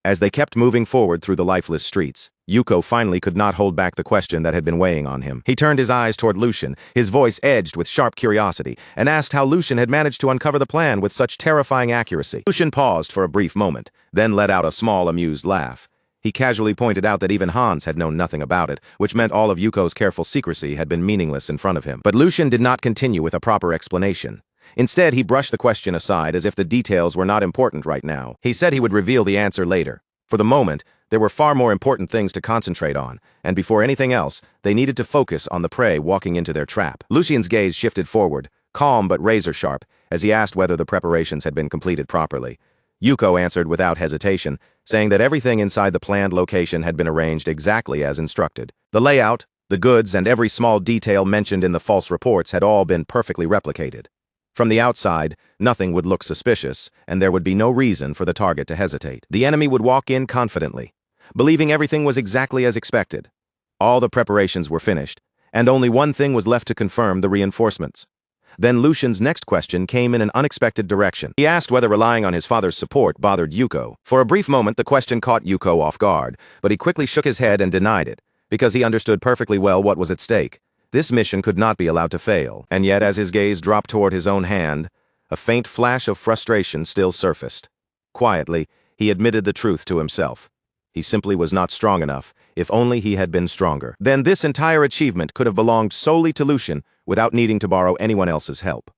As they kept moving forward through the lifeless streets, Yuko finally could not hold back the question that had been weighing on him. He turned his eyes toward Lucian, his voice edged with sharp curiosity, and asked how Lucian had managed to uncover the plan with such terrifying accuracy. Lucian paused for a brief moment, then let out a small, amused laugh. He casually pointed out that even Hans had known nothing about it, which meant all of Yuko's careful secrecy had been meaningless in front of him. But Lucian did not continue with a proper explanation. Instead, he brushed the question aside as if the details were not important right now. He said he would reveal the answer later. For the moment, there were far more important things to concentrate on, and before anything else, they needed to focus on the prey walking into their trap. Lucian's gaze shifted forward, calm but razor-sharp, as he asked whether the preparations had been completed properly. Yuko answered without hesitation, saying that everything inside the planned location had been arranged exactly as instructed. The layout, the goods, and every small detail mentioned in the false reports had all been perfectly replicated. From the outside, nothing would look suspicious, and there would be no reason for the target to hesitate. The enemy would walk in confidently, believing everything was exactly as expected. All the preparations were finished, and only one thing was left to confirm the reinforcements. Then Lucian's next question came in an unexpected direction. He asked whether relying on his father's support bothered Yuko. For a brief moment, the question caught Yuko off guard, but he quickly shook his head and denied it, because he understood perfectly well what was at stake. This mission could not be allowed to fail, and yet as his gaze dropped toward his own hand, a faint flash of frustration still surfaced. Quietly, he admitted the truth to himself. He simply was not strong enough, if only he had been stronger. Then this entire achievement could have belonged solely to Lucian without needing to borrow anyone else's help.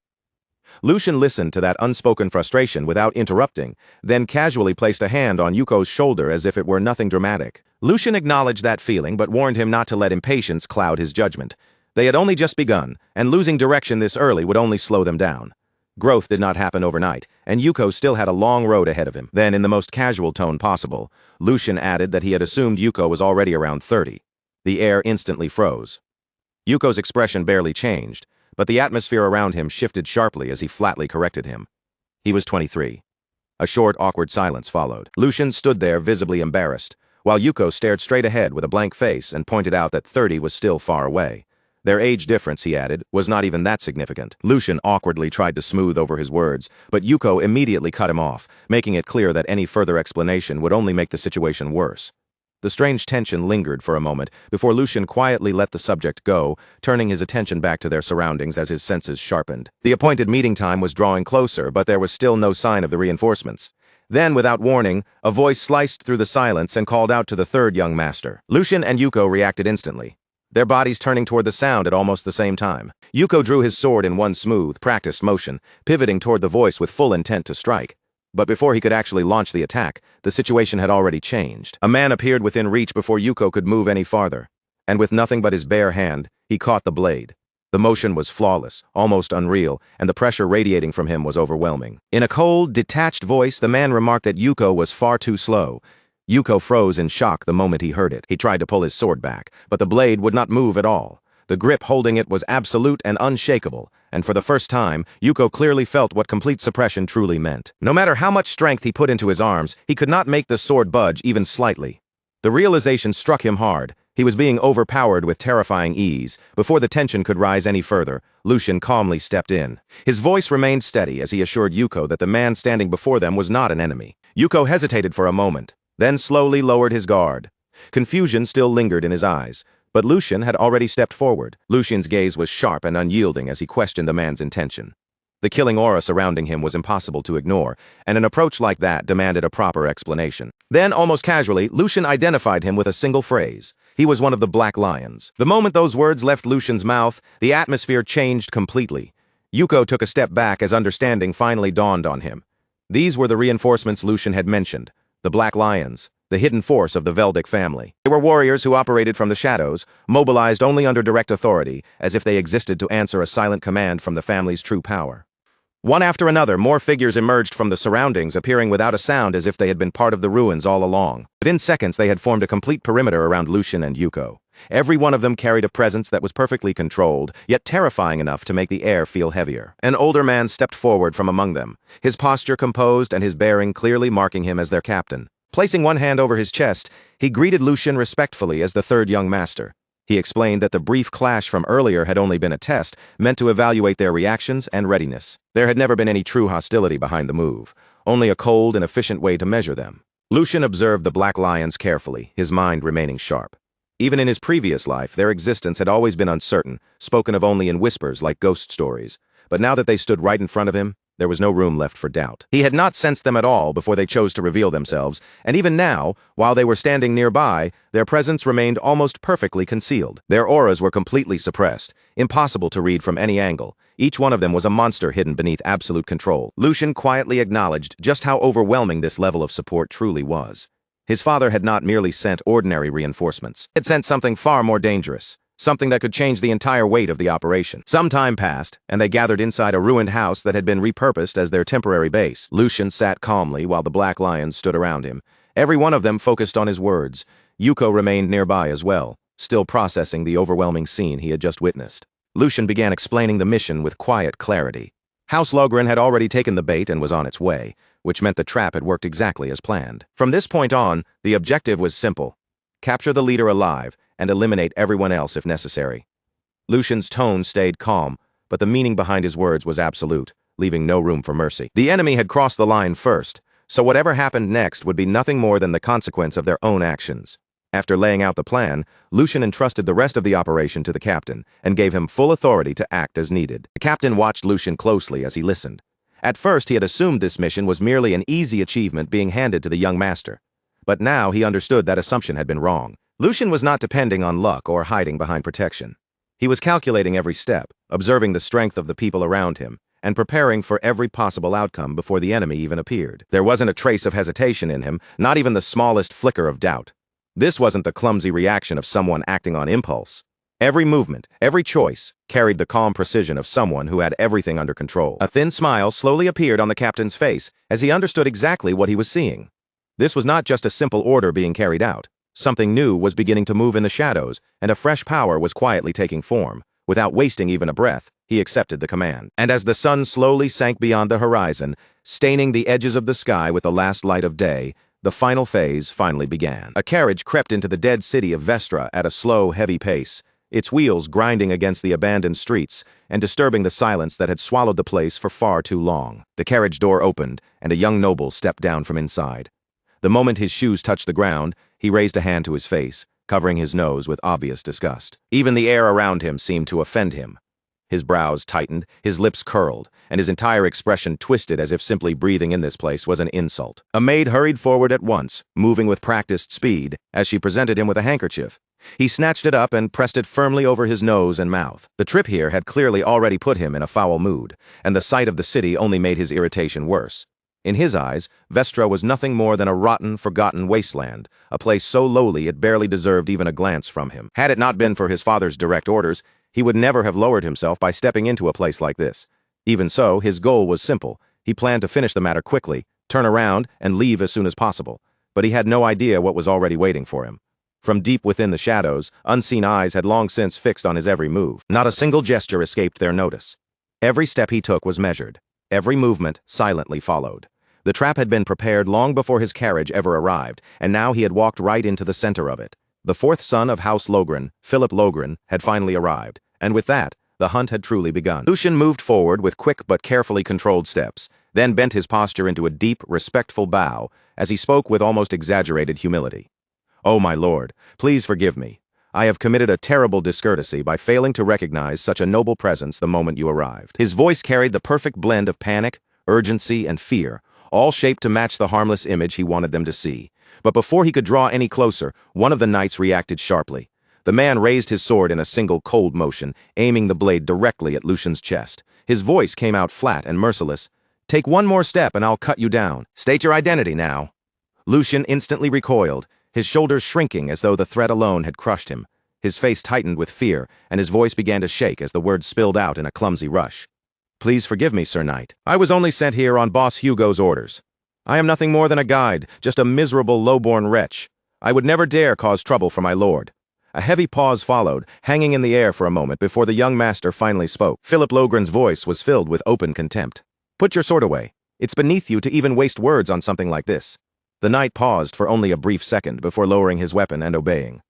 Lucian listened to that unspoken frustration without interrupting, then casually placed a hand on Yuko's shoulder as if it were nothing dramatic. Lucian acknowledged that feeling but warned him not to let impatience cloud his judgment. They had only just begun, and losing direction this early would only slow them down. Growth did not happen overnight, and Yuko still had a long road ahead of him. Then, in the most casual tone possible, Lucian added that he had assumed Yuko was already around 30. The air instantly froze. Yuko's expression barely changed, but the atmosphere around him shifted sharply as he flatly corrected him. He was 23. A short, awkward silence followed. Lucian stood there visibly embarrassed, while Yuko stared straight ahead with a blank face and pointed out that 30 was still far away. Their age difference, he added, was not even that significant. Lucian awkwardly tried to smooth over his words, but Yuko immediately cut him off, making it clear that any further explanation would only make the situation worse. The strange tension lingered for a moment before Lucian quietly let the subject go, turning his attention back to their surroundings as his senses sharpened. The appointed meeting time was drawing closer, but there was still no sign of the reinforcements. Then, without warning, a voice sliced through the silence and called out to the third young master. Lucian and Yuko reacted instantly, their bodies turning toward the sound at almost the same time. Yuko drew his sword in one smooth, practiced motion, pivoting toward the voice with full intent to strike. But before he could actually launch the attack, the situation had already changed. A man appeared within reach before Yuko could move any farther, and with nothing but his bare hand, he caught the blade. The motion was flawless, almost unreal, and the pressure radiating from him was overwhelming. In a cold, detached voice, the man remarked that Yuko was far too slow. Yuko froze in shock the moment he heard it. He tried to pull his sword back, but the blade would not move at all. The grip holding it was absolute and unshakable, and for the first time, Yuko clearly felt what complete suppression truly meant. No matter how much strength he put into his arms, he could not make the sword budge even slightly. The realization struck him hard. He was being overpowered with terrifying ease. Before the tension could rise any further, Lucian calmly stepped in. His voice remained steady as he assured Yuko that the man standing before them was not an enemy. Yuko hesitated for a moment, then slowly lowered his guard. Confusion still lingered in his eyes, but Lucian had already stepped forward. Lucian's gaze was sharp and unyielding as he questioned the man's intention. The killing aura surrounding him was impossible to ignore, and an approach like that demanded a proper explanation. Then, almost casually, Lucian identified him with a single phrase. He was one of the Black Lions. The moment those words left Lucian's mouth, the atmosphere changed completely. Yuko took a step back as understanding finally dawned on him. These were the reinforcements Lucian had mentioned, the Black Lions, the hidden force of the Veldic family. They were warriors who operated from the shadows, mobilized only under direct authority, as if they existed to answer a silent command from the family's true power. One after another, more figures emerged from the surroundings, appearing without a sound as if they had been part of the ruins all along. Within seconds, they had formed a complete perimeter around Lucian and Yuko. Every one of them carried a presence that was perfectly controlled, yet terrifying enough to make the air feel heavier. An older man stepped forward from among them, his posture composed and his bearing clearly marking him as their captain. Placing one hand over his chest, he greeted Lucian respectfully as the third young master. He explained that the brief clash from earlier had only been a test, meant to evaluate their reactions and readiness. There had never been any true hostility behind the move, only a cold and efficient way to measure them. Lucian observed the Black Lions carefully, his mind remaining sharp. Even in his previous life, their existence had always been uncertain, spoken of only in whispers like ghost stories. But now that they stood right in front of him, There was no room left for doubt. He had not sensed them at all before they chose to reveal themselves, and even now, while they were standing nearby, their presence remained almost perfectly concealed. Their auras were completely suppressed, impossible to read from any angle. Each one of them was a monster hidden beneath absolute control. Lucian quietly acknowledged just how overwhelming this level of support truly was. His father had not merely sent ordinary reinforcements. It sent something far more dangerous. Something that could change the entire weight of the operation. Some time passed, and they gathered inside a ruined house that had been repurposed as their temporary base. Lucian sat calmly while the Black Lions stood around him. Every one of them focused on his words. Yuko remained nearby as well, still processing the overwhelming scene he had just witnessed. Lucian began explaining the mission with quiet clarity. House Logren had already taken the bait and was on its way, which meant the trap had worked exactly as planned. From this point on, the objective was simple. Capture the leader alive, and eliminate everyone else if necessary. Lucian's tone stayed calm, but the meaning behind his words was absolute, leaving no room for mercy. The enemy had crossed the line first, so whatever happened next would be nothing more than the consequence of their own actions. After laying out the plan, Lucian entrusted the rest of the operation to the captain and gave him full authority to act as needed. The captain watched Lucian closely as he listened. At first, he had assumed this mission was merely an easy achievement being handed to the young master. But now he understood that assumption had been wrong. Lucian was not depending on luck or hiding behind protection. He was calculating every step, observing the strength of the people around him, and preparing for every possible outcome before the enemy even appeared. There wasn't a trace of hesitation in him, not even the smallest flicker of doubt. This wasn't the clumsy reaction of someone acting on impulse. Every movement, every choice, carried the calm precision of someone who had everything under control. A thin smile slowly appeared on the captain's face as he understood exactly what he was seeing. This was not just a simple order being carried out. Something new was beginning to move in the shadows, and a fresh power was quietly taking form. Without wasting even a breath, he accepted the command. And as the sun slowly sank beyond the horizon, staining the edges of the sky with the last light of day, the final phase finally began. A carriage crept into the dead city of Vestra at a slow, heavy pace, its wheels grinding against the abandoned streets and disturbing the silence that had swallowed the place for far too long. The carriage door opened, and a young noble stepped down from inside. The moment his shoes touched the ground, he raised a hand to his face, covering his nose with obvious disgust. Even the air around him seemed to offend him. His brows tightened, his lips curled, and his entire expression twisted as if simply breathing in this place was an insult. A maid hurried forward at once, moving with practiced speed, as she presented him with a handkerchief. He snatched it up and pressed it firmly over his nose and mouth. The trip here had clearly already put him in a foul mood, and the sight of the city only made his irritation worse. In his eyes, Vestra was nothing more than a rotten, forgotten wasteland, a place so lowly it barely deserved even a glance from him. Had it not been for his father's direct orders, he would never have lowered himself by stepping into a place like this. Even so, his goal was simple. He planned to finish the matter quickly, turn around, and leave as soon as possible. But he had no idea what was already waiting for him. From deep within the shadows, unseen eyes had long since fixed on his every move. Not a single gesture escaped their notice. Every step he took was measured. Every movement silently followed. The trap had been prepared long before his carriage ever arrived, and now he had walked right into the center of it. The fourth son of House Logren, Philip Logren, had finally arrived, and with that, the hunt had truly begun. Lucian moved forward with quick but carefully controlled steps, then bent his posture into a deep, respectful bow as he spoke with almost exaggerated humility. "Oh, my lord, please forgive me. I have committed a terrible discourtesy by failing to recognize such a noble presence the moment you arrived." His voice carried the perfect blend of panic, urgency, and fear, all shaped to match the harmless image he wanted them to see. But before he could draw any closer, one of the knights reacted sharply. The man raised his sword in a single cold motion, aiming the blade directly at Lucian's chest. His voice came out flat and merciless. "Take one more step and I'll cut you down. State your identity now." Lucian instantly recoiled, his shoulders shrinking as though the threat alone had crushed him. His face tightened with fear, and his voice began to shake as the words spilled out in a clumsy rush. "Please forgive me, Sir Knight. I was only sent here on Boss Hugo's orders. I am nothing more than a guide, just a miserable, low-born wretch. I would never dare cause trouble for my lord." A heavy pause followed, hanging in the air for a moment before the young master finally spoke. Philip Logren's voice was filled with open contempt. "Put your sword away. It's beneath you to even waste words on something like this." The knight paused for only a brief second before lowering his weapon and obeying.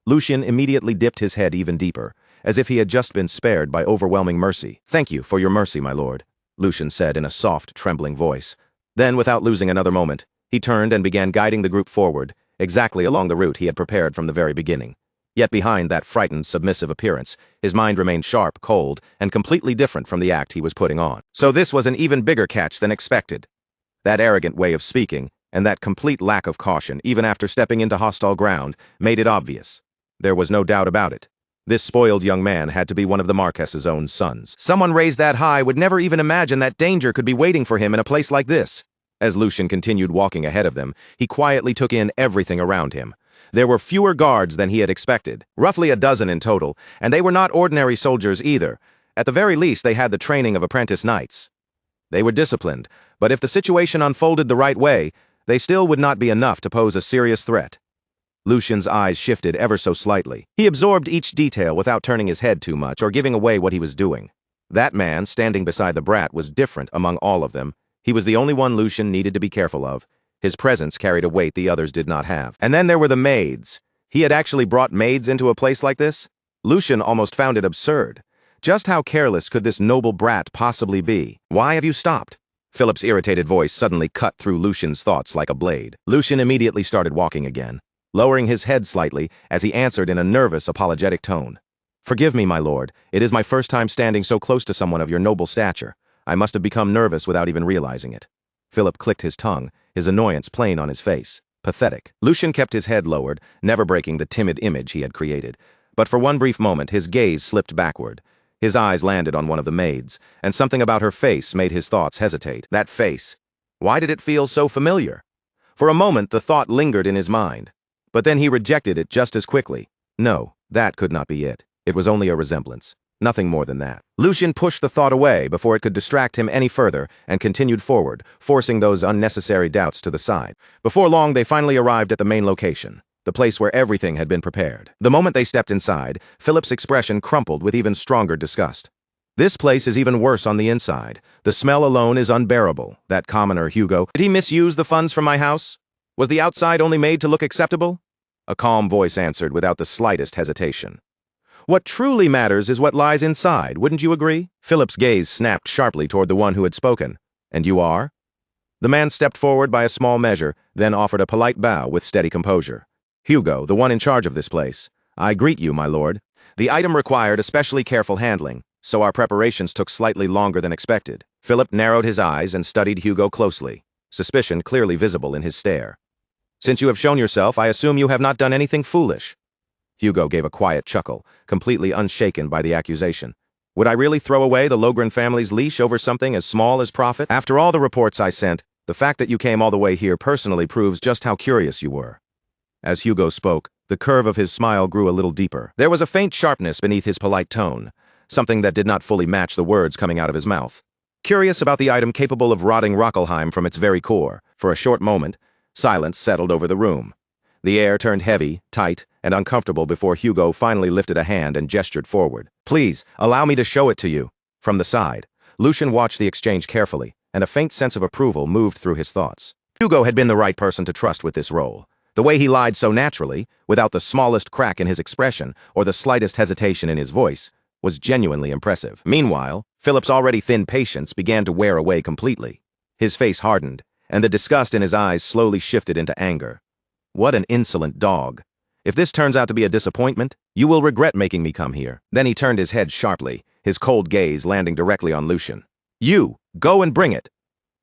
Lucian immediately dipped his head even deeper, as if he had just been spared by overwhelming mercy. "Thank you for your mercy, my lord," Lucian said in a soft, trembling voice. Then, without losing another moment, he turned and began guiding the group forward, exactly along the route he had prepared from the very beginning. Yet behind that frightened, submissive appearance, his mind remained sharp, cold, and completely different from the act he was putting on. So this was an even bigger catch than expected. That arrogant way of speaking, and that complete lack of caution, even after stepping into hostile ground, made it obvious. There was no doubt about it. This spoiled young man had to be one of the Marques's own sons. Someone raised that high would never even imagine that danger could be waiting for him in a place like this. As Lucian continued walking ahead of them, he quietly took in everything around him. There were fewer guards than he had expected, roughly a dozen in total, and they were not ordinary soldiers either. At the very least, they had the training of apprentice knights. They were disciplined, but if the situation unfolded the right way, they still would not be enough to pose a serious threat. Lucian's eyes shifted ever so slightly. He absorbed each detail without turning his head too much or giving away what he was doing. That man, standing beside the brat, was different among all of them. He was the only one Lucian needed to be careful of. His presence carried a weight the others did not have. And then there were the maids. He had actually brought maids into a place like this? Lucian almost found it absurd. Just how careless could this noble brat possibly be? Why have you stopped? Philip's irritated voice suddenly cut through Lucian's thoughts like a blade. Lucian immediately started walking again, lowering his head slightly as he answered in a nervous, apologetic tone. Forgive me, my lord. It is my first time standing so close to someone of your noble stature. I must have become nervous without even realizing it. Philip clicked his tongue, his annoyance plain on his face. Pathetic. Lucian kept his head lowered, never breaking the timid image he had created. But for one brief moment, his gaze slipped backward. His eyes landed on one of the maids, and something about her face made his thoughts hesitate. That face. Why did it feel so familiar? For a moment, the thought lingered in his mind. But then he rejected it just as quickly. No, that could not be it. It was only a resemblance. Nothing more than that. Lucian pushed the thought away before it could distract him any further and continued forward, forcing those unnecessary doubts to the side. Before long, they finally arrived at the main location, the place where everything had been prepared. The moment they stepped inside, Philip's expression crumpled with even stronger disgust. This place is even worse on the inside. The smell alone is unbearable. That commoner, Hugo, did he misuse the funds from my house? Was the outside only made to look acceptable? A calm voice answered without the slightest hesitation. What truly matters is what lies inside, wouldn't you agree? Philip's gaze snapped sharply toward the one who had spoken. And you are? The man stepped forward by a small measure, then offered a polite bow with steady composure. Hugo, the one in charge of this place. I greet you, my lord. The item required especially careful handling, so our preparations took slightly longer than expected. Philip narrowed his eyes and studied Hugo closely, suspicion clearly visible in his stare. Since you have shown yourself, I assume you have not done anything foolish. Hugo gave a quiet chuckle, completely unshaken by the accusation. Would I really throw away the Logren family's leash over something as small as profit? After all the reports I sent, the fact that you came all the way here personally proves just how curious you were. As Hugo spoke, the curve of his smile grew a little deeper. There was a faint sharpness beneath his polite tone, something that did not fully match the words coming out of his mouth. Curious about the item capable of rotting Rockelheim from its very core. For a short moment, silence settled over the room. The air turned heavy, tight, and uncomfortable before Hugo finally lifted a hand and gestured forward. Please, allow me to show it to you. From the side, Lucian watched the exchange carefully, and a faint sense of approval moved through his thoughts. Hugo had been the right person to trust with this role. The way he lied so naturally, without the smallest crack in his expression or the slightest hesitation in his voice, was genuinely impressive. Meanwhile, Philip's already thin patience began to wear away completely. His face hardened, and the disgust in his eyes slowly shifted into anger. What an insolent dog. If this turns out to be a disappointment, you will regret making me come here. Then he turned his head sharply, his cold gaze landing directly on Lucian. You, go and bring it.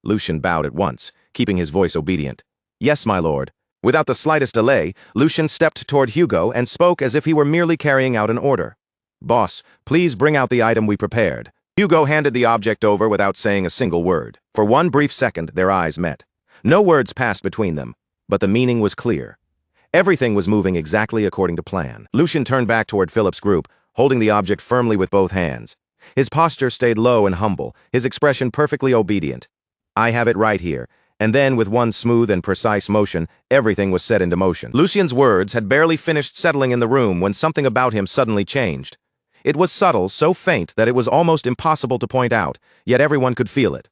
Lucian bowed at once, keeping his voice obedient. Yes, my lord. Without the slightest delay, Lucian stepped toward Hugo and spoke as if he were merely carrying out an order. Boss, please bring out the item we prepared. Hugo handed the object over without saying a single word. For one brief second, their eyes met. No words passed between them, but the meaning was clear. Everything was moving exactly according to plan. Lucian turned back toward Philip's group, holding the object firmly with both hands. His posture stayed low and humble, his expression perfectly obedient. I have it right here. And then, with one smooth and precise motion, everything was set into motion. Lucian's words had barely finished settling in the room when something about him suddenly changed. It was subtle, so faint that it was almost impossible to point out, yet everyone could feel it.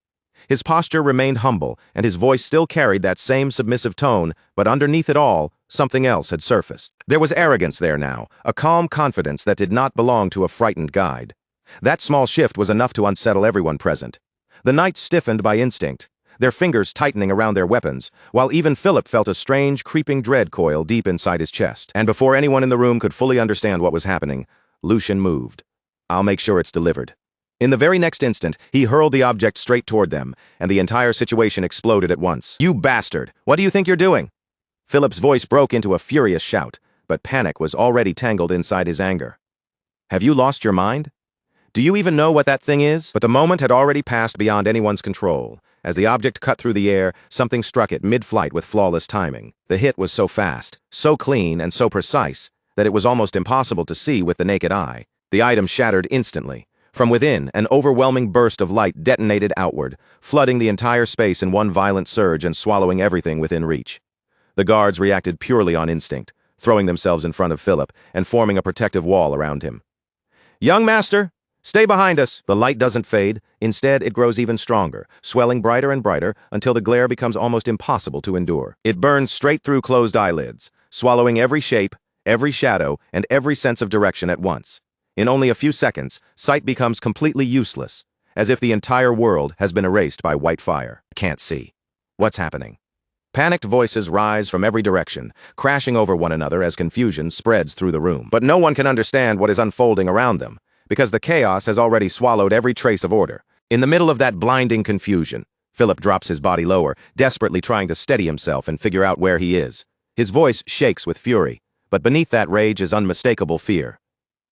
His posture remained humble, and his voice still carried that same submissive tone, but underneath it all, something else had surfaced. There was arrogance there now, a calm confidence that did not belong to a frightened guide. That small shift was enough to unsettle everyone present. The knights stiffened by instinct. their fingers tightening around their weapons, while even Philip felt a strange, creeping dread coil deep inside his chest. And before anyone in the room could fully understand what was happening, Lucian moved. "I'll make sure it's delivered." In the very next instant, he hurled the object straight toward them, and the entire situation exploded at once. "You bastard! What do you think you're doing?" Philip's voice broke into a furious shout, but panic was already tangled inside his anger. "Have you lost your mind? Do you even know what that thing is?" But the moment had already passed beyond anyone's control. As the object cut through the air, something struck it mid-flight with flawless timing. The hit was so fast, so clean, and so precise that it was almost impossible to see with the naked eye. The item shattered instantly. From within, an overwhelming burst of light detonated outward, flooding the entire space in one violent surge and swallowing everything within reach. The guards reacted purely on instinct, throwing themselves in front of Philip and forming a protective wall around him. "Young master, stay behind us!" The light doesn't fade. Instead, it grows even stronger, swelling brighter and brighter until the glare becomes almost impossible to endure. It burns straight through closed eyelids, swallowing every shape, every shadow, and every sense of direction at once. In only a few seconds, sight becomes completely useless, as if the entire world has been erased by white fire. "Can't see. What's happening?" Panicked voices rise from every direction, crashing over one another as confusion spreads through the room. But no one can understand what is unfolding around them, because the chaos has already swallowed every trace of order. In the middle of that blinding confusion, Philip drops his body lower, desperately trying to steady himself and figure out where he is. His voice shakes with fury, but beneath that rage is unmistakable fear.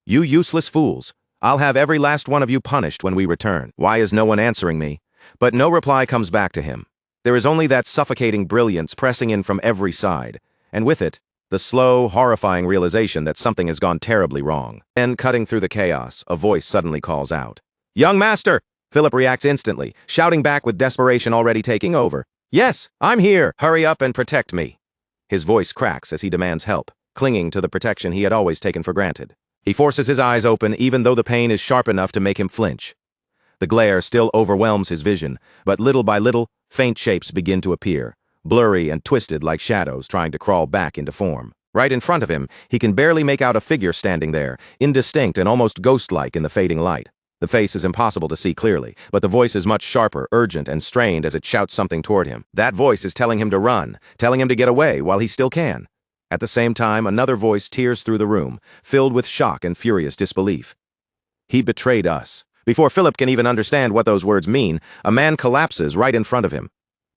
"You useless fools! I'll have every last one of you punished when we return." Why is no one answering me? But no reply comes back to him. There is only that suffocating brilliance pressing in from every side, and with it, the slow, horrifying realization that something has gone terribly wrong. Then, cutting through the chaos, a voice suddenly calls out. "Young master!" Philip reacts instantly, shouting back with desperation already taking over. "Yes, I'm here! Hurry up and protect me!" His voice cracks as he demands help, clinging to the protection he had always taken for granted. He forces his eyes open even though the pain is sharp enough to make him flinch. The glare still overwhelms his vision, but little by little, faint shapes begin to appear, blurry and twisted like shadows trying to crawl back into form. Right in front of him, he can barely make out a figure standing there, indistinct and almost ghost-like in the fading light. The face is impossible to see clearly, but the voice is much sharper, urgent, and strained as it shouts something toward him. That voice is telling him to run, telling him to get away while he still can. At the same time, another voice tears through the room, filled with shock and furious disbelief. "He betrayed us." Before Philip can even understand what those words mean, a man collapses right in front of him.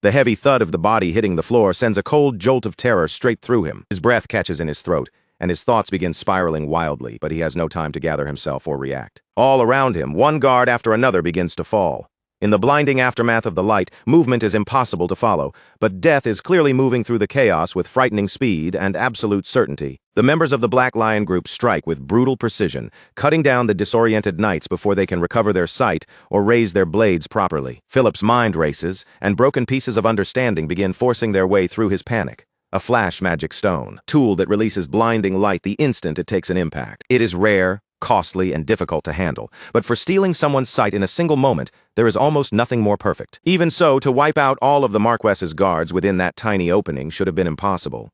The heavy thud of the body hitting the floor sends a cold jolt of terror straight through him. His breath catches in his throat, and his thoughts begin spiraling wildly, but he has no time to gather himself or react. All around him, one guard after another begins to fall. In the blinding aftermath of the light, movement is impossible to follow, but death is clearly moving through the chaos with frightening speed and absolute certainty. The members of the Black Lion group strike with brutal precision, cutting down the disoriented knights before they can recover their sight or raise their blades properly. Philip's mind races, and broken pieces of understanding begin forcing their way through his panic. A flash magic stone, tool that releases blinding light the instant it takes an impact. It is rare, costly, and difficult to handle, but for stealing someone's sight in a single moment, there is almost nothing more perfect. Even so, to wipe out all of the Marquess's guards within that tiny opening should have been impossible.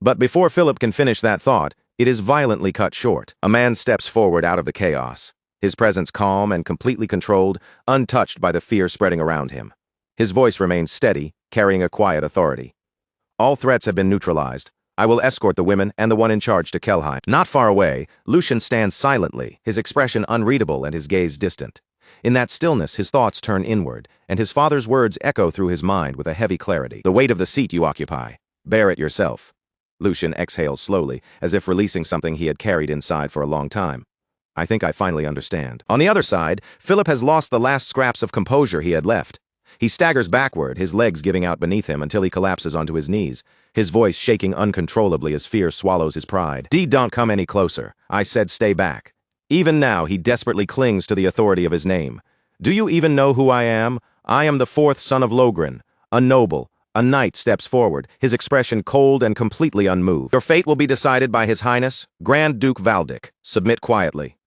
But before Philip can finish that thought, it is violently cut short. A man steps forward out of the chaos, his presence calm and completely controlled, untouched by the fear spreading around him. His voice remains steady, carrying a quiet authority. "All threats have been neutralized. I will escort the women and the one in charge to Kelheim." Not far away, Lucian stands silently, his expression unreadable and his gaze distant. In that stillness, his thoughts turn inward, and his father's words echo through his mind with a heavy clarity. "The weight of the seat you occupy. Bear it yourself." Lucian exhales slowly, as if releasing something he had carried inside for a long time. "I think I finally understand." On the other side, Philip has lost the last scraps of composure he had left. He staggers backward, his legs giving out beneath him until he collapses onto his knees, his voice shaking uncontrollably as fear swallows his pride. Don't come any closer. I said stay back." Even now, he desperately clings to the authority of his name. "Do you even know who I am? I am the fourth son of Logren, a noble." A knight steps forward, his expression cold and completely unmoved. "Your fate will be decided by His Highness, Grand Duke Valdic. Submit quietly."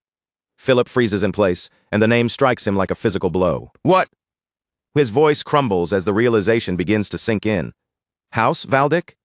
Philip freezes in place, and the name strikes him like a physical blow. "What?" His voice crumbles as the realization begins to sink in. "House Valdic?"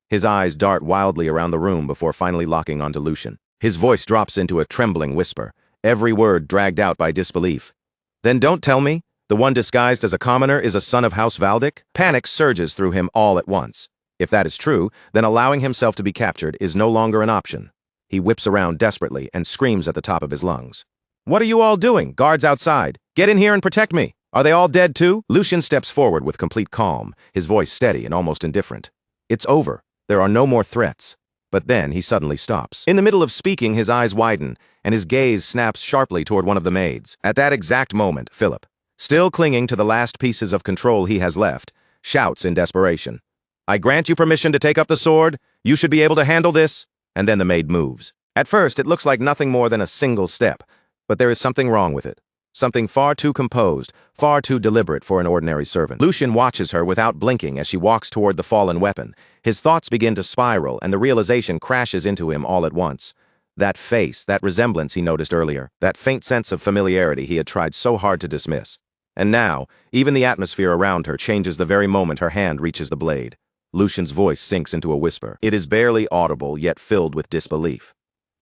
His eyes dart wildly around the room before finally locking onto Lucian. His voice drops into a trembling whisper, every word dragged out by disbelief. "Then don't tell me. The one disguised as a commoner is a son of House Valdic? Panic surges through him all at once. If that is true, then allowing himself to be captured is no longer an option. He whips around desperately and screams at the top of his lungs. "What are you all doing? Guards outside! Get in here and protect me! Are they all dead too?" Lucian steps forward with complete calm, his voice steady and almost indifferent. It's over. There are no more threats. But then he suddenly stops. In the middle of speaking, his eyes widen, and his gaze snaps sharply toward one of the maids. At that exact moment, Philip, still clinging to the last pieces of control he has left, shouts in desperation, "I grant you permission to take up the sword. You should be able to handle this." And then the maid moves. At first, it looks like nothing more than a single step, but there is something wrong with it. Something far too composed, far too deliberate for an ordinary servant. Lucian watches her without blinking as she walks toward the fallen weapon. His thoughts begin to spiral, and the realization crashes into him all at once. That face, that resemblance he noticed earlier, that faint sense of familiarity he had tried so hard to dismiss. And now, even the atmosphere around her changes the very moment her hand reaches the blade. Lucian's voice sinks into a whisper. It is barely audible, yet filled with disbelief.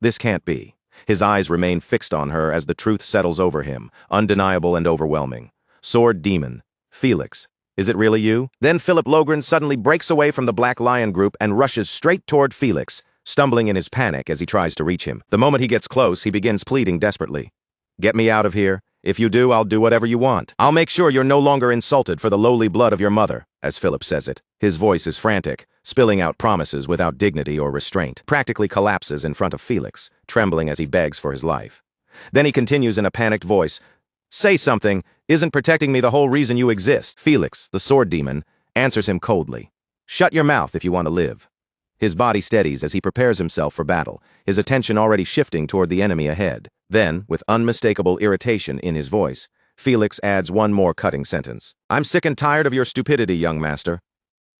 This can't be. His eyes remain fixed on her as the truth settles over him, undeniable and overwhelming. Sword Demon. Felix. Is it really you? Then Philip Logren suddenly breaks away from the Black Lion group and rushes straight toward Felix, stumbling in his panic as he tries to reach him. The moment he gets close, he begins pleading desperately. "Get me out of here. If you do, I'll do whatever you want. I'll make sure you're no longer insulted for the lowly blood of your mother," as Philip says it. His voice is frantic, spilling out promises without dignity or restraint, practically collapses in front of Felix, trembling as he begs for his life. Then he continues in a panicked voice, "Say something. Isn't protecting me the whole reason you exist?" Felix, the sword demon, answers him coldly. "Shut your mouth if you want to live." His body steadies as he prepares himself for battle, his attention already shifting toward the enemy ahead. Then, with unmistakable irritation in his voice, Felix adds one more cutting sentence. "I'm sick and tired of your stupidity, young master."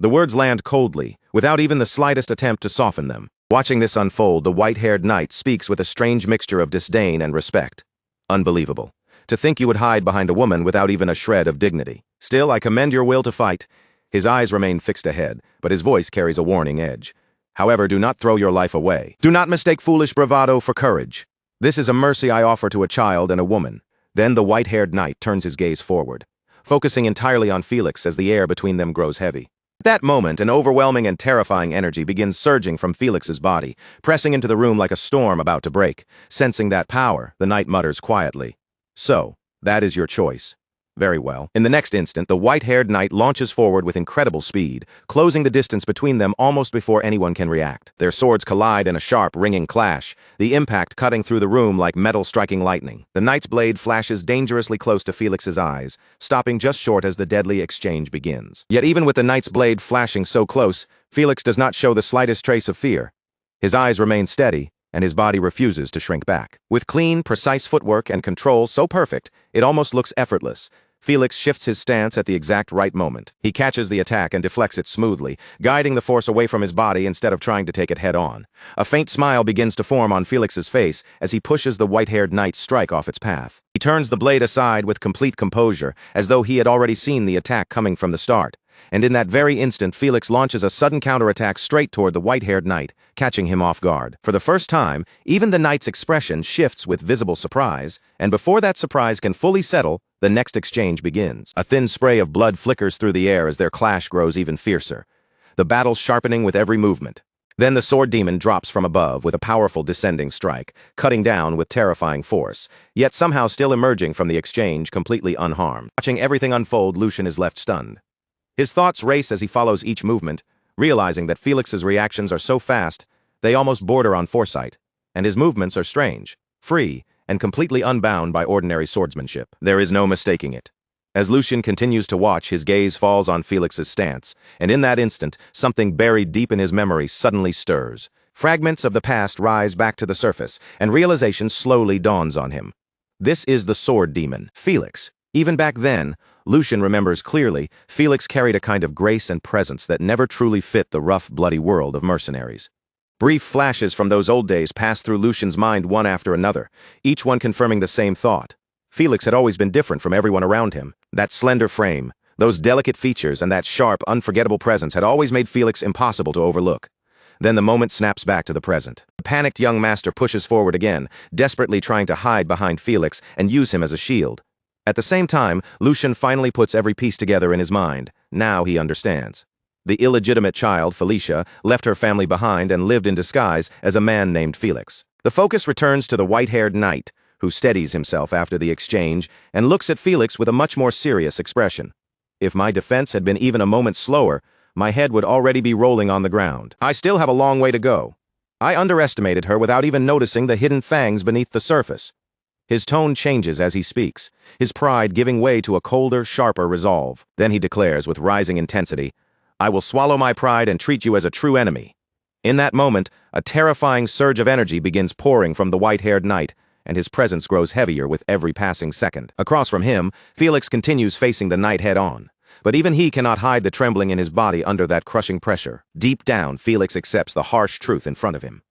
The words land coldly, without even the slightest attempt to soften them. Watching this unfold, the white-haired knight speaks with a strange mixture of disdain and respect. Unbelievable. To think you would hide behind a woman without even a shred of dignity. Still, I commend your will to fight. His eyes remain fixed ahead, but his voice carries a warning edge. However, do not throw your life away. Do not mistake foolish bravado for courage. This is a mercy I offer to a child and a woman. Then the white-haired knight turns his gaze forward, focusing entirely on Felix as the air between them grows heavy. At that moment, an overwhelming and terrifying energy begins surging from Felix's body, pressing into the room like a storm about to break. Sensing that power, the knight mutters quietly, "So, that is your choice. Very well." In the next instant, the white-haired knight launches forward with incredible speed, closing the distance between them almost before anyone can react. Their swords collide in a sharp, ringing clash, the impact cutting through the room like metal striking lightning. The knight's blade flashes dangerously close to Felix's eyes, stopping just short as the deadly exchange begins. Yet even with the knight's blade flashing so close, Felix does not show the slightest trace of fear. His eyes remain steady, and his body refuses to shrink back. With clean, precise footwork and control so perfect, it almost looks effortless. Felix shifts his stance at the exact right moment. He catches the attack and deflects it smoothly, guiding the force away from his body instead of trying to take it head-on. A faint smile begins to form on Felix's face as he pushes the white-haired knight's strike off its path. He turns the blade aside with complete composure, as though he had already seen the attack coming from the start. And in that very instant, Felix launches a sudden counterattack straight toward the white-haired knight, catching him off guard. For the first time, even the knight's expression shifts with visible surprise, and before that surprise can fully settle, the next exchange begins. A thin spray of blood flickers through the air as their clash grows even fiercer, the battle sharpening with every movement. Then the sword demon drops from above with a powerful descending strike, cutting down with terrifying force, yet somehow still emerging from the exchange completely unharmed. Watching everything unfold, Lucian is left stunned. His thoughts race as he follows each movement, realizing that Felix's reactions are so fast, they almost border on foresight, and his movements are strange, free, and completely unbound by ordinary swordsmanship. There is no mistaking it. As Lucian continues to watch, his gaze falls on Felix's stance, and in that instant, something buried deep in his memory suddenly stirs. Fragments of the past rise back to the surface, and realization slowly dawns on him. This is the sword demon, Felix. Even back then, Lucian remembers clearly, Felix carried a kind of grace and presence that never truly fit the rough, bloody world of mercenaries. Brief flashes from those old days passed through Lucian's mind one after another, each one confirming the same thought. Felix had always been different from everyone around him. That slender frame, those delicate features, and that sharp, unforgettable presence had always made Felix impossible to overlook. Then the moment snaps back to the present. The panicked young master pushes forward again, desperately trying to hide behind Felix and use him as a shield. At the same time, Lucian finally puts every piece together in his mind. Now he understands. The illegitimate child, Felicia, left her family behind and lived in disguise as a man named Felix. The focus returns to the white-haired knight, who steadies himself after the exchange and looks at Felix with a much more serious expression. If my defense had been even a moment slower, my head would already be rolling on the ground. I still have a long way to go. I underestimated her without even noticing the hidden fangs beneath the surface. His tone changes as he speaks, his pride giving way to a colder, sharper resolve. Then he declares with rising intensity, "I will swallow my pride and treat you as a true enemy." In that moment, a terrifying surge of energy begins pouring from the white-haired knight, and his presence grows heavier with every passing second. Across from him, Felix continues facing the knight head-on. But even he cannot hide the trembling in his body under that crushing pressure. Deep down, Felix accepts the harsh truth in front of him.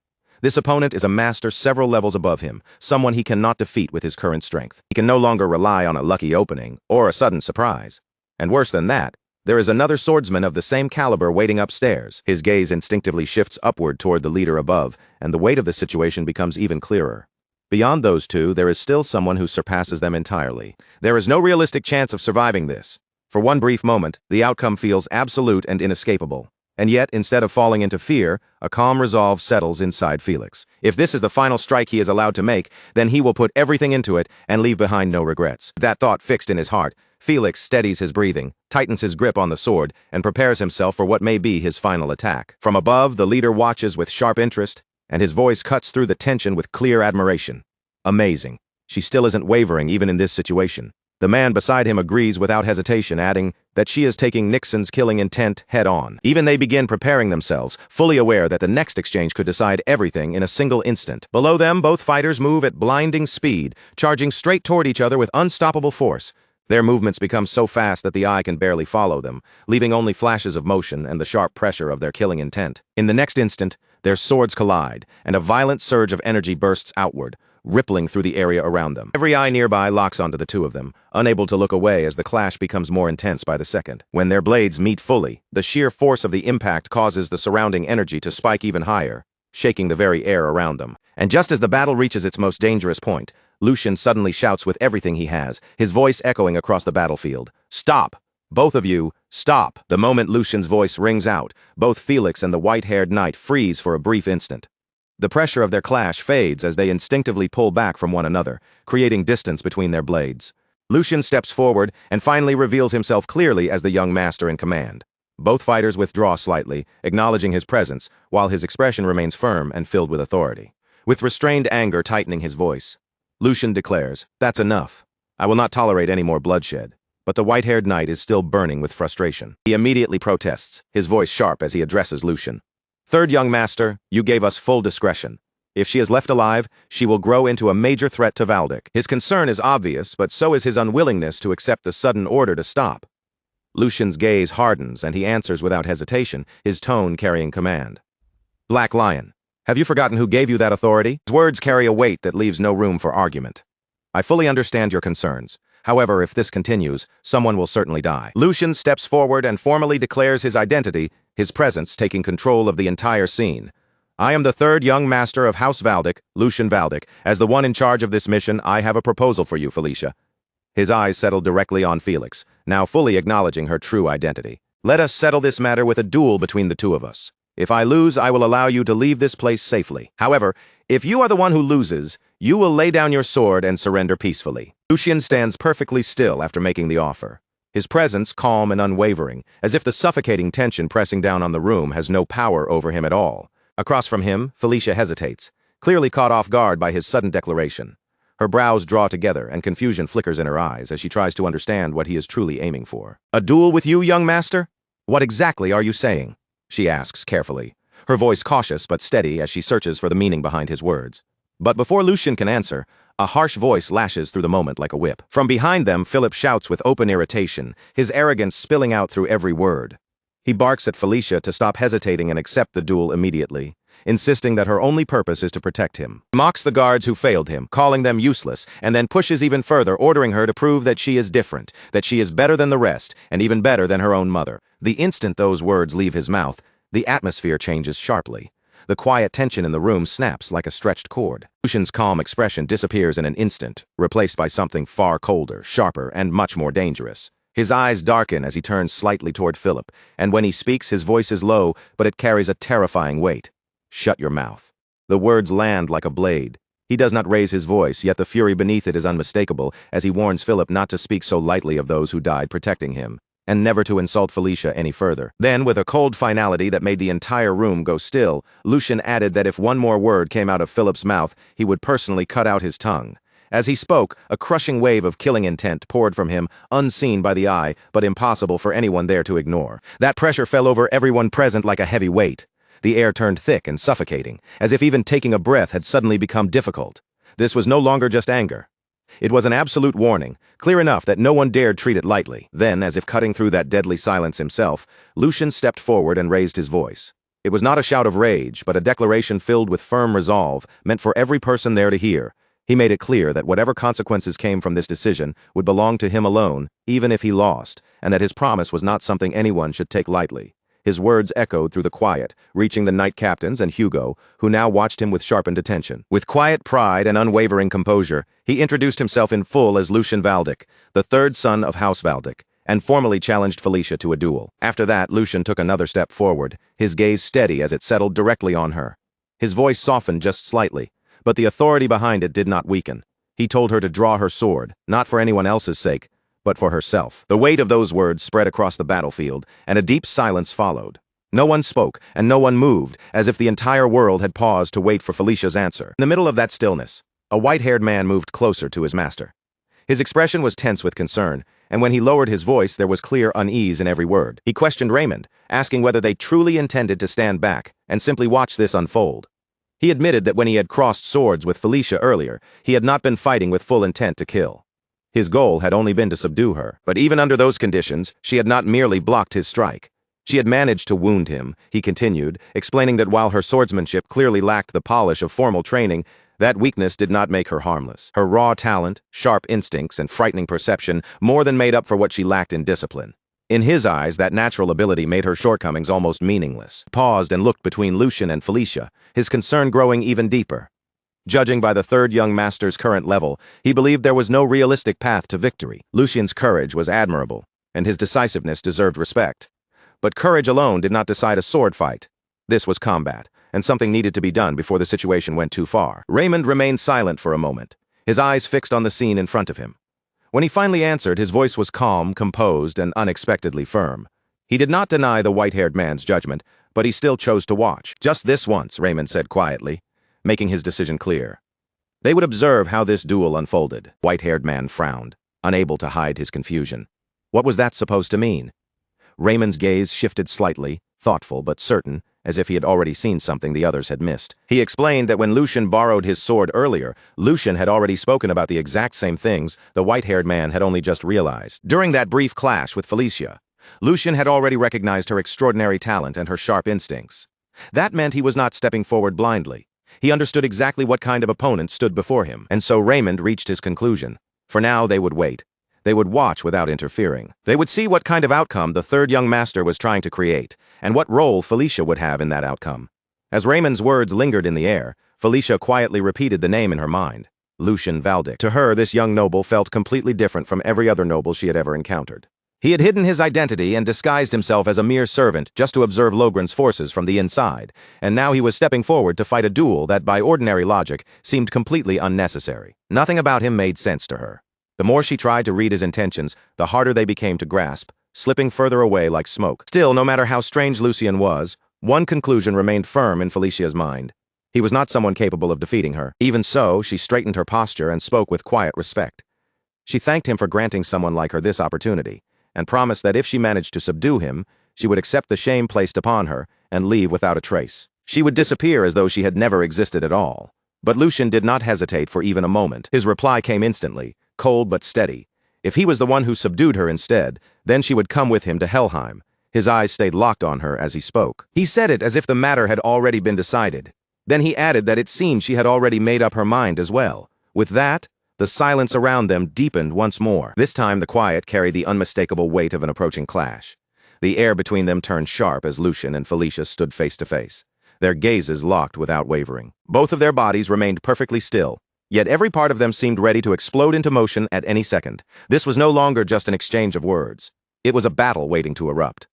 This opponent is a master several levels above him, someone he cannot defeat with his current strength. He can no longer rely on a lucky opening or a sudden surprise. And worse than that, there is another swordsman of the same caliber waiting upstairs. His gaze instinctively shifts upward toward the leader above, and the weight of the situation becomes even clearer. Beyond those two, there is still someone who surpasses them entirely. There is no realistic chance of surviving this. For one brief moment, the outcome feels absolute and inescapable. And yet, instead of falling into fear, a calm resolve settles inside Felix. If this is the final strike he is allowed to make, then he will put everything into it and leave behind no regrets. That thought fixed in his heart, Felix steadies his breathing, tightens his grip on the sword, and prepares himself for what may be his final attack. From above, the leader watches with sharp interest, and his voice cuts through the tension with clear admiration. Amazing. She still isn't wavering even in this situation. The man beside him agrees without hesitation, adding that she is taking Nixon's killing intent head-on. Even they begin preparing themselves, fully aware that the next exchange could decide everything in a single instant. Below them, both fighters move at blinding speed, charging straight toward each other with unstoppable force. Their movements become so fast that the eye can barely follow them, leaving only flashes of motion and the sharp pressure of their killing intent. In the next instant, their swords collide, and a violent surge of energy bursts outward, rippling through the area around them. Every eye nearby locks onto the two of them, unable to look away as the clash becomes more intense by the second. When their blades meet fully, the sheer force of the impact causes the surrounding energy to spike even higher, shaking the very air around them. And just as the battle reaches its most dangerous point, Lucian suddenly shouts with everything he has, his voice echoing across the battlefield. "Stop! Both of you, stop!" The moment Lucian's voice rings out, both Felix and the white-haired knight freeze for a brief instant. The pressure of their clash fades as they instinctively pull back from one another, creating distance between their blades. Lucian steps forward and finally reveals himself clearly as the young master in command. Both fighters withdraw slightly, acknowledging his presence, while his expression remains firm and filled with authority. With restrained anger tightening his voice, Lucian declares, "That's enough. I will not tolerate any more bloodshed." But the white-haired knight is still burning with frustration. He immediately protests, his voice sharp as he addresses Lucian. "Third young master, you gave us full discretion. If she is left alive, she will grow into a major threat to Valdek." His concern is obvious, but so is his unwillingness to accept the sudden order to stop. Lucian's gaze hardens, and he answers without hesitation, his tone carrying command. "Black Lion, have you forgotten who gave you that authority?" His words carry a weight that leaves no room for argument. "I fully understand your concerns. However, if this continues, someone will certainly die." Lucian steps forward and formally declares his identity, his presence taking control of the entire scene. "I am the third young master of House Valdek, Lucian Valdek. As the one in charge of this mission, I have a proposal for you, Felicia." His eyes settle directly on Felix, now fully acknowledging her true identity. "Let us settle this matter with a duel between the two of us. If I lose, I will allow you to leave this place safely. However, if you are the one who loses, you will lay down your sword and surrender peacefully." Lucian stands perfectly still after making the offer, his presence calm and unwavering, as if the suffocating tension pressing down on the room has no power over him at all. Across from him, Felicia hesitates, clearly caught off guard by his sudden declaration. Her brows draw together and confusion flickers in her eyes as she tries to understand what he is truly aiming for. "A duel with you, young master? What exactly are you saying?" she asks carefully, her voice cautious but steady as she searches for the meaning behind his words. But before Lucian can answer, a harsh voice lashes through the moment like a whip. From behind them, Philip shouts with open irritation, his arrogance spilling out through every word. He barks at Felicia to stop hesitating and accept the duel immediately, insisting that her only purpose is to protect him. He mocks the guards who failed him, calling them useless, and then pushes even further, ordering her to prove that she is different, that she is better than the rest, and even better than her own mother. The instant those words leave his mouth, the atmosphere changes sharply. The quiet tension in the room snaps like a stretched cord. Lucian's calm expression disappears in an instant, replaced by something far colder, sharper, and much more dangerous. His eyes darken as he turns slightly toward Philip, and when he speaks, his voice is low, but it carries a terrifying weight. "Shut your mouth." The words land like a blade. He does not raise his voice, yet the fury beneath it is unmistakable as he warns Philip not to speak so lightly of those who died protecting him, and never to insult Felicia any further. Then, with a cold finality that made the entire room go still, Lucian added that if one more word came out of Philip's mouth, he would personally cut out his tongue. As he spoke, a crushing wave of killing intent poured from him, unseen by the eye, but impossible for anyone there to ignore. That pressure fell over everyone present like a heavy weight. The air turned thick and suffocating, as if even taking a breath had suddenly become difficult. This was no longer just anger. It was an absolute warning, clear enough that no one dared treat it lightly. Then, as if cutting through that deadly silence himself, Lucian stepped forward and raised his voice. It was not a shout of rage, but a declaration filled with firm resolve, meant for every person there to hear. He made it clear that whatever consequences came from this decision would belong to him alone, even if he lost, and that his promise was not something anyone should take lightly. His words echoed through the quiet, reaching the knight captains and Hugo, who now watched him with sharpened attention. With quiet pride and unwavering composure, he introduced himself in full as Lucian Valdic, the third son of House Valdic, and formally challenged Felicia to a duel. After that, Lucian took another step forward, his gaze steady as it settled directly on her. His voice softened just slightly, but the authority behind it did not weaken. He told her to draw her sword, not for anyone else's sake, but for herself. The weight of those words spread across the battlefield, and a deep silence followed. No one spoke, and no one moved, as if the entire world had paused to wait for Felicia's answer. In the middle of that stillness, a white-haired man moved closer to his master. His expression was tense with concern, and when he lowered his voice, there was clear unease in every word. He questioned Raymond, asking whether they truly intended to stand back and simply watch this unfold. He admitted that when he had crossed swords with Felicia earlier, he had not been fighting with full intent to kill. His goal had only been to subdue her, but even under those conditions, she had not merely blocked his strike. She had managed to wound him, he continued, explaining that while her swordsmanship clearly lacked the polish of formal training, that weakness did not make her harmless. Her raw talent, sharp instincts, and frightening perception more than made up for what she lacked in discipline. In his eyes, that natural ability made her shortcomings almost meaningless. He paused and looked between Lucian and Felicia, his concern growing even deeper. Judging by the third young master's current level, he believed there was no realistic path to victory. Lucian's courage was admirable, and his decisiveness deserved respect. But courage alone did not decide a sword fight. This was combat, and something needed to be done before the situation went too far. Raymond remained silent for a moment, his eyes fixed on the scene in front of him. When he finally answered, his voice was calm, composed, and unexpectedly firm. He did not deny the white-haired man's judgment, but he still chose to watch. "Just this once," Raymond said quietly, making his decision clear. They would observe how this duel unfolded. White-haired man frowned, unable to hide his confusion. What was that supposed to mean? Raymond's gaze shifted slightly, thoughtful but certain, as if he had already seen something the others had missed. He explained that when Lucian borrowed his sword earlier, Lucian had already spoken about the exact same things the white-haired man had only just realized. During that brief clash with Felicia, Lucian had already recognized her extraordinary talent and her sharp instincts. That meant he was not stepping forward blindly. He understood exactly what kind of opponent stood before him, and so Raymond reached his conclusion. For now, they would wait. They would watch without interfering. They would see what kind of outcome the third young master was trying to create, and what role Felicia would have in that outcome. As Raymond's words lingered in the air, Felicia quietly repeated the name in her mind, Lucian Valdic. To her, this young noble felt completely different from every other noble she had ever encountered. He had hidden his identity and disguised himself as a mere servant just to observe Logren's forces from the inside, and now he was stepping forward to fight a duel that, by ordinary logic, seemed completely unnecessary. Nothing about him made sense to her. The more she tried to read his intentions, the harder they became to grasp, slipping further away like smoke. Still, no matter how strange Lucian was, one conclusion remained firm in Felicia's mind. He was not someone capable of defeating her. Even so, she straightened her posture and spoke with quiet respect. She thanked him for granting someone like her this opportunity, and promised that if she managed to subdue him, she would accept the shame placed upon her and leave without a trace. She would disappear as though she had never existed at all. But Lucian did not hesitate for even a moment. His reply came instantly, cold but steady. If he was the one who subdued her instead, then she would come with him to Helheim. His eyes stayed locked on her as he spoke. He said it as if the matter had already been decided. Then he added that it seemed she had already made up her mind as well. With that, the silence around them deepened once more. This time the quiet carried the unmistakable weight of an approaching clash. The air between them turned sharp as Lucian and Felicia stood face to face. their gazes locked without wavering. Both of their bodies remained perfectly still, yet every part of them seemed ready to explode into motion at any second. This was no longer just an exchange of words. It was a battle waiting to erupt.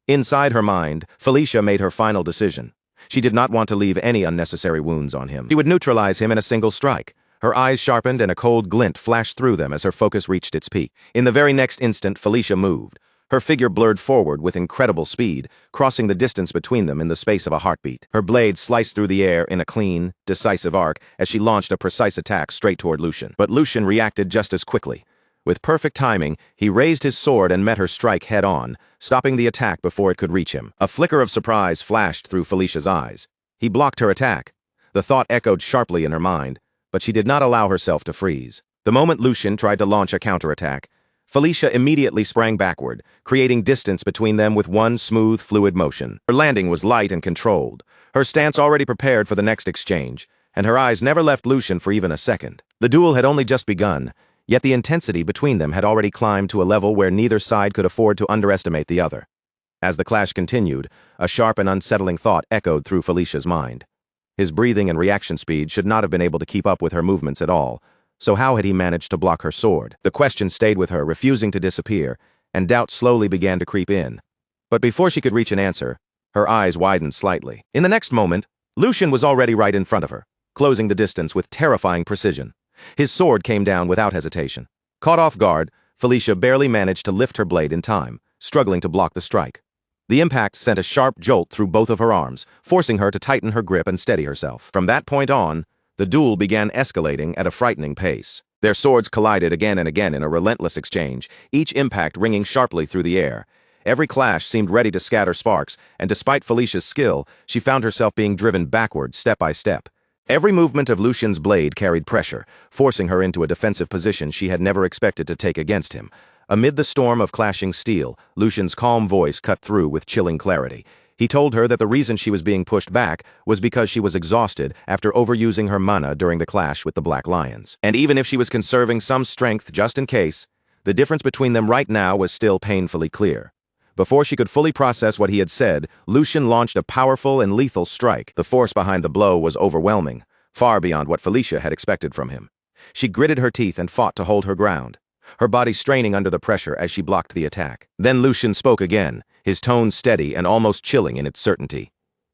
Inside her mind, Felicia made her final decision. She did not want to leave any unnecessary wounds on him. She would neutralize him in a single strike. Her eyes sharpened and a cold glint flashed through them as her focus reached its peak. In the very next instant, Felicia moved. Her figure blurred forward with incredible speed, crossing the distance between them in the space of a heartbeat. Her blade sliced through the air in a clean, decisive arc as she launched a precise attack straight toward Lucian. But Lucian reacted just as quickly. With perfect timing, he raised his sword and met her strike head-on, stopping the attack before it could reach him. A flicker of surprise flashed through Felicia's eyes. He blocked her attack. The thought echoed sharply in her mind, but she did not allow herself to freeze. The moment Lucian tried to launch a counterattack, Felicia immediately sprang backward, creating distance between them with one smooth, fluid motion. Her landing was light and controlled, her stance already prepared for the next exchange, and her eyes never left Lucian for even a second. The duel had only just begun, yet the intensity between them had already climbed to a level where neither side could afford to underestimate the other. As the clash continued, a sharp and unsettling thought echoed through Felicia's mind. His breathing and reaction speed should not have been able to keep up with her movements at all, so how had he managed to block her sword? The question stayed with her, refusing to disappear, and doubt slowly began to creep in. But before she could reach an answer, her eyes widened slightly. In the next moment, Lucian was already right in front of her, closing the distance with terrifying precision. His sword came down without hesitation. Caught off guard, Felicia barely managed to lift her blade in time, struggling to block the strike. The impact sent a sharp jolt through both of her arms, forcing her to tighten her grip and steady herself. From that point on, the duel began escalating at a frightening pace. Their swords collided again and again in a relentless exchange, each impact ringing sharply through the air. Every clash seemed ready to scatter sparks, and despite Felicia's skill, she found herself being driven backward step by step. Every movement of Lucian's blade carried pressure, forcing her into a defensive position she had never expected to take against him. Amid the storm of clashing steel, Lucian's calm voice cut through with chilling clarity. He told her that the reason she was being pushed back was because she was exhausted after overusing her mana during the clash with the Black Lions. And even if she was conserving some strength just in case, the difference between them right now was still painfully clear. Before she could fully process what he had said, Lucian launched a powerful and lethal strike. The force behind the blow was overwhelming, far beyond what Felicia had expected from him. She gritted her teeth and fought to hold her ground, her body straining under the pressure as she blocked the attack. Then Lucian spoke again, his tone steady and almost chilling in its certainty.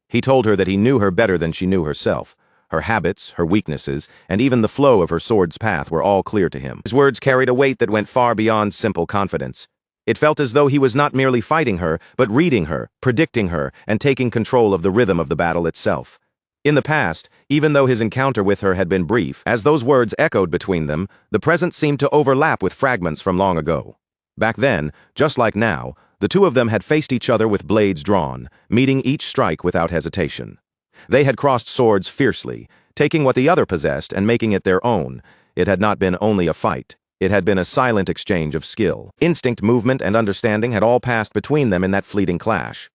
He told her that he knew her better than she knew herself. Her habits, her weaknesses, and even the flow of her sword's path were all clear to him. His words carried a weight that went far beyond simple confidence. It felt as though he was not merely fighting her, but reading her, predicting her, and taking control of the rhythm of the battle itself. In the past, even though his encounter with her had been brief, as those words echoed between them, the present seemed to overlap with fragments from long ago. Back then, just like now, the two of them had faced each other with blades drawn, meeting each strike without hesitation. They had crossed swords fiercely, taking what the other possessed and making it their own. It had not been only a fight. It had been a silent exchange of skill. Instinct, movement, and understanding had all passed between them in that fleeting clash.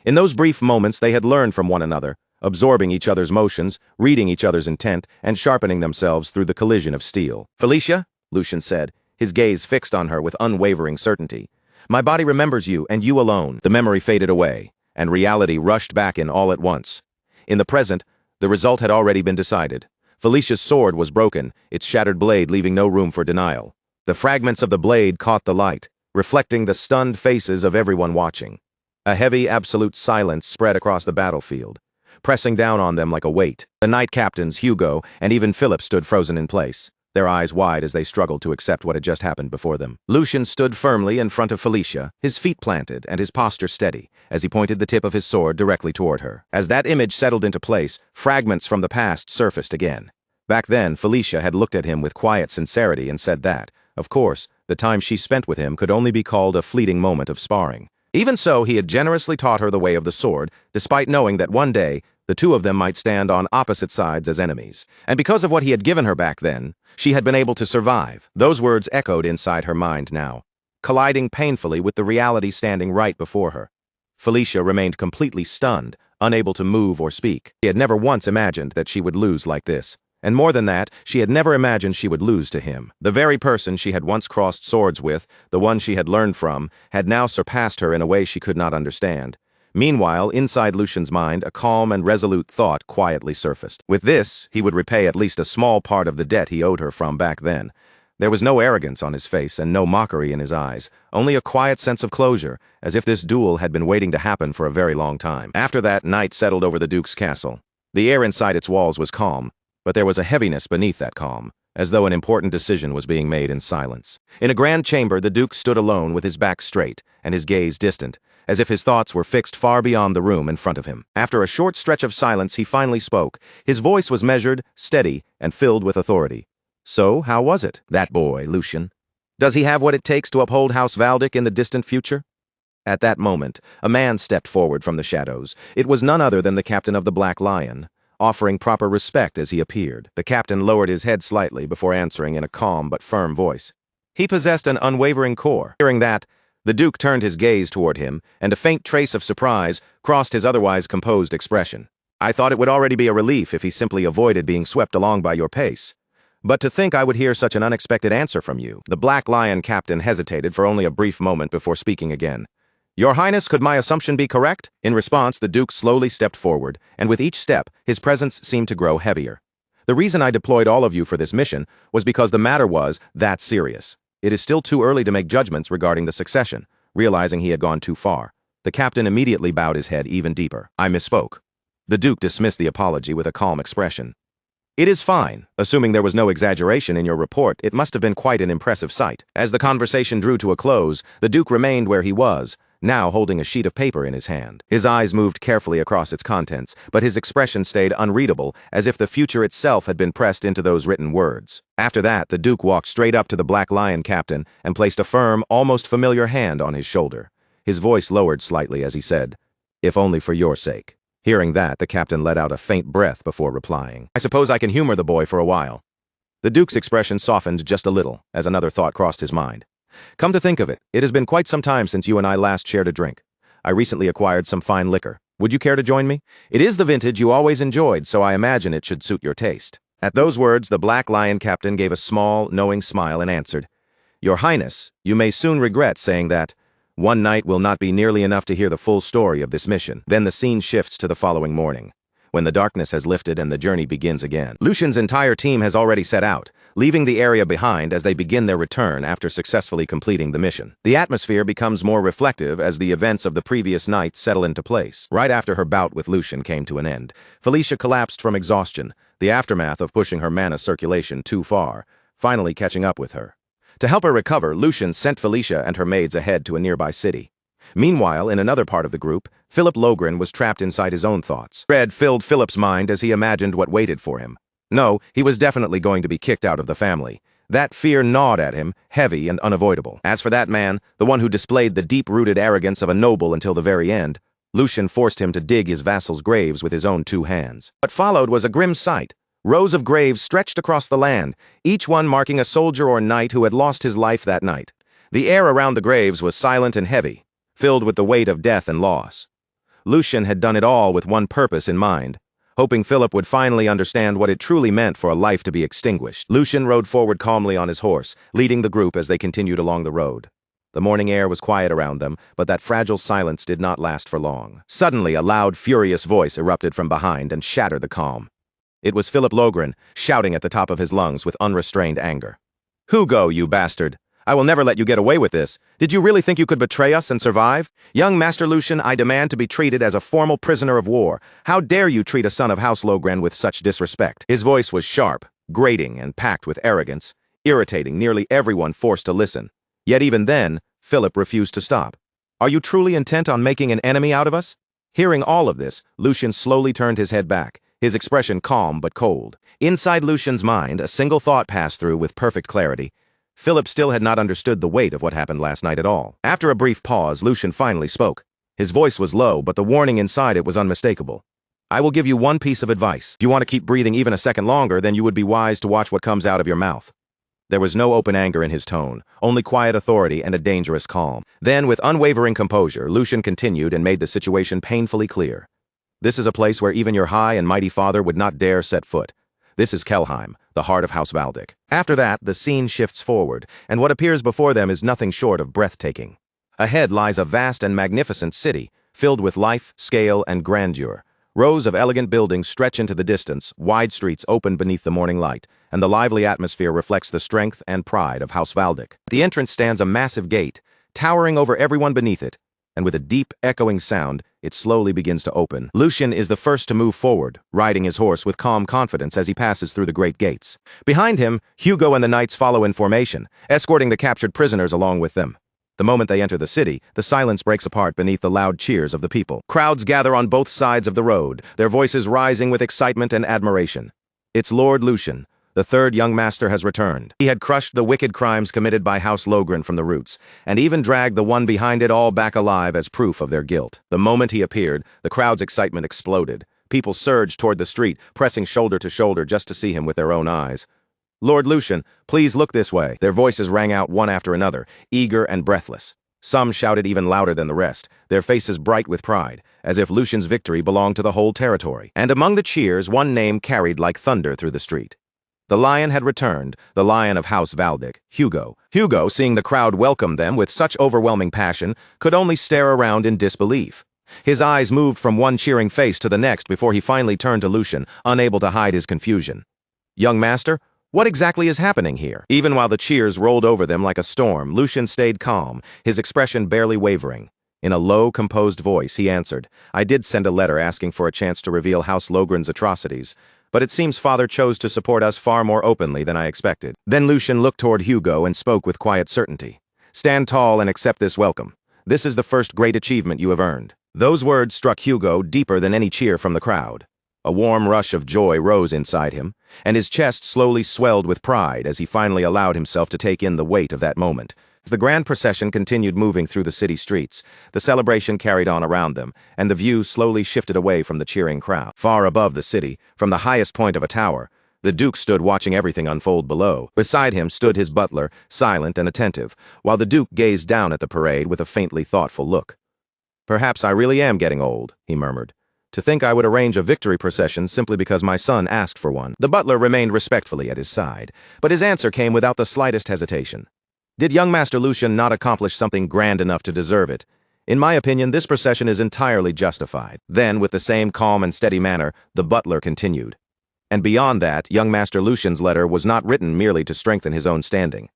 In those brief moments, they had learned from one another, absorbing each other's motions, reading each other's intent, and sharpening themselves through the collision of steel. "Felicia," Lucian said, his gaze fixed on her with unwavering certainty. "My body remembers you, and you alone." The memory faded away, and reality rushed back in all at once. In the present, the result had already been decided. Felicia's sword was broken, its shattered blade leaving no room for denial. The fragments of the blade caught the light, reflecting the stunned faces of everyone watching. A heavy, absolute silence spread across the battlefield, pressing down on them like a weight. The knight captains, Hugo, and even Philip stood frozen in place, their eyes wide as they struggled to accept what had just happened before them. Lucian stood firmly in front of Felicia, his feet planted and his posture steady, as he pointed the tip of his sword directly toward her. As that image settled into place, fragments from the past surfaced again. Back then, Felicia had looked at him with quiet sincerity and said that, of course, the time she spent with him could only be called a fleeting moment of sparring. Even so, he had generously taught her the way of the sword, despite knowing that one day, the two of them might stand on opposite sides as enemies. And because of what he had given her back then, she had been able to survive. Those words echoed inside her mind now, colliding painfully with the reality standing right before her. Felicia remained completely stunned, unable to move or speak. She had never once imagined that she would lose like this. And more than that, she had never imagined she would lose to him. The very person she had once crossed swords with, the one she had learned from, had now surpassed her in a way she could not understand. Meanwhile, inside Lucian's mind, a calm and resolute thought quietly surfaced. With this, he would repay at least a small part of the debt he owed her from back then. There was no arrogance on his face and no mockery in his eyes, only a quiet sense of closure, as if this duel had been waiting to happen for a very long time. After that, night settled over the Duke's castle. The air inside its walls was calm, but there was a heaviness beneath that calm, as though an important decision was being made in silence. In a grand chamber, the Duke stood alone with his back straight and his gaze distant, as if his thoughts were fixed far beyond the room in front of him. After a short stretch of silence, he finally spoke. His voice was measured, steady, and filled with authority. "So, how was it, that boy, Lucian? Does he have what it takes to uphold House Valdic in the distant future?" At that moment, a man stepped forward from the shadows. It was none other than the captain of the Black Lion, offering proper respect as he appeared. The captain lowered his head slightly before answering in a calm but firm voice. He possessed an unwavering core. Hearing that, the Duke turned his gaze toward him, and a faint trace of surprise crossed his otherwise composed expression. "I thought it would already be a relief if he simply avoided being swept along by your pace. But to think I would hear such an unexpected answer from you." The Black Lion captain hesitated for only a brief moment before speaking again. "Your Highness, could my assumption be correct?" In response, the Duke slowly stepped forward, and with each step, his presence seemed to grow heavier. "The reason I deployed all of you for this mission was because the matter was that serious. It is still too early to make judgments regarding the succession." Realizing he had gone too far, the captain immediately bowed his head even deeper. "I misspoke." The Duke dismissed the apology with a calm expression. "It is fine. Assuming there was no exaggeration in your report, it must have been quite an impressive sight." As the conversation drew to a close, the Duke remained where he was, now holding a sheet of paper in his hand. His eyes moved carefully across its contents, but his expression stayed unreadable, as if the future itself had been pressed into those written words. After that, the Duke walked straight up to the Black Lion captain and placed a firm, almost familiar hand on his shoulder. His voice lowered slightly as he said, "If only for your sake." Hearing that, the captain let out a faint breath before replying, "I suppose I can humor the boy for a while." The Duke's expression softened just a little, as another thought crossed his mind. "Come to think of it, it has been quite some time since you and I last shared a drink. I recently acquired some fine liquor. Would you care to join me? It is the vintage you always enjoyed, so I imagine it should suit your taste." At those words, the Black Lion captain gave a small, knowing smile and answered, "Your Highness, you may soon regret saying that. One night will not be nearly enough to hear the full story of this mission." Then the scene shifts to the following morning, when the darkness has lifted and the journey begins again. Lucian's entire team has already set out, leaving the area behind as they begin their return after successfully completing the mission. The atmosphere becomes more reflective as the events of the previous night settle into place. Right after her bout with Lucian came to an end, Felicia collapsed from exhaustion, the aftermath of pushing her mana circulation too far, finally catching up with her. To help her recover, Lucian sent Felicia and her maids ahead to a nearby city. Meanwhile, in another part of the group, Philip Logren was trapped inside his own thoughts. Dread filled Philip's mind as he imagined what waited for him. No, he was definitely going to be kicked out of the family. That fear gnawed at him, heavy and unavoidable. As for that man, the one who displayed the deep-rooted arrogance of a noble until the very end, Lucian forced him to dig his vassals' graves with his own 2 hands. What followed was a grim sight. Rows of graves stretched across the land, each one marking a soldier or knight who had lost his life that night. The air around the graves was silent and heavy, filled with the weight of death and loss. Lucian had done it all with one purpose in mind, hoping Philip would finally understand what it truly meant for a life to be extinguished. Lucian rode forward calmly on his horse, leading the group as they continued along the road. The morning air was quiet around them, but that fragile silence did not last for long. Suddenly, a loud, furious voice erupted from behind and shattered the calm. It was Philip Logren, shouting at the top of his lungs with unrestrained anger. "Hugo, you bastard! I will never let you get away with this. Did you really think you could betray us and survive? Young Master Lucian, I demand to be treated as a formal prisoner of war. How dare you treat a son of House Logren with such disrespect?" His voice was sharp, grating, and packed with arrogance, irritating nearly everyone forced to listen. Yet even then, Philip refused to stop. "Are you truly intent on making an enemy out of us?" Hearing all of this, Lucian slowly turned his head back, his expression calm but cold. Inside Lucian's mind, a single thought passed through with perfect clarity. Philip still had not understood the weight of what happened last night at all. After a brief pause, Lucian finally spoke. His voice was low, but the warning inside it was unmistakable. "I will give you one piece of advice. If you want to keep breathing even a second longer, then you would be wise to watch what comes out of your mouth." There was no open anger in his tone, only quiet authority and a dangerous calm. Then, with unwavering composure, Lucian continued and made the situation painfully clear. "This is a place where even your high and mighty father would not dare set foot. This is Kelheim, the heart of House Valdic." After that, the scene shifts forward, and what appears before them is nothing short of breathtaking. Ahead lies a vast and magnificent city, filled with life, scale, and grandeur. Rows of elegant buildings stretch into the distance, wide streets open beneath the morning light, and the lively atmosphere reflects the strength and pride of House Valdic. At the entrance stands a massive gate, towering over everyone beneath it, and with a deep, echoing sound, it slowly begins to open. Lucian is the first to move forward, riding his horse with calm confidence as he passes through the great gates. Behind him, Hugo and the knights follow in formation, escorting the captured prisoners along with them. The moment they enter the city, the silence breaks apart beneath the loud cheers of the people. Crowds gather on both sides of the road, their voices rising with excitement and admiration. It's Lord Lucian. The third young master has returned. He had crushed the wicked crimes committed by House Logren from the roots, and even dragged the one behind it all back alive as proof of their guilt. The moment he appeared, the crowd's excitement exploded. People surged toward the street, pressing shoulder to shoulder just to see him with their own eyes. Lord Lucian, please look this way. Their voices rang out one after another, eager and breathless. Some shouted even louder than the rest, their faces bright with pride, as if Lucian's victory belonged to the whole territory. And among the cheers, one name carried like thunder through the street. The lion had returned, the lion of House Valdic, Hugo. Hugo, seeing the crowd welcome them with such overwhelming passion, could only stare around in disbelief. His eyes moved from one cheering face to the next before he finally turned to Lucian, unable to hide his confusion. Young master, what exactly is happening here? Even while the cheers rolled over them like a storm, Lucian stayed calm, his expression barely wavering. In a low, composed voice, he answered, I did send a letter asking for a chance to reveal House Logren's atrocities, but it seems Father chose to support us far more openly than I expected. Then Lucian looked toward Hugo and spoke with quiet certainty. Stand tall and accept this welcome. This is the first great achievement you have earned. Those words struck Hugo deeper than any cheer from the crowd. A warm rush of joy rose inside him, and his chest slowly swelled with pride as he finally allowed himself to take in the weight of that moment. As the grand procession continued moving through the city streets, the celebration carried on around them, and the view slowly shifted away from the cheering crowd. Far above the city, from the highest point of a tower, the Duke stood watching everything unfold below. Beside him stood his butler, silent and attentive, while the Duke gazed down at the parade with a faintly thoughtful look. Perhaps I really am getting old, he murmured. To think I would arrange a victory procession simply because my son asked for one. The butler remained respectfully at his side, but his answer came without the slightest hesitation. Did young Master Lucian not accomplish something grand enough to deserve it? In my opinion, this procession is entirely justified. Then, with the same calm and steady manner, the butler continued. And beyond that, young Master Lucian's letter was not written merely to strengthen his own standing.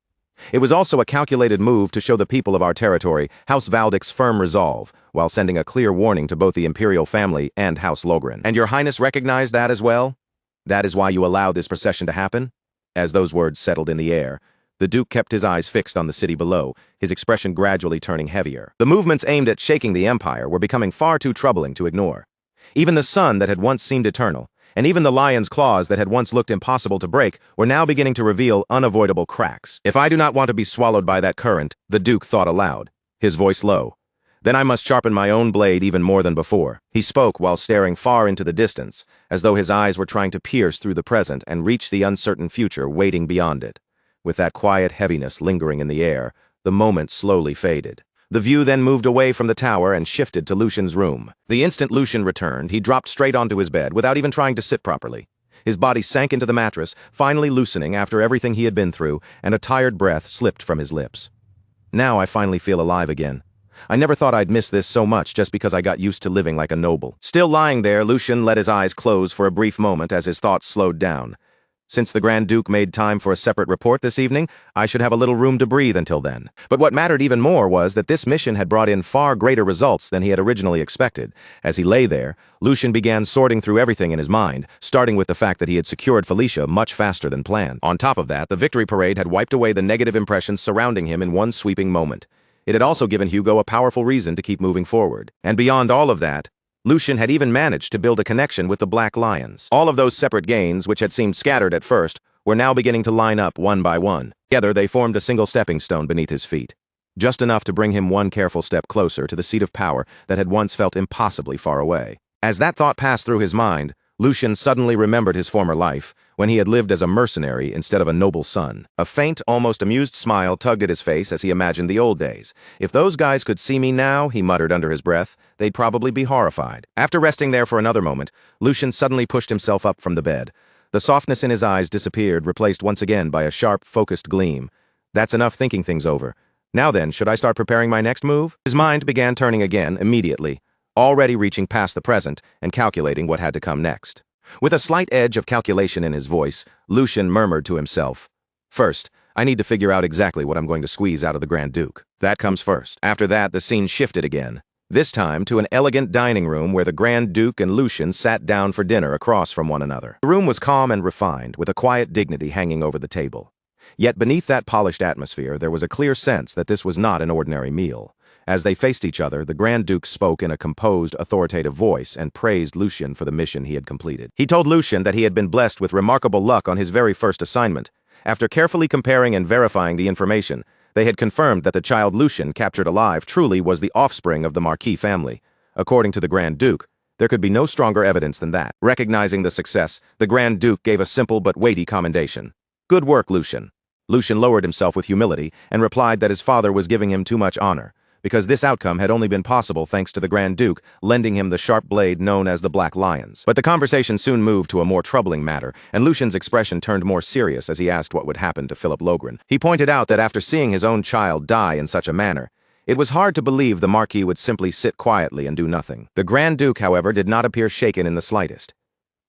It was also a calculated move to show the people of our territory House Valdic's firm resolve, while sending a clear warning to both the imperial family and House Logren. And your highness recognized that as well? That is why you allowed this procession to happen? As those words settled in the air, the Duke kept his eyes fixed on the city below, his expression gradually turning heavier. The movements aimed at shaking the empire were becoming far too troubling to ignore. Even the sun that had once seemed eternal, and even the lion's claws that had once looked impossible to break were now beginning to reveal unavoidable cracks. If I do not want to be swallowed by that current, the Duke thought aloud, his voice low, then I must sharpen my own blade even more than before. He spoke while staring far into the distance, as though his eyes were trying to pierce through the present and reach the uncertain future waiting beyond it. With that quiet heaviness lingering in the air, the moment slowly faded. The view then moved away from the tower and shifted to Lucian's room. The instant Lucian returned, he dropped straight onto his bed without even trying to sit properly. His body sank into the mattress, finally loosening after everything he had been through, and a tired breath slipped from his lips. Now I finally feel alive again. I never thought I'd miss this so much just because I got used to living like a noble. Still lying there, Lucian let his eyes close for a brief moment as his thoughts slowed down. Since the Grand Duke made time for a separate report this evening, I should have a little room to breathe until then. But what mattered even more was that this mission had brought in far greater results than he had originally expected. As he lay there, Lucian began sorting through everything in his mind, starting with the fact that he had secured Felicia much faster than planned. On top of that, the victory parade had wiped away the negative impressions surrounding him in one sweeping moment. It had also given Hugo a powerful reason to keep moving forward. And beyond all of that, Lucian had even managed to build a connection with the Black Lions. All of those separate gains, which had seemed scattered at first, were now beginning to line up one by one. Together, they formed a single stepping stone beneath his feet, just enough to bring him one careful step closer to the seat of power that had once felt impossibly far away. As that thought passed through his mind, Lucian suddenly remembered his former life, when he had lived as a mercenary instead of a noble son. A faint, almost amused smile tugged at his face as he imagined the old days. If those guys could see me now, he muttered under his breath, they'd probably be horrified. After resting there for another moment, Lucian suddenly pushed himself up from the bed. The softness in his eyes disappeared, replaced once again by a sharp, focused gleam. That's enough thinking things over. Now then, should I start preparing my next move? His mind began turning again, immediately. already reaching past the present and calculating what had to come next. With a slight edge of calculation in his voice, Lucian murmured to himself, "First, I need to figure out exactly what I'm going to squeeze out of the Grand Duke. That comes first." After that, the scene shifted again, this time to an elegant dining room where the Grand Duke and Lucian sat down for dinner across from one another. The room was calm and refined, with a quiet dignity hanging over the table. Yet beneath that polished atmosphere, there was a clear sense that this was not an ordinary meal. As they faced each other, the Grand Duke spoke in a composed, authoritative voice and praised Lucian for the mission he had completed. He told Lucian that he had been blessed with remarkable luck on his very first assignment. After carefully comparing and verifying the information, they had confirmed that the child Lucian captured alive truly was the offspring of the Marquis family. According to the Grand Duke, there could be no stronger evidence than that. Recognizing the success, the Grand Duke gave a simple but weighty commendation. "Good work, Lucian." Lucian lowered himself with humility and replied that his father was giving him too much honor, because this outcome had only been possible thanks to the Grand Duke lending him the sharp blade known as the Black Lion's. But the conversation soon moved to a more troubling matter, and Lucian's expression turned more serious as he asked what would happen to Philip Logren. He pointed out that after seeing his own child die in such a manner, it was hard to believe the Marquis would simply sit quietly and do nothing. The Grand Duke, however, did not appear shaken in the slightest.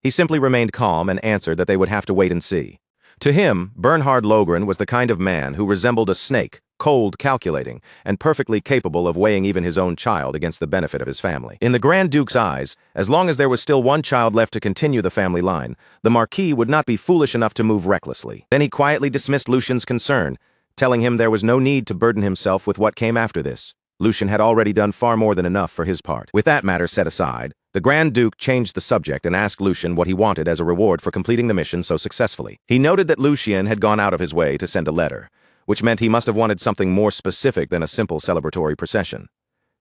He simply remained calm and answered that they would have to wait and see. To him, Bernhard Logren was the kind of man who resembled a snake, cold, calculating, and perfectly capable of weighing even his own child against the benefit of his family. In the Grand Duke's eyes, as long as there was still one child left to continue the family line, the Marquis would not be foolish enough to move recklessly. Then he quietly dismissed Lucian's concern, telling him there was no need to burden himself with what came after this. Lucian had already done far more than enough for his part. With that matter set aside, the Grand Duke changed the subject and asked Lucian what he wanted as a reward for completing the mission so successfully. He noted that Lucian had gone out of his way to send a letter, which meant he must have wanted something more specific than a simple celebratory procession.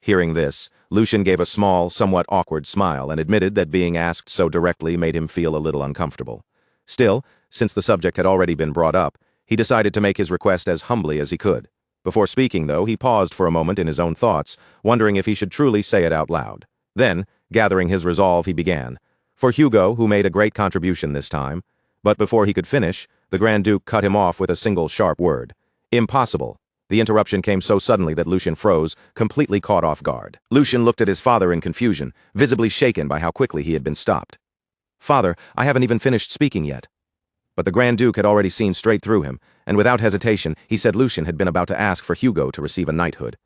Hearing this, Lucian gave a small, somewhat awkward smile and admitted that being asked so directly made him feel a little uncomfortable. Still, since the subject had already been brought up, he decided to make his request as humbly as he could. Before speaking, though, he paused for a moment in his own thoughts, wondering if he should truly say it out loud. Then, gathering his resolve, he began. For Hugo, who made a great contribution this time. But before he could finish, the Grand Duke cut him off with a single sharp word. "Impossible." The interruption came so suddenly that Lucian froze, completely caught off guard. Lucian looked at his father in confusion, visibly shaken by how quickly he had been stopped. "Father, I haven't even finished speaking yet." But the Grand Duke had already seen straight through him, and without hesitation, he said Lucian had been about to ask for Hugo to receive a knighthood.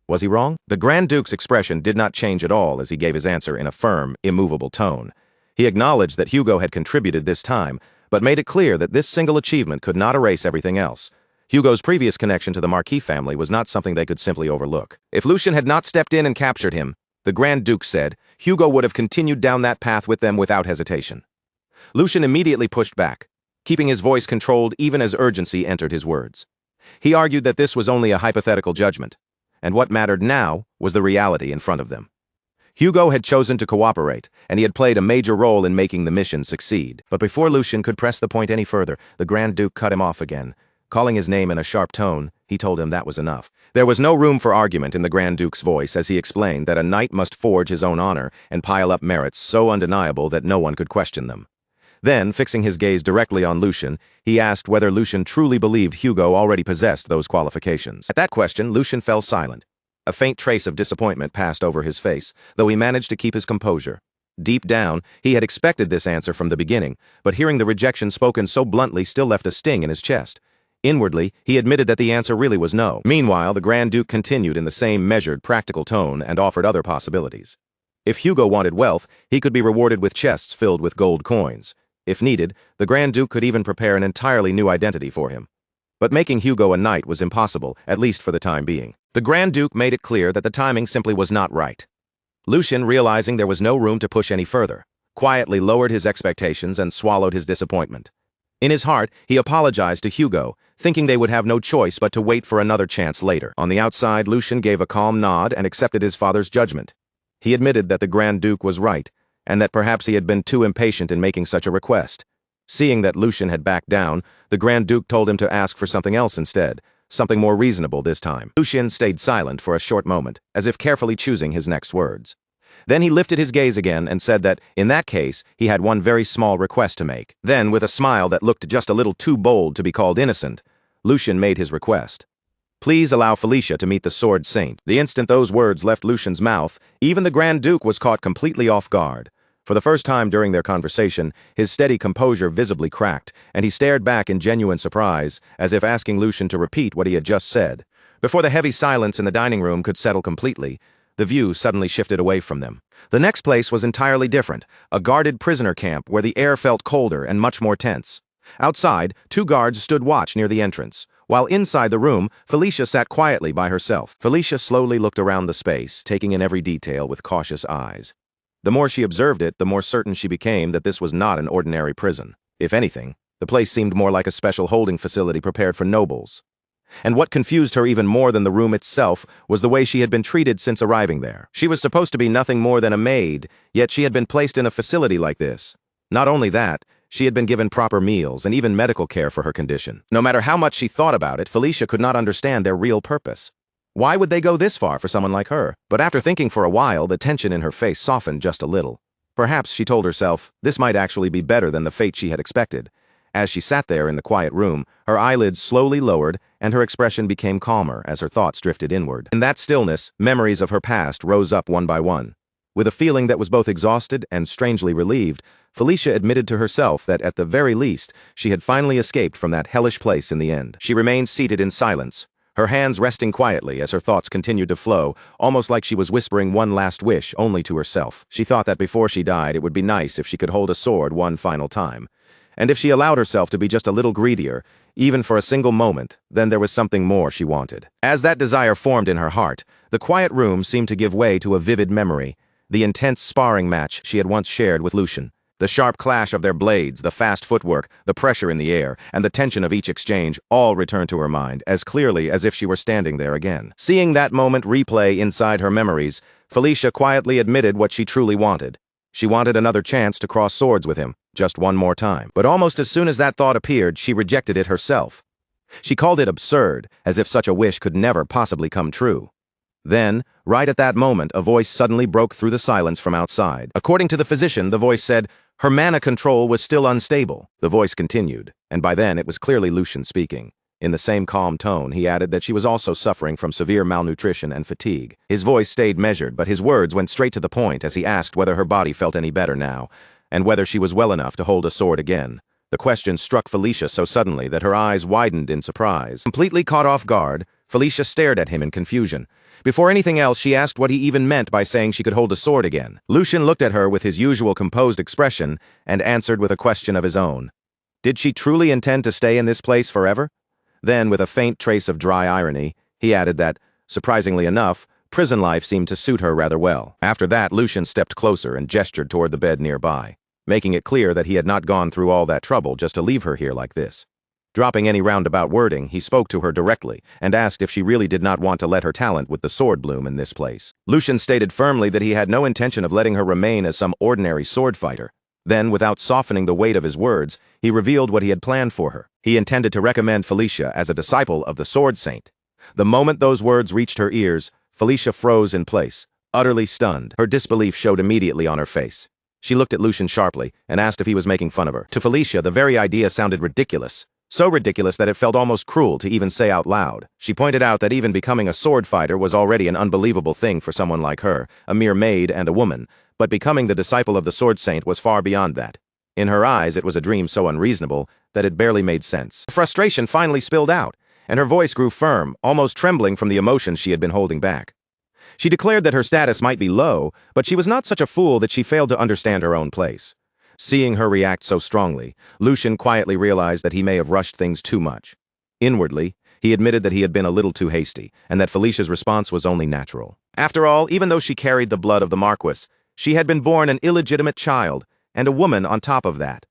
Was he wrong? The Grand Duke's expression did not change at all as he gave his answer in a firm, immovable tone. He acknowledged that Hugo had contributed this time, but made it clear that this single achievement could not erase everything else. Hugo's previous connection to the Marquis family was not something they could simply overlook. If Lucian had not stepped in and captured him, the Grand Duke said, Hugo would have continued down that path with them without hesitation. Lucian immediately pushed back, keeping his voice controlled even as urgency entered his words. He argued that this was only a hypothetical judgment, and what mattered now was the reality in front of them. Hugo had chosen to cooperate, and he had played a major role in making the mission succeed. But before Lucian could press the point any further, the Grand Duke cut him off again. Calling his name in a sharp tone, he told him that was enough. There was no room for argument in the Grand Duke's voice as he explained that a knight must forge his own honor and pile up merits so undeniable that no one could question them. Then, fixing his gaze directly on Lucian, he asked whether Lucian truly believed Hugo already possessed those qualifications. At that question, Lucian fell silent. A faint trace of disappointment passed over his face, though he managed to keep his composure. Deep down, he had expected this answer from the beginning, but hearing the rejection spoken so bluntly still left a sting in his chest. Inwardly, he admitted that the answer really was no. Meanwhile, the Grand Duke continued in the same measured, practical tone and offered other possibilities. If Hugo wanted wealth, he could be rewarded with chests filled with gold coins. If needed, the Grand Duke could even prepare an entirely new identity for him. But making Hugo a knight was impossible, at least for the time being. The Grand Duke made it clear that the timing simply was not right. Lucian, realizing there was no room to push any further, quietly lowered his expectations and swallowed his disappointment. In his heart, he apologized to Hugo, thinking they would have no choice but to wait for another chance later. On the outside, Lucian gave a calm nod and accepted his father's judgment. He admitted that the Grand Duke was right, and that perhaps he had been too impatient in making such a request. Seeing that Lucian had backed down, the Grand Duke told him to ask for something else instead, something more reasonable this time. Lucian stayed silent for a short moment, as if carefully choosing his next words. Then he lifted his gaze again and said that, in that case, he had one very small request to make. Then, with a smile that looked just a little too bold to be called innocent, Lucian made his request. Please allow Felicia to meet the Sword Saint. The instant those words left Lucian's mouth, even the Grand Duke was caught completely off guard. For the first time during their conversation, his steady composure visibly cracked, and he stared back in genuine surprise, as if asking Lucian to repeat what he had just said. Before the heavy silence in the dining room could settle completely, the view suddenly shifted away from them. The next place was entirely different, a guarded prisoner camp where the air felt colder and much more tense. Outside, 2 guards stood watch near the entrance, while inside the room, Felicia sat quietly by herself. Felicia slowly looked around the space, taking in every detail with cautious eyes. The more she observed it, the more certain she became that this was not an ordinary prison. If anything, the place seemed more like a special holding facility prepared for nobles. And what confused her even more than the room itself was the way she had been treated since arriving there. She was supposed to be nothing more than a maid, yet she had been placed in a facility like this. Not only that, she had been given proper meals and even medical care for her condition. No matter how much she thought about it, Felicia could not understand their real purpose. Why would they go this far for someone like her? But after thinking for a while, the tension in her face softened just a little. Perhaps, she told herself, this might actually be better than the fate she had expected. As she sat there in the quiet room, her eyelids slowly lowered and her expression became calmer as her thoughts drifted inward. In that stillness, memories of her past rose up one by one. With a feeling that was both exhausted and strangely relieved, Felicia admitted to herself that at the very least, she had finally escaped from that hellish place in the end. She remained seated in silence, her hands resting quietly as her thoughts continued to flow, almost like she was whispering one last wish only to herself. She thought that before she died, it would be nice if she could hold a sword one final time. And if she allowed herself to be just a little greedier, even for a single moment, then there was something more she wanted. As that desire formed in her heart, the quiet room seemed to give way to a vivid memory, the intense sparring match she had once shared with Lucian. The sharp clash of their blades, the fast footwork, the pressure in the air, and the tension of each exchange all returned to her mind as clearly as if she were standing there again. Seeing that moment replay inside her memories, Felicia quietly admitted what she truly wanted. She wanted another chance to cross swords with him, just one more time. But almost as soon as that thought appeared, she rejected it herself. She called it absurd, as if such a wish could never possibly come true. Then, right at that moment, a voice suddenly broke through the silence from outside. According to the physician, the voice said, her mana control was still unstable. The voice continued, and by then it was clearly Lucian speaking. In the same calm tone, he added that she was also suffering from severe malnutrition and fatigue. His voice stayed measured, but his words went straight to the point as he asked whether her body felt any better now, and whether she was well enough to hold a sword again. The question struck Felicia so suddenly that her eyes widened in surprise. Completely caught off guard, Felicia stared at him in confusion. Before anything else, she asked what he even meant by saying she could hold a sword again. Lucian looked at her with his usual composed expression and answered with a question of his own. Did she truly intend to stay in this place forever? Then, with a faint trace of dry irony, he added that, surprisingly enough, prison life seemed to suit her rather well. After that, Lucian stepped closer and gestured toward the bed nearby, making it clear that he had not gone through all that trouble just to leave her here like this. Dropping any roundabout wording, he spoke to her directly and asked if she really did not want to let her talent with the sword bloom in this place. Lucian stated firmly that he had no intention of letting her remain as some ordinary sword fighter. Then, without softening the weight of his words, he revealed what he had planned for her. He intended to recommend Felicia as a disciple of the Sword Saint. The moment those words reached her ears, Felicia froze in place, utterly stunned. Her disbelief showed immediately on her face. She looked at Lucian sharply and asked if he was making fun of her. To Felicia, the very idea sounded ridiculous. So ridiculous that it felt almost cruel to even say out loud. She pointed out that even becoming a sword fighter was already an unbelievable thing for someone like her, a mere maid and a woman, but becoming the disciple of the Sword Saint was far beyond that. In her eyes, it was a dream so unreasonable that it barely made sense. Frustration finally spilled out, and her voice grew firm, almost trembling from the emotions she had been holding back. She declared that her status might be low, but she was not such a fool that she failed to understand her own place. Seeing her react so strongly, Lucian quietly realized that he may have rushed things too much. Inwardly, he admitted that he had been a little too hasty, and that Felicia's response was only natural. After all, even though she carried the blood of the Marquis, she had been born an illegitimate child, and a woman on top of that.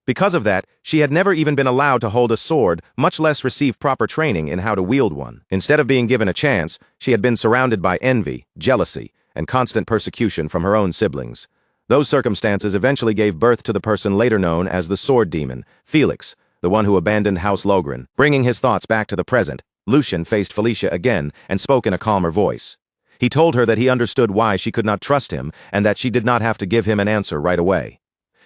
Because of that, she had never even been allowed to hold a sword, much less receive proper training in how to wield one. Instead of being given a chance, she had been surrounded by envy, jealousy, and constant persecution from her own siblings. Those circumstances eventually gave birth to the person later known as the Sword Demon, Felix, the one who abandoned House Logren. Bringing his thoughts back to the present, Lucian faced Felicia again and spoke in a calmer voice. He told her that he understood why she could not trust him and that she did not have to give him an answer right away.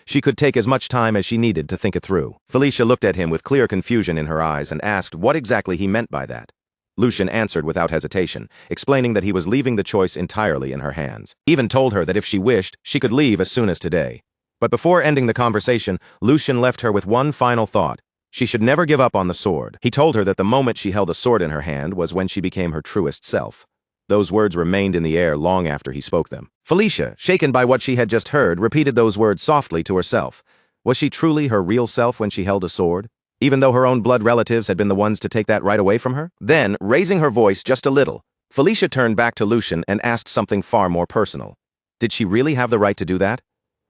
She could take as much time as she needed to think it through. Felicia looked at him with clear confusion in her eyes and asked what exactly he meant by that. Lucian answered without hesitation, explaining that he was leaving the choice entirely in her hands. He even told her that if she wished, she could leave as soon as today. But before ending the conversation, Lucian left her with one final thought. She should never give up on the sword. He told her that the moment she held a sword in her hand was when she became her truest self. Those words remained in the air long after he spoke them. Felicia, shaken by what she had just heard, repeated those words softly to herself. Was she truly her real self when she held a sword, even though her own blood relatives had been the ones to take that right away from her? Then, raising her voice just a little, Felicia turned back to Lucian and asked something far more personal. Did she really have the right to do that?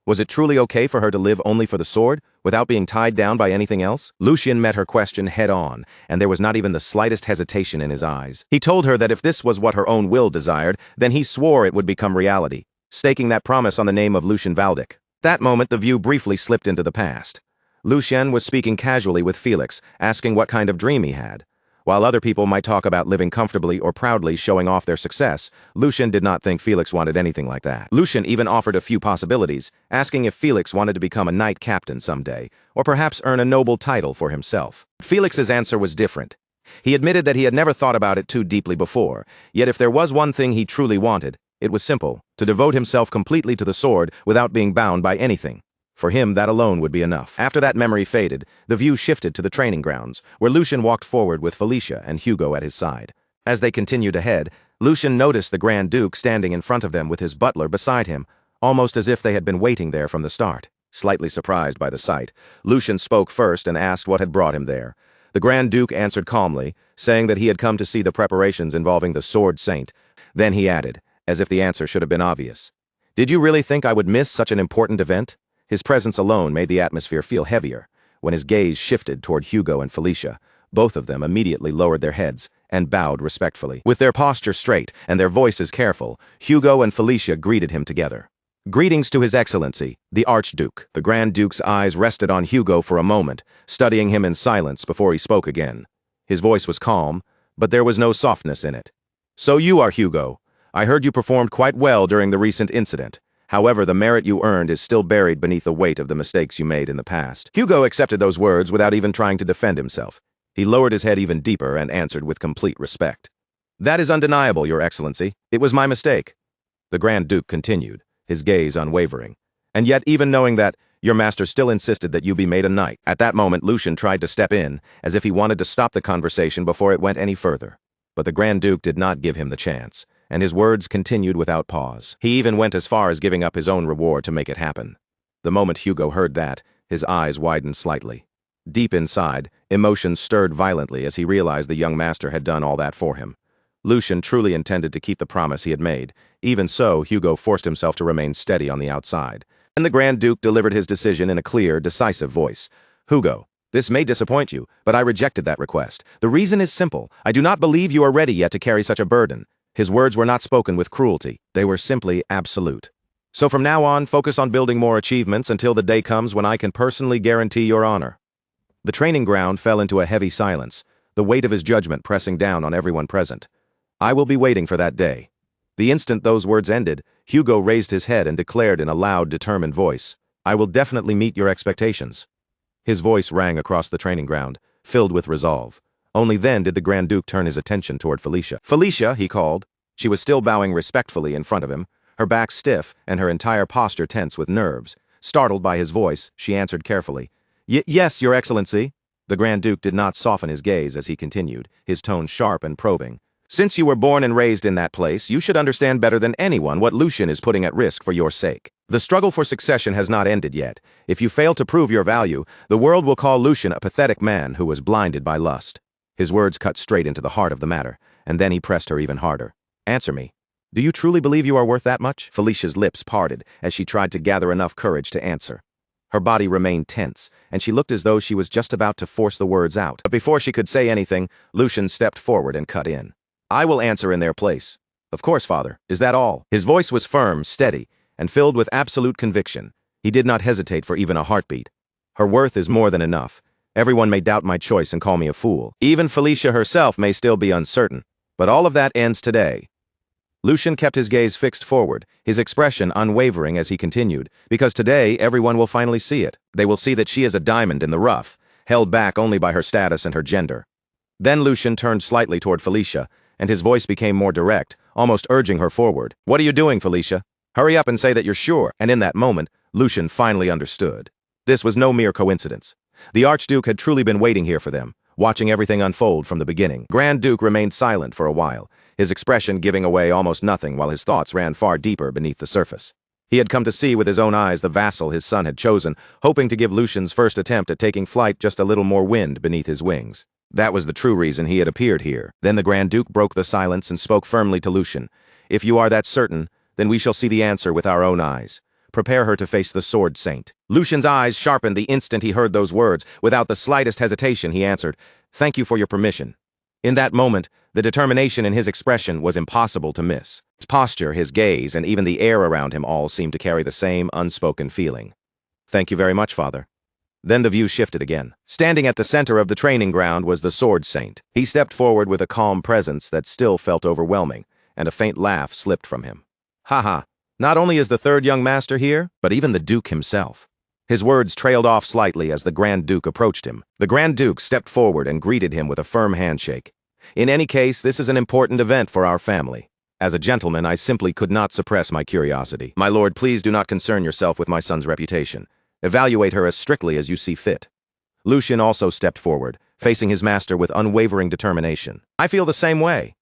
Was it truly okay for her to live only for the sword, without being tied down by anything else? Lucian met her question head-on, and there was not even the slightest hesitation in his eyes. He told her that if this was what her own will desired, then he swore it would become reality, staking that promise on the name of Lucian Valdic. That moment the view briefly slipped into the past. Lucian was speaking casually with Felix, asking what kind of dream he had. While other people might talk about living comfortably or proudly showing off their success, Lucian did not think Felix wanted anything like that. Lucian even offered a few possibilities, asking if Felix wanted to become a knight captain someday, or perhaps earn a noble title for himself. Felix's answer was different. He admitted that he had never thought about it too deeply before, yet if there was one thing he truly wanted, it was simple: to devote himself completely to the sword without being bound by anything. For him, that alone would be enough. After that memory faded, the view shifted to the training grounds, where Lucian walked forward with Felicia and Hugo at his side. As they continued ahead, Lucian noticed the Grand Duke standing in front of them with his butler beside him, almost as if they had been waiting there from the start. Slightly surprised by the sight, Lucian spoke first and asked what had brought him there. The Grand Duke answered calmly, saying that he had come to see the preparations involving the Sword Saint. Then he added, as if the answer should have been obvious, "Did you really think I would miss such an important event?" His presence alone made the atmosphere feel heavier. When his gaze shifted toward Hugo and Felicia, both of them immediately lowered their heads and bowed respectfully. With their posture straight and their voices careful, Hugo and Felicia greeted him together. "Greetings to His Excellency, the Archduke." The Grand Duke's eyes rested on Hugo for a moment, studying him in silence before he spoke again. His voice was calm, but there was no softness in it. "So you are Hugo. I heard you performed quite well during the recent incident. However, the merit you earned is still buried beneath the weight of the mistakes you made in the past." Hugo accepted those words without even trying to defend himself. He lowered his head even deeper and answered with complete respect. "That is undeniable, Your Excellency. It was my mistake." The Grand Duke continued, his gaze unwavering. "And yet, even knowing that, your master still insisted that you be made a knight." At that moment, Lucian tried to step in, as if he wanted to stop the conversation before it went any further. But the Grand Duke did not give him the chance, and his words continued without pause. He even went as far as giving up his own reward to make it happen. The moment Hugo heard that, his eyes widened slightly. Deep inside, emotions stirred violently as he realized the young master had done all that for him. Lucian truly intended to keep the promise he had made. Even so, Hugo forced himself to remain steady on the outside. And the Grand Duke delivered his decision in a clear, decisive voice. "Hugo, this may disappoint you, but I rejected that request. The reason is simple. I do not believe you are ready yet to carry such a burden." His words were not spoken with cruelty. They were simply absolute. "So from now on, focus on building more achievements until the day comes when I can personally guarantee your honor." The training ground fell into a heavy silence, the weight of his judgment pressing down on everyone present. "I will be waiting for that day." The instant those words ended, Hugo raised his head and declared in a loud, determined voice, "I will definitely meet your expectations." His voice rang across the training ground, filled with resolve. Only then did the Grand Duke turn his attention toward Felicia. "Felicia," he called. She was still bowing respectfully in front of him, her back stiff and her entire posture tense with nerves. Startled by his voice, she answered carefully, Yes, Your Excellency." The Grand Duke did not soften his gaze as he continued, his tone sharp and probing. "Since you were born and raised in that place, you should understand better than anyone what Lucian is putting at risk for your sake. The struggle for succession has not ended yet. If you fail to prove your value, the world will call Lucian a pathetic man who was blinded by lust." His words cut straight into the heart of the matter, and then he pressed her even harder. "Answer me. Do you truly believe you are worth that much?" Felicia's lips parted as she tried to gather enough courage to answer. Her body remained tense, and she looked as though she was just about to force the words out. But before she could say anything, Lucian stepped forward and cut in. "I will answer in their place." "Of course, father. Is that all?" His voice was firm, steady, and filled with absolute conviction. He did not hesitate for even a heartbeat. "Her worth is more than enough. Everyone may doubt my choice and call me a fool. Even Felicia herself may still be uncertain. But all of that ends today." Lucian kept his gaze fixed forward, his expression unwavering as he continued, "Because today everyone will finally see it. They will see that she is a diamond in the rough, held back only by her status and her gender." Then Lucian turned slightly toward Felicia, and his voice became more direct, almost urging her forward. "What are you doing, Felicia? Hurry up and say that you're sure." And in that moment, Lucian finally understood. This was no mere coincidence. The Archduke had truly been waiting here for them, watching everything unfold from the beginning. Grand Duke remained silent for a while, his expression giving away almost nothing while his thoughts ran far deeper beneath the surface. He had come to see with his own eyes the vassal his son had chosen, hoping to give Lucian's first attempt at taking flight just a little more wind beneath his wings. That was the true reason he had appeared here. Then the Grand Duke broke the silence and spoke firmly to Lucian. "If you are that certain, then we shall see the answer with our own eyes. Prepare her to face the Sword Saint." Lucian's eyes sharpened the instant he heard those words. Without the slightest hesitation, he answered, "Thank you for your permission." In that moment, the determination in his expression was impossible to miss. His posture, his gaze, and even the air around him all seemed to carry the same unspoken feeling. "Thank you very much, Father." Then the view shifted again. Standing at the center of the training ground was the Sword Saint. He stepped forward with a calm presence that still felt overwhelming, and a faint laugh slipped from him. "Ha! Not only is the third young master here, but even the Duke himself." His words trailed off slightly as the Grand Duke approached him. The Grand Duke stepped forward and greeted him with a firm handshake. "In any case, this is an important event for our family. As a gentleman, I simply could not suppress my curiosity. My lord, please do not concern yourself with my son's reputation. Evaluate her as strictly as you see fit." Lucian also stepped forward, facing his master with unwavering determination. "I feel the same way.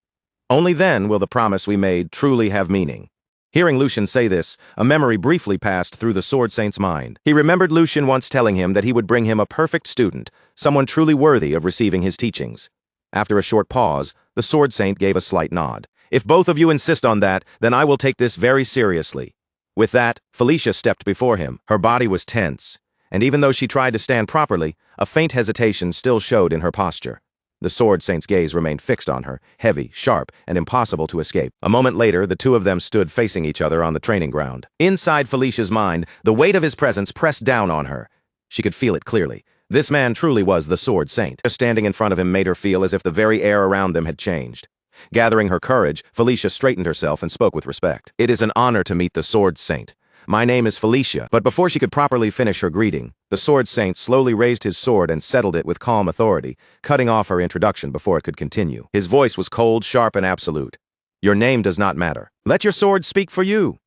Only then will the promise we made truly have meaning." Hearing Lucian say this, a memory briefly passed through the Sword Saint's mind. He remembered Lucian once telling him that he would bring him a perfect student, someone truly worthy of receiving his teachings. After a short pause, the Sword Saint gave a slight nod. "If both of you insist on that, then I will take this very seriously." With that, Felicia stepped before him. Her body was tense, and even though she tried to stand properly, a faint hesitation still showed in her posture. The Sword Saint's gaze remained fixed on her, heavy, sharp, and impossible to escape. A moment later, the two of them stood facing each other on the training ground. Inside Felicia's mind, the weight of his presence pressed down on her. She could feel it clearly. This man truly was the Sword Saint. Just standing in front of him made her feel as if the very air around them had changed. Gathering her courage, Felicia straightened herself and spoke with respect. "It is an honor to meet the Sword Saint. My name is Felicia." But before she could properly finish her greeting, the Sword Saint slowly raised his sword and settled it with calm authority, cutting off her introduction before it could continue. His voice was cold, sharp, and absolute. "Your name does not matter. Let your sword speak for you."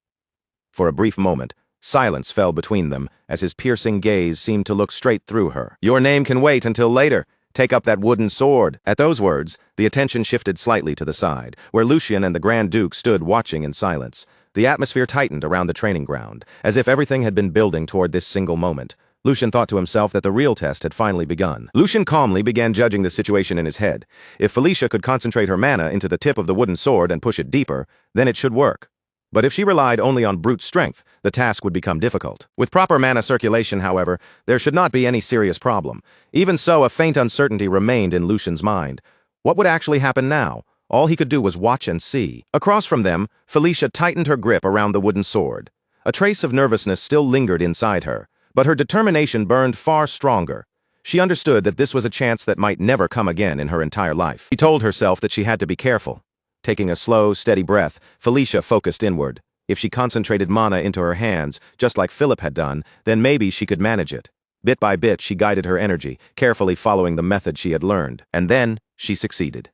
For a brief moment, silence fell between them as his piercing gaze seemed to look straight through her. "Your name can wait until later. Take up that wooden sword." At those words, the attention shifted slightly to the side, where Lucian and the Grand Duke stood watching in silence. The atmosphere tightened around the training ground, as if everything had been building toward this single moment. Lucian thought to himself that the real test had finally begun. Lucian calmly began judging the situation in his head. If Felicia could concentrate her mana into the tip of the wooden sword and push it deeper, then it should work. But if she relied only on brute strength, the task would become difficult. With proper mana circulation, however, there should not be any serious problem. Even so, a faint uncertainty remained in Lucian's mind. What would actually happen now? All he could do was watch and see. Across from them, Felicia tightened her grip around the wooden sword. A trace of nervousness still lingered inside her, but her determination burned far stronger. She understood that this was a chance that might never come again in her entire life. She told herself that she had to be careful. Taking a slow, steady breath, Felicia focused inward. If she concentrated mana into her hands, just like Philip had done, then maybe she could manage it. Bit by bit, she guided her energy, carefully following the method she had learned. And then, she succeeded.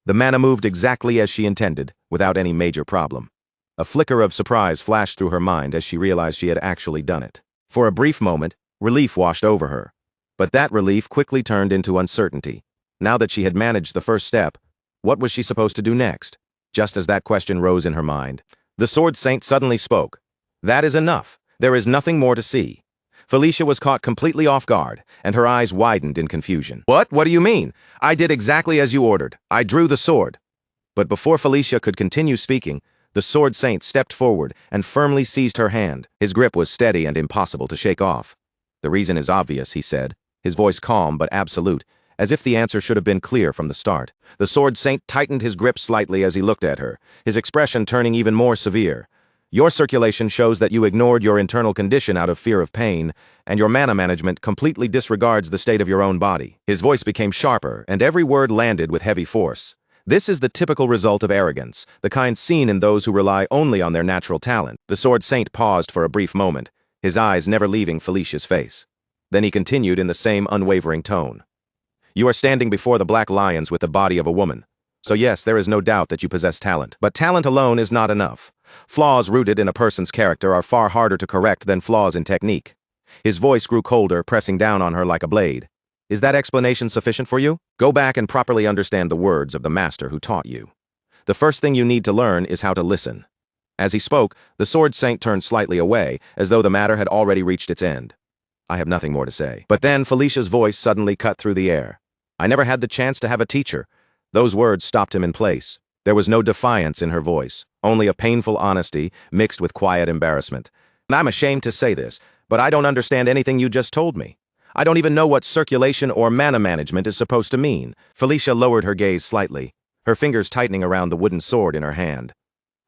The mana moved exactly as she intended, without any major problem. A flicker of surprise flashed through her mind as she realized she had actually done it. For a brief moment, relief washed over her. But that relief quickly turned into uncertainty. Now that she had managed the first step, what was she supposed to do next? Just as that question rose in her mind, the Sword Saint suddenly spoke. "That is enough. There is nothing more to see." Felicia was caught completely off guard, and her eyes widened in confusion. "What? What do you mean? I did exactly as you ordered. I drew the sword." But before Felicia could continue speaking, the Sword Saint stepped forward and firmly seized her hand. His grip was steady and impossible to shake off. "The reason is obvious," he said, his voice calm but absolute, as if the answer should have been clear from the start. The Sword Saint tightened his grip slightly as he looked at her, his expression turning even more severe. "Your circulation shows that you ignored your internal condition out of fear of pain, and your mana management completely disregards the state of your own body." His voice became sharper, and every word landed with heavy force. "This is the typical result of arrogance, the kind seen in those who rely only on their natural talent." The Sword Saint paused for a brief moment, his eyes never leaving Felicia's face. Then he continued in the same unwavering tone. You are standing before the black lions with the body of a woman. So yes, there is no doubt that you possess talent. But talent alone is not enough. Flaws rooted in a person's character are far harder to correct than flaws in technique. His voice grew colder, pressing down on her like a blade. Is that explanation sufficient for you? Go back and properly understand the words of the master who taught you. The first thing you need to learn is how to listen. As he spoke, the sword saint turned slightly away, as though the matter had already reached its end. I have nothing more to say. But then Felicia's voice suddenly cut through the air. I never had the chance to have a teacher. Those words stopped him in place. There was no defiance in her voice, only a painful honesty mixed with quiet embarrassment. And I'm ashamed to say this, but I don't understand anything you just told me. I don't even know what circulation or mana management is supposed to mean. Felicia lowered her gaze slightly, her fingers tightening around the wooden sword in her hand.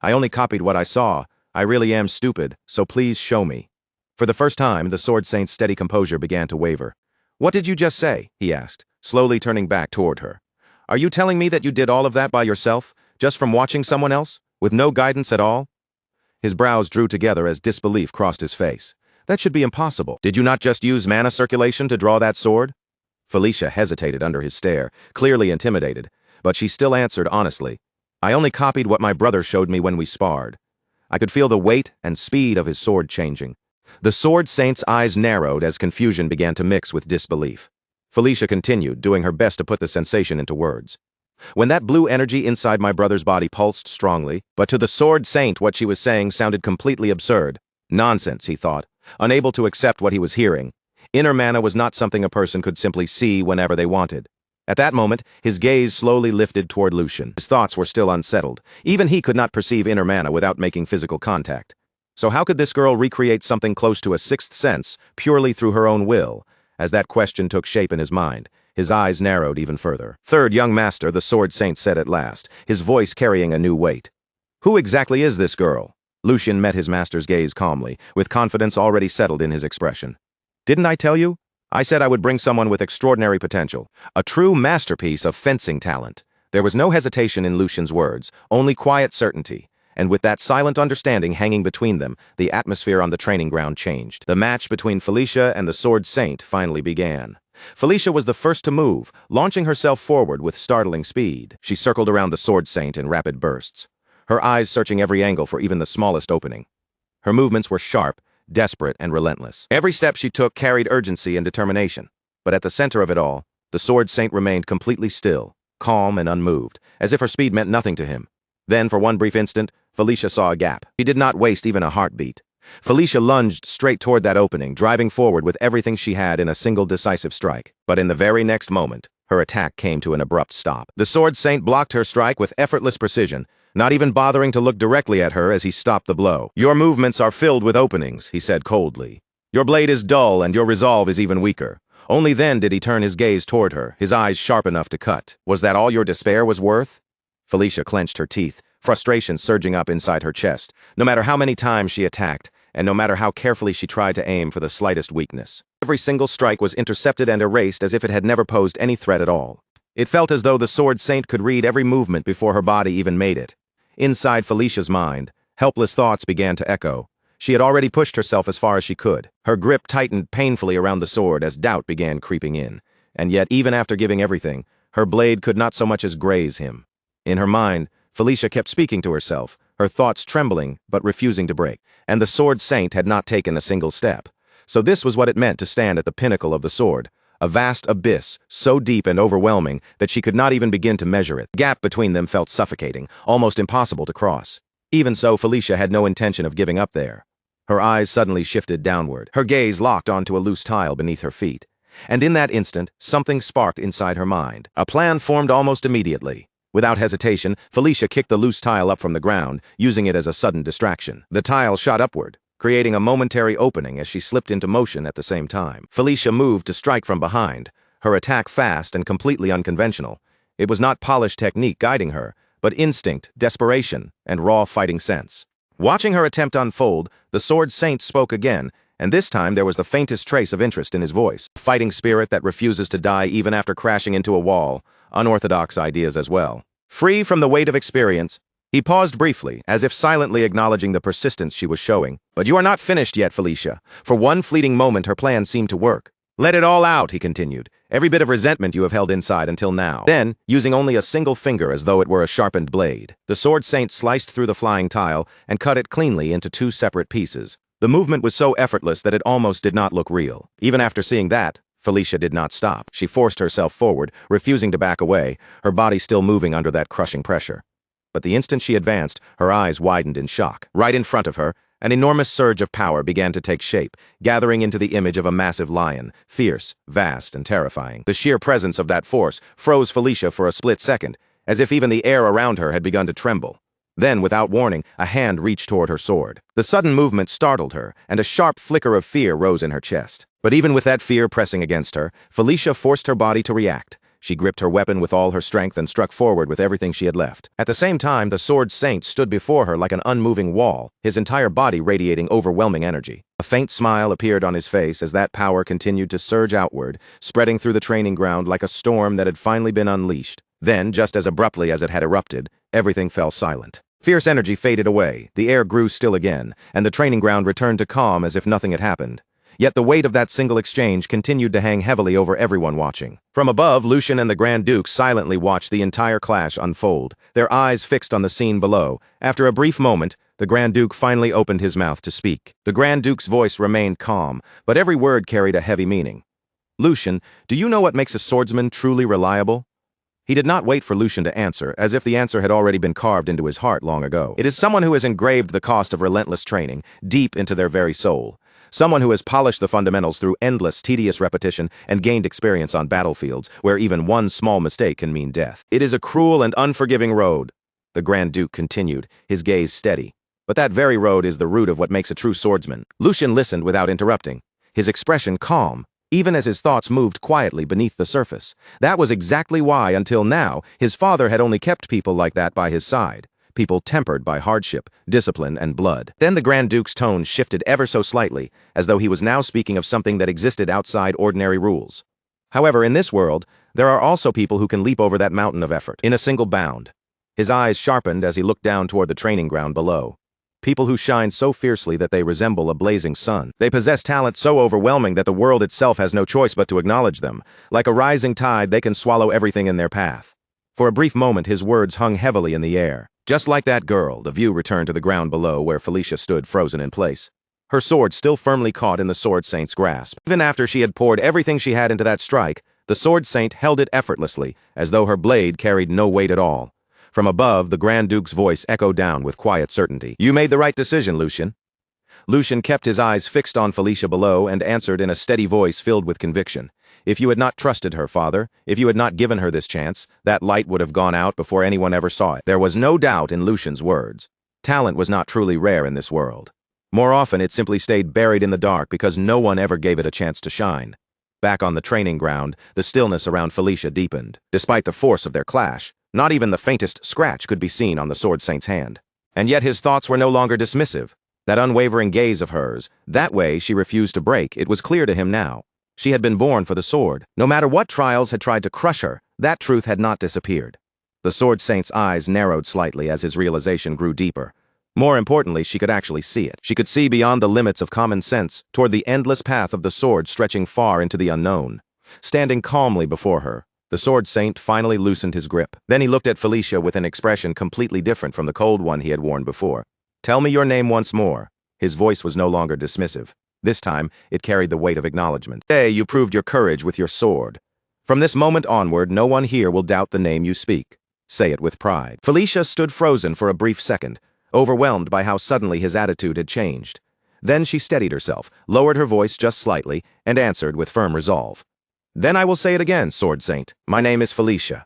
I only copied what I saw. I really am stupid, so please show me. For the first time, the sword saint's steady composure began to waver. What did you just say? He asked, slowly turning back toward her. Are you telling me that you did all of that by yourself, just from watching someone else, with no guidance at all? His brows drew together as disbelief crossed his face. That should be impossible. Did you not just use mana circulation to draw that sword? Felicia hesitated under his stare, clearly intimidated, but she still answered honestly. I only copied what my brother showed me when we sparred. I could feel the weight and speed of his sword changing. The sword saint's eyes narrowed as confusion began to mix with disbelief. Felicia continued, doing her best to put the sensation into words. When that blue energy inside my brother's body pulsed strongly, but to the sword saint what she was saying sounded completely absurd. Nonsense, he thought, unable to accept what he was hearing. Inner mana was not something a person could simply see whenever they wanted. At that moment, his gaze slowly lifted toward Lucian. His thoughts were still unsettled. Even he could not perceive inner mana without making physical contact. So how could this girl recreate something close to a sixth sense purely through her own will? As that question took shape in his mind, his eyes narrowed even further. Third young master, the sword saint said at last, his voice carrying a new weight. Who exactly is this girl? Lucian met his master's gaze calmly, with confidence already settled in his expression. Didn't I tell you? I said I would bring someone with extraordinary potential, a true masterpiece of fencing talent. There was no hesitation in Lucian's words, only quiet certainty. And with that silent understanding hanging between them, the atmosphere on the training ground changed. The match between Felicia and the sword saint finally began. Felicia was the first to move, launching herself forward with startling speed. She circled around the sword saint in rapid bursts, her eyes searching every angle for even the smallest opening. Her movements were sharp, desperate, and relentless. Every step she took carried urgency and determination. But at the center of it all, the sword saint remained completely still, calm and unmoved, as if her speed meant nothing to him. Then, for one brief instant, Felicia saw a gap. She did not waste even a heartbeat. Felicia lunged straight toward that opening, driving forward with everything she had in a single decisive strike. But in the very next moment, her attack came to an abrupt stop. The sword saint blocked her strike with effortless precision, not even bothering to look directly at her as he stopped the blow. Your movements are filled with openings, he said coldly. Your blade is dull and your resolve is even weaker. Only then did he turn his gaze toward her, his eyes sharp enough to cut. Was that all your despair was worth? Felicia clenched her teeth, frustration surging up inside her chest, no matter how many times she attacked, and no matter how carefully she tried to aim for the slightest weakness. Every single strike was intercepted and erased as if it had never posed any threat at all. It felt as though the sword saint could read every movement before her body even made it. Inside Felicia's mind, helpless thoughts began to echo. She had already pushed herself as far as she could. Her grip tightened painfully around the sword as doubt began creeping in. And yet, even after giving everything, her blade could not so much as graze him. In her mind, Felicia kept speaking to herself, her thoughts trembling but refusing to break. And the sword saint had not taken a single step. So this was what it meant to stand at the pinnacle of the sword, a vast abyss, so deep and overwhelming that she could not even begin to measure it. The gap between them felt suffocating, almost impossible to cross. Even so, Felicia had no intention of giving up there. Her eyes suddenly shifted downward, her gaze locked onto a loose tile beneath her feet. And in that instant, something sparked inside her mind. A plan formed almost immediately. Without hesitation, Felicia kicked the loose tile up from the ground, using it as a sudden distraction. The tile shot upward, creating a momentary opening as she slipped into motion at the same time. Felicia moved to strike from behind, her attack fast and completely unconventional. It was not polished technique guiding her, but instinct, desperation, and raw fighting sense. Watching her attempt unfold, the sword saint spoke again, and this time there was the faintest trace of interest in his voice. A fighting spirit that refuses to die even after crashing into a wall, unorthodox ideas as well. Free from the weight of experience, he paused briefly, as if silently acknowledging the persistence she was showing. But you are not finished yet, Felicia. For one fleeting moment her plan seemed to work. Let it all out, he continued, every bit of resentment you have held inside until now. Then, using only a single finger as though it were a sharpened blade, the Sword Saint sliced through the flying tile and cut it cleanly into two separate pieces. The movement was so effortless that it almost did not look real. Even after seeing that, Felicia did not stop. She forced herself forward, refusing to back away, her body still moving under that crushing pressure. But the instant she advanced, her eyes widened in shock. Right in front of her, an enormous surge of power began to take shape, gathering into the image of a massive lion, fierce, vast, and terrifying. The sheer presence of that force froze Felicia for a split second, as if even the air around her had begun to tremble. Then, without warning, a hand reached toward her sword. The sudden movement startled her, and a sharp flicker of fear rose in her chest. But even with that fear pressing against her, Felicia forced her body to react. She gripped her weapon with all her strength and struck forward with everything she had left. At the same time, the Sword Saint stood before her like an unmoving wall, his entire body radiating overwhelming energy. A faint smile appeared on his face as that power continued to surge outward, spreading through the training ground like a storm that had finally been unleashed. Then, just as abruptly as it had erupted, everything fell silent. Fierce energy faded away, the air grew still again, and the training ground returned to calm as if nothing had happened. Yet the weight of that single exchange continued to hang heavily over everyone watching. From above, Lucian and the Grand Duke silently watched the entire clash unfold, their eyes fixed on the scene below. After a brief moment, the Grand Duke finally opened his mouth to speak. The Grand Duke's voice remained calm, but every word carried a heavy meaning. "Lucian, do you know what makes a swordsman truly reliable?" He did not wait for Lucian to answer, as if the answer had already been carved into his heart long ago. "It is someone who has engraved the cost of relentless training deep into their very soul. Someone who has polished the fundamentals through endless, tedious repetition and gained experience on battlefields where even one small mistake can mean death. It is a cruel and unforgiving road," the Grand Duke continued, his gaze steady. "But that very road is the root of what makes a true swordsman." Lucian listened without interrupting, his expression calm, even as his thoughts moved quietly beneath the surface. That was exactly why, until now, his father had only kept people like that by his side. People tempered by hardship, discipline, and blood. Then the Grand Duke's tone shifted ever so slightly, as though he was now speaking of something that existed outside ordinary rules. "However, in this world, there are also people who can leap over that mountain of effort, in a single bound." His eyes sharpened as he looked down toward the training ground below. People who shine so fiercely that they resemble a blazing sun. They possess talent so overwhelming that the world itself has no choice but to acknowledge them. Like a rising tide, they can swallow everything in their path. For a brief moment, his words hung heavily in the air. Just like that girl, the view returned to the ground below where Felicia stood frozen in place. Her sword still firmly caught in the Sword Saint's grasp. Even after she had poured everything she had into that strike, the Sword Saint held it effortlessly, as though her blade carried no weight at all. From above, the Grand Duke's voice echoed down with quiet certainty. "You made the right decision, Lucian." Lucian kept his eyes fixed on Felicia below and answered in a steady voice filled with conviction. "If you had not trusted her, father, if you had not given her this chance, that light would have gone out before anyone ever saw it." There was no doubt in Lucian's words. Talent was not truly rare in this world. More often, it simply stayed buried in the dark because no one ever gave it a chance to shine. Back on the training ground, the stillness around Felicia deepened. Despite the force of their clash, not even the faintest scratch could be seen on the Sword Saint's hand. And yet his thoughts were no longer dismissive. That unwavering gaze of hers, that way she refused to break, it was clear to him now. She had been born for the sword. No matter what trials had tried to crush her, that truth had not disappeared. The Sword Saint's eyes narrowed slightly as his realization grew deeper. More importantly, she could actually see it. She could see beyond the limits of common sense, toward the endless path of the sword stretching far into the unknown. Standing calmly before her, the Sword Saint finally loosened his grip. Then he looked at Felicia with an expression completely different from the cold one he had worn before. "Tell me your name once more." His voice was no longer dismissive. This time, it carried the weight of acknowledgement. "Today, you proved your courage with your sword. From this moment onward, no one here will doubt the name you speak. Say it with pride." Felicia stood frozen for a brief second, overwhelmed by how suddenly his attitude had changed. Then she steadied herself, lowered her voice just slightly, and answered with firm resolve. "Then I will say it again, Sword Saint. My name is Felicia."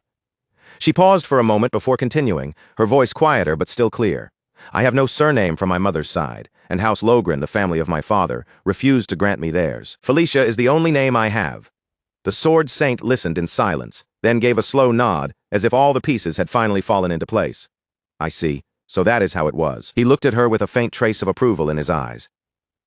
She paused for a moment before continuing, her voice quieter but still clear. "I have no surname from my mother's side, and House Logren, the family of my father, refused to grant me theirs. Felicia is the only name I have." The Sword Saint listened in silence, then gave a slow nod, as if all the pieces had finally fallen into place. "I see. So that is how it was." He looked at her with a faint trace of approval in his eyes.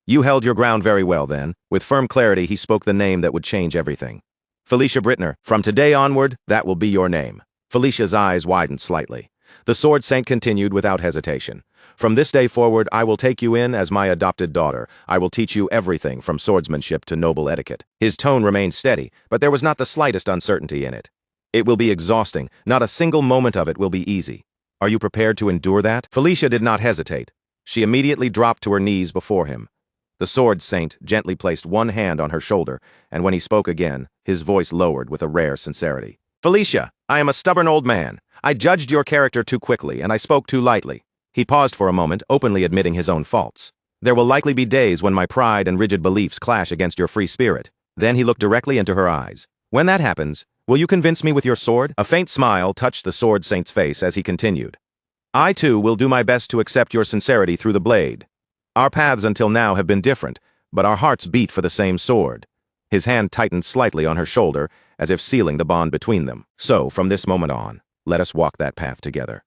"You held your ground very well, then." With firm clarity, he spoke the name that would change everything. "Felicia Brittner, from today onward, that will be your name." Felicia's eyes widened slightly. The Sword Saint continued without hesitation. From this day forward, I will take you in as my adopted daughter. I will teach you everything from swordsmanship to noble etiquette. His tone remained steady, but there was not the slightest uncertainty in it. It will be exhausting. Not a single moment of it will be easy. Are you prepared to endure that? Felicia did not hesitate. She immediately dropped to her knees before him. The sword saint gently placed one hand on her shoulder, and when he spoke again, his voice lowered with a rare sincerity. Felicia, I am a stubborn old man. I judged your character too quickly, and I spoke too lightly. He paused for a moment, openly admitting his own faults. There will likely be days when my pride and rigid beliefs clash against your free spirit. Then he looked directly into her eyes. When that happens, will you convince me with your sword? A faint smile touched the sword saint's face as he continued. I too will do my best to accept your sincerity through the blade. Our paths until now have been different, but our hearts beat for the same sword. His hand tightened slightly on her shoulder, as if sealing the bond between them. So, from this moment on, let us walk that path together.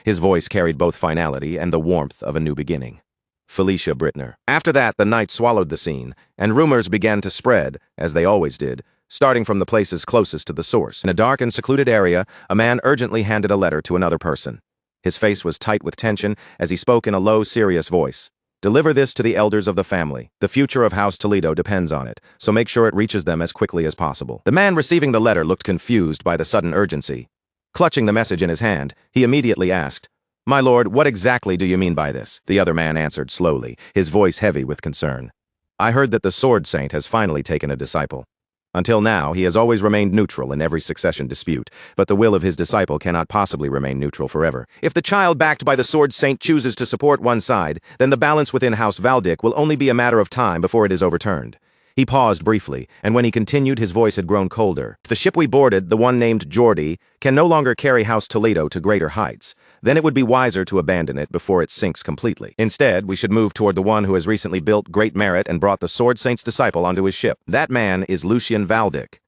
His voice carried both finality and the warmth of a new beginning. Felicia Brittner. After that, the night swallowed the scene, and rumors began to spread, as they always did, starting from the places closest to the source. In a dark and secluded area, a man urgently handed a letter to another person. His face was tight with tension as he spoke in a low, serious voice. Deliver this to the elders of the family. The future of House Toledo depends on it, so make sure it reaches them as quickly as possible. The man receiving the letter looked confused by the sudden urgency. Clutching the message in his hand, he immediately asked, My lord, what exactly do you mean by this? The other man answered slowly, his voice heavy with concern. I heard that the sword saint has finally taken a disciple. Until now, he has always remained neutral in every succession dispute, but the will of his disciple cannot possibly remain neutral forever. If the child backed by the sword saint chooses to support one side, then the balance within House Valdic will only be a matter of time before it is overturned. He paused briefly, and when he continued, his voice had grown colder. If the ship we boarded, the one named Geordie, can no longer carry House Toledo to greater heights, then it would be wiser to abandon it before it sinks completely. Instead, we should move toward the one who has recently built great merit and brought the Sword Saint's disciple onto his ship. That man is Lucian Valdic.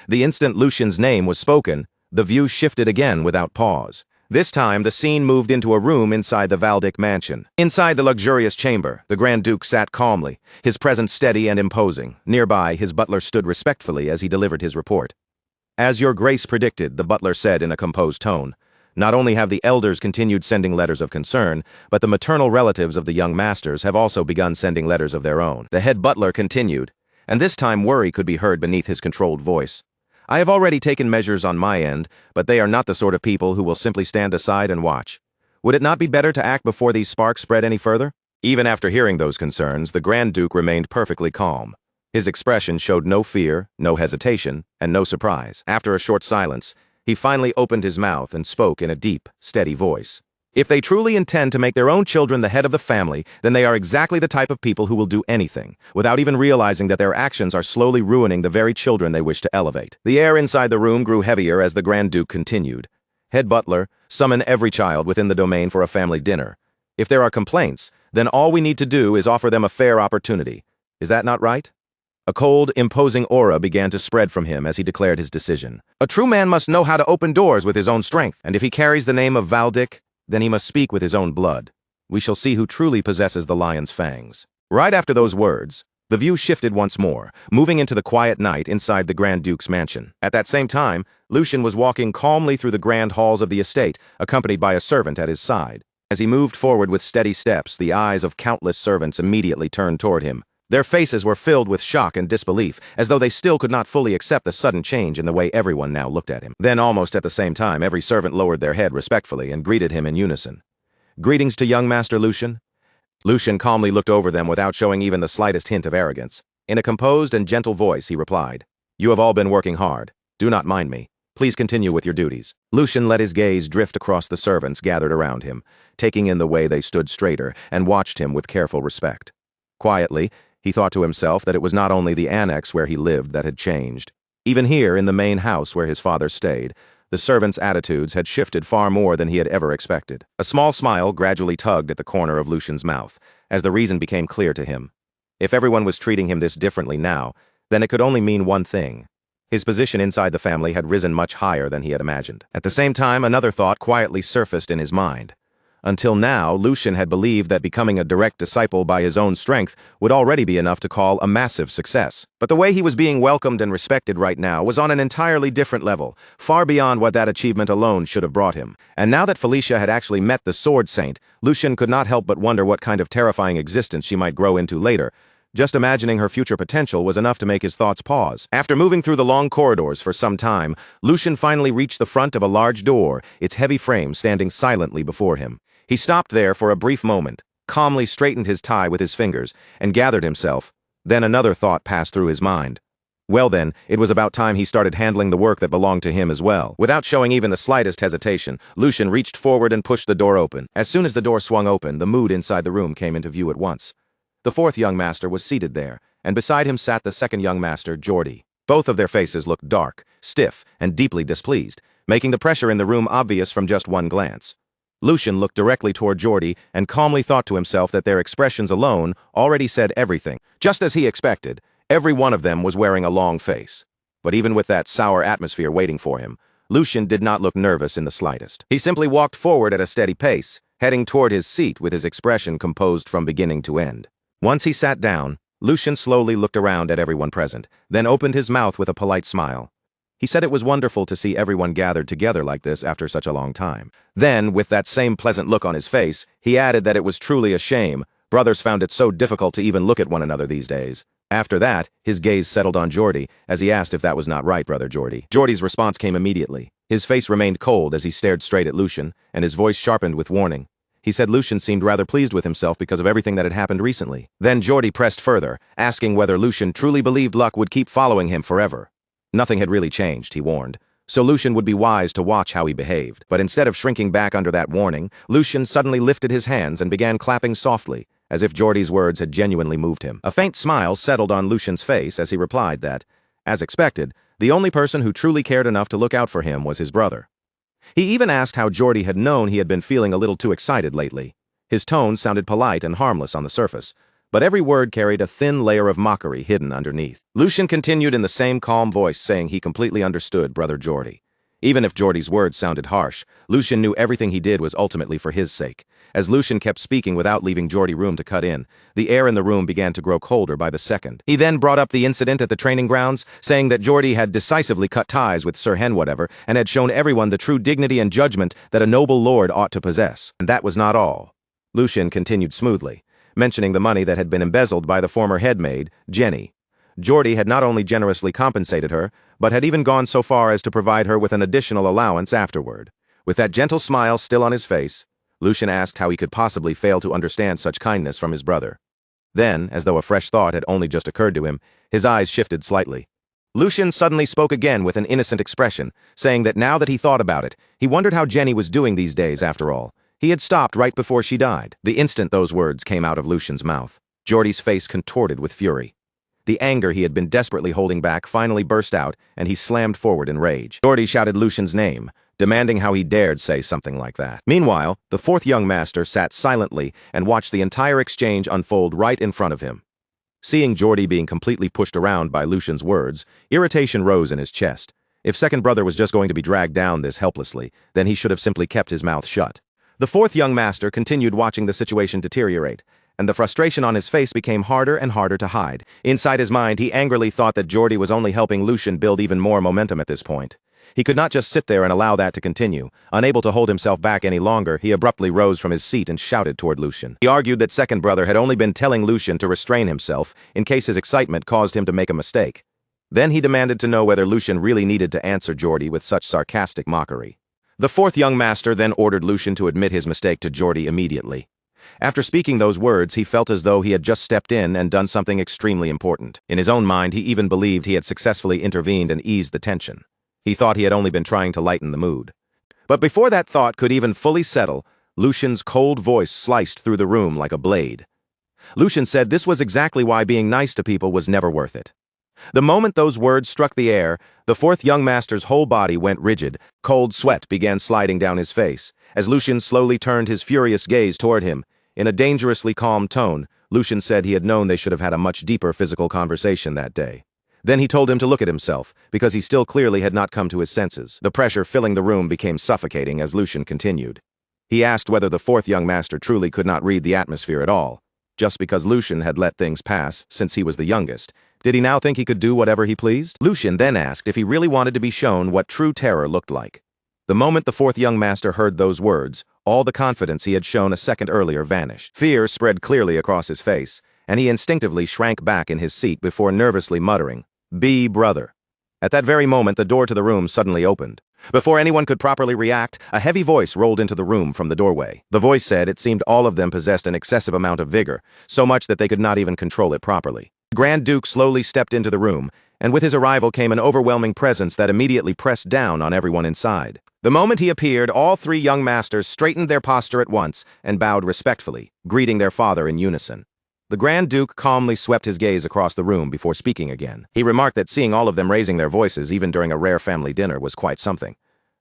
The instant Lucian's name was spoken, the view shifted again without pause. This time, the scene moved into a room inside the Valdic mansion. Inside the luxurious chamber, the Grand Duke sat calmly, his presence steady and imposing. Nearby, his butler stood respectfully as he delivered his report. As your grace predicted, the butler said in a composed tone, not only have the elders continued sending letters of concern, but the maternal relatives of the young masters have also begun sending letters of their own. The head butler continued, and this time worry could be heard beneath his controlled voice. I have already taken measures on my end, but they are not the sort of people who will simply stand aside and watch. Would it not be better to act before these sparks spread any further? Even after hearing those concerns, the Grand Duke remained perfectly calm. His expression showed no fear, no hesitation, and no surprise. After a short silence, he finally opened his mouth and spoke in a deep, steady voice. If they truly intend to make their own children the head of the family, then they are exactly the type of people who will do anything, without even realizing that their actions are slowly ruining the very children they wish to elevate. The air inside the room grew heavier as the Grand Duke continued. Head butler, summon every child within the domain for a family dinner. If there are complaints, then all we need to do is offer them a fair opportunity. Is that not right? A cold, imposing aura began to spread from him as he declared his decision. A true man must know how to open doors with his own strength, and if he carries the name of Valdic, then he must speak with his own blood. We shall see who truly possesses the lion's fangs. Right after those words, the view shifted once more, moving into the quiet night inside the Grand Duke's mansion. At that same time, Lucian was walking calmly through the grand halls of the estate, accompanied by a servant at his side. As he moved forward with steady steps, the eyes of countless servants immediately turned toward him. Their faces were filled with shock and disbelief, as though they still could not fully accept the sudden change in the way everyone now looked at him. Then, almost at the same time, every servant lowered their head respectfully and greeted him in unison. Greetings to young Master Lucian. Lucian calmly looked over them without showing even the slightest hint of arrogance. In a composed and gentle voice, he replied, You have all been working hard. Do not mind me. Please continue with your duties. Lucian let his gaze drift across the servants gathered around him, taking in the way they stood straighter, and watched him with careful respect. Quietly, he thought to himself that it was not only the annex where he lived that had changed. Even here, in the main house where his father stayed, the servants' attitudes had shifted far more than he had ever expected. A small smile gradually tugged at the corner of Lucian's mouth, as the reason became clear to him. If everyone was treating him this differently now, then it could only mean one thing. His position inside the family had risen much higher than he had imagined. At the same time, another thought quietly surfaced in his mind. Until now, Lucian had believed that becoming a direct disciple by his own strength would already be enough to call a massive success. But the way he was being welcomed and respected right now was on an entirely different level, far beyond what that achievement alone should have brought him. And now that Felicia had actually met the Sword Saint, Lucian could not help but wonder what kind of terrifying existence she might grow into later. Just imagining her future potential was enough to make his thoughts pause. After moving through the long corridors for some time, Lucian finally reached the front of a large door, its heavy frame standing silently before him. He stopped there for a brief moment, calmly straightened his tie with his fingers, and gathered himself. Then another thought passed through his mind. Well then, it was about time he started handling the work that belonged to him as well. Without showing even the slightest hesitation, Lucian reached forward and pushed the door open. As soon as the door swung open, the mood inside the room came into view at once. The fourth young master was seated there, and beside him sat the second young master, Geordie. Both of their faces looked dark, stiff, and deeply displeased, making the pressure in the room obvious from just one glance. Lucian looked directly toward Geordie and calmly thought to himself that their expressions alone already said everything. Just as he expected, every one of them was wearing a long face. But even with that sour atmosphere waiting for him, Lucian did not look nervous in the slightest. He simply walked forward at a steady pace, heading toward his seat with his expression composed from beginning to end. Once he sat down, Lucian slowly looked around at everyone present, then opened his mouth with a polite smile. He said it was wonderful to see everyone gathered together like this after such a long time. Then, with that same pleasant look on his face, he added that it was truly a shame. Brothers found it so difficult to even look at one another these days. After that, his gaze settled on Geordie, as he asked if that was not right, Brother Geordie. Geordie's response came immediately. His face remained cold as he stared straight at Lucian, and his voice sharpened with warning. He said Lucian seemed rather pleased with himself because of everything that had happened recently. Then Geordie pressed further, asking whether Lucian truly believed luck would keep following him forever. Nothing had really changed, he warned, so Lucian would be wise to watch how he behaved. But instead of shrinking back under that warning, Lucian suddenly lifted his hands and began clapping softly, as if Geordie's words had genuinely moved him. A faint smile settled on Lucian's face as he replied that, as expected, the only person who truly cared enough to look out for him was his brother. He even asked how Geordie had known he had been feeling a little too excited lately. His tone sounded polite and harmless on the surface, but every word carried a thin layer of mockery hidden underneath. Lucian continued in the same calm voice, saying he completely understood Brother Geordie. Even if Geordie's words sounded harsh, Lucian knew everything he did was ultimately for his sake. As Lucian kept speaking without leaving Geordie room to cut in, the air in the room began to grow colder by the second. He then brought up the incident at the training grounds, saying that Geordie had decisively cut ties with Sir Henwhatever and had shown everyone the true dignity and judgment that a noble lord ought to possess. And that was not all. Lucian continued smoothly, mentioning the money that had been embezzled by the former headmaid, Jenny. Geordie had not only generously compensated her, but had even gone so far as to provide her with an additional allowance afterward. With that gentle smile still on his face, Lucian asked how he could possibly fail to understand such kindness from his brother. Then, as though a fresh thought had only just occurred to him, his eyes shifted slightly. Lucian suddenly spoke again with an innocent expression, saying that now that he thought about it, he wondered how Jenny was doing these days after all. He had stopped right before she died. The instant those words came out of Lucian's mouth, Geordie's face contorted with fury. The anger he had been desperately holding back finally burst out, and he slammed forward in rage. Geordie shouted Lucian's name, demanding how he dared say something like that. Meanwhile, the fourth young master sat silently and watched the entire exchange unfold right in front of him. Seeing Geordie being completely pushed around by Lucian's words, irritation rose in his chest. If second brother was just going to be dragged down this helplessly, then he should have simply kept his mouth shut. The fourth young master continued watching the situation deteriorate, and the frustration on his face became harder and harder to hide. Inside his mind, he angrily thought that Geordie was only helping Lucian build even more momentum at this point. He could not just sit there and allow that to continue. Unable to hold himself back any longer, he abruptly rose from his seat and shouted toward Lucian. He argued that second brother had only been telling Lucian to restrain himself in case his excitement caused him to make a mistake. Then he demanded to know whether Lucian really needed to answer Geordie with such sarcastic mockery. The fourth young master then ordered Lucian to admit his mistake to Geordie immediately. After speaking those words, he felt as though he had just stepped in and done something extremely important. In his own mind, he even believed he had successfully intervened and eased the tension. He thought he had only been trying to lighten the mood. But before that thought could even fully settle, Lucian's cold voice sliced through the room like a blade. Lucian said this was exactly why being nice to people was never worth it. The moment those words struck the air, the fourth young master's whole body went rigid. Cold sweat began sliding down his face, as Lucian slowly turned his furious gaze toward him. In a dangerously calm tone, Lucian said he had known they should have had a much deeper physical conversation that day. Then he told him to look at himself, because he still clearly had not come to his senses. The pressure filling the room became suffocating as Lucian continued. He asked whether the fourth young master truly could not read the atmosphere at all. Just because Lucian had let things pass, since he was the youngest, did he now think he could do whatever he pleased? Lucian then asked if he really wanted to be shown what true terror looked like. The moment the fourth young master heard those words, all the confidence he had shown a second earlier vanished. Fear spread clearly across his face, and he instinctively shrank back in his seat before nervously muttering, "Be brother." At that very moment, the door to the room suddenly opened. Before anyone could properly react, a heavy voice rolled into the room from the doorway. The voice said it seemed all of them possessed an excessive amount of vigor, so much that they could not even control it properly. The Grand Duke slowly stepped into the room, and with his arrival came an overwhelming presence that immediately pressed down on everyone inside. The moment he appeared, all three young masters straightened their posture at once and bowed respectfully, greeting their father in unison. The Grand Duke calmly swept his gaze across the room before speaking again. He remarked that seeing all of them raising their voices even during a rare family dinner was quite something.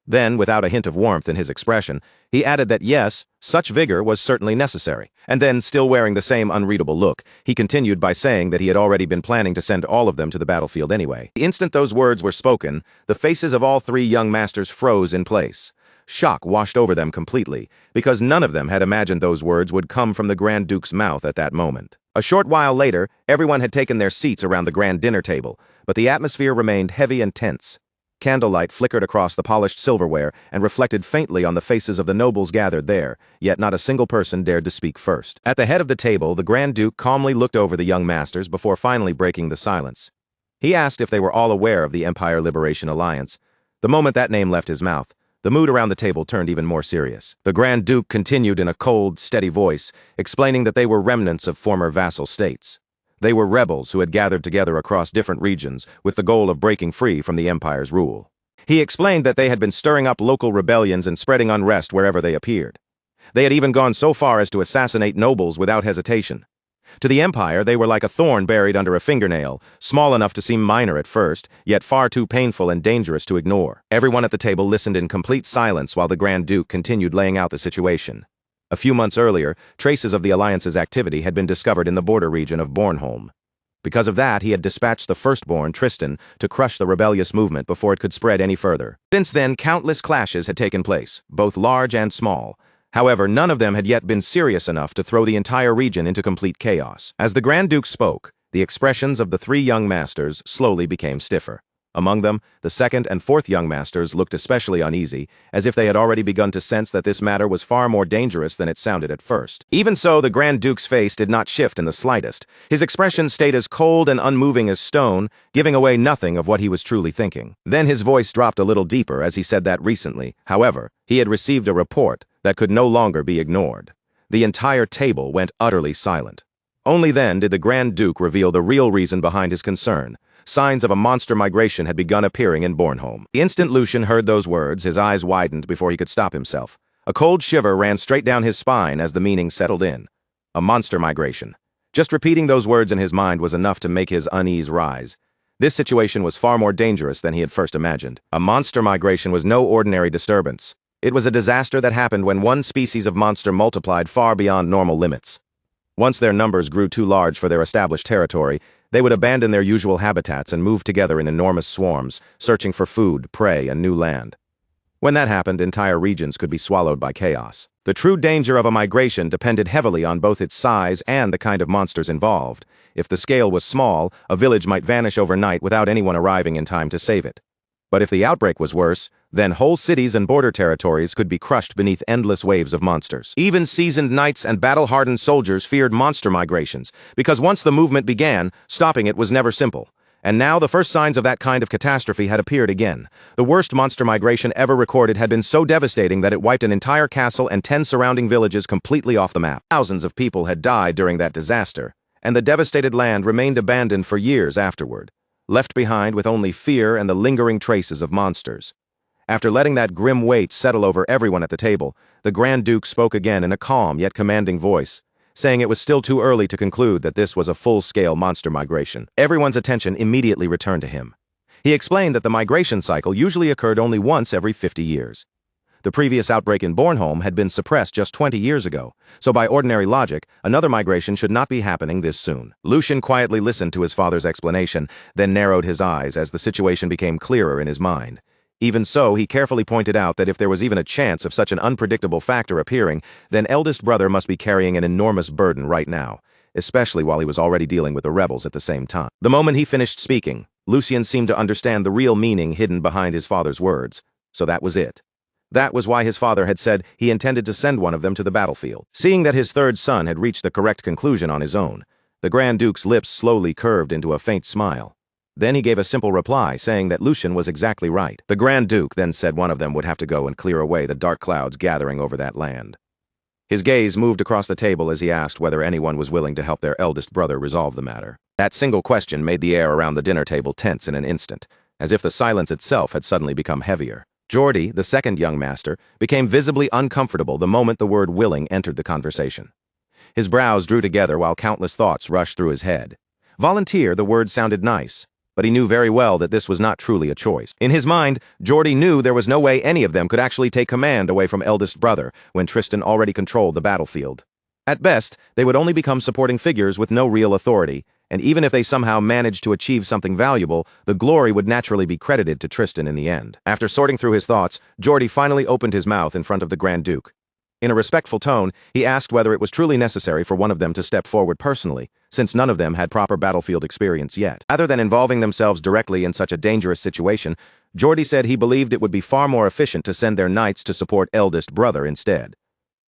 Then, without a hint of warmth in his expression, he added that yes, such vigor was certainly necessary. And then, still wearing the same unreadable look, he continued by saying that he had already been planning to send all of them to the battlefield anyway. The instant those words were spoken, the faces of all three young masters froze in place. Shock washed over them completely, because none of them had imagined those words would come from the Grand Duke's mouth at that moment. A short while later, everyone had taken their seats around the grand dinner table, but the atmosphere remained heavy and tense. Candlelight flickered across the polished silverware and reflected faintly on the faces of the nobles gathered there, yet not a single person dared to speak first. At the head of the table, the Grand Duke calmly looked over the young masters before finally breaking the silence. He asked if they were all aware of the Empire Liberation Alliance. The moment that name left his mouth, the mood around the table turned even more serious. The Grand Duke continued in a cold, steady voice, explaining that they were remnants of former vassal states. They were rebels who had gathered together across different regions with the goal of breaking free from the Empire's rule. He explained that they had been stirring up local rebellions and spreading unrest wherever they appeared. They had even gone so far as to assassinate nobles without hesitation. To the Empire, they were like a thorn buried under a fingernail, small enough to seem minor at first, yet far too painful and dangerous to ignore. Everyone at the table listened in complete silence while the Grand Duke continued laying out the situation. A few months earlier, traces of the Alliance's activity had been discovered in the border region of Bornholm. Because of that, he had dispatched the firstborn, Tristan, to crush the rebellious movement before it could spread any further. Since then, countless clashes had taken place, both large and small. However, none of them had yet been serious enough to throw the entire region into complete chaos. As the Grand Duke spoke, the expressions of the three young masters slowly became stiffer. Among them, the second and fourth young masters looked especially uneasy, as if they had already begun to sense that this matter was far more dangerous than it sounded at first. Even so, the Grand Duke's face did not shift in the slightest. His expression stayed as cold and unmoving as stone, giving away nothing of what he was truly thinking. Then his voice dropped a little deeper as he said that recently, however, he had received a report that could no longer be ignored. The entire table went utterly silent. Only then did the Grand Duke reveal the real reason behind his concern. Signs of a monster migration had begun appearing in Bornholm. The instant Lucian heard those words, his eyes widened before he could stop himself. A cold shiver ran straight down his spine as the meaning settled in. A monster migration. Just repeating those words in his mind was enough to make his unease rise. This situation was far more dangerous than he had first imagined. A monster migration was no ordinary disturbance. It was a disaster that happened when one species of monster multiplied far beyond normal limits. Once their numbers grew too large for their established territory, they would abandon their usual habitats and move together in enormous swarms, searching for food, prey, and new land. When that happened, entire regions could be swallowed by chaos. The true danger of a migration depended heavily on both its size and the kind of monsters involved. If the scale was small, a village might vanish overnight without anyone arriving in time to save it. But if the outbreak was worse, then whole cities and border territories could be crushed beneath endless waves of monsters. Even seasoned knights and battle-hardened soldiers feared monster migrations, because once the movement began, stopping it was never simple. And now the first signs of that kind of catastrophe had appeared again. The worst monster migration ever recorded had been so devastating that it wiped an entire castle and 10 surrounding villages completely off the map. Thousands of people had died during that disaster, and the devastated land remained abandoned for years afterward, left behind with only fear and the lingering traces of monsters. After letting that grim weight settle over everyone at the table, the Grand Duke spoke again in a calm yet commanding voice, saying it was still too early to conclude that this was a full-scale monster migration. Everyone's attention immediately returned to him. He explained that the migration cycle usually occurred only once every 50 years. The previous outbreak in Bornholm had been suppressed just 20 years ago, so by ordinary logic, another migration should not be happening this soon. Lucian quietly listened to his father's explanation, then narrowed his eyes as the situation became clearer in his mind. Even so, he carefully pointed out that if there was even a chance of such an unpredictable factor appearing, then eldest brother must be carrying an enormous burden right now, especially while he was already dealing with the rebels at the same time. The moment he finished speaking, Lucien seemed to understand the real meaning hidden behind his father's words. So that was it. That was why his father had said he intended to send one of them to the battlefield. Seeing that his third son had reached the correct conclusion on his own, the Grand Duke's lips slowly curved into a faint smile. Then he gave a simple reply, saying that Lucien was exactly right. The Grand Duke then said one of them would have to go and clear away the dark clouds gathering over that land. His gaze moved across the table as he asked whether anyone was willing to help their eldest brother resolve the matter. That single question made the air around the dinner table tense in an instant, as if the silence itself had suddenly become heavier. Geordie, the second young master, became visibly uncomfortable the moment the word willing entered the conversation. His brows drew together while countless thoughts rushed through his head. Volunteer, the word sounded nice, but he knew very well that this was not truly a choice. In his mind, Geordie knew there was no way any of them could actually take command away from eldest brother when Tristan already controlled the battlefield. At best, they would only become supporting figures with no real authority, and even if they somehow managed to achieve something valuable, the glory would naturally be credited to Tristan in the end. After sorting through his thoughts, Geordie finally opened his mouth in front of the Grand Duke. In a respectful tone, he asked whether it was truly necessary for one of them to step forward personally, since none of them had proper battlefield experience yet. Rather than involving themselves directly in such a dangerous situation, Geordie said he believed it would be far more efficient to send their knights to support eldest brother instead.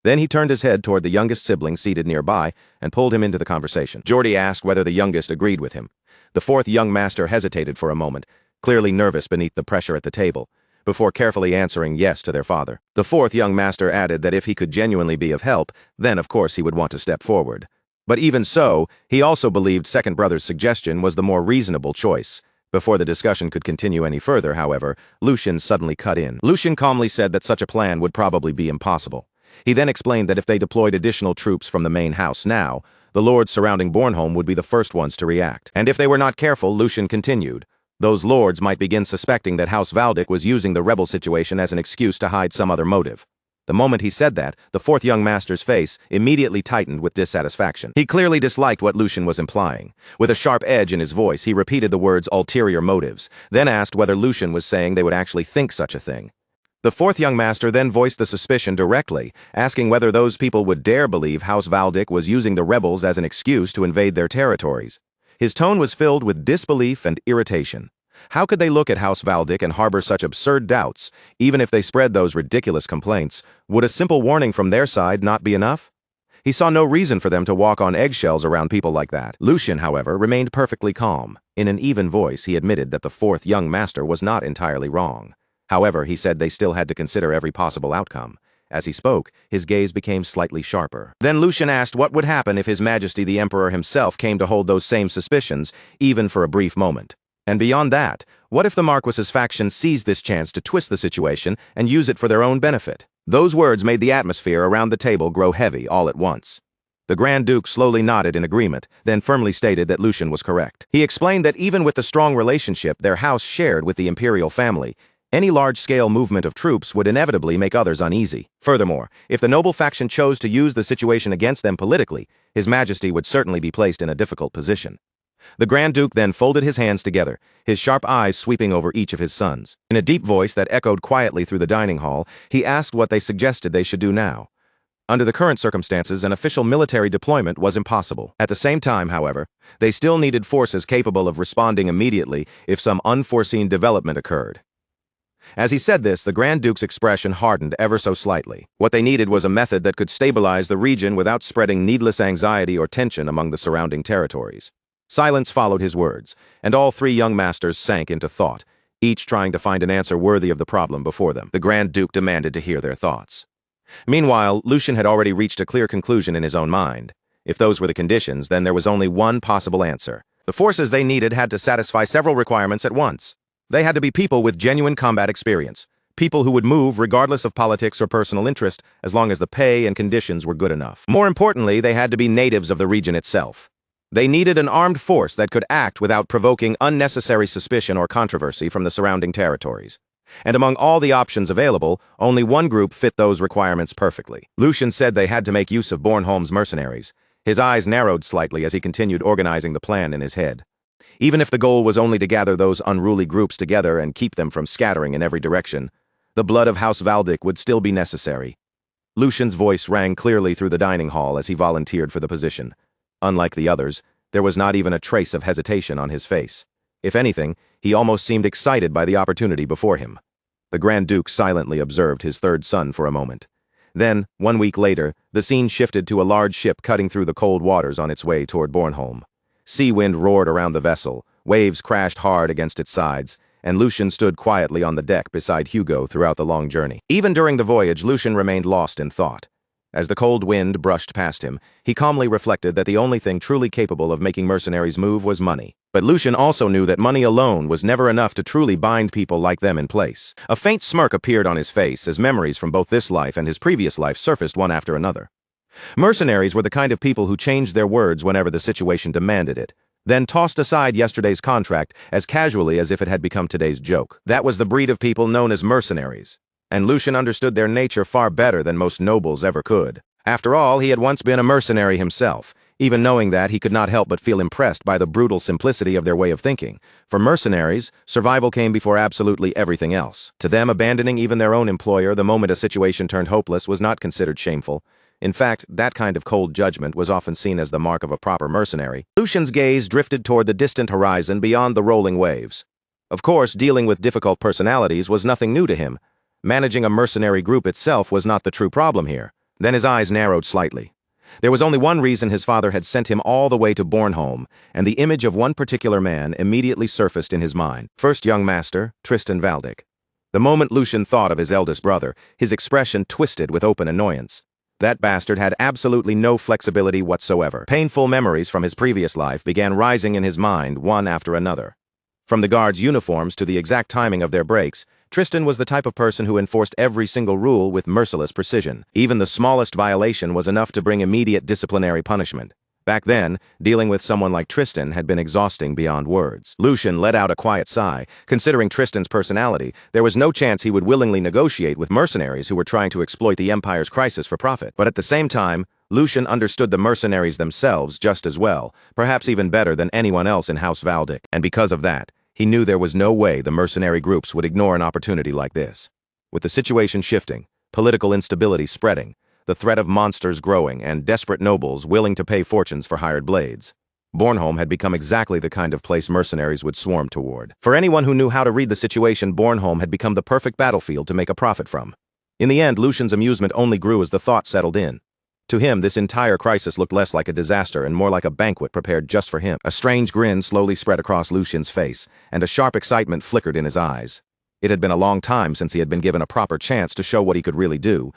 Then he turned his head toward the youngest sibling seated nearby and pulled him into the conversation. Geordie asked whether the youngest agreed with him. The fourth young master hesitated for a moment, clearly nervous beneath the pressure at the table, before carefully answering yes to their father. The fourth young master added that if he could genuinely be of help, then of course he would want to step forward. But even so, he also believed second brother's suggestion was the more reasonable choice. Before the discussion could continue any further, however, Lucien suddenly cut in. Lucien calmly said that such a plan would probably be impossible. He then explained that if they deployed additional troops from the main house now, the lords surrounding Bornholm would be the first ones to react. And if they were not careful, Lucien continued, those lords might begin suspecting that House Valdic was using the rebel situation as an excuse to hide some other motive. The moment he said that, the fourth young master's face immediately tightened with dissatisfaction. He clearly disliked what Lucien was implying. With a sharp edge in his voice, he repeated the words ulterior motives, then asked whether Lucien was saying they would actually think such a thing. The fourth young master then voiced the suspicion directly, asking whether those people would dare believe House Valdic was using the rebels as an excuse to invade their territories. His tone was filled with disbelief and irritation. How could they look at House Valdic and harbor such absurd doubts, even if they spread those ridiculous complaints? Would a simple warning from their side not be enough? He saw no reason for them to walk on eggshells around people like that. Lucien, however, remained perfectly calm. In an even voice, he admitted that the fourth young master was not entirely wrong. However, he said they still had to consider every possible outcome. As he spoke, his gaze became slightly sharper. Then Lucien asked what would happen if His Majesty the Emperor himself came to hold those same suspicions, even for a brief moment. And beyond that, what if the Marquis's faction seized this chance to twist the situation and use it for their own benefit? Those words made the atmosphere around the table grow heavy all at once. The Grand Duke slowly nodded in agreement, then firmly stated that Lucien was correct. He explained that even with the strong relationship their house shared with the imperial family, any large-scale movement of troops would inevitably make others uneasy. Furthermore, if the noble faction chose to use the situation against them politically, His Majesty would certainly be placed in a difficult position. The Grand Duke then folded his hands together, his sharp eyes sweeping over each of his sons. In a deep voice that echoed quietly through the dining hall, he asked what they suggested they should do now. Under the current circumstances, an official military deployment was impossible. At the same time, however, they still needed forces capable of responding immediately if some unforeseen development occurred. As he said this, the Grand Duke's expression hardened ever so slightly. What they needed was a method that could stabilize the region without spreading needless anxiety or tension among the surrounding territories. Silence followed his words, and all three young masters sank into thought, each trying to find an answer worthy of the problem before them. The Grand Duke demanded to hear their thoughts. Meanwhile, Lucien had already reached a clear conclusion in his own mind. If those were the conditions, then there was only one possible answer. The forces they needed had to satisfy several requirements at once. They had to be people with genuine combat experience, people who would move regardless of politics or personal interest as long as the pay and conditions were good enough. More importantly, they had to be natives of the region itself. They needed an armed force that could act without provoking unnecessary suspicion or controversy from the surrounding territories. And among all the options available, only one group fit those requirements perfectly. Lucien said they had to make use of Bornholm's mercenaries. His eyes narrowed slightly as he continued organizing the plan in his head. Even if the goal was only to gather those unruly groups together and keep them from scattering in every direction, the blood of House Valdic would still be necessary. Lucian's voice rang clearly through the dining hall as he volunteered for the position. Unlike the others, there was not even a trace of hesitation on his face. If anything, he almost seemed excited by the opportunity before him. The Grand Duke silently observed his third son for a moment. Then, 1 week later, the scene shifted to a large ship cutting through the cold waters on its way toward Bornholm. Sea wind roared around the vessel, waves crashed hard against its sides, and Lucian stood quietly on the deck beside Hugo throughout the long journey. Even during the voyage, Lucian remained lost in thought. As the cold wind brushed past him, he calmly reflected that the only thing truly capable of making mercenaries move was money. But Lucian also knew that money alone was never enough to truly bind people like them in place. A faint smirk appeared on his face as memories from both this life and his previous life surfaced one after another. Mercenaries were the kind of people who changed their words whenever the situation demanded it, then tossed aside yesterday's contract as casually as if it had become today's joke. That was the breed of people known as mercenaries, and Lucian understood their nature far better than most nobles ever could. After all, he had once been a mercenary himself. Even knowing that, he could not help but feel impressed by the brutal simplicity of their way of thinking. For mercenaries, survival came before absolutely everything else. To them, abandoning even their own employer the moment a situation turned hopeless was not considered shameful. In fact, that kind of cold judgment was often seen as the mark of a proper mercenary. Lucian's gaze drifted toward the distant horizon beyond the rolling waves. Of course, dealing with difficult personalities was nothing new to him. Managing a mercenary group itself was not the true problem here. Then his eyes narrowed slightly. There was only one reason his father had sent him all the way to Bornholm, and the image of one particular man immediately surfaced in his mind. First young master, Tristan Valdic. The moment Lucian thought of his eldest brother, his expression twisted with open annoyance. That bastard had absolutely no flexibility whatsoever. Painful memories from his previous life began rising in his mind one after another. From the guards' uniforms to the exact timing of their breaks, Tristan was the type of person who enforced every single rule with merciless precision. Even the smallest violation was enough to bring immediate disciplinary punishment. Back then, dealing with someone like Tristan had been exhausting beyond words. Lucian let out a quiet sigh. Considering Tristan's personality, there was no chance he would willingly negotiate with mercenaries who were trying to exploit the Empire's crisis for profit. But at the same time, Lucian understood the mercenaries themselves just as well, perhaps even better than anyone else in House Valdic. And because of that, he knew there was no way the mercenary groups would ignore an opportunity like this. With the situation shifting, political instability spreading, the threat of monsters growing, and desperate nobles willing to pay fortunes for hired blades, Bornholm had become exactly the kind of place mercenaries would swarm toward. For anyone who knew how to read the situation, Bornholm had become the perfect battlefield to make a profit from. In the end, Lucian's amusement only grew as the thought settled in. To him, this entire crisis looked less like a disaster and more like a banquet prepared just for him. A strange grin slowly spread across Lucian's face, and a sharp excitement flickered in his eyes. It had been a long time since he had been given a proper chance to show what he could really do.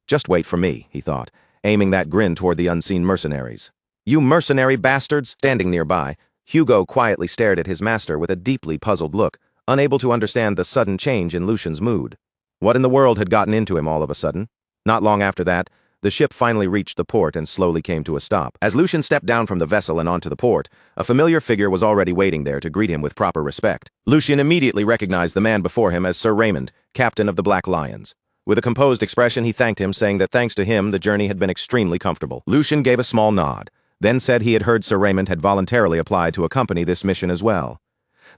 Just wait for me, he thought, aiming that grin toward the unseen mercenaries. You mercenary bastards! Standing nearby, Hugo quietly stared at his master with a deeply puzzled look, unable to understand the sudden change in Lucian's mood. What in the world had gotten into him all of a sudden? Not long after that, the ship finally reached the port and slowly came to a stop. As Lucian stepped down from the vessel and onto the port, a familiar figure was already waiting there to greet him with proper respect. Lucian immediately recognized the man before him as Sir Raymond, captain of the Black Lions. With a composed expression, he thanked him, saying that thanks to him, the journey had been extremely comfortable. Lucian gave a small nod, then said he had heard Sir Raymond had voluntarily applied to accompany this mission as well.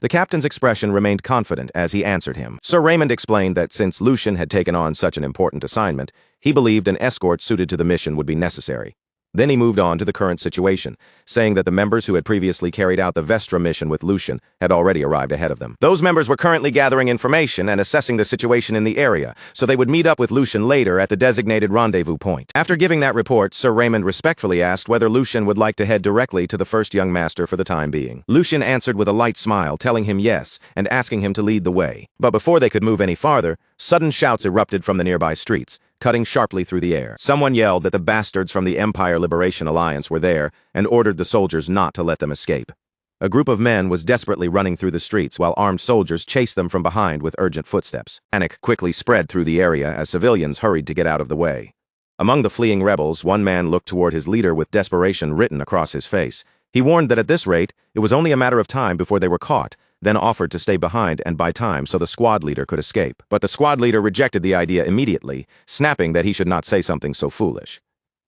The captain's expression remained confident as he answered him. Sir Raymond explained that since Lucian had taken on such an important assignment, he believed an escort suited to the mission would be necessary. Then he moved on to the current situation, saying that the members who had previously carried out the Vestra mission with Lucian had already arrived ahead of them. Those members were currently gathering information and assessing the situation in the area, so they would meet up with Lucian later at the designated rendezvous point. After giving that report, Sir Raymond respectfully asked whether Lucian would like to head directly to the first young master for the time being. Lucian answered with a light smile, telling him yes, and asking him to lead the way. But before they could move any farther, sudden shouts erupted from the nearby streets, cutting sharply through the air. Someone yelled that the bastards from the Empire Liberation Alliance were there and ordered the soldiers not to let them escape. A group of men was desperately running through the streets while armed soldiers chased them from behind with urgent footsteps. Panic quickly spread through the area as civilians hurried to get out of the way. Among the fleeing rebels, one man looked toward his leader with desperation written across his face. He warned that at this rate, it was only a matter of time before they were caught, then offered to stay behind and buy time so the squad leader could escape. But the squad leader rejected the idea immediately, snapping that he should not say something so foolish.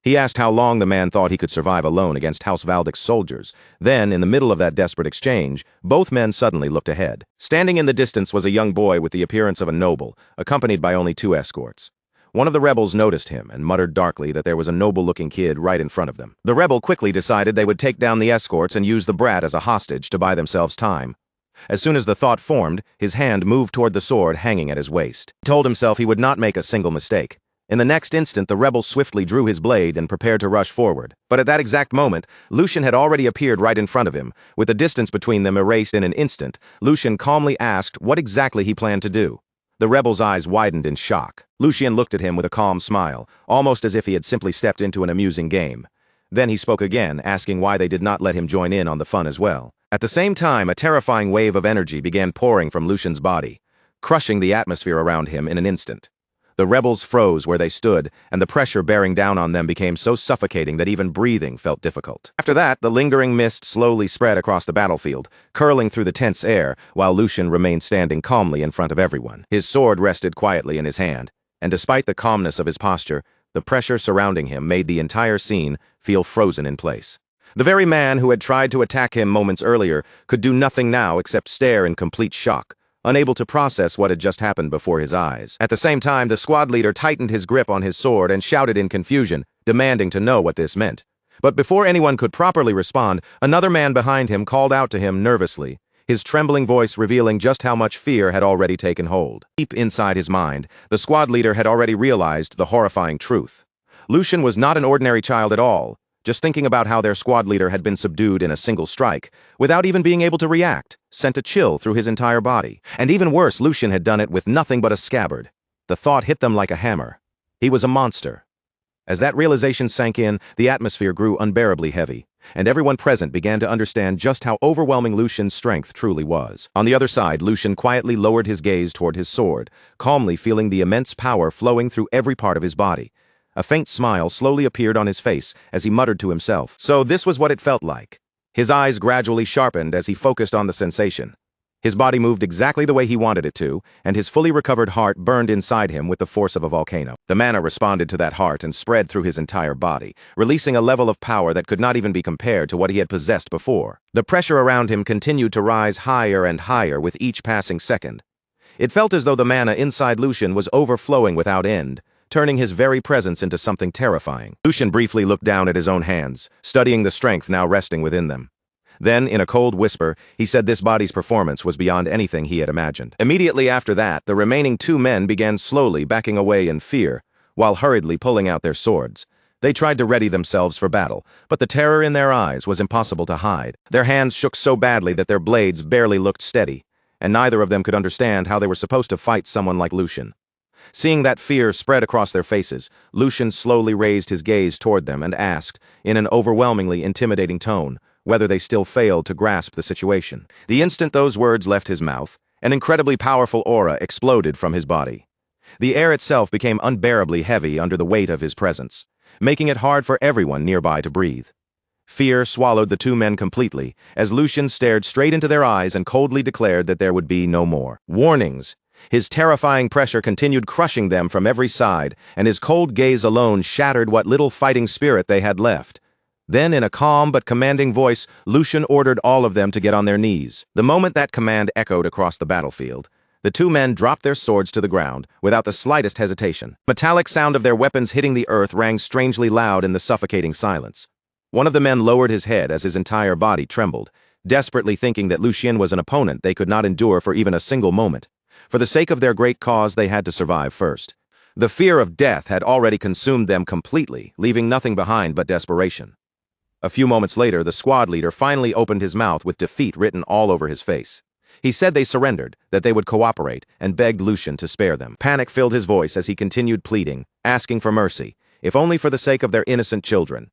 He asked how long the man thought he could survive alone against House Valdic's soldiers. Then, in the middle of that desperate exchange, both men suddenly looked ahead. Standing in the distance was a young boy with the appearance of a noble, accompanied by only 2 escorts. One of the rebels noticed him and muttered darkly that there was a noble-looking kid right in front of them. The rebel quickly decided they would take down the escorts and use the brat as a hostage to buy themselves time. As soon as the thought formed, his hand moved toward the sword hanging at his waist. He told himself he would not make a single mistake. In the next instant, the rebel swiftly drew his blade and prepared to rush forward. But at that exact moment, Lucian had already appeared right in front of him. With the distance between them erased in an instant, Lucian calmly asked what exactly he planned to do. The rebel's eyes widened in shock. Lucian looked at him with a calm smile, almost as if he had simply stepped into an amusing game. Then he spoke again, asking why they did not let him join in on the fun as well. At the same time, a terrifying wave of energy began pouring from Lucian's body, crushing the atmosphere around him in an instant. The rebels froze where they stood, and the pressure bearing down on them became so suffocating that even breathing felt difficult. After that, the lingering mist slowly spread across the battlefield, curling through the tense air, while Lucian remained standing calmly in front of everyone. His sword rested quietly in his hand, and despite the calmness of his posture, the pressure surrounding him made the entire scene feel frozen in place. The very man who had tried to attack him moments earlier could do nothing now except stare in complete shock, unable to process what had just happened before his eyes. At the same time, the squad leader tightened his grip on his sword and shouted in confusion, demanding to know what this meant. But before anyone could properly respond, another man behind him called out to him nervously, his trembling voice revealing just how much fear had already taken hold. Deep inside his mind, the squad leader had already realized the horrifying truth. Lucian was not an ordinary child at all. Just thinking about how their squad leader had been subdued in a single strike, without even being able to react, sent a chill through his entire body. And even worse, Lucian had done it with nothing but a scabbard. The thought hit them like a hammer. He was a monster. As that realization sank in, the atmosphere grew unbearably heavy, and everyone present began to understand just how overwhelming Lucian's strength truly was. On the other side, Lucian quietly lowered his gaze toward his sword, calmly feeling the immense power flowing through every part of his body. A faint smile slowly appeared on his face as he muttered to himself. So this was what it felt like. His eyes gradually sharpened as he focused on the sensation. His body moved exactly the way he wanted it to, and his fully recovered heart burned inside him with the force of a volcano. The mana responded to that heart and spread through his entire body, releasing a level of power that could not even be compared to what he had possessed before. The pressure around him continued to rise higher and higher with each passing second. It felt as though the mana inside Lucian was overflowing without end, turning his very presence into something terrifying. Lucian briefly looked down at his own hands, studying the strength now resting within them. Then, in a cold whisper, he said this body's performance was beyond anything he had imagined. Immediately after that, the remaining 2 men began slowly backing away in fear, while hurriedly pulling out their swords. They tried to ready themselves for battle, but the terror in their eyes was impossible to hide. Their hands shook so badly that their blades barely looked steady, and neither of them could understand how they were supposed to fight someone like Lucian. Seeing that fear spread across their faces, Lucian slowly raised his gaze toward them and asked, in an overwhelmingly intimidating tone, whether they still failed to grasp the situation. The instant those words left his mouth, an incredibly powerful aura exploded from his body. The air itself became unbearably heavy under the weight of his presence, making it hard for everyone nearby to breathe. Fear swallowed the 2 men completely, as Lucian stared straight into their eyes and coldly declared that there would be no more warnings. His terrifying pressure continued crushing them from every side, and his cold gaze alone shattered what little fighting spirit they had left. Then, in a calm but commanding voice, Lucian ordered all of them to get on their knees. The moment that command echoed across the battlefield, the 2 men dropped their swords to the ground, without the slightest hesitation. The metallic sound of their weapons hitting the earth rang strangely loud in the suffocating silence. One of the men lowered his head as his entire body trembled, desperately thinking that Lucian was an opponent they could not endure for even a single moment. For the sake of their great cause, they had to survive first. The fear of death had already consumed them completely, leaving nothing behind but desperation. A few moments later, the squad leader finally opened his mouth with defeat written all over his face. He said they surrendered, that they would cooperate, and begged Lucian to spare them. Panic filled his voice as he continued pleading, asking for mercy, if only for the sake of their innocent children.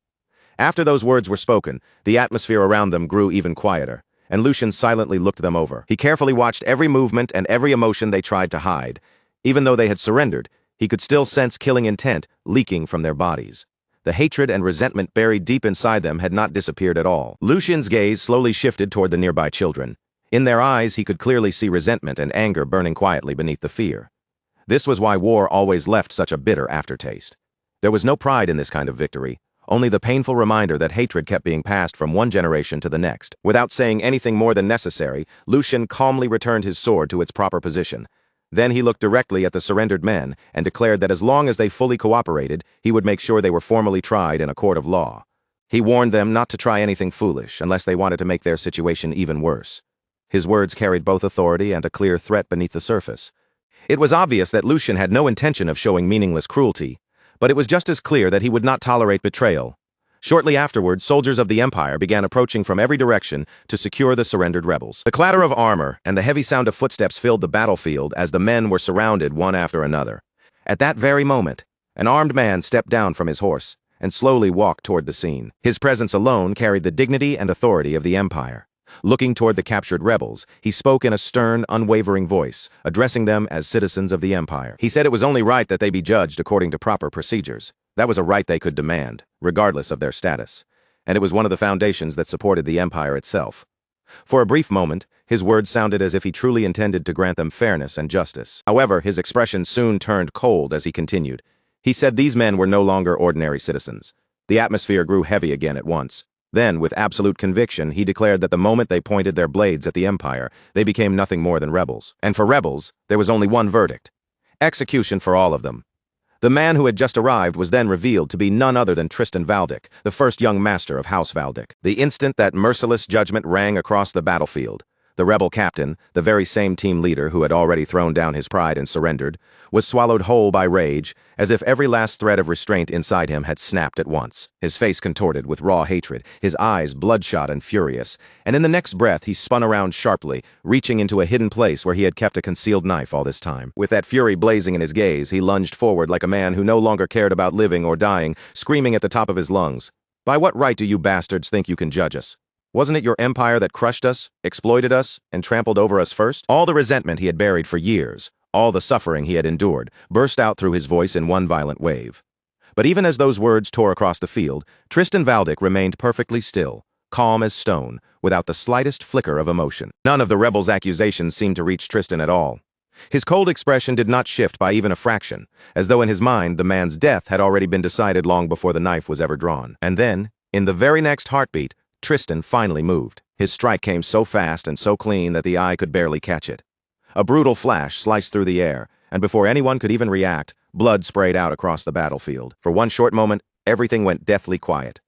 After those words were spoken, the atmosphere around them grew even quieter, and Lucian silently looked them over. He carefully watched every movement and every emotion they tried to hide. Even though they had surrendered, he could still sense killing intent leaking from their bodies. The hatred and resentment buried deep inside them had not disappeared at all. Lucian's gaze slowly shifted toward the nearby children. In their eyes, he could clearly see resentment and anger burning quietly beneath the fear. This was why war always left such a bitter aftertaste. There was no pride in this kind of victory, only the painful reminder that hatred kept being passed from one generation to the next. Without saying anything more than necessary, Lucian calmly returned his sword to its proper position. Then he looked directly at the surrendered men and declared that as long as they fully cooperated, he would make sure they were formally tried in a court of law. He warned them not to try anything foolish unless they wanted to make their situation even worse. His words carried both authority and a clear threat beneath the surface. It was obvious that Lucian had no intention of showing meaningless cruelty, but it was just as clear that he would not tolerate betrayal. Shortly afterward, soldiers of the Empire began approaching from every direction to secure the surrendered rebels. The clatter of armor and the heavy sound of footsteps filled the battlefield as the men were surrounded one after another. At that very moment, an armed man stepped down from his horse and slowly walked toward the scene. His presence alone carried the dignity and authority of the Empire. Looking toward the captured rebels, he spoke in a stern, unwavering voice, addressing them as citizens of the Empire. He said it was only right that they be judged according to proper procedures. That was a right they could demand, regardless of their status. And it was one of the foundations that supported the Empire itself. For a brief moment, his words sounded as if he truly intended to grant them fairness and justice. However, his expression soon turned cold as he continued. He said these men were no longer ordinary citizens. The atmosphere grew heavy again at once. Then, with absolute conviction, he declared that the moment they pointed their blades at the Empire, they became nothing more than rebels. And for rebels, there was only one verdict: execution for all of them. The man who had just arrived was then revealed to be none other than Tristan Valdic, the first young master of House Valdic. The instant that merciless judgment rang across the battlefield, the rebel captain, the very same team leader who had already thrown down his pride and surrendered, was swallowed whole by rage, as if every last thread of restraint inside him had snapped at once. His face contorted with raw hatred, his eyes bloodshot and furious, and in the next breath he spun around sharply, reaching into a hidden place where he had kept a concealed knife all this time. With that fury blazing in his gaze, he lunged forward like a man who no longer cared about living or dying, screaming at the top of his lungs, "By what right do you bastards think you can judge us? Wasn't it your empire that crushed us, exploited us, and trampled over us first?" All the resentment he had buried for years, all the suffering he had endured, burst out through his voice in one violent wave. But even as those words tore across the field, Tristan Valdic remained perfectly still, calm as stone, without the slightest flicker of emotion. None of the rebels' accusations seemed to reach Tristan at all. His cold expression did not shift by even a fraction, as though in his mind the man's death had already been decided long before the knife was ever drawn. And then, in the very next heartbeat, Tristan finally moved. His strike came so fast and so clean that the eye could barely catch it. A brutal flash sliced through the air, and before anyone could even react, blood sprayed out across the battlefield. For one short moment, everything went deathly quiet.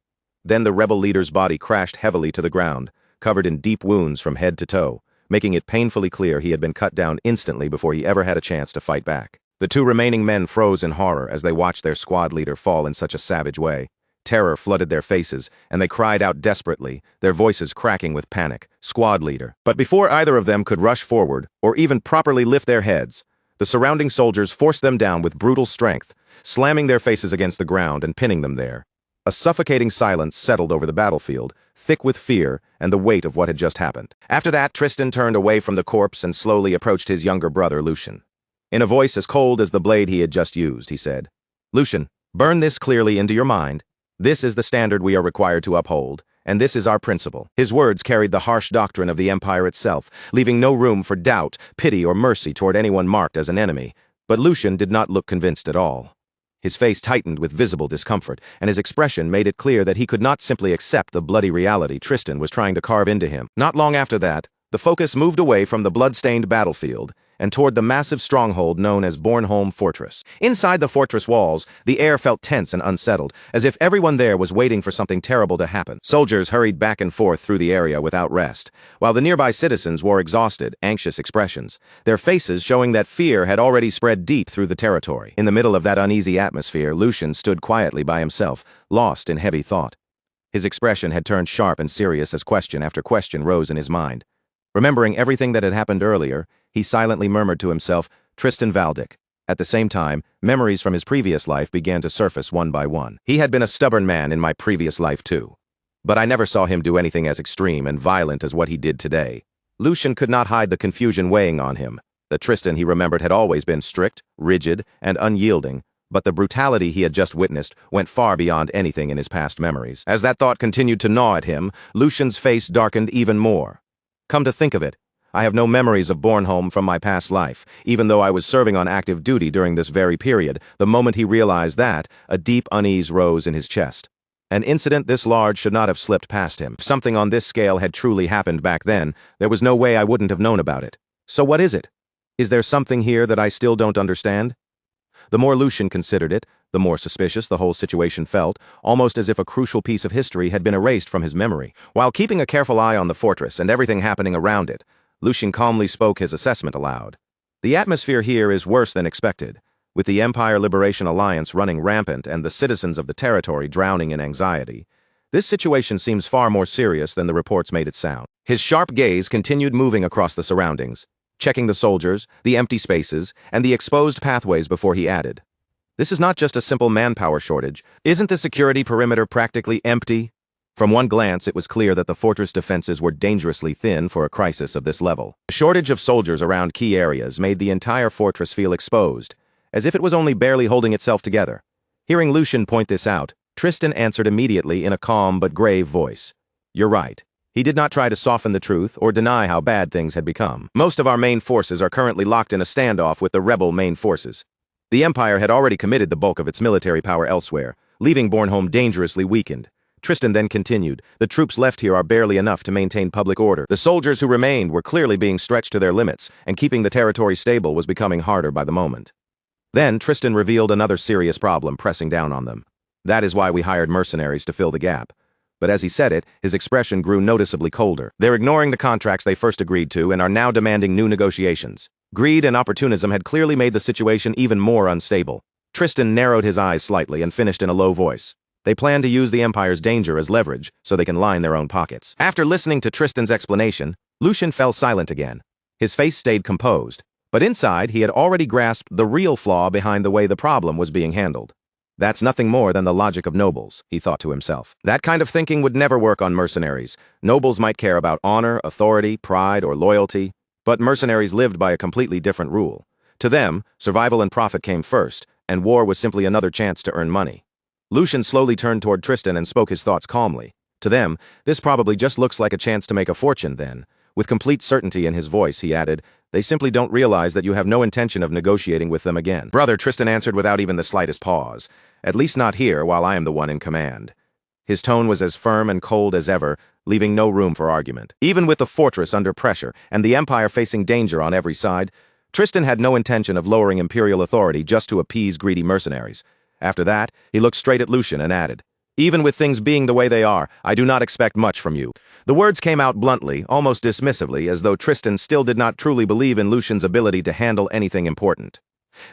Then the rebel leader's body crashed heavily to the ground, covered in deep wounds from head to toe, making it painfully clear he had been cut down instantly before he ever had a chance to fight back. The two remaining men froze in horror as they watched their squad leader fall in such a savage way. Terror flooded their faces, and they cried out desperately, their voices cracking with panic, "Squad leader." But before either of them could rush forward, or even properly lift their heads, the surrounding soldiers forced them down with brutal strength, slamming their faces against the ground and pinning them there. A suffocating silence settled over the battlefield, thick with fear and the weight of what had just happened. After that, Tristan turned away from the corpse and slowly approached his younger brother, Lucian. In a voice as cold as the blade he had just used, he said, "Lucian, burn this clearly into your mind. This is the standard we are required to uphold, and this is our principle." His words carried the harsh doctrine of the Empire itself, leaving no room for doubt, pity, or mercy toward anyone marked as an enemy. But Lucian did not look convinced at all. His face tightened with visible discomfort, and his expression made it clear that he could not simply accept the bloody reality Tristan was trying to carve into him. Not long after that, the focus moved away from the blood-stained battlefield and toward the massive stronghold known as Bornholm Fortress. Inside the fortress walls, the air felt tense and unsettled, as if everyone there was waiting for something terrible to happen. Soldiers hurried back and forth through the area without rest, while the nearby citizens wore exhausted, anxious expressions, their faces showing that fear had already spread deep through the territory. In the middle of that uneasy atmosphere, Lucian stood quietly by himself, lost in heavy thought. His expression had turned sharp and serious as question after question rose in his mind. Remembering everything that had happened earlier, he silently murmured to himself, "Tristan Valdic." At the same time, memories from his previous life began to surface one by one. He had been a stubborn man in my previous life too. But I never saw him do anything as extreme and violent as what he did today. Lucian could not hide the confusion weighing on him. The Tristan he remembered had always been strict, rigid, and unyielding, but the brutality he had just witnessed went far beyond anything in his past memories. As that thought continued to gnaw at him, Lucian's face darkened even more. Come to think of it, I have no memories of Bornholm from my past life, even though I was serving on active duty during this very period. The moment he realized that, a deep unease rose in his chest. An incident this large should not have slipped past him. If something on this scale had truly happened back then, there was no way I wouldn't have known about it. So what is it? Is there something here that I still don't understand? The more Lucian considered it, the more suspicious the whole situation felt, almost as if a crucial piece of history had been erased from his memory. While keeping a careful eye on the fortress and everything happening around it, Lucian calmly spoke his assessment aloud. The atmosphere here is worse than expected, with the Empire Liberation Alliance running rampant and the citizens of the territory drowning in anxiety. This situation seems far more serious than the reports made it sound. His sharp gaze continued moving across the surroundings, checking the soldiers, the empty spaces, and the exposed pathways before he added, "This is not just a simple manpower shortage. Isn't the security perimeter practically empty?" From one glance, it was clear that the fortress defenses were dangerously thin for a crisis of this level. The shortage of soldiers around key areas made the entire fortress feel exposed, as if it was only barely holding itself together. Hearing Lucian point this out, Tristan answered immediately in a calm but grave voice. "You're right." He did not try to soften the truth or deny how bad things had become. "Most of our main forces are currently locked in a standoff with the rebel main forces. The Empire had already committed the bulk of its military power elsewhere, leaving Bornholm dangerously weakened." Tristan then continued, "The troops left here are barely enough to maintain public order. The soldiers who remained were clearly being stretched to their limits, and keeping the territory stable was becoming harder by the moment." Then Tristan revealed another serious problem pressing down on them. "That is why we hired mercenaries to fill the gap." But as he said it, his expression grew noticeably colder. "They're ignoring the contracts they first agreed to and are now demanding new negotiations." Greed and opportunism had clearly made the situation even more unstable. Tristan narrowed his eyes slightly and finished in a low voice. "They plan to use the Empire's danger as leverage so they can line their own pockets." After listening to Tristan's explanation, Lucian fell silent again. His face stayed composed, but inside he had already grasped the real flaw behind the way the problem was being handled. "That's nothing more than the logic of nobles," he thought to himself. "That kind of thinking would never work on mercenaries. Nobles might care about honor, authority, pride, or loyalty, but mercenaries lived by a completely different rule. To them, survival and profit came first, and war was simply another chance to earn money." Lucian slowly turned toward Tristan and spoke his thoughts calmly. "To them, this probably just looks like a chance to make a fortune then." With complete certainty in his voice, he added, "They simply don't realize that you have no intention of negotiating with them again." "Brother," Tristan answered without even the slightest pause. "At least not here while I am the one in command." His tone was as firm and cold as ever, leaving no room for argument. Even with the fortress under pressure and the Empire facing danger on every side, Tristan had no intention of lowering imperial authority just to appease greedy mercenaries. After that, he looked straight at Lucian and added, "Even with things being the way they are, I do not expect much from you." The words came out bluntly, almost dismissively, as though Tristan still did not truly believe in Lucian's ability to handle anything important.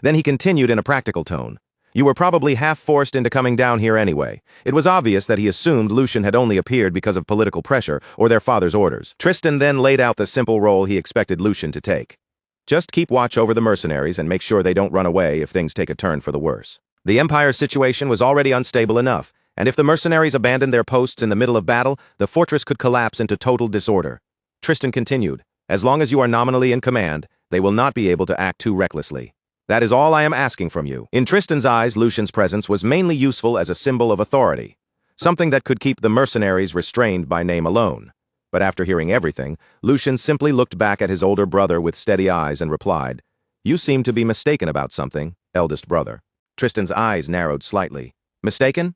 Then he continued in a practical tone. "You were probably half forced into coming down here anyway." It was obvious that he assumed Lucian had only appeared because of political pressure or their father's orders. Tristan then laid out the simple role he expected Lucian to take. "Just keep watch over the mercenaries and make sure they don't run away if things take a turn for the worse." The Empire's situation was already unstable enough, and if the mercenaries abandoned their posts in the middle of battle, the fortress could collapse into total disorder. Tristan continued, "As long as you are nominally in command, they will not be able to act too recklessly. That is all I am asking from you." In Tristan's eyes, Lucian's presence was mainly useful as a symbol of authority, something that could keep the mercenaries restrained by name alone. But after hearing everything, Lucian simply looked back at his older brother with steady eyes and replied, "You seem to be mistaken about something, eldest brother." Tristan's eyes narrowed slightly. "Mistaken?"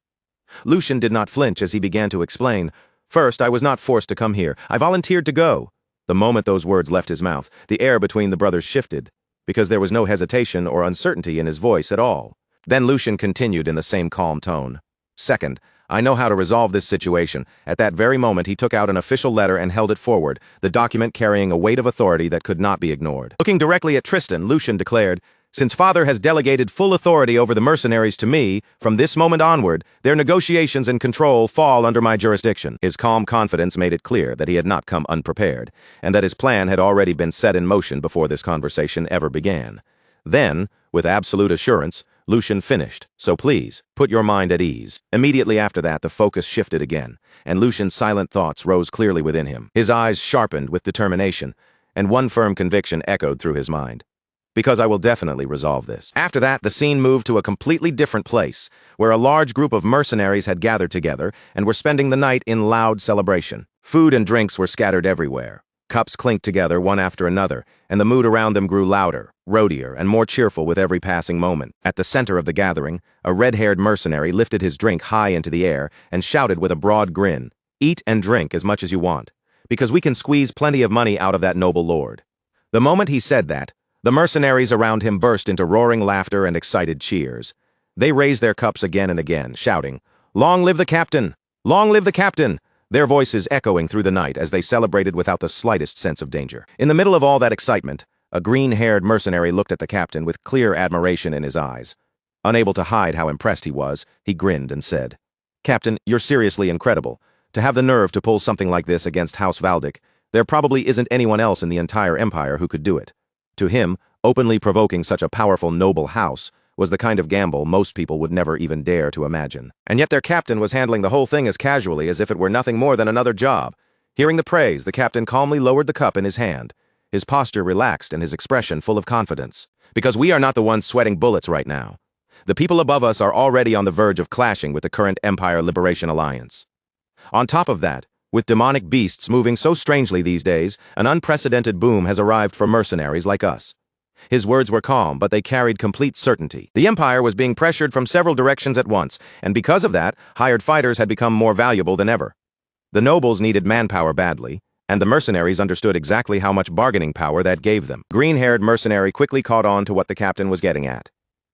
Lucian did not flinch as he began to explain. "First, I was not forced to come here. I volunteered to go." The moment those words left his mouth, the air between the brothers shifted, because there was no hesitation or uncertainty in his voice at all. Then Lucian continued in the same calm tone. "Second, I know how to resolve this situation." At that very moment, he took out an official letter and held it forward, the document carrying a weight of authority that could not be ignored. Looking directly at Tristan, Lucian declared, "Since Father has delegated full authority over the mercenaries to me, from this moment onward, their negotiations and control fall under my jurisdiction." His calm confidence made it clear that he had not come unprepared, and that his plan had already been set in motion before this conversation ever began. Then, with absolute assurance, Lucian finished, "So please, put your mind at ease." Immediately after that, the focus shifted again, and Lucian's silent thoughts rose clearly within him. His eyes sharpened with determination, and one firm conviction echoed through his mind. "Because I will definitely resolve this." After that, the scene moved to a completely different place, where a large group of mercenaries had gathered together and were spending the night in loud celebration. Food and drinks were scattered everywhere. Cups clinked together one after another, and the mood around them grew louder, roadier, and more cheerful with every passing moment. At the center of the gathering, a red-haired mercenary lifted his drink high into the air and shouted with a broad grin, "Eat and drink as much as you want, because we can squeeze plenty of money out of that noble lord." The moment he said that, the mercenaries around him burst into roaring laughter and excited cheers. They raised their cups again and again, shouting, "Long live the captain! Long live the captain!" Their voices echoing through the night as they celebrated without the slightest sense of danger. In the middle of all that excitement, a green-haired mercenary looked at the captain with clear admiration in his eyes. Unable to hide how impressed he was, he grinned and said, "Captain, you're seriously incredible. To have the nerve to pull something like this against House Valdic, there probably isn't anyone else in the entire empire who could do it." To him, openly provoking such a powerful noble house was the kind of gamble most people would never even dare to imagine. And yet their captain was handling the whole thing as casually as if it were nothing more than another job. Hearing the praise, the captain calmly lowered the cup in his hand, his posture relaxed and his expression full of confidence. "Because we are not the ones sweating bullets right now. The people above us are already on the verge of clashing with the current Empire Liberation Alliance. On top of that, with demonic beasts moving so strangely these days, an unprecedented boom has arrived for mercenaries like us." His words were calm, but they carried complete certainty. The Empire was being pressured from several directions at once, and because of that, hired fighters had become more valuable than ever. The nobles needed manpower badly, and the mercenaries understood exactly how much bargaining power that gave them. Green-haired mercenary quickly caught on to what the captain was getting at.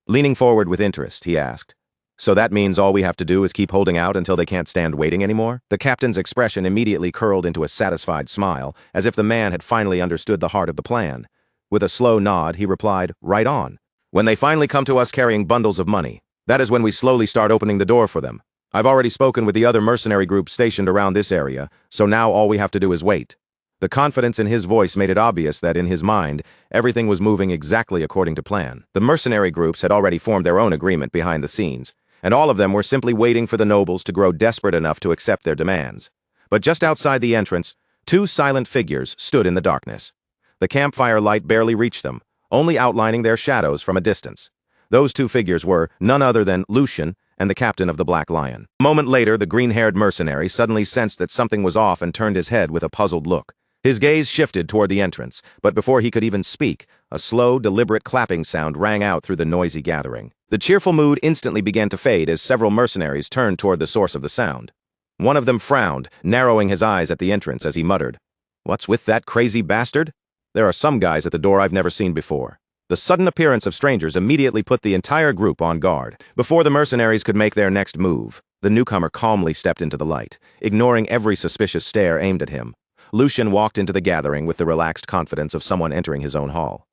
Leaning forward with interest, he asked, "So that means all we have to do is keep holding out until they can't stand waiting anymore?" The captain's expression immediately curled into a satisfied smile, as if the man had finally understood the heart of the plan. With a slow nod, he replied, "Right on. When they finally come to us carrying bundles of money, that is when we slowly start opening the door for them. I've already spoken with the other mercenary groups stationed around this area, so now all we have to do is wait." The confidence in his voice made it obvious that in his mind, everything was moving exactly according to plan. The mercenary groups had already formed their own agreement behind the scenes, and all of them were simply waiting for the nobles to grow desperate enough to accept their demands. But just outside the entrance, two silent figures stood in the darkness. The campfire light barely reached them, only outlining their shadows from a distance. Those two figures were none other than Lucian and the captain of the Black Lion. A moment later, the green-haired mercenary suddenly sensed that something was off and turned his head with a puzzled look. His gaze shifted toward the entrance, but before he could even speak, a slow, deliberate clapping sound rang out through the noisy gathering. The cheerful mood instantly began to fade as several mercenaries turned toward the source of the sound. One of them frowned, narrowing his eyes at the entrance as he muttered, "What's with that crazy bastard? There are some guys at the door I've never seen before." The sudden appearance of strangers immediately put the entire group on guard. Before the mercenaries could make their next move, the newcomer calmly stepped into the light, ignoring every suspicious stare aimed at him. Lucian walked into the gathering with the relaxed confidence of someone entering his own hall.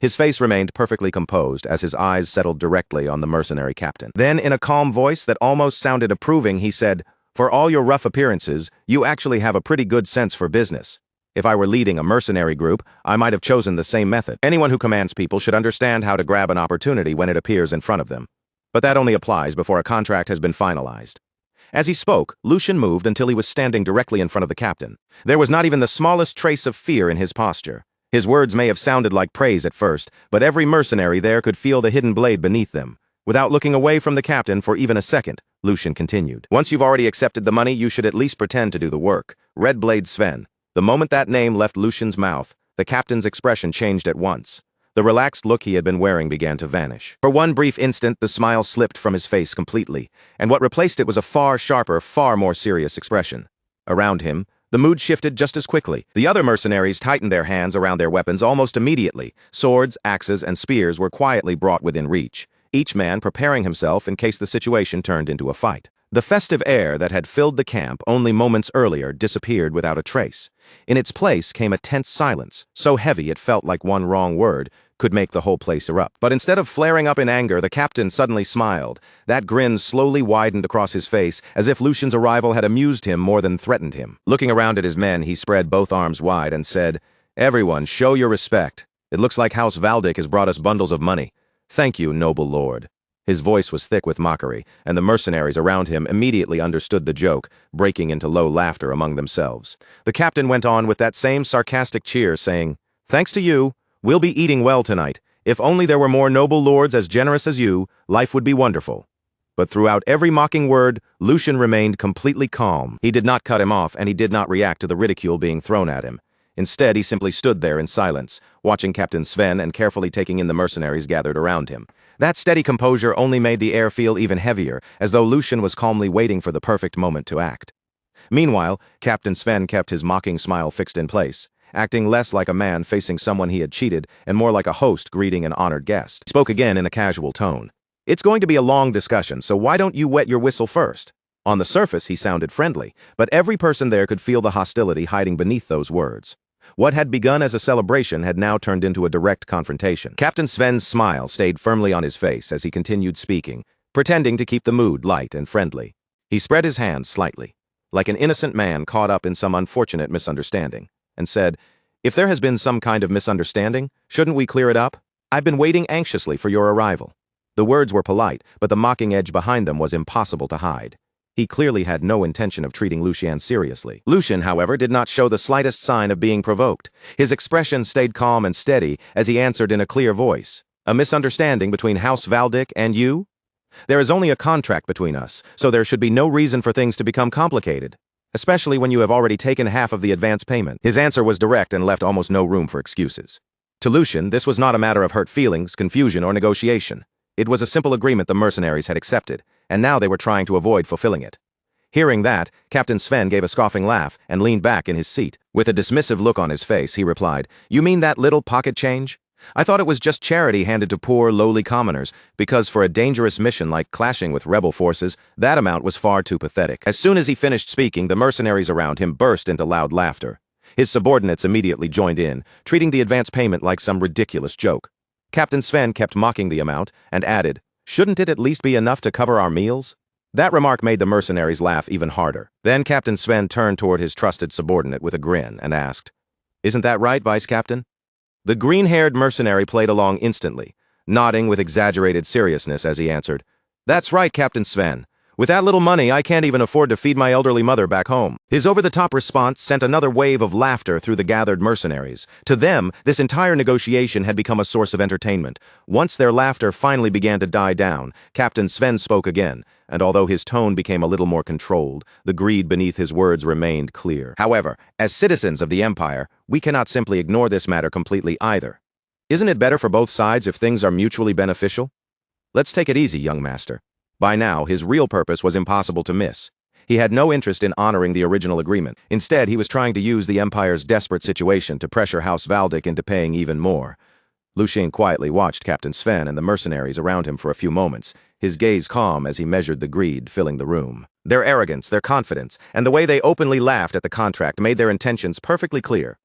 His face remained perfectly composed as his eyes settled directly on the mercenary captain. Then, in a calm voice that almost sounded approving, he said, "For all your rough appearances, you actually have a pretty good sense for business. If I were leading a mercenary group, I might have chosen the same method. Anyone who commands people should understand how to grab an opportunity when it appears in front of them. But that only applies before a contract has been finalized." As he spoke, Lucian moved until he was standing directly in front of the captain. There was not even the smallest trace of fear in his posture. His words may have sounded like praise at first, but every mercenary there could feel the hidden blade beneath them. Without looking away from the captain for even a second, Lucian continued, "Once you've already accepted the money, you should at least pretend to do the work. Red Blade Sven." The moment that name left Lucian's mouth, the captain's expression changed at once. The relaxed look he had been wearing began to vanish. For one brief instant, the smile slipped from his face completely, and what replaced it was a far sharper, far more serious expression. Around him, the mood shifted just as quickly. The other mercenaries tightened their hands around their weapons almost immediately. Swords, axes, and spears were quietly brought within reach, each man preparing himself in case the situation turned into a fight. The festive air that had filled the camp only moments earlier disappeared without a trace. In its place came a tense silence, so heavy it felt like one wrong word could make the whole place erupt. But instead of flaring up in anger, the captain suddenly smiled. That grin slowly widened across his face, as if Lucian's arrival had amused him more than threatened him. Looking around at his men, he spread both arms wide and said, "Everyone, show your respect. It looks like House Valdic has brought us bundles of money. Thank you, noble lord." His voice was thick with mockery, and the mercenaries around him immediately understood the joke, breaking into low laughter among themselves. The captain went on with that same sarcastic cheer, saying, "Thanks to you, we'll be eating well tonight. If only there were more noble lords as generous as you, life would be wonderful." But throughout every mocking word, Lucian remained completely calm. He did not cut him off, and he did not react to the ridicule being thrown at him. Instead, he simply stood there in silence, watching Captain Sven and carefully taking in the mercenaries gathered around him. That steady composure only made the air feel even heavier, as though Lucian was calmly waiting for the perfect moment to act. Meanwhile, Captain Sven kept his mocking smile fixed in place, acting less like a man facing someone he had cheated and more like a host greeting an honored guest. He spoke again in a casual tone. "It's going to be a long discussion, so why don't you wet your whistle first?" On the surface, he sounded friendly, but every person there could feel the hostility hiding beneath those words. What had begun as a celebration had now turned into a direct confrontation. Captain Sven's smile stayed firmly on his face as he continued speaking, pretending to keep the mood light and friendly. He spread his hands slightly, like an innocent man caught up in some unfortunate misunderstanding, and said, "If there has been some kind of misunderstanding, shouldn't we clear it up? I've been waiting anxiously for your arrival." The words were polite, but the mocking edge behind them was impossible to hide. He clearly had no intention of treating Lucien seriously. Lucian, however, did not show the slightest sign of being provoked. His expression stayed calm and steady as he answered in a clear voice, "A misunderstanding between House Valdic and you? There is only a contract between us, so there should be no reason for things to become complicated, especially when you have already taken half of the advance payment." His answer was direct and left almost no room for excuses. To Lucian, this was not a matter of hurt feelings, confusion, or negotiation. It was a simple agreement the mercenaries had accepted, and now they were trying to avoid fulfilling it. Hearing that, Captain Sven gave a scoffing laugh and leaned back in his seat. With a dismissive look on his face, he replied, "You mean that little pocket change? I thought it was just charity handed to poor, lowly commoners, because for a dangerous mission like clashing with rebel forces, that amount was far too pathetic." As soon as he finished speaking, the mercenaries around him burst into loud laughter. His subordinates immediately joined in, treating the advance payment like some ridiculous joke. Captain Sven kept mocking the amount and added, "Shouldn't it at least be enough to cover our meals?" That remark made the mercenaries laugh even harder. Then Captain Sven turned toward his trusted subordinate with a grin and asked, "Isn't that right, Vice Captain?" The green-haired mercenary played along instantly, nodding with exaggerated seriousness as he answered, "That's right, Captain Sven. With that little money, I can't even afford to feed my elderly mother back home." His over-the-top response sent another wave of laughter through the gathered mercenaries. To them, this entire negotiation had become a source of entertainment. Once their laughter finally began to die down, Captain Sven spoke again, and although his tone became a little more controlled, the greed beneath his words remained clear. "However, as citizens of the Empire, we cannot simply ignore this matter completely either. Isn't it better for both sides if things are mutually beneficial? Let's take it easy, young master." By now, his real purpose was impossible to miss. He had no interest in honoring the original agreement. Instead, he was trying to use the Empire's desperate situation to pressure House Valdic into paying even more. Lucien quietly watched Captain Sven and the mercenaries around him for a few moments, his gaze calm as he measured the greed filling the room. Their arrogance, their confidence, and the way they openly laughed at the contract made their intentions perfectly clear.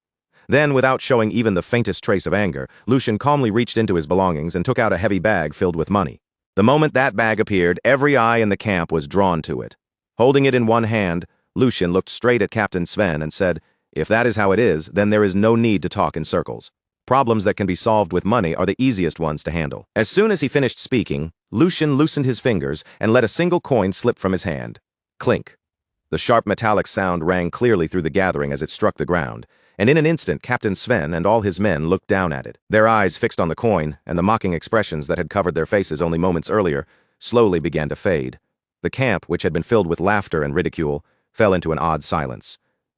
Then, without showing even the faintest trace of anger, Lucien calmly reached into his belongings and took out a heavy bag filled with money. The moment that bag appeared, every eye in the camp was drawn to it. Holding it in one hand, Lucien looked straight at Captain Sven and said, "If that is how it is, then there is no need to talk in circles. Problems that can be solved with money are the easiest ones to handle." As soon as he finished speaking, Lucien loosened his fingers and let a single coin slip from his hand. Clink. The sharp metallic sound rang clearly through the gathering as it struck the ground, and in an instant Captain Sven and all his men looked down at it. Their eyes fixed on the coin, and the mocking expressions that had covered their faces only moments earlier slowly began to fade. The camp, which had been filled with laughter and ridicule, fell into an odd silence.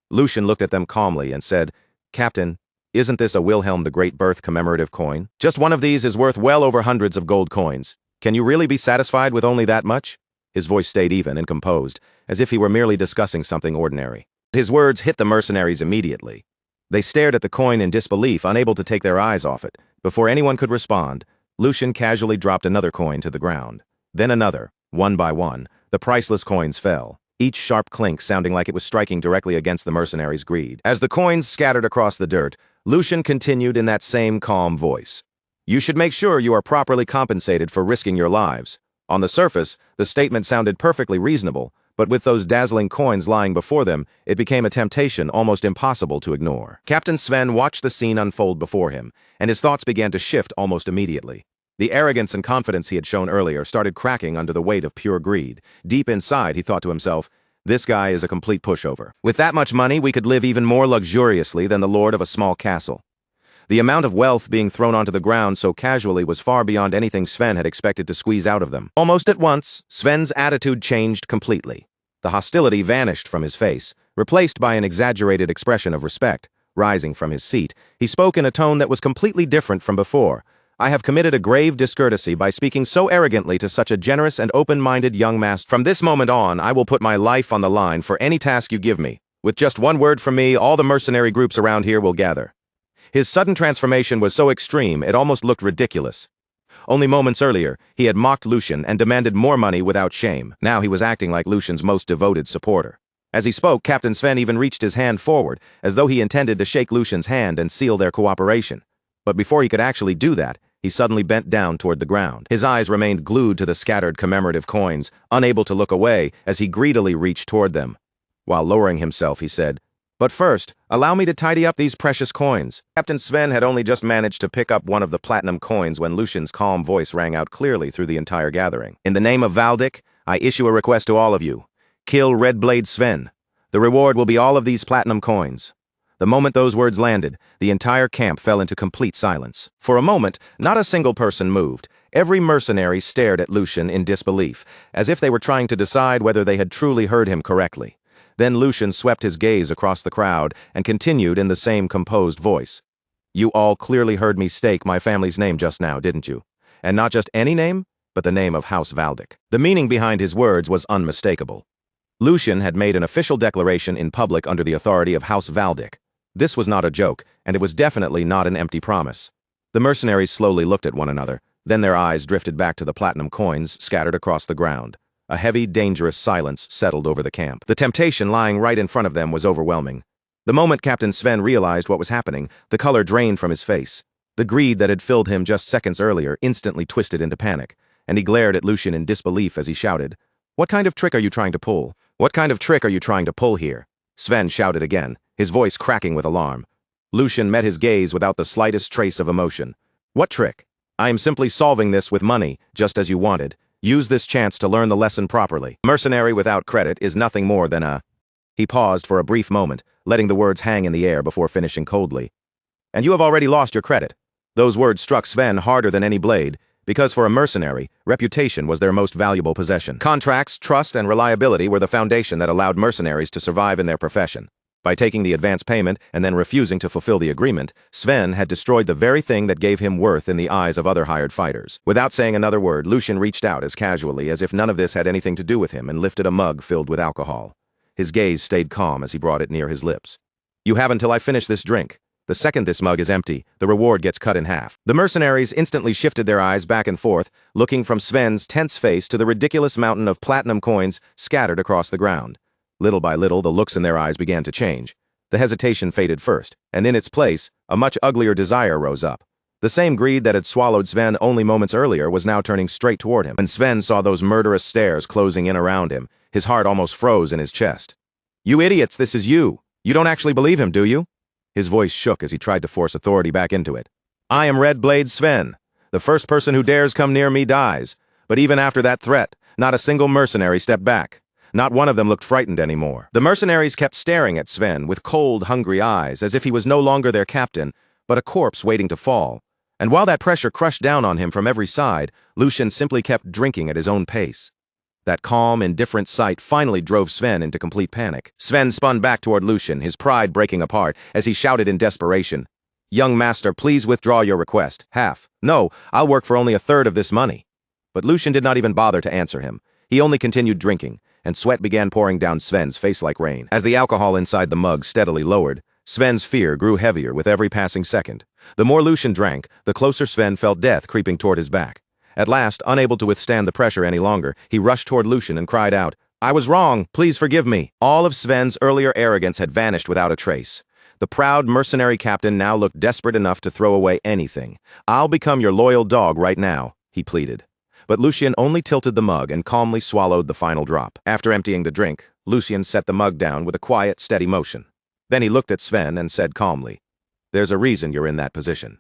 Lucien looked at them calmly and said, "Captain, isn't this a Wilhelm the Great Birth commemorative coin? Just one of these is worth well over hundreds of gold coins. Can you really be satisfied with only that much?" His voice stayed even and composed, as if he were merely discussing something ordinary. His words hit the mercenaries immediately. They stared at the coin in disbelief, unable to take their eyes off it. Before anyone could respond, Lucien casually dropped another coin to the ground. Then another. One by one, the priceless coins fell, each sharp clink sounding like it was striking directly against the mercenaries' greed. As the coins scattered across the dirt, Lucien continued in that same calm voice. "You should make sure you are properly compensated for risking your lives." On the surface, the statement sounded perfectly reasonable, but with those dazzling coins lying before them, it became a temptation almost impossible to ignore. Captain Sven watched the scene unfold before him, and his thoughts began to shift almost immediately. The arrogance and confidence he had shown earlier started cracking under the weight of pure greed. Deep inside, he thought to himself, "This guy is a complete pushover. With that much money, we could live even more luxuriously than the lord of a small castle." The amount of wealth being thrown onto the ground so casually was far beyond anything Sven had expected to squeeze out of them. Almost at once, Sven's attitude changed completely. The hostility vanished from his face, replaced by an exaggerated expression of respect. Rising from his seat, he spoke in a tone that was completely different from before. I have committed a grave discourtesy by speaking so arrogantly to such a generous and open-minded young master. From this moment on, I will put my life on the line for any task you give me. With just one word from me, all the mercenary groups around here will gather. His sudden transformation was so extreme, it almost looked ridiculous. Only moments earlier, he had mocked Lucian and demanded more money without shame. Now he was acting like Lucian's most devoted supporter. As he spoke, Captain Sven even reached his hand forward, as though he intended to shake Lucian's hand and seal their cooperation. But before he could actually do that, he suddenly bent down toward the ground. His eyes remained glued to the scattered commemorative coins, unable to look away as he greedily reached toward them. While lowering himself, he said, "But first, allow me to tidy up these precious coins." Captain Sven had only just managed to pick up one of the platinum coins when Lucian's calm voice rang out clearly through the entire gathering. "In the name of Valdic, I issue a request to all of you. Kill Red Blade Sven. The reward will be all of these platinum coins." The moment those words landed, the entire camp fell into complete silence. For a moment, not a single person moved. Every mercenary stared at Lucian in disbelief, as if they were trying to decide whether they had truly heard him correctly. Then Lucian swept his gaze across the crowd and continued in the same composed voice. "You all clearly heard me stake my family's name just now, didn't you? And not just any name, but the name of House Valdic." The meaning behind his words was unmistakable. Lucian had made an official declaration in public under the authority of House Valdic. This was not a joke, and it was definitely not an empty promise. The mercenaries slowly looked at one another, then their eyes drifted back to the platinum coins scattered across the ground. A heavy, dangerous silence settled over the camp. The temptation lying right in front of them was overwhelming. The moment Captain Sven realized what was happening, the color drained from his face. The greed that had filled him just seconds earlier instantly twisted into panic, and he glared at Lucian in disbelief as he shouted, "What kind of trick are you trying to pull? What kind of trick are you trying to pull here?" Sven shouted again, his voice cracking with alarm. Lucian met his gaze without the slightest trace of emotion. "What trick? I am simply solving this with money, just as you wanted. Use this chance to learn the lesson properly. Mercenary without credit is nothing more than a..." He paused for a brief moment, letting the words hang in the air before finishing coldly. "And you have already lost your credit." Those words struck Sven harder than any blade, because for a mercenary, reputation was their most valuable possession. Contracts, trust, and reliability were the foundation that allowed mercenaries to survive in their profession. By taking the advance payment and then refusing to fulfill the agreement, Sven had destroyed the very thing that gave him worth in the eyes of other hired fighters. Without saying another word, Lucian reached out as casually as if none of this had anything to do with him and lifted a mug filled with alcohol. His gaze stayed calm as he brought it near his lips. "You have until I finish this drink. The second this mug is empty, the reward gets cut in half." The mercenaries instantly shifted their eyes back and forth, looking from Sven's tense face to the ridiculous mountain of platinum coins scattered across the ground. Little by little, the looks in their eyes began to change. The hesitation faded first, and in its place, a much uglier desire rose up. The same greed that had swallowed Sven only moments earlier was now turning straight toward him. When Sven saw those murderous stares closing in around him, his heart almost froze in his chest. "You idiots, this is you. You don't actually believe him, do you?" His voice shook as he tried to force authority back into it. "I am Red Blade Sven. The first person who dares come near me dies. But even after that threat, not a single mercenary stepped back. Not one of them looked frightened anymore." The mercenaries kept staring at Sven with cold, hungry eyes, as if he was no longer their captain, but a corpse waiting to fall. And while that pressure crushed down on him from every side, Lucian simply kept drinking at his own pace. That calm, indifferent sight finally drove Sven into complete panic. Sven spun back toward Lucian, his pride breaking apart, as he shouted in desperation, "Young master, please withdraw your request. Half. No, I'll work for only a third of this money." But Lucian did not even bother to answer him. He only continued drinking, and sweat began pouring down Sven's face like rain. As the alcohol inside the mug steadily lowered, Sven's fear grew heavier with every passing second. The more Lucian drank, the closer Sven felt death creeping toward his back. At last, unable to withstand the pressure any longer, he rushed toward Lucian and cried out, "I was wrong, please forgive me." All of Sven's earlier arrogance had vanished without a trace. The proud mercenary captain now looked desperate enough to throw away anything. "I'll become your loyal dog right now," he pleaded. But Lucian only tilted the mug and calmly swallowed the final drop. After emptying the drink, Lucian set the mug down with a quiet, steady motion. Then he looked at Sven and said calmly, "There's a reason you're in that position."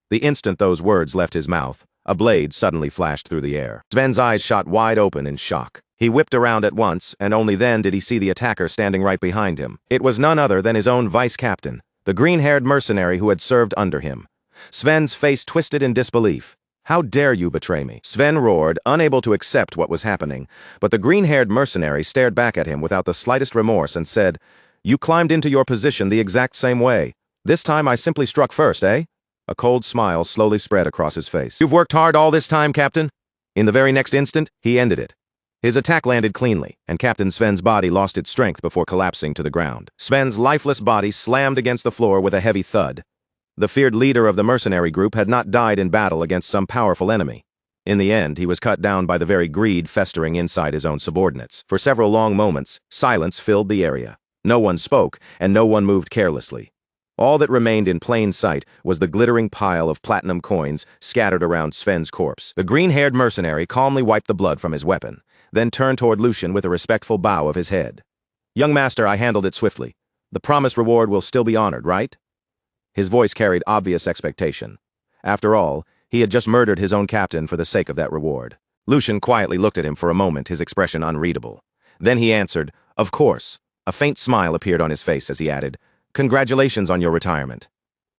The instant those words left his mouth, a blade suddenly flashed through the air. Sven's eyes shot wide open in shock. He whipped around at once, and only then did he see the attacker standing right behind him. It was none other than his own vice-captain, the green-haired mercenary who had served under him. Sven's face twisted in disbelief. "How dare you betray me?" Sven roared, unable to accept what was happening, but the green-haired mercenary stared back at him without the slightest remorse and said, "You climbed into your position the exact same way. This time I simply struck first, eh? A cold smile slowly spread across his face. You've worked hard all this time, Captain? In the very next instant, he ended it. His attack landed cleanly, and Captain Sven's body lost its strength before collapsing to the ground. Sven's lifeless body slammed against the floor with a heavy thud. The feared leader of the mercenary group had not died in battle against some powerful enemy. In the end, he was cut down by the very greed festering inside his own subordinates. For several long moments, silence filled the area. No one spoke, and no one moved carelessly. All that remained in plain sight was the glittering pile of platinum coins scattered around Sven's corpse. The green-haired mercenary calmly wiped the blood from his weapon, then turned toward Lucian with a respectful bow of his head. "Young master, I handled it swiftly. The promised reward will still be honored, right?" His voice carried obvious expectation. After all, he had just murdered his own captain for the sake of that reward. Lucian quietly looked at him for a moment, his expression unreadable. Then he answered, "Of course." A faint smile appeared on his face as he added, "Congratulations on your retirement."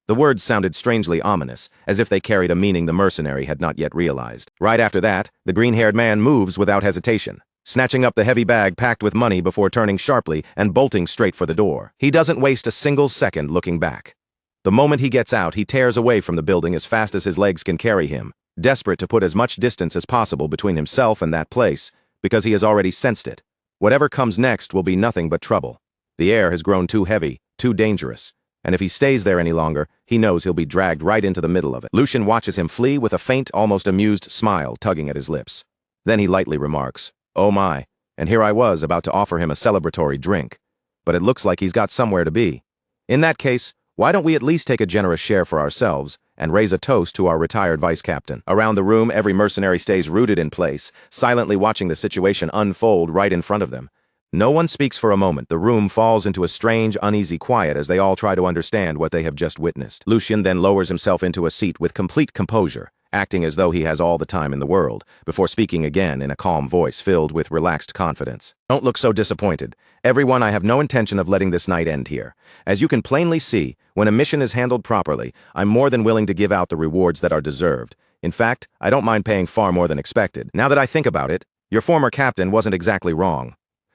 The words sounded strangely ominous, as if they carried a meaning the mercenary had not yet realized. Right after that, the green-haired man moves without hesitation, snatching up the heavy bag packed with money before turning sharply and bolting straight for the door. He doesn't waste a single second looking back. The moment he gets out, he tears away from the building as fast as his legs can carry him, desperate to put as much distance as possible between himself and that place, because he has already sensed it. Whatever comes next will be nothing but trouble. The air has grown too heavy, too dangerous, and if he stays there any longer, he knows he'll be dragged right into the middle of it. Lucian watches him flee with a faint, almost amused smile tugging at his lips. Then he lightly remarks, "Oh my," and here I was about to offer him a celebratory drink. But it looks like he's got somewhere to be. In that case, why don't we at least take a generous share for ourselves and raise a toast to our retired vice captain? Around the room, every mercenary stays rooted in place, silently watching the situation unfold right in front of them. No one speaks for a moment. The room falls into a strange, uneasy quiet as they all try to understand what they have just witnessed. Lucian then lowers himself into a seat with complete composure, acting as though he has all the time in the world, before speaking again in a calm voice filled with relaxed confidence. "Don't look so disappointed. Everyone, I have no intention of letting this night end here. As you can plainly see, when a mission is handled properly, I'm more than willing to give out the rewards that are deserved. In fact, I don't mind paying far more than expected. Now that I think about it, your former captain wasn't exactly wrong.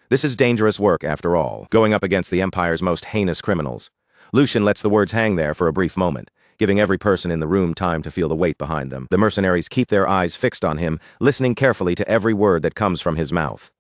This is dangerous work, after all, going up against the Empire's most heinous criminals." Lucian lets the words hang there for a brief moment, giving every person in the room time to feel the weight behind them. The mercenaries keep their eyes fixed on him, listening carefully to every word that comes from his mouth.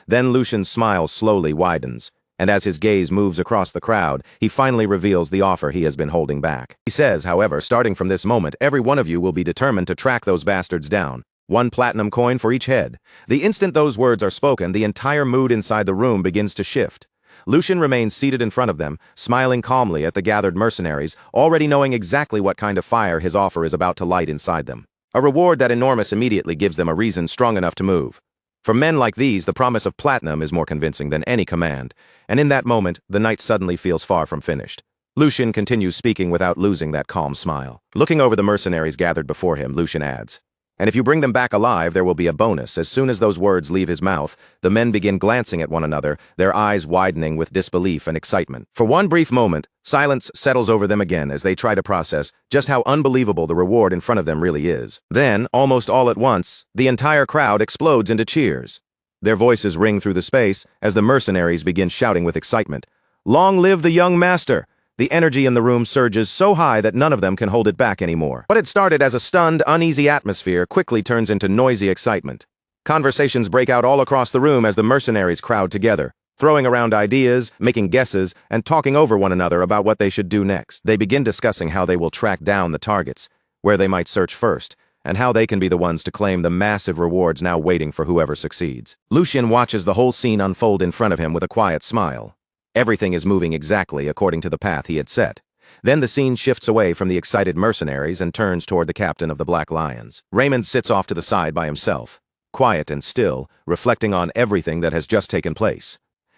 Then Lucian's smile slowly widens, and as his gaze moves across the crowd, he finally reveals the offer he has been holding back. He says, however, starting from this moment, every one of you will be determined to track those bastards down. 1 platinum coin for each head. The instant those words are spoken, the entire mood inside the room begins to shift. Lucian remains seated in front of them, smiling calmly at the gathered mercenaries, already knowing exactly what kind of fire his offer is about to light inside them. A reward that enormous immediately gives them a reason strong enough to move. For men like these, the promise of platinum is more convincing than any command, and in that moment, the night suddenly feels far from finished. Lucian continues speaking without losing that calm smile. Looking over the mercenaries gathered before him, Lucian adds, "And if you bring them back alive, there will be a bonus." As soon as those words leave his mouth, the men begin glancing at one another, their eyes widening with disbelief and excitement. For one brief moment, silence settles over them again as they try to process just how unbelievable the reward in front of them really is. Then, almost all at once, the entire crowd explodes into cheers. Their voices ring through the space as the mercenaries begin shouting with excitement, "Long live the young master!" The energy in the room surges so high that none of them can hold it back anymore. What had started as a stunned, uneasy atmosphere quickly turns into noisy excitement. Conversations break out all across the room as the mercenaries crowd together, throwing around ideas, making guesses, and talking over one another about what they should do next. They begin discussing how they will track down the targets, where they might search first, and how they can be the ones to claim the massive rewards now waiting for whoever succeeds. Lucian watches the whole scene unfold in front of him with a quiet smile. Everything is moving exactly according to the path he had set. Then the scene shifts away from the excited mercenaries and turns toward the captain of the Black Lions. Raymond sits off to the side by himself, quiet and still, reflecting on everything that has just taken place.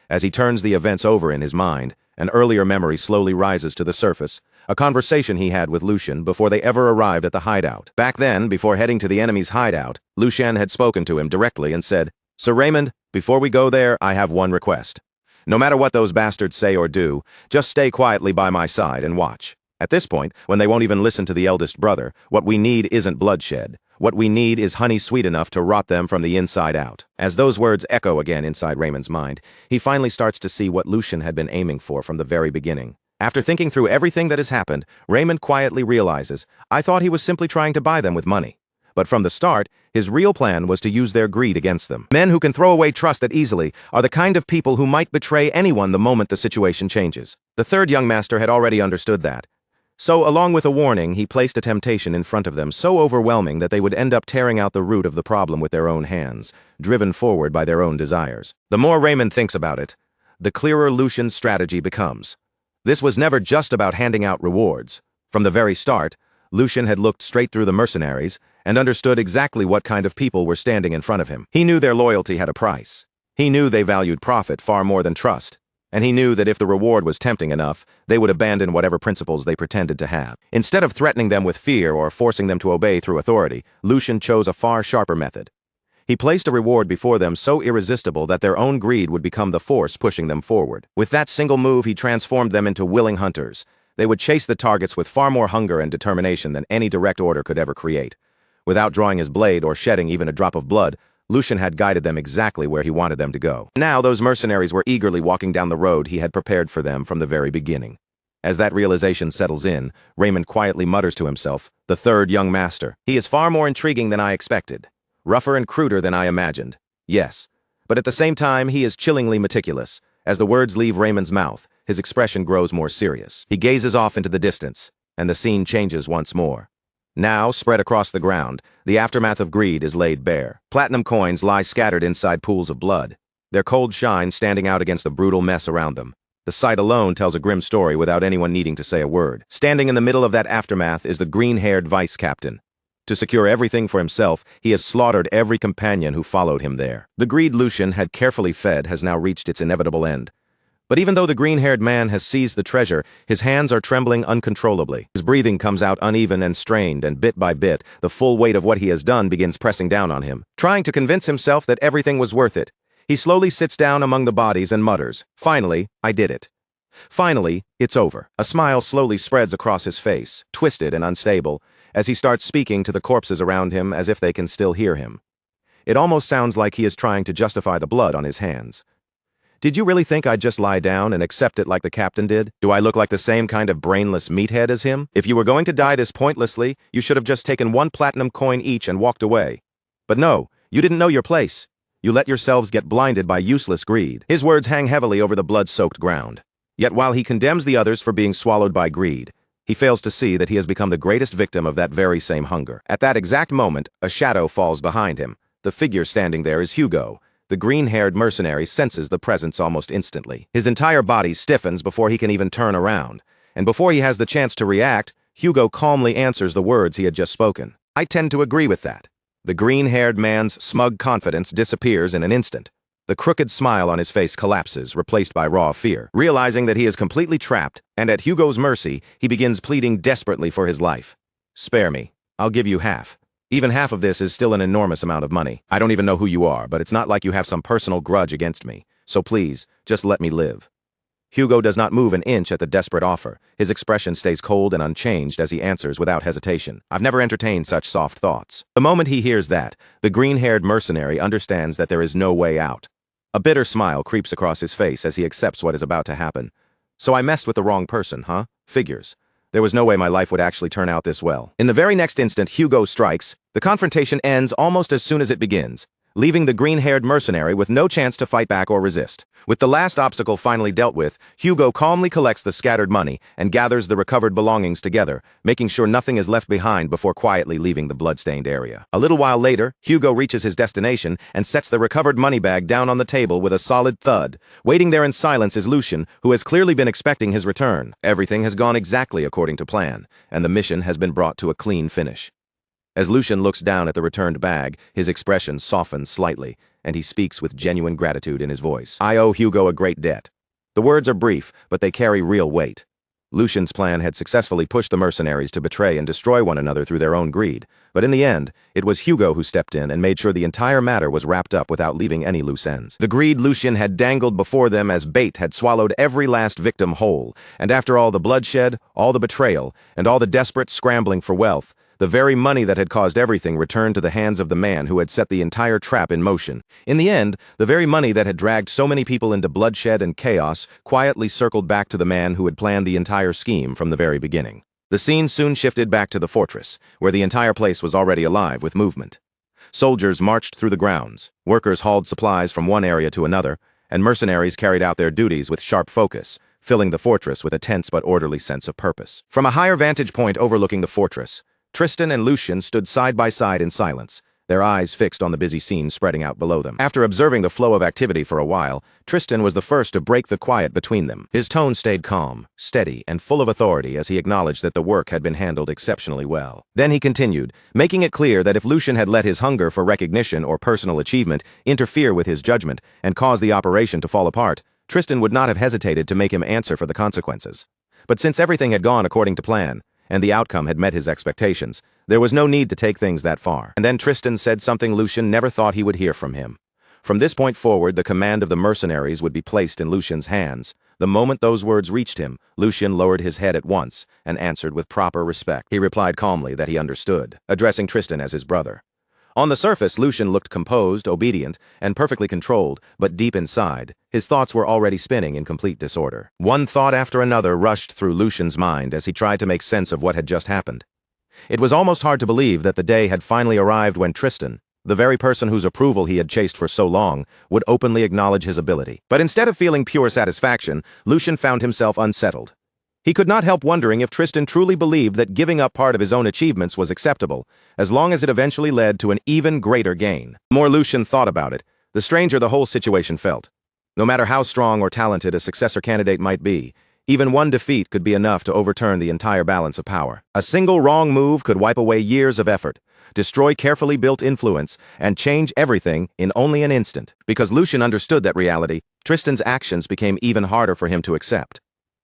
As he turns the events over in his mind, an earlier memory slowly rises to the surface, a conversation he had with Lucian before they ever arrived at the hideout. Back then, before heading to the enemy's hideout, Lucian had spoken to him directly and said, "Sir Raymond, before we go there, I have one request. No matter what those bastards say or do, just stay quietly by my side and watch. At this point, when they won't even listen to the eldest brother, what we need isn't bloodshed. What we need is honey sweet enough to rot them from the inside out." As those words echo again inside Raymond's mind, he finally starts to see what Lucian had been aiming for from the very beginning. After thinking through everything that has happened, Raymond quietly realizes, I thought he was simply trying to buy them with money. But from the start, his real plan was to use their greed against them. Men who can throw away trust that easily are the kind of people who might betray anyone the moment the situation changes. The third young master had already understood that. So, along with a warning, he placed a temptation in front of them so overwhelming that they would end up tearing out the root of the problem with their own hands, driven forward by their own desires. The more Raymond thinks about it, the clearer Lucian's strategy becomes. This was never just about handing out rewards. From the very start, Lucian had looked straight through the mercenaries and understood exactly what kind of people were standing in front of him. He knew their loyalty had a price. He knew they valued profit far more than trust. And he knew that if the reward was tempting enough, they would abandon whatever principles they pretended to have. Instead of threatening them with fear or forcing them to obey through authority, Lucian chose a far sharper method. He placed a reward before them so irresistible that their own greed would become the force pushing them forward. With that single move, he transformed them into willing hunters. They would chase the targets with far more hunger and determination than any direct order could ever create. Without drawing his blade or shedding even a drop of blood, Lucian had guided them exactly where he wanted them to go. Now those mercenaries were eagerly walking down the road he had prepared for them from the very beginning. As that realization settles in, Raymond quietly mutters to himself, the third young master. He is far more intriguing than I expected. Rougher and cruder than I imagined. Yes. But at the same time, he is chillingly meticulous. As the words leave Raymond's mouth, his expression grows more serious. He gazes off into the distance, and the scene changes once more. Now, spread across the ground, the aftermath of greed is laid bare. Platinum coins lie scattered inside pools of blood, their cold shine standing out against the brutal mess around them. The sight alone tells a grim story without anyone needing to say a word. Standing in the middle of that aftermath is the green-haired vice captain. To secure everything for himself, he has slaughtered every companion who followed him there. The greed Lucian had carefully fed has now reached its inevitable end. But even though the green-haired man has seized the treasure, his hands are trembling uncontrollably. His breathing comes out uneven and strained, and bit by bit, the full weight of what he has done begins pressing down on him. Trying to convince himself that everything was worth it, he slowly sits down among the bodies and mutters, finally, I did it. Finally, it's over. A smile slowly spreads across his face, twisted and unstable, as he starts speaking to the corpses around him as if they can still hear him. It almost sounds like he is trying to justify the blood on his hands. Did you really think I'd just lie down and accept it like the captain did? Do I look like the same kind of brainless meathead as him? If you were going to die this pointlessly, you should have just taken one platinum coin each and walked away. But no, you didn't know your place. You let yourselves get blinded by useless greed. His words hang heavily over the blood-soaked ground. Yet while he condemns the others for being swallowed by greed, he fails to see that he has become the greatest victim of that very same hunger. At that exact moment, a shadow falls behind him. The figure standing there is Hugo. The green-haired mercenary senses the presence almost instantly. His entire body stiffens before he can even turn around. And before he has the chance to react, Hugo calmly answers the words he had just spoken. I tend to agree with that. The green-haired man's smug confidence disappears in an instant. The crooked smile on his face collapses, replaced by raw fear. Realizing that he is completely trapped, and at Hugo's mercy, he begins pleading desperately for his life. Spare me. I'll give you half. Even half of this is still an enormous amount of money. I don't even know who you are, but it's not like you have some personal grudge against me. So please, just let me live. Hugo does not move an inch at the desperate offer. His expression stays cold and unchanged as he answers without hesitation. I've never entertained such soft thoughts. The moment he hears that, the green-haired mercenary understands that there is no way out. A bitter smile creeps across his face as he accepts what is about to happen. So I messed with the wrong person, huh? Figures. There was no way my life would actually turn out this well. In the very next instant, Hugo strikes. The confrontation ends almost as soon as it begins, leaving the green-haired mercenary with no chance to fight back or resist. With the last obstacle finally dealt with, Hugo calmly collects the scattered money and gathers the recovered belongings together, making sure nothing is left behind before quietly leaving the bloodstained area. A little while later, Hugo reaches his destination and sets the recovered money bag down on the table with a solid thud. Waiting there in silence is Lucian, who has clearly been expecting his return. Everything has gone exactly according to plan, and the mission has been brought to a clean finish. As Lucian looks down at the returned bag, his expression softens slightly, and he speaks with genuine gratitude in his voice. I owe Hugo a great debt. The words are brief, but they carry real weight. Lucian's plan had successfully pushed the mercenaries to betray and destroy one another through their own greed, but in the end, it was Hugo who stepped in and made sure the entire matter was wrapped up without leaving any loose ends. The greed Lucian had dangled before them as bait had swallowed every last victim whole, and after all the bloodshed, all the betrayal, and all the desperate scrambling for wealth, The very money that had caused everything returned to the hands of the man who had set the entire trap in motion. In the end, the very money that had dragged so many people into bloodshed and chaos quietly circled back to the man who had planned the entire scheme from the very beginning. The scene soon shifted back to the fortress, where the entire place was already alive with movement. Soldiers marched through the grounds, workers hauled supplies from one area to another, and mercenaries carried out their duties with sharp focus, filling the fortress with a tense but orderly sense of purpose. From a higher vantage point overlooking the fortress, Tristan and Lucian stood side by side in silence, their eyes fixed on the busy scene spreading out below them. After observing the flow of activity for a while, Tristan was the first to break the quiet between them. His tone stayed calm, steady, and full of authority as he acknowledged that the work had been handled exceptionally well. Then he continued, making it clear that if Lucian had let his hunger for recognition or personal achievement interfere with his judgment and cause the operation to fall apart, Tristan would not have hesitated to make him answer for the consequences. But since everything had gone according to plan, and the outcome had met his expectations, there was no need to take things that far. And then Tristan said something Lucian never thought he would hear from him. From this point forward, the command of the mercenaries would be placed in Lucian's hands. The moment those words reached him, Lucian lowered his head at once and answered with proper respect. He replied calmly that he understood, addressing Tristan as his brother. On the surface, Lucian looked composed, obedient, and perfectly controlled, but deep inside, his thoughts were already spinning in complete disorder. One thought after another rushed through Lucian's mind as he tried to make sense of what had just happened. It was almost hard to believe that the day had finally arrived when Tristan, the very person whose approval he had chased for so long, would openly acknowledge his ability. But instead of feeling pure satisfaction, Lucian found himself unsettled. He could not help wondering if Tristan truly believed that giving up part of his own achievements was acceptable, as long as it eventually led to an even greater gain. The more Lucian thought about it, the stranger the whole situation felt. No matter how strong or talented a successor candidate might be, even one defeat could be enough to overturn the entire balance of power. A single wrong move could wipe away years of effort, destroy carefully built influence, and change everything in only an instant. Because Lucian understood that reality, Tristan's actions became even harder for him to accept.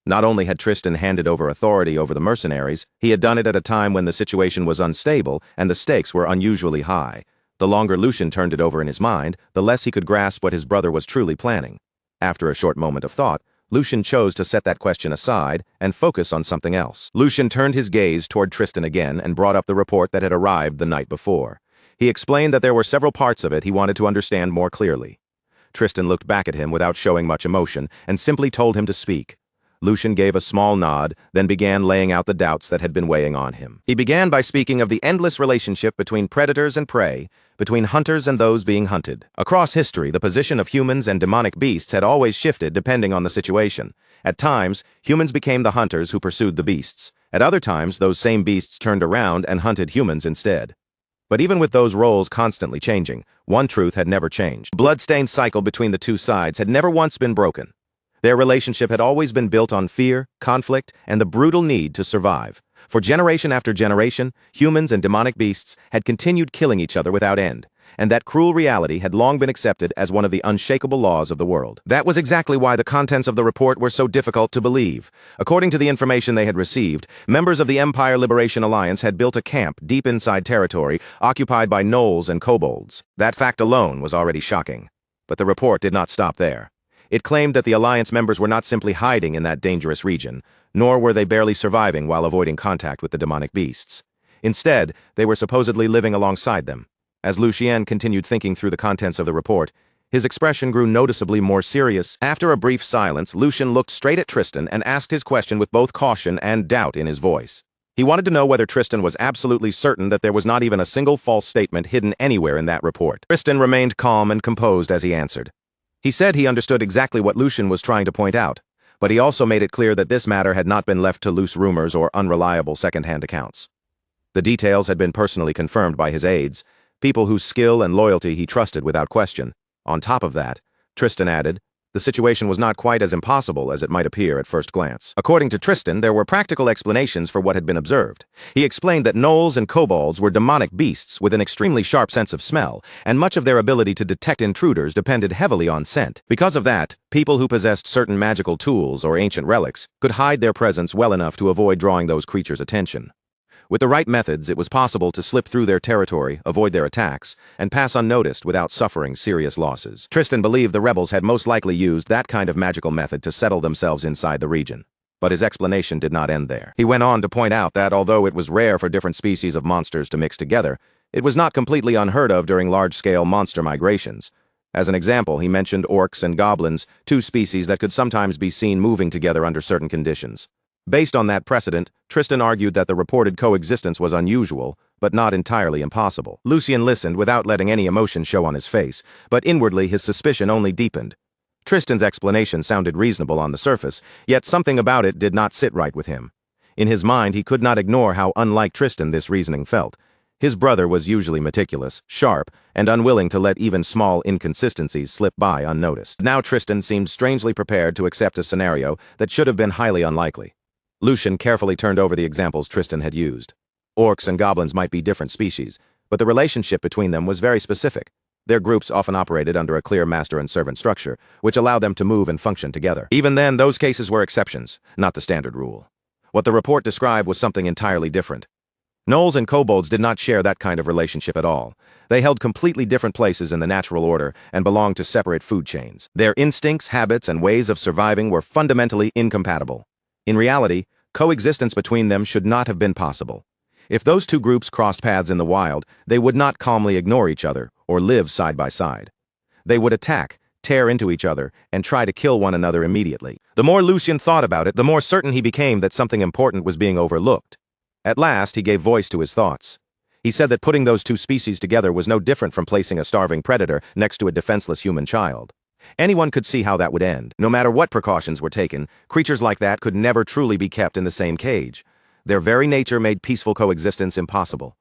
Not only had Tristan handed over authority over the mercenaries, he had done it at a time when the situation was unstable and the stakes were unusually high. The longer Lucian turned it over in his mind, the less he could grasp what his brother was truly planning. After a short moment of thought, Lucian chose to set that question aside and focus on something else. Lucian turned his gaze toward Tristan again and brought up the report that had arrived the night before. He explained that there were several parts of it he wanted to understand more clearly. Tristan looked back at him without showing much emotion and simply told him to speak. Lucian gave a small nod, then began laying out the doubts that had been weighing on him. He began by speaking of the endless relationship between predators and prey, between hunters and those being hunted. Across history, the position of humans and demonic beasts had always shifted depending on the situation. At times, humans became the hunters who pursued the beasts. At other times, those same beasts turned around and hunted humans instead. But even with those roles constantly changing, one truth had never changed. The blood-stained cycle between the two sides had never once been broken. Their relationship had always been built on fear, conflict, and the brutal need to survive. For generation after generation, humans and demonic beasts had continued killing each other without end, and that cruel reality had long been accepted as one of the unshakable laws of the world. That was exactly why the contents of the report were so difficult to believe. According to the information they had received, members of the Empire Liberation Alliance had built a camp deep inside territory occupied by gnolls and kobolds. That fact alone was already shocking. But the report did not stop there. It claimed that the Alliance members were not simply hiding in that dangerous region, nor were they barely surviving while avoiding contact with the demonic beasts. Instead, they were supposedly living alongside them. As Lucien continued thinking through the contents of the report, his expression grew noticeably more serious. After a brief silence, Lucian looked straight at Tristan and asked his question with both caution and doubt in his voice. He wanted to know whether Tristan was absolutely certain that there was not even a single false statement hidden anywhere in that report. Tristan remained calm and composed as he answered. He said he understood exactly what Lucian was trying to point out, but he also made it clear that this matter had not been left to loose rumors or unreliable second-hand accounts. The details had been personally confirmed by his aides, people whose skill and loyalty he trusted without question. On top of that, Tristan added, the situation was not quite as impossible as it might appear at first glance. According to Tristan, there were practical explanations for what had been observed. He explained that gnolls and kobolds were demonic beasts with an extremely sharp sense of smell, and much of their ability to detect intruders depended heavily on scent. Because of that, people who possessed certain magical tools or ancient relics could hide their presence well enough to avoid drawing those creatures' attention. With the right methods, it was possible to slip through their territory, avoid their attacks, and pass unnoticed without suffering serious losses. Tristan believed the rebels had most likely used that kind of magical method to settle themselves inside the region. But his explanation did not end there. He went on to point out that although it was rare for different species of monsters to mix together, it was not completely unheard of during large-scale monster migrations. As an example, he mentioned orcs and goblins, two species that could sometimes be seen moving together under certain conditions. Based on that precedent, Tristan argued that the reported coexistence was unusual, but not entirely impossible. Lucien listened without letting any emotion show on his face, but inwardly his suspicion only deepened. Tristan's explanation sounded reasonable on the surface, yet something about it did not sit right with him. In his mind, he could not ignore how unlike Tristan this reasoning felt. His brother was usually meticulous, sharp, and unwilling to let even small inconsistencies slip by unnoticed. Now Tristan seemed strangely prepared to accept a scenario that should have been highly unlikely. Lucien carefully turned over the examples Tristan had used. Orcs and goblins might be different species, but the relationship between them was very specific. Their groups often operated under a clear master and servant structure, which allowed them to move and function together. Even then, those cases were exceptions, not the standard rule. What the report described was something entirely different. Gnolls and kobolds did not share that kind of relationship at all. They held completely different places in the natural order and belonged to separate food chains. Their instincts, habits, and ways of surviving were fundamentally incompatible. In reality, coexistence between them should not have been possible. If those two groups crossed paths in the wild, they would not calmly ignore each other or live side by side. They would attack, tear into each other, and try to kill one another immediately. The more Lucien thought about it, the more certain he became that something important was being overlooked. At last, he gave voice to his thoughts. He said that putting those two species together was no different from placing a starving predator next to a defenseless human child. Anyone could see how that would end. No matter what precautions were taken, creatures like that could never truly be kept in the same cage. Their very nature made peaceful coexistence impossible.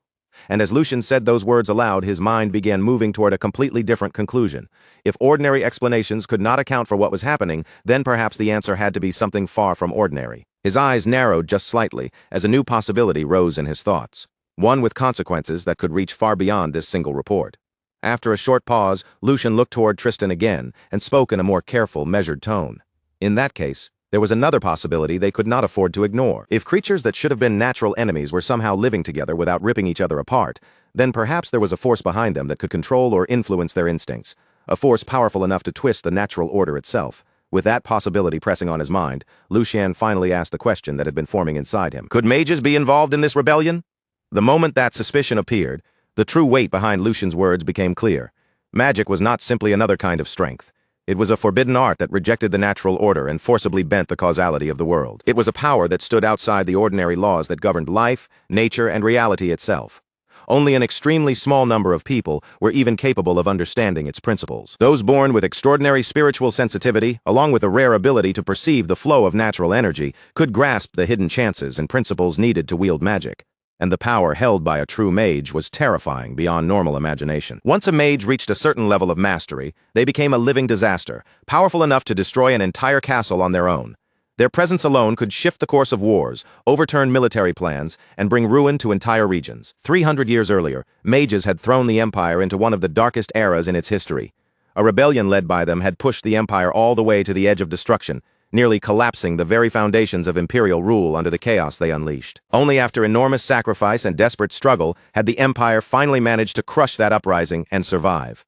And as Lucien said those words aloud, his mind began moving toward a completely different conclusion. If ordinary explanations could not account for what was happening, then perhaps the answer had to be something far from ordinary. His eyes narrowed just slightly as a new possibility rose in his thoughts, one with consequences that could reach far beyond this single report. After a short pause, Lucien looked toward Tristan again and spoke in a more careful, measured tone. In that case, there was another possibility they could not afford to ignore. If creatures that should have been natural enemies were somehow living together without ripping each other apart, then perhaps there was a force behind them that could control or influence their instincts, a force powerful enough to twist the natural order itself. With that possibility pressing on his mind, Lucien finally asked the question that had been forming inside him. Could mages be involved in this rebellion? The moment that suspicion appeared, the true weight behind Lucien's words became clear. Magic was not simply another kind of strength. It was a forbidden art that rejected the natural order and forcibly bent the causality of the world. It was a power that stood outside the ordinary laws that governed life, nature, and reality itself. Only an extremely small number of people were even capable of understanding its principles. Those born with extraordinary spiritual sensitivity, along with a rare ability to perceive the flow of natural energy, could grasp the hidden chances and principles needed to wield magic. And the power held by a true mage was terrifying beyond normal imagination. Once a mage reached a certain level of mastery, they became a living disaster, powerful enough to destroy an entire castle on their own. Their presence alone could shift the course of wars, overturn military plans, and bring ruin to entire regions. 300 years earlier, mages had thrown the empire into one of the darkest eras in its history. A rebellion led by them had pushed the empire all the way to the edge of destruction, nearly collapsing the very foundations of imperial rule under the chaos they unleashed. Only after enormous sacrifice and desperate struggle had the empire finally managed to crush that uprising and survive.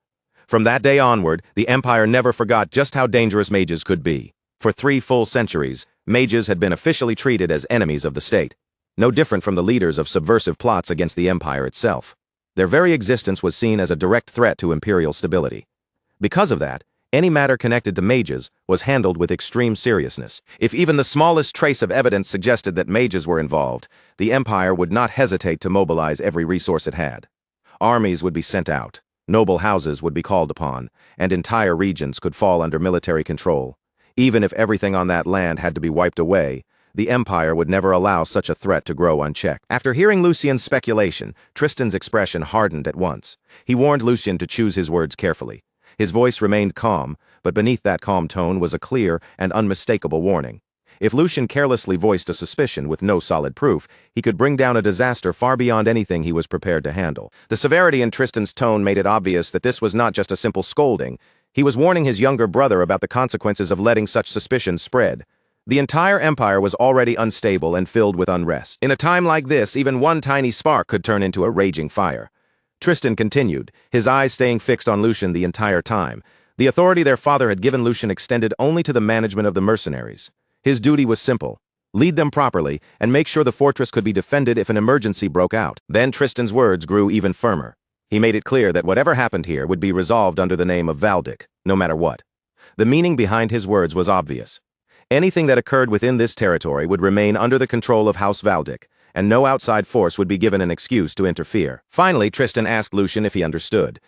From that day onward, the empire never forgot just how dangerous mages could be. For 3 full centuries, mages had been officially treated as enemies of the state, no different from the leaders of subversive plots against the empire itself. Their very existence was seen as a direct threat to imperial stability. Because of that, any matter connected to mages was handled with extreme seriousness. If even the smallest trace of evidence suggested that mages were involved, the empire would not hesitate to mobilize every resource it had. Armies would be sent out, noble houses would be called upon, and entire regions could fall under military control. Even if everything on that land had to be wiped away, the empire would never allow such a threat to grow unchecked. After hearing Lucien's speculation, Tristan's expression hardened at once. He warned Lucien to choose his words carefully. His voice remained calm, but beneath that calm tone was a clear and unmistakable warning. If Lucien carelessly voiced a suspicion with no solid proof, he could bring down a disaster far beyond anything he was prepared to handle. The severity in Tristan's tone made it obvious that this was not just a simple scolding. He was warning his younger brother about the consequences of letting such suspicion spread. The entire empire was already unstable and filled with unrest. In a time like this, even one tiny spark could turn into a raging fire. Tristan continued, his eyes staying fixed on Lucien the entire time. The authority their father had given Lucien extended only to the management of the mercenaries. His duty was simple: lead them properly, and make sure the fortress could be defended if an emergency broke out. Then Tristan's words grew even firmer. He made it clear that whatever happened here would be resolved under the name of Valdic, no matter what. The meaning behind his words was obvious. Anything that occurred within this territory would remain under the control of House Valdic, and no outside force would be given an excuse to interfere. Finally, Tristan asked Lucian if he understood.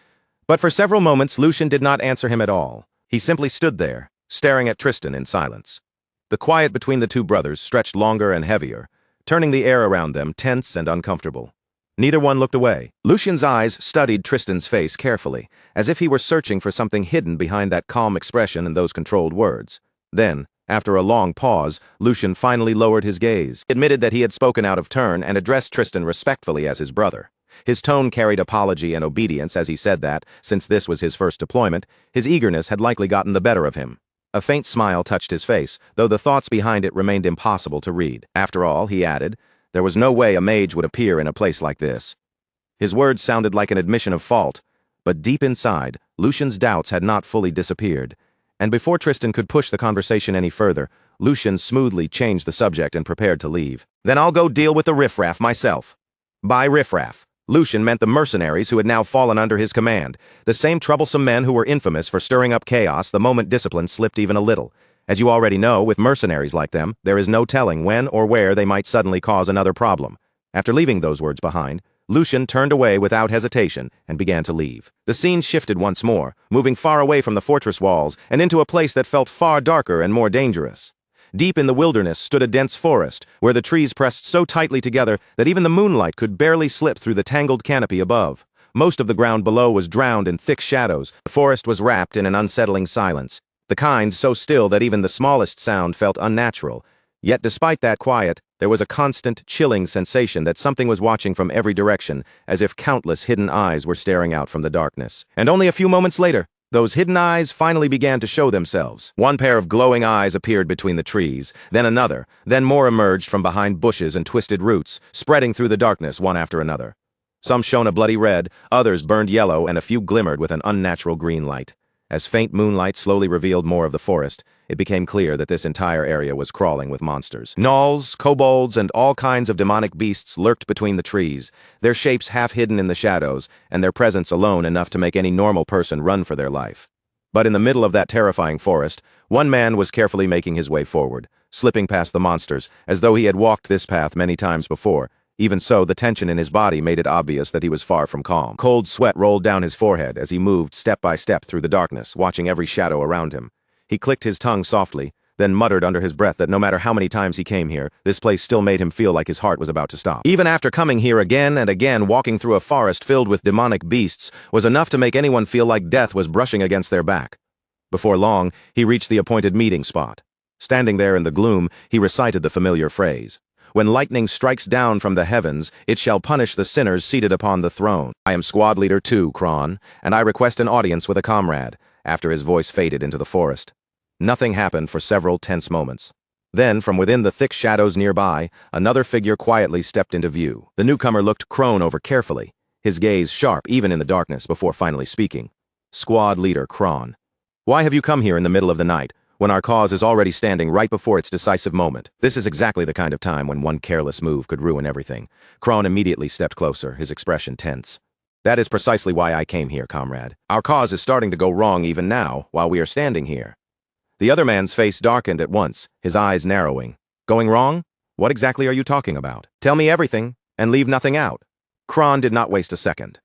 But for several moments, Lucian did not answer him at all. He simply stood there, staring at Tristan in silence. The quiet between the two brothers stretched longer and heavier, turning the air around them tense and uncomfortable. Neither one looked away. Lucian's eyes studied Tristan's face carefully, as if he were searching for something hidden behind that calm expression and those controlled words. Then, after a long pause, Lucian finally lowered his gaze, admitted that he had spoken out of turn, and addressed Tristan respectfully as his brother. His tone carried apology and obedience as he said that, since this was his first deployment, his eagerness had likely gotten the better of him. A faint smile touched his face, though the thoughts behind it remained impossible to read. After all, he added, there was no way a mage would appear in a place like this. His words sounded like an admission of fault, but deep inside, Lucian's doubts had not fully disappeared. And before Tristan could push the conversation any further, Lucian smoothly changed the subject and prepared to leave. Then I'll go deal with the riffraff myself. By riffraff, Lucian meant the mercenaries who had now fallen under his command, the same troublesome men who were infamous for stirring up chaos the moment discipline slipped even a little. As you already know, with mercenaries like them, there is no telling when or where they might suddenly cause another problem. After leaving those words behind, Lucian turned away without hesitation and began to leave. The scene shifted once more, moving far away from the fortress walls and into a place that felt far darker and more dangerous. Deep in the wilderness stood a dense forest, where the trees pressed so tightly together that even the moonlight could barely slip through the tangled canopy above. Most of the ground below was drowned in thick shadows. The forest was wrapped in an unsettling silence, the kind so still that even the smallest sound felt unnatural. Yet despite that quiet, there was a constant, chilling sensation that something was watching from every direction, as if countless hidden eyes were staring out from the darkness. And only a few moments later, those hidden eyes finally began to show themselves. One pair of glowing eyes appeared between the trees, then another, then more emerged from behind bushes and twisted roots, spreading through the darkness one after another. Some shone a bloody red, others burned yellow, and a few glimmered with an unnatural green light. As faint moonlight slowly revealed more of the forest, it became clear that this entire area was crawling with monsters. Gnolls, kobolds, and all kinds of demonic beasts lurked between the trees, their shapes half hidden in the shadows, and their presence alone enough to make any normal person run for their life. But in the middle of that terrifying forest, one man was carefully making his way forward, slipping past the monsters, as though he had walked this path many times before. Even so, the tension in his body made it obvious that he was far from calm. Cold sweat rolled down his forehead as he moved step by step through the darkness, watching every shadow around him. He clicked his tongue softly, then muttered under his breath that no matter how many times he came here, this place still made him feel like his heart was about to stop. Even after coming here again and again, walking through a forest filled with demonic beasts was enough to make anyone feel like death was brushing against their back. Before long, he reached the appointed meeting spot. Standing there in the gloom, he recited the familiar phrase. When lightning strikes down from the heavens, it shall punish the sinners seated upon the throne. I am squad leader 2, Kron, and I request an audience with a comrade, after his voice faded into the forest. Nothing happened for several tense moments. Then, from within the thick shadows nearby, another figure quietly stepped into view. The newcomer looked Kron over carefully, his gaze sharp even in the darkness before finally speaking. Squad leader Kron. Why have you come here in the middle of the night, when our cause is already standing right before its decisive moment? This is exactly the kind of time when one careless move could ruin everything. Kron immediately stepped closer, his expression tense. That is precisely why I came here, comrade. Our cause is starting to go wrong even now, while we are standing here. The other man's face darkened at once, his eyes narrowing. Going wrong? What exactly are you talking about? Tell me everything, and leave nothing out. Kron did not waste a second.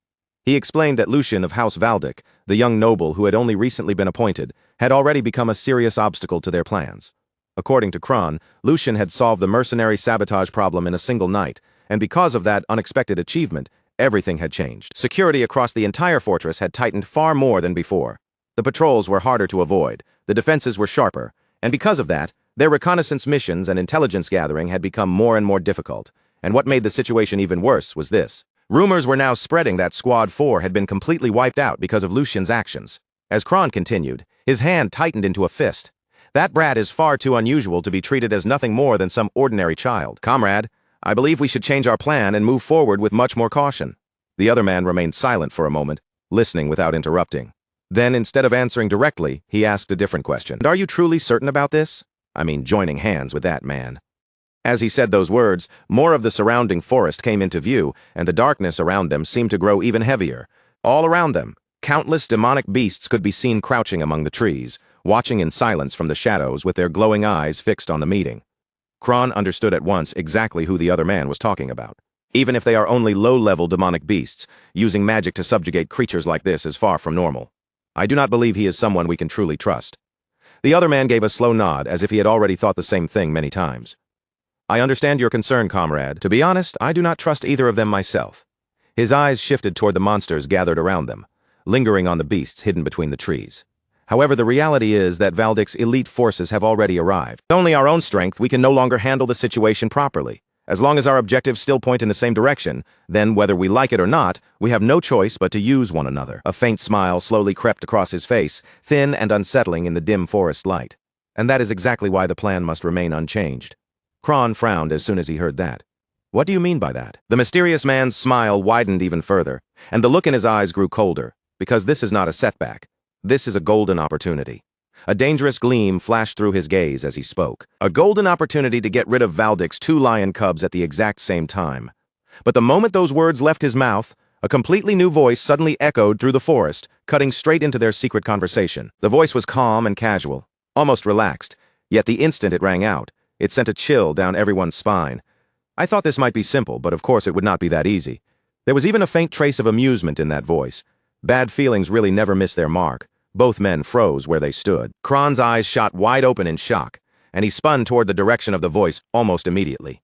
He explained that Lucian of House Valdic, the young noble who had only recently been appointed, had already become a serious obstacle to their plans. According to Kron, Lucian had solved the mercenary sabotage problem in a single night, and because of that unexpected achievement, everything had changed. Security across the entire fortress had tightened far more than before. The patrols were harder to avoid, the defenses were sharper, and because of that, their reconnaissance missions and intelligence gathering had become more and more difficult. And what made the situation even worse was this. Rumors were now spreading that Squad 4 had been completely wiped out because of Lucian's actions. As Kron continued, his hand tightened into a fist. That brat is far too unusual to be treated as nothing more than some ordinary child. Comrade, I believe we should change our plan and move forward with much more caution. The other man remained silent for a moment, listening without interrupting. Then, instead of answering directly, he asked a different question. Are you truly certain about this? I mean, joining hands with that man. As he said those words, more of the surrounding forest came into view, and the darkness around them seemed to grow even heavier. All around them, countless demonic beasts could be seen crouching among the trees, watching in silence from the shadows with their glowing eyes fixed on the meeting. Kron understood at once exactly who the other man was talking about. Even if they are only low-level demonic beasts, using magic to subjugate creatures like this is far from normal. I do not believe he is someone we can truly trust. The other man gave a slow nod, as if he had already thought the same thing many times. I understand your concern, comrade. To be honest, I do not trust either of them myself. His eyes shifted toward the monsters gathered around them, lingering on the beasts hidden between the trees. However, the reality is that Valdic's elite forces have already arrived. With only our own strength, we can no longer handle the situation properly. As long as our objectives still point in the same direction, then whether we like it or not, we have no choice but to use one another. A faint smile slowly crept across his face, thin and unsettling in the dim forest light. And that is exactly why the plan must remain unchanged. Kron frowned as soon as he heard that. What do you mean by that? The mysterious man's smile widened even further, and the look in his eyes grew colder, because this is not a setback. This is a golden opportunity. A dangerous gleam flashed through his gaze as he spoke. A golden opportunity to get rid of Valdic's 2 lion cubs at the exact same time. But the moment those words left his mouth, a completely new voice suddenly echoed through the forest, cutting straight into their secret conversation. The voice was calm and casual, almost relaxed, yet the instant it rang out, it sent a chill down everyone's spine. I thought this might be simple, but of course it would not be that easy. There was even a faint trace of amusement in that voice. Bad feelings really never miss their mark. Both men froze where they stood. Kron's eyes shot wide open in shock, and he spun toward the direction of the voice almost immediately.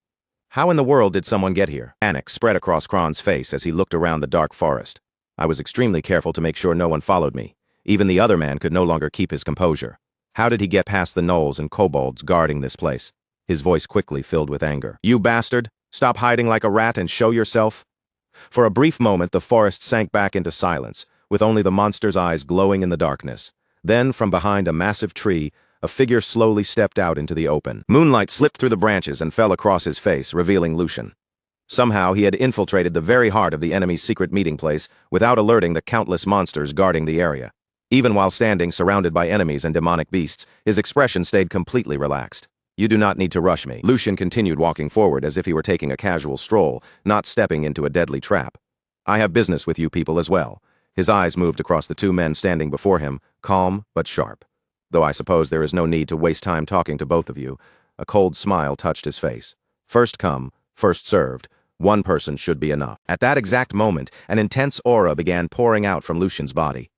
How in the world did someone get here? Panic spread across Kron's face as he looked around the dark forest. I was extremely careful to make sure no one followed me. Even the other man could no longer keep his composure. How did he get past the gnolls and kobolds guarding this place? His voice quickly filled with anger. You bastard! Stop hiding like a rat and show yourself! For a brief moment, the forest sank back into silence, with only the monster's eyes glowing in the darkness. Then, from behind a massive tree, a figure slowly stepped out into the open. Moonlight slipped through the branches and fell across his face, revealing Lucian. Somehow, he had infiltrated the very heart of the enemy's secret meeting place without alerting the countless monsters guarding the area. Even while standing surrounded by enemies and demonic beasts, his expression stayed completely relaxed. You do not need to rush me. Lucian continued walking forward as if he were taking a casual stroll, not stepping into a deadly trap. I have business with you people as well. His eyes moved across the 2 men standing before him, calm but sharp. Though I suppose there is no need to waste time talking to both of you. A cold smile touched his face. First come, first served. One person should be enough. At that exact moment, an intense aura began pouring out from Lucian's body.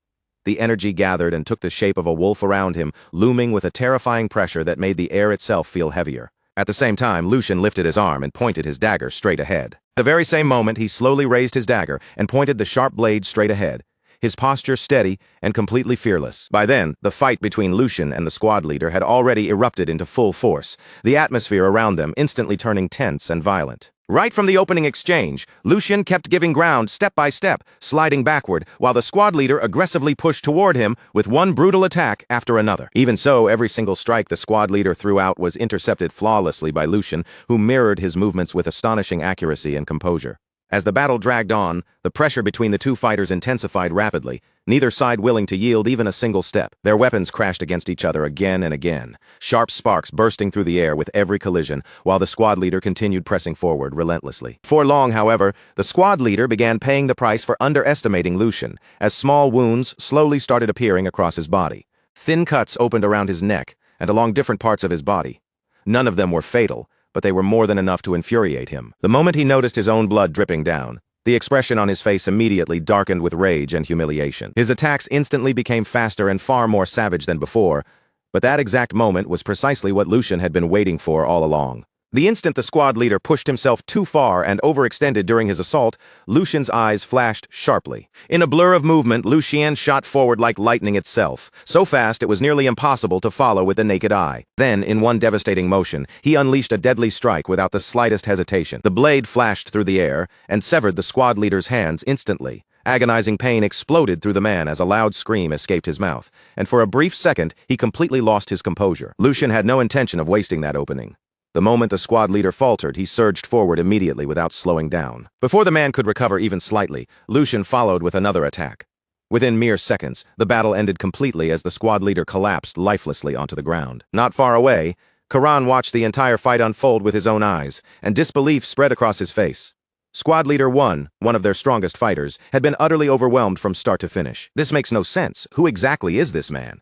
The energy gathered and took the shape of a wolf around him, looming with a terrifying pressure that made the air itself feel heavier. At the same time, Lucian lifted his arm and pointed his dagger straight ahead. At the very same moment, he slowly raised his dagger and pointed the sharp blade straight ahead, his posture steady and completely fearless. By then, the fight between Lucian and the squad leader had already erupted into full force, the atmosphere around them instantly turning tense and violent. Right from the opening exchange, Lucian kept giving ground step by step, sliding backward, while the squad leader aggressively pushed toward him with one brutal attack after another. Even so, every single strike the squad leader threw out was intercepted flawlessly by Lucian, who mirrored his movements with astonishing accuracy and composure. As the battle dragged on, the pressure between the 2 fighters intensified rapidly, neither side willing to yield even a single step. Their weapons crashed against each other again and again, sharp sparks bursting through the air with every collision, while the squad leader continued pressing forward relentlessly. Before long, however, the squad leader began paying the price for underestimating Lucian, as small wounds slowly started appearing across his body. Thin cuts opened around his neck and along different parts of his body. None of them were fatal, but they were more than enough to infuriate him. The moment he noticed his own blood dripping down, the expression on his face immediately darkened with rage and humiliation. His attacks instantly became faster and far more savage than before, but that exact moment was precisely what Lucian had been waiting for all along. The instant the squad leader pushed himself too far and overextended during his assault, Lucian's eyes flashed sharply. In a blur of movement, Lucian shot forward like lightning itself, so fast it was nearly impossible to follow with the naked eye. Then, in one devastating motion, he unleashed a deadly strike without the slightest hesitation. The blade flashed through the air and severed the squad leader's hands instantly. Agonizing pain exploded through the man as a loud scream escaped his mouth, and for a brief second, he completely lost his composure. Lucian had no intention of wasting that opening. The moment the squad leader faltered, he surged forward immediately without slowing down. Before the man could recover even slightly, Lucian followed with another attack. Within mere seconds, the battle ended completely as the squad leader collapsed lifelessly onto the ground. Not far away, Karan watched the entire fight unfold with his own eyes, and disbelief spread across his face. Squad Leader 1, one of their strongest fighters, had been utterly overwhelmed from start to finish. This makes no sense. Who exactly is this man?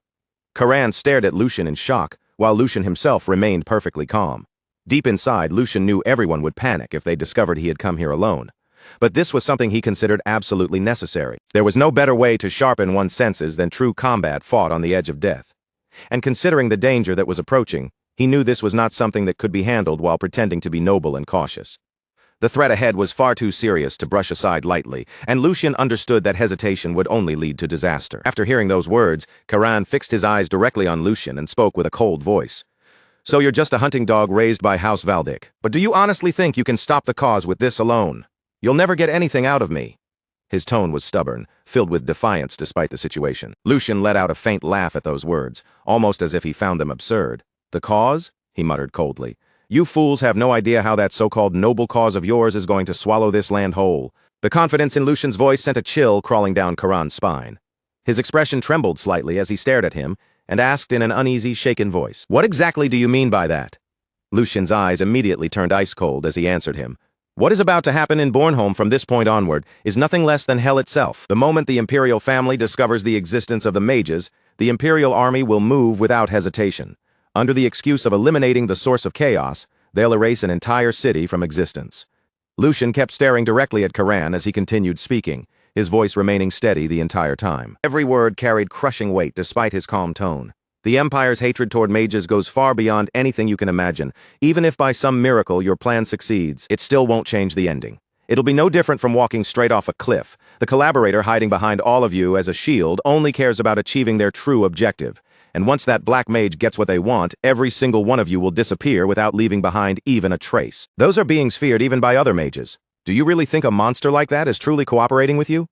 Karan stared at Lucian in shock, while Lucian himself remained perfectly calm. Deep inside, Lucian knew everyone would panic if they discovered he had come here alone. But this was something he considered absolutely necessary. There was no better way to sharpen one's senses than true combat fought on the edge of death. And considering the danger that was approaching, he knew this was not something that could be handled while pretending to be noble and cautious. The threat ahead was far too serious to brush aside lightly, and Lucian understood that hesitation would only lead to disaster. After hearing those words, Karan fixed his eyes directly on Lucian and spoke with a cold voice. "So you're just a hunting dog raised by House Valdic. But do you honestly think you can stop the cause with this alone? You'll never get anything out of me." His tone was stubborn, filled with defiance despite the situation. Lucian let out a faint laugh at those words, almost as if he found them absurd. "The cause?" he muttered coldly. "You fools have no idea how that so-called noble cause of yours is going to swallow this land whole." The confidence in Lucian's voice sent a chill crawling down Karan's spine. His expression trembled slightly as he stared at him and asked in an uneasy, shaken voice, "What exactly do you mean by that?" Lucian's eyes immediately turned ice-cold as he answered him. "What is about to happen in Bornholm from this point onward is nothing less than hell itself. The moment the Imperial family discovers the existence of the mages, the Imperial army will move without hesitation. Under the excuse of eliminating the source of chaos, they'll erase an entire city from existence." Lucian kept staring directly at Karan as he continued speaking, his voice remaining steady the entire time. Every word carried crushing weight despite his calm tone. The Empire's hatred toward mages goes far beyond anything you can imagine. Even if by some miracle your plan succeeds, it still won't change the ending. It'll be no different from walking straight off a cliff. The collaborator hiding behind all of you as a shield only cares about achieving their true objective. And once that black mage gets what they want, every single one of you will disappear without leaving behind even a trace. Those are beings feared even by other mages. Do you really think a monster like that is truly cooperating with you?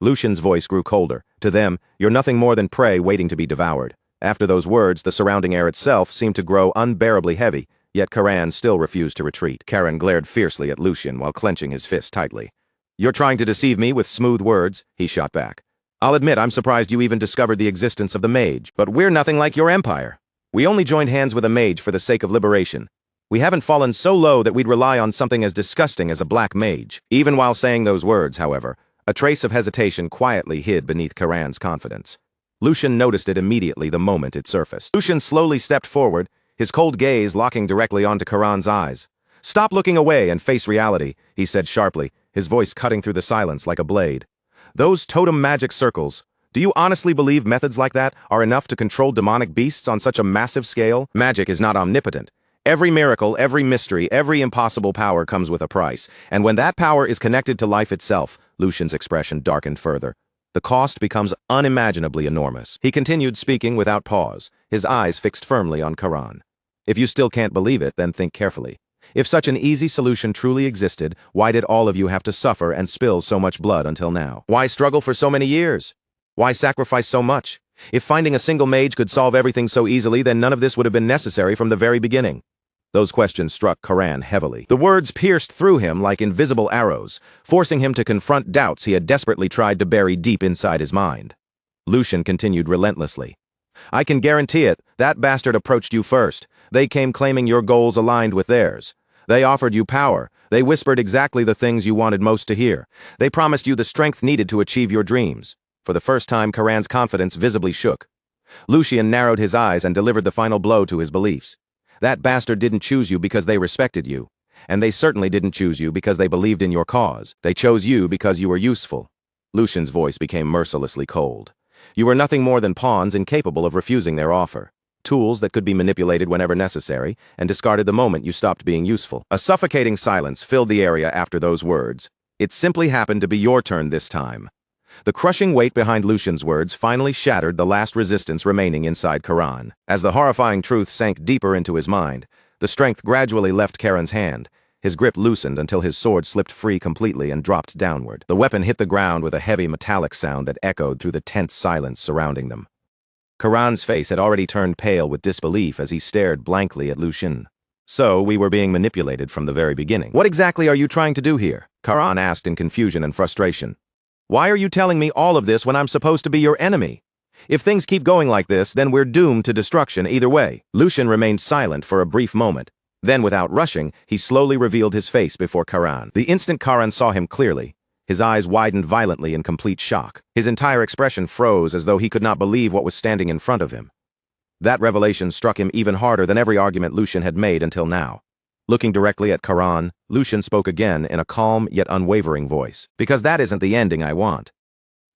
Lucian's voice grew colder. To them, you're nothing more than prey waiting to be devoured. After those words, the surrounding air itself seemed to grow unbearably heavy, yet Karan still refused to retreat. Karan glared fiercely at Lucian while clenching his fist tightly. "You're trying to deceive me with smooth words," he shot back. "I'll admit I'm surprised you even discovered the existence of the mage, but we're nothing like your empire. We only joined hands with a mage for the sake of liberation. We haven't fallen so low that we'd rely on something as disgusting as a black mage." Even while saying those words, however, a trace of hesitation quietly hid beneath Karan's confidence. Lucian noticed it immediately the moment it surfaced. Lucian slowly stepped forward, his cold gaze locking directly onto Karan's eyes. "Stop looking away and face reality," he said sharply, his voice cutting through the silence like a blade. "Those totem magic circles, do you honestly believe methods like that are enough to control demonic beasts on such a massive scale? Magic is not omnipotent. Every miracle, every mystery, every impossible power comes with a price, and when that power is connected to life itself," Lucian's expression darkened further, "the cost becomes unimaginably enormous." He continued speaking without pause, his eyes fixed firmly on Karan. "If you still can't believe it, then think carefully. If such an easy solution truly existed, why did all of you have to suffer and spill so much blood until now? Why struggle for so many years? Why sacrifice so much? If finding a single mage could solve everything so easily, then none of this would have been necessary from the very beginning." Those questions struck Karan heavily. The words pierced through him like invisible arrows, forcing him to confront doubts he had desperately tried to bury deep inside his mind. Lucian continued relentlessly. "I can guarantee it, that bastard approached you first. They came claiming your goals aligned with theirs. They offered you power. They whispered exactly the things you wanted most to hear. They promised you the strength needed to achieve your dreams." For the first time, Karan's confidence visibly shook. Lucian narrowed his eyes and delivered the final blow to his beliefs. "That bastard didn't choose you because they respected you. And they certainly didn't choose you because they believed in your cause. They chose you because you were useful." Lucian's voice became mercilessly cold. "You were nothing more than pawns incapable of refusing their offer. Tools that could be manipulated whenever necessary, and discarded the moment you stopped being useful." A suffocating silence filled the area after those words. It simply happened to be your turn this time. The crushing weight behind Lucian's words finally shattered the last resistance remaining inside Karan. As the horrifying truth sank deeper into his mind, the strength gradually left Karan's hand. His grip loosened until his sword slipped free completely and dropped downward. The weapon hit the ground with a heavy metallic sound that echoed through the tense silence surrounding them. Karan's face had already turned pale with disbelief as he stared blankly at Lucian. "So, we were being manipulated from the very beginning. What exactly are you trying to do here?" Karan asked in confusion and frustration. "Why are you telling me all of this when I'm supposed to be your enemy?" If things keep going like this, then we're doomed to destruction either way. Lucian remained silent for a brief moment. Then, without rushing, he slowly revealed his face before Karan. The instant Karan saw him clearly, his eyes widened violently in complete shock. His entire expression froze as though he could not believe what was standing in front of him. That revelation struck him even harder than every argument Lucian had made until now. Looking directly at Karan, Lucian spoke again in a calm yet unwavering voice. Because that isn't the ending I want.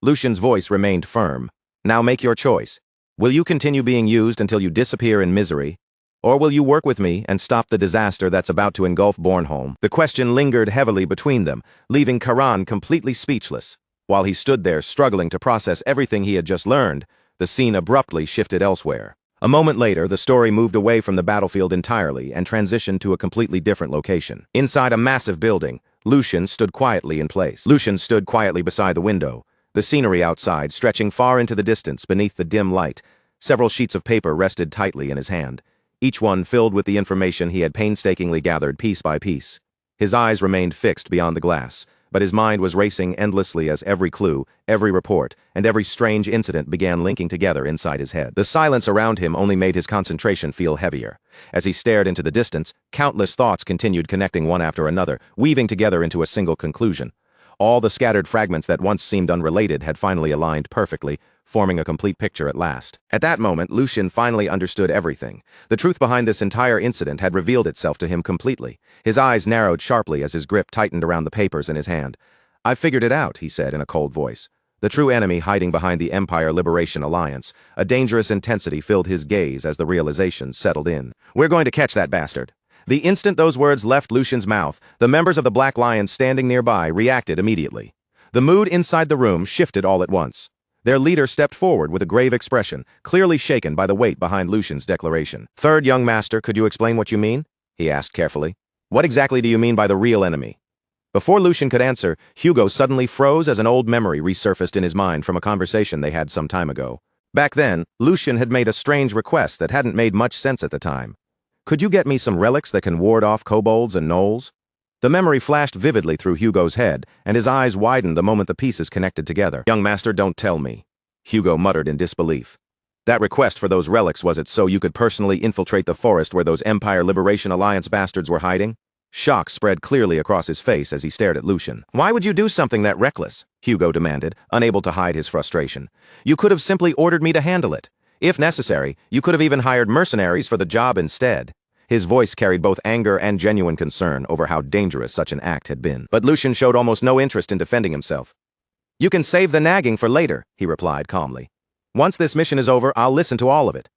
Lucian's voice remained firm. Now make your choice. Will you continue being used until you disappear in misery? Or will you work with me and stop the disaster that's about to engulf Bornholm? The question lingered heavily between them, leaving Karan completely speechless. While he stood there struggling to process everything he had just learned, the scene abruptly shifted elsewhere. A moment later, the story moved away from the battlefield entirely and transitioned to a completely different location. Inside a massive building, Lucian stood quietly in place. Lucian stood quietly beside the window, the scenery outside stretching far into the distance beneath the dim light. Several sheets of paper rested tightly in his hand, each one filled with the information he had painstakingly gathered piece by piece. His eyes remained fixed beyond the glass, but his mind was racing endlessly as every clue, every report, and every strange incident began linking together inside his head. The silence around him only made his concentration feel heavier. As he stared into the distance, countless thoughts continued connecting one after another, weaving together into a single conclusion. All the scattered fragments that once seemed unrelated had finally aligned perfectly, forming a complete picture at last. At that moment, Lucian finally understood everything. The truth behind this entire incident had revealed itself to him completely. His eyes narrowed sharply as his grip tightened around the papers in his hand. "I've figured it out," he said in a cold voice. The true enemy hiding behind the Empire Liberation Alliance. A dangerous intensity filled his gaze as the realization settled in. "We're going to catch that bastard." The instant those words left Lucian's mouth, the members of the Black Lion standing nearby reacted immediately. The mood inside the room shifted all at once. Their leader stepped forward with a grave expression, clearly shaken by the weight behind Lucian's declaration. "Third young master, could you explain what you mean?" he asked carefully. "What exactly do you mean by the real enemy?" Before Lucian could answer, Hugo suddenly froze as an old memory resurfaced in his mind from a conversation they had some time ago. Back then, Lucian had made a strange request that hadn't made much sense at the time. "Could you get me some relics that can ward off kobolds and gnolls?" The memory flashed vividly through Hugo's head, and his eyes widened the moment the pieces connected together. "Young master, don't tell me," Hugo muttered in disbelief. "That request for those relics, was it so you could personally infiltrate the forest where those Empire Liberation Alliance bastards were hiding?" Shock spread clearly across his face as he stared at Lucian. "Why would you do something that reckless?" Hugo demanded, unable to hide his frustration. "You could have simply ordered me to handle it. If necessary, you could have even hired mercenaries for the job instead." His voice carried both anger and genuine concern over how dangerous such an act had been. But Lucian showed almost no interest in defending himself. "You can save the nagging for later," he replied calmly. "Once this mission is over, I'll listen to all of it."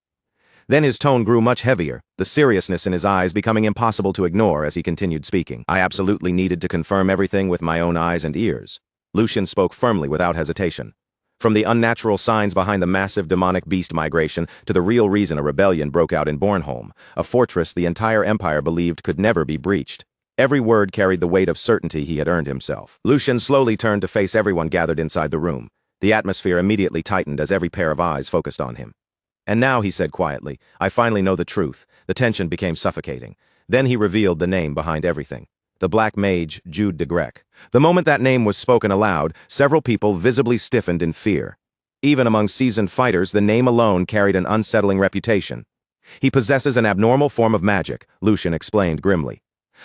Then his tone grew much heavier, the seriousness in his eyes becoming impossible to ignore as he continued speaking. "I absolutely needed to confirm everything with my own eyes and ears." Lucian spoke firmly without hesitation. From the unnatural signs behind the massive demonic beast migration to the real reason a rebellion broke out in Bornholm, a fortress the entire empire believed could never be breached. Every word carried the weight of certainty he had earned himself. Lucian slowly turned to face everyone gathered inside the room. The atmosphere immediately tightened as every pair of eyes focused on him. "And now," he said quietly, "I finally know the truth." The tension became suffocating. Then he revealed the name behind everything. The Black Mage, Jude de Grec. The moment that name was spoken aloud, several people visibly stiffened in fear. Even among seasoned fighters, the name alone carried an unsettling reputation. "He possesses an abnormal form of magic," Lucian explained grimly.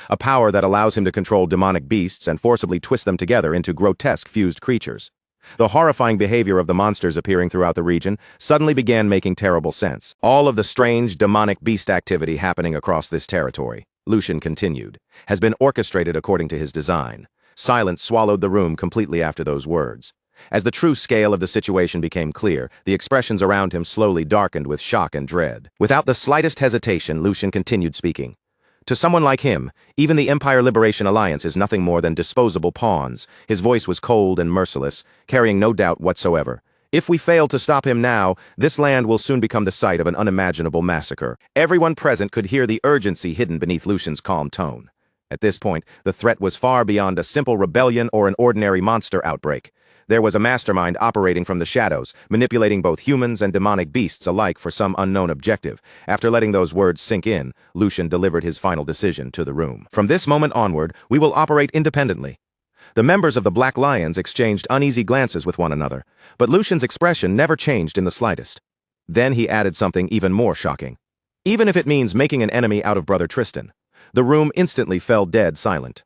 "A power that allows him to control demonic beasts and forcibly twist them together into grotesque fused creatures." The horrifying behavior of the monsters appearing throughout the region suddenly began making terrible sense. All of the strange, demonic beast activity happening across this territory, Lucian continued, has been orchestrated according to his design. Silence swallowed the room completely after those words. As the true scale of the situation became clear, the expressions around him slowly darkened with shock and dread. Without the slightest hesitation, Lucian continued speaking. "To someone like him, even the Empire Liberation Alliance is nothing more than disposable pawns." His voice was cold and merciless, carrying no doubt whatsoever. "If we fail to stop him now, this land will soon become the site of an unimaginable massacre." Everyone present could hear the urgency hidden beneath Lucian's calm tone. At this point, the threat was far beyond a simple rebellion or an ordinary monster outbreak. There was a mastermind operating from the shadows, manipulating both humans and demonic beasts alike for some unknown objective. After letting those words sink in, Lucian delivered his final decision to the room. "From this moment onward, we will operate independently. The members of the Black Lions exchanged uneasy glances with one another, but Lucian's expression never changed in the slightest. Then he added something even more shocking. Even if it means making an enemy out of Brother Tristan. The room instantly fell dead silent.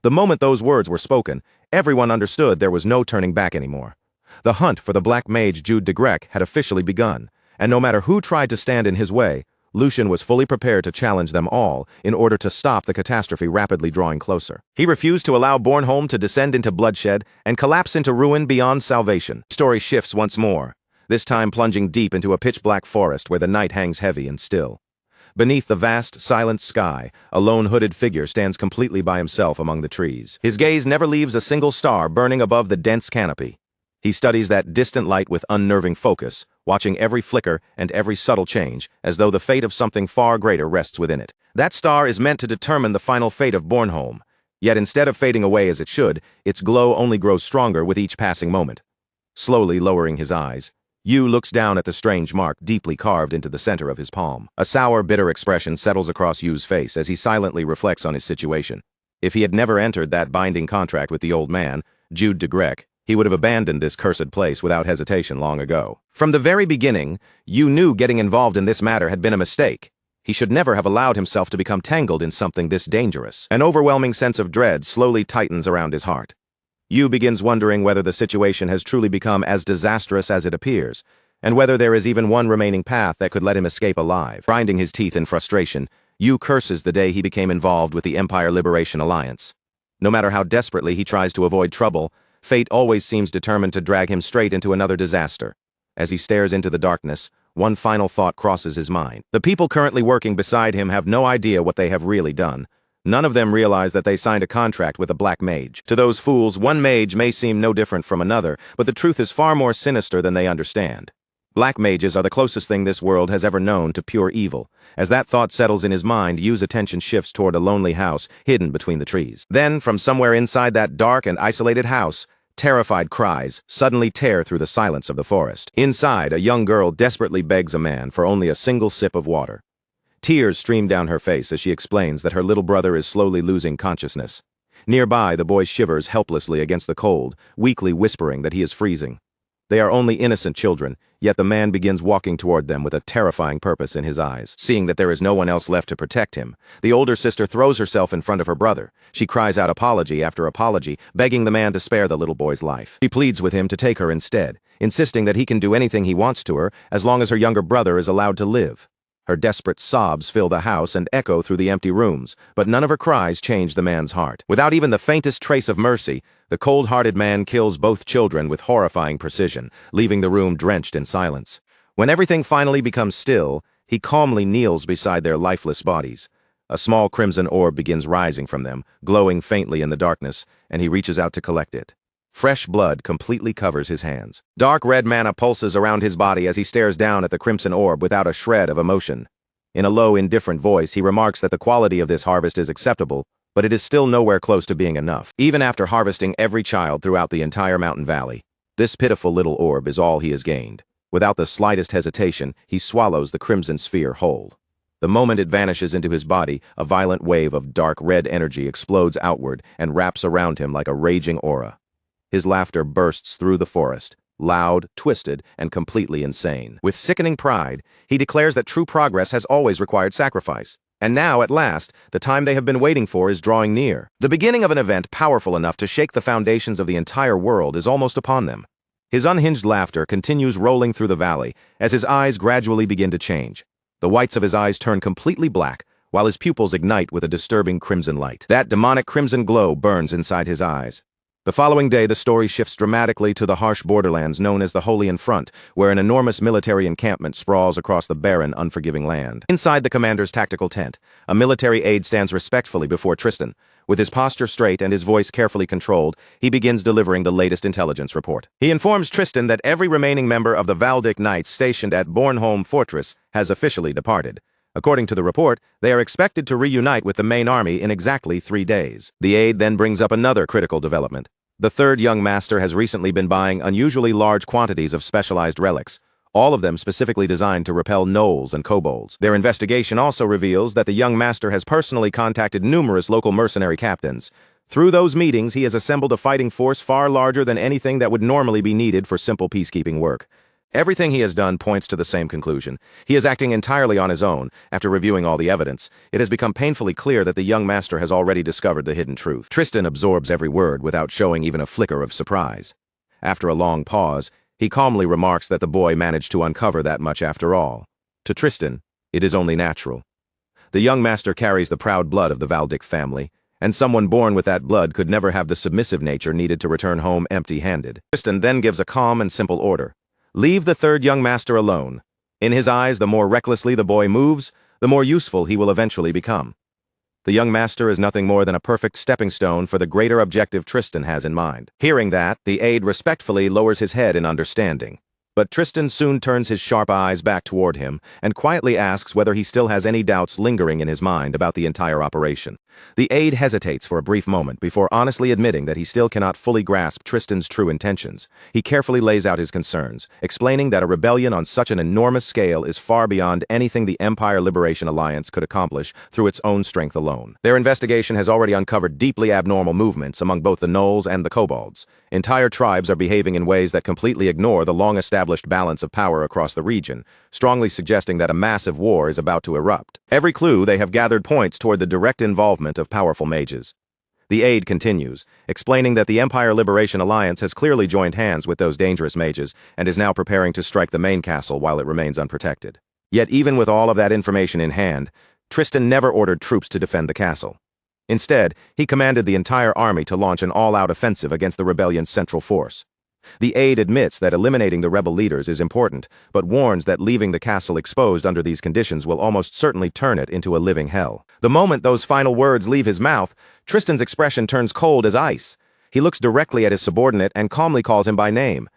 The moment those words were spoken, everyone understood there was no turning back anymore. The hunt for the Black Mage Jude de Grec had officially begun, and no matter who tried to stand in his way, Lucian was fully prepared to challenge them all in order to stop the catastrophe rapidly drawing closer. He refused to allow Bornholm to descend into bloodshed and collapse into ruin beyond salvation. The story shifts once more, this time plunging deep into a pitch-black forest where the night hangs heavy and still. Beneath the vast, silent sky, a lone hooded figure stands completely by himself among the trees. His gaze never leaves a single star burning above the dense canopy. He studies that distant light with unnerving focus, watching every flicker and every subtle change, as though the fate of something far greater rests within it. That star is meant to determine the final fate of Bornholm. Yet instead of fading away as it should, its glow only grows stronger with each passing moment. Slowly lowering his eyes, Yu looks down at the strange mark deeply carved into the center of his palm. A sour, bitter expression settles across Yu's face as he silently reflects on his situation. If he had never entered that binding contract with the old man, Jude de Grec, he would have abandoned this cursed place without hesitation long ago. From the very beginning, Yu knew getting involved in this matter had been a mistake. He should never have allowed himself to become tangled in something this dangerous. An overwhelming sense of dread slowly tightens around his heart. Yu begins wondering whether the situation has truly become as disastrous as it appears, and whether there is even one remaining path that could let him escape alive. Grinding his teeth in frustration, Yu curses the day he became involved with the Empire Liberation Alliance. No matter how desperately he tries to avoid trouble, fate always seems determined to drag him straight into another disaster. As he stares into the darkness, one final thought crosses his mind. The people currently working beside him have no idea what they have really done. None of them realize that they signed a contract with a black mage. To those fools, one mage may seem no different from another, but the truth is far more sinister than they understand. Black mages are the closest thing this world has ever known to pure evil. As that thought settles in his mind, Yu's attention shifts toward a lonely house hidden between the trees. Then, from somewhere inside that dark and isolated house, terrified cries suddenly tear through the silence of the forest. Inside, a young girl desperately begs a man for only a single sip of water. Tears stream down her face as she explains that her little brother is slowly losing consciousness. Nearby, the boy shivers helplessly against the cold, weakly whispering that he is freezing. They are only innocent children, yet the man begins walking toward them with a terrifying purpose in his eyes. Seeing that there is no one else left to protect him, the older sister throws herself in front of her brother. She cries out apology after apology, begging the man to spare the little boy's life. She pleads with him to take her instead, insisting that he can do anything he wants to her as long as her younger brother is allowed to live. Her desperate sobs fill the house and echo through the empty rooms, but none of her cries change the man's heart. Without even the faintest trace of mercy, the cold-hearted man kills both children with horrifying precision, leaving the room drenched in silence. When everything finally becomes still, he calmly kneels beside their lifeless bodies. A small crimson orb begins rising from them, glowing faintly in the darkness, and he reaches out to collect it. Fresh blood completely covers his hands. Dark red mana pulses around his body as he stares down at the crimson orb without a shred of emotion. In a low, indifferent voice, he remarks that the quality of this harvest is acceptable, but it is still nowhere close to being enough. Even after harvesting every child throughout the entire mountain valley, this pitiful little orb is all he has gained. Without the slightest hesitation, he swallows the crimson sphere whole. The moment it vanishes into his body, a violent wave of dark red energy explodes outward and wraps around him like a raging aura. His laughter bursts through the forest, loud, twisted, and completely insane. With sickening pride, he declares that true progress has always required sacrifice. And now, at last, the time they have been waiting for is drawing near. The beginning of an event powerful enough to shake the foundations of the entire world is almost upon them. His unhinged laughter continues rolling through the valley as his eyes gradually begin to change. The whites of his eyes turn completely black, while his pupils ignite with a disturbing crimson light. That demonic crimson glow burns inside his eyes. The following day, the story shifts dramatically to the harsh borderlands known as the Holian Front, where an enormous military encampment sprawls across the barren, unforgiving land. Inside the commander's tactical tent, a military aide stands respectfully before Tristan. With his posture straight and his voice carefully controlled, he begins delivering the latest intelligence report. He informs Tristan that every remaining member of the Valdic Knights stationed at Bornholm Fortress has officially departed. According to the report, they are expected to reunite with the main army in exactly 3 days. The aide then brings up another critical development. The third young master has recently been buying unusually large quantities of specialized relics, all of them specifically designed to repel gnolls and kobolds. Their investigation also reveals that the young master has personally contacted numerous local mercenary captains, Through those meetings, he has assembled a fighting force far larger than anything that would normally be needed for simple peacekeeping work. Everything he has done points to the same conclusion. He is acting entirely on his own. After reviewing all the evidence, it has become painfully clear that the young master has already discovered the hidden truth. Tristan absorbs every word without showing even a flicker of surprise. After a long pause, he calmly remarks that the boy managed to uncover that much after all. To Tristan, it is only natural. The young master carries the proud blood of the Valdic family, and someone born with that blood could never have the submissive nature needed to return home empty-handed. Tristan then gives a calm and simple order. Leave the third young master alone. In his eyes, the more recklessly the boy moves, the more useful he will eventually become. The young master is nothing more than a perfect stepping stone for the greater objective Tristan has in mind. Hearing that, the aide respectfully lowers his head in understanding. But Tristan soon turns his sharp eyes back toward him and quietly asks whether he still has any doubts lingering in his mind about the entire operation. The aide hesitates for a brief moment before honestly admitting that he still cannot fully grasp Tristan's true intentions. He carefully lays out his concerns, explaining that a rebellion on such an enormous scale is far beyond anything the Empire Liberation Alliance could accomplish through its own strength alone. Their investigation has already uncovered deeply abnormal movements among both the Gnolls and the Kobolds. Entire tribes are behaving in ways that completely ignore the long-established balance of power across the region, strongly suggesting that a massive war is about to erupt. Every clue they have gathered points toward the direct involvement of powerful mages. The aide continues, explaining that the Empire Liberation Alliance has clearly joined hands with those dangerous mages and is now preparing to strike the main castle while it remains unprotected. Yet even with all of that information in hand, Tristan never ordered troops to defend the castle. Instead, he commanded the entire army to launch an all-out offensive against the rebellion's central force. The aide admits that eliminating the rebel leaders is important, but warns that leaving the castle exposed under these conditions will almost certainly turn it into a living hell. The moment those final words leave his mouth, Tristan's expression turns cold as ice. He looks directly at his subordinate and calmly calls him by name,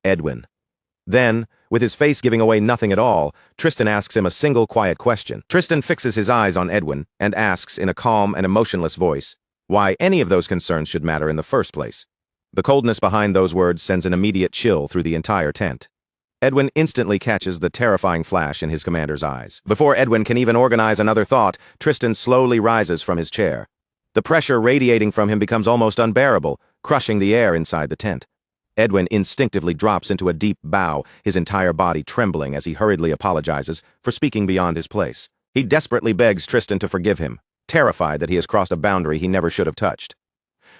Edwin. Then, with his face giving away nothing at all, Tristan asks him a single quiet question. Tristan fixes his eyes on Edwin and asks in a calm and emotionless voice why any of those concerns should matter in the first place. The coldness behind those words sends an immediate chill through the entire tent. Edwin instantly catches the terrifying flash in his commander's eyes. Before Edwin can even organize another thought, Tristan slowly rises from his chair. The pressure radiating from him becomes almost unbearable, crushing the air inside the tent. Edwin instinctively drops into a deep bow, his entire body trembling as he hurriedly apologizes for speaking beyond his place. He desperately begs Tristan to forgive him, terrified that he has crossed a boundary he never should have touched.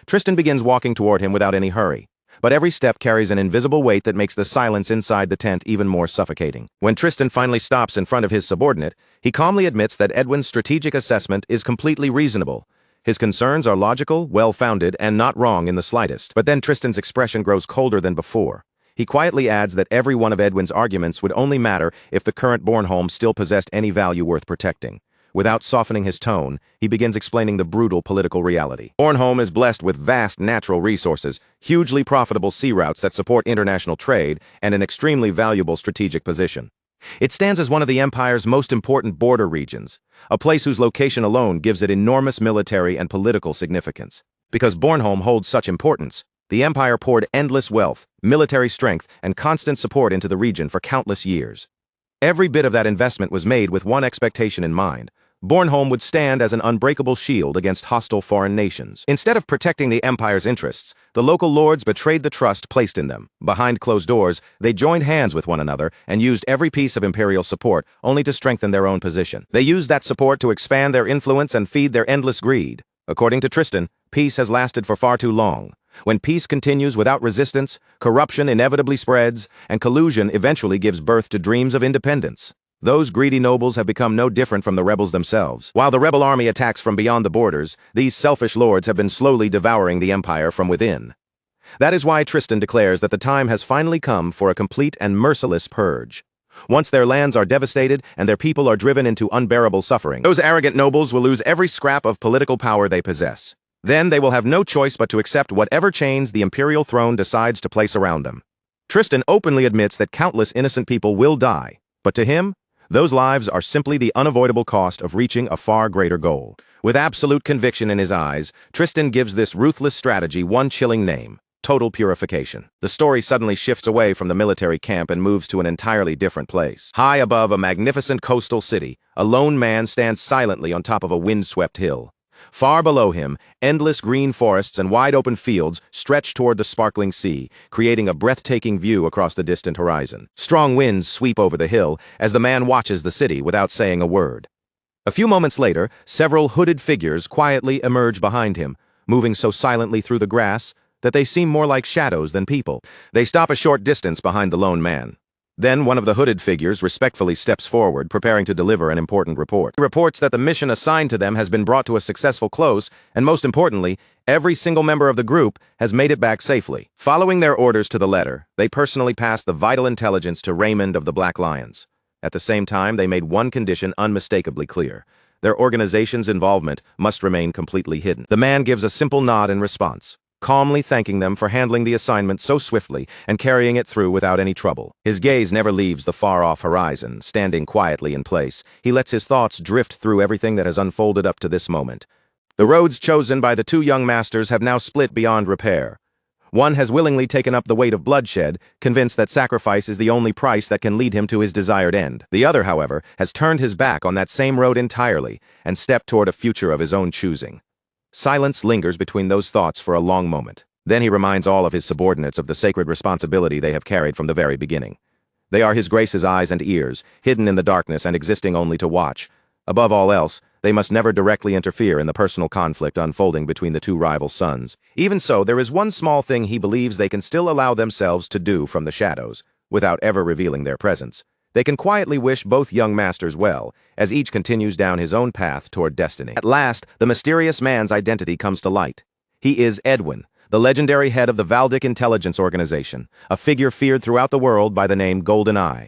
Tristan begins walking toward him without any hurry, but every step carries an invisible weight that makes the silence inside the tent even more suffocating. When Tristan finally stops in front of his subordinate, he calmly admits that Edwin's strategic assessment is completely reasonable. His concerns are logical, well-founded, and not wrong in the slightest. But then Tristan's expression grows colder than before. He quietly adds that every one of Edwin's arguments would only matter if the current Bornholm still possessed any value worth protecting. Without softening his tone, he begins explaining the brutal political reality. Bornholm is blessed with vast natural resources, hugely profitable sea routes that support international trade, and an extremely valuable strategic position. It stands as one of the Empire's most important border regions, a place whose location alone gives it enormous military and political significance. Because Bornholm holds such importance, the Empire poured endless wealth, military strength, and constant support into the region for countless years. Every bit of that investment was made with one expectation in mind: Bornholm would stand as an unbreakable shield against hostile foreign nations. Instead of protecting the Empire's interests, the local lords betrayed the trust placed in them. Behind closed doors, they joined hands with one another and used every piece of imperial support only to strengthen their own position. They used that support to expand their influence and feed their endless greed. According to Tristan, peace has lasted for far too long. When peace continues without resistance, corruption inevitably spreads, and collusion eventually gives birth to dreams of independence. Those greedy nobles have become no different from the rebels themselves. While the rebel army attacks from beyond the borders, these selfish lords have been slowly devouring the empire from within. That is why Tristan declares that the time has finally come for a complete and merciless purge. Once their lands are devastated and their people are driven into unbearable suffering, those arrogant nobles will lose every scrap of political power they possess. Then they will have no choice but to accept whatever chains the imperial throne decides to place around them. Tristan openly admits that countless innocent people will die, but to him, those lives are simply the unavoidable cost of reaching a far greater goal. With absolute conviction in his eyes, Tristan gives this ruthless strategy one chilling name: total purification. The story suddenly shifts away from the military camp and moves to an entirely different place. High above a magnificent coastal city, a lone man stands silently on top of a windswept hill. Far below him, endless green forests and wide-open fields stretch toward the sparkling sea, creating a breathtaking view across the distant horizon. Strong winds sweep over the hill as the man watches the city without saying a word. A few moments later, several hooded figures quietly emerge behind him, moving so silently through the grass that they seem more like shadows than people. They stop a short distance behind the lone man. Then one of the hooded figures respectfully steps forward, preparing to deliver an important report. He reports that the mission assigned to them has been brought to a successful close, and most importantly, every single member of the group has made it back safely. Following their orders to the letter, they personally passed the vital intelligence to Raymond of the Black Lions. At the same time, they made one condition unmistakably clear. Their organization's involvement must remain completely hidden. The man gives a simple nod in response, calmly thanking them for handling the assignment so swiftly and carrying it through without any trouble. His gaze never leaves the far-off horizon. Standing quietly in place, he lets his thoughts drift through everything that has unfolded up to this moment. The roads chosen by the two young masters have now split beyond repair. One has willingly taken up the weight of bloodshed, convinced that sacrifice is the only price that can lead him to his desired end. The other, however, has turned his back on that same road entirely and stepped toward a future of his own choosing. Silence lingers between those thoughts for a long moment. Then he reminds all of his subordinates of the sacred responsibility they have carried from the very beginning. They are His Grace's eyes and ears, hidden in the darkness and existing only to watch. Above all else, they must never directly interfere in the personal conflict unfolding between the two rival sons. Even so, there is one small thing he believes they can still allow themselves to do from the shadows, without ever revealing their presence. They can quietly wish both young masters well, as each continues down his own path toward destiny. At last, the mysterious man's identity comes to light. He is Edwin, the legendary head of the Valdic Intelligence Organization, a figure feared throughout the world by the name Golden Eye.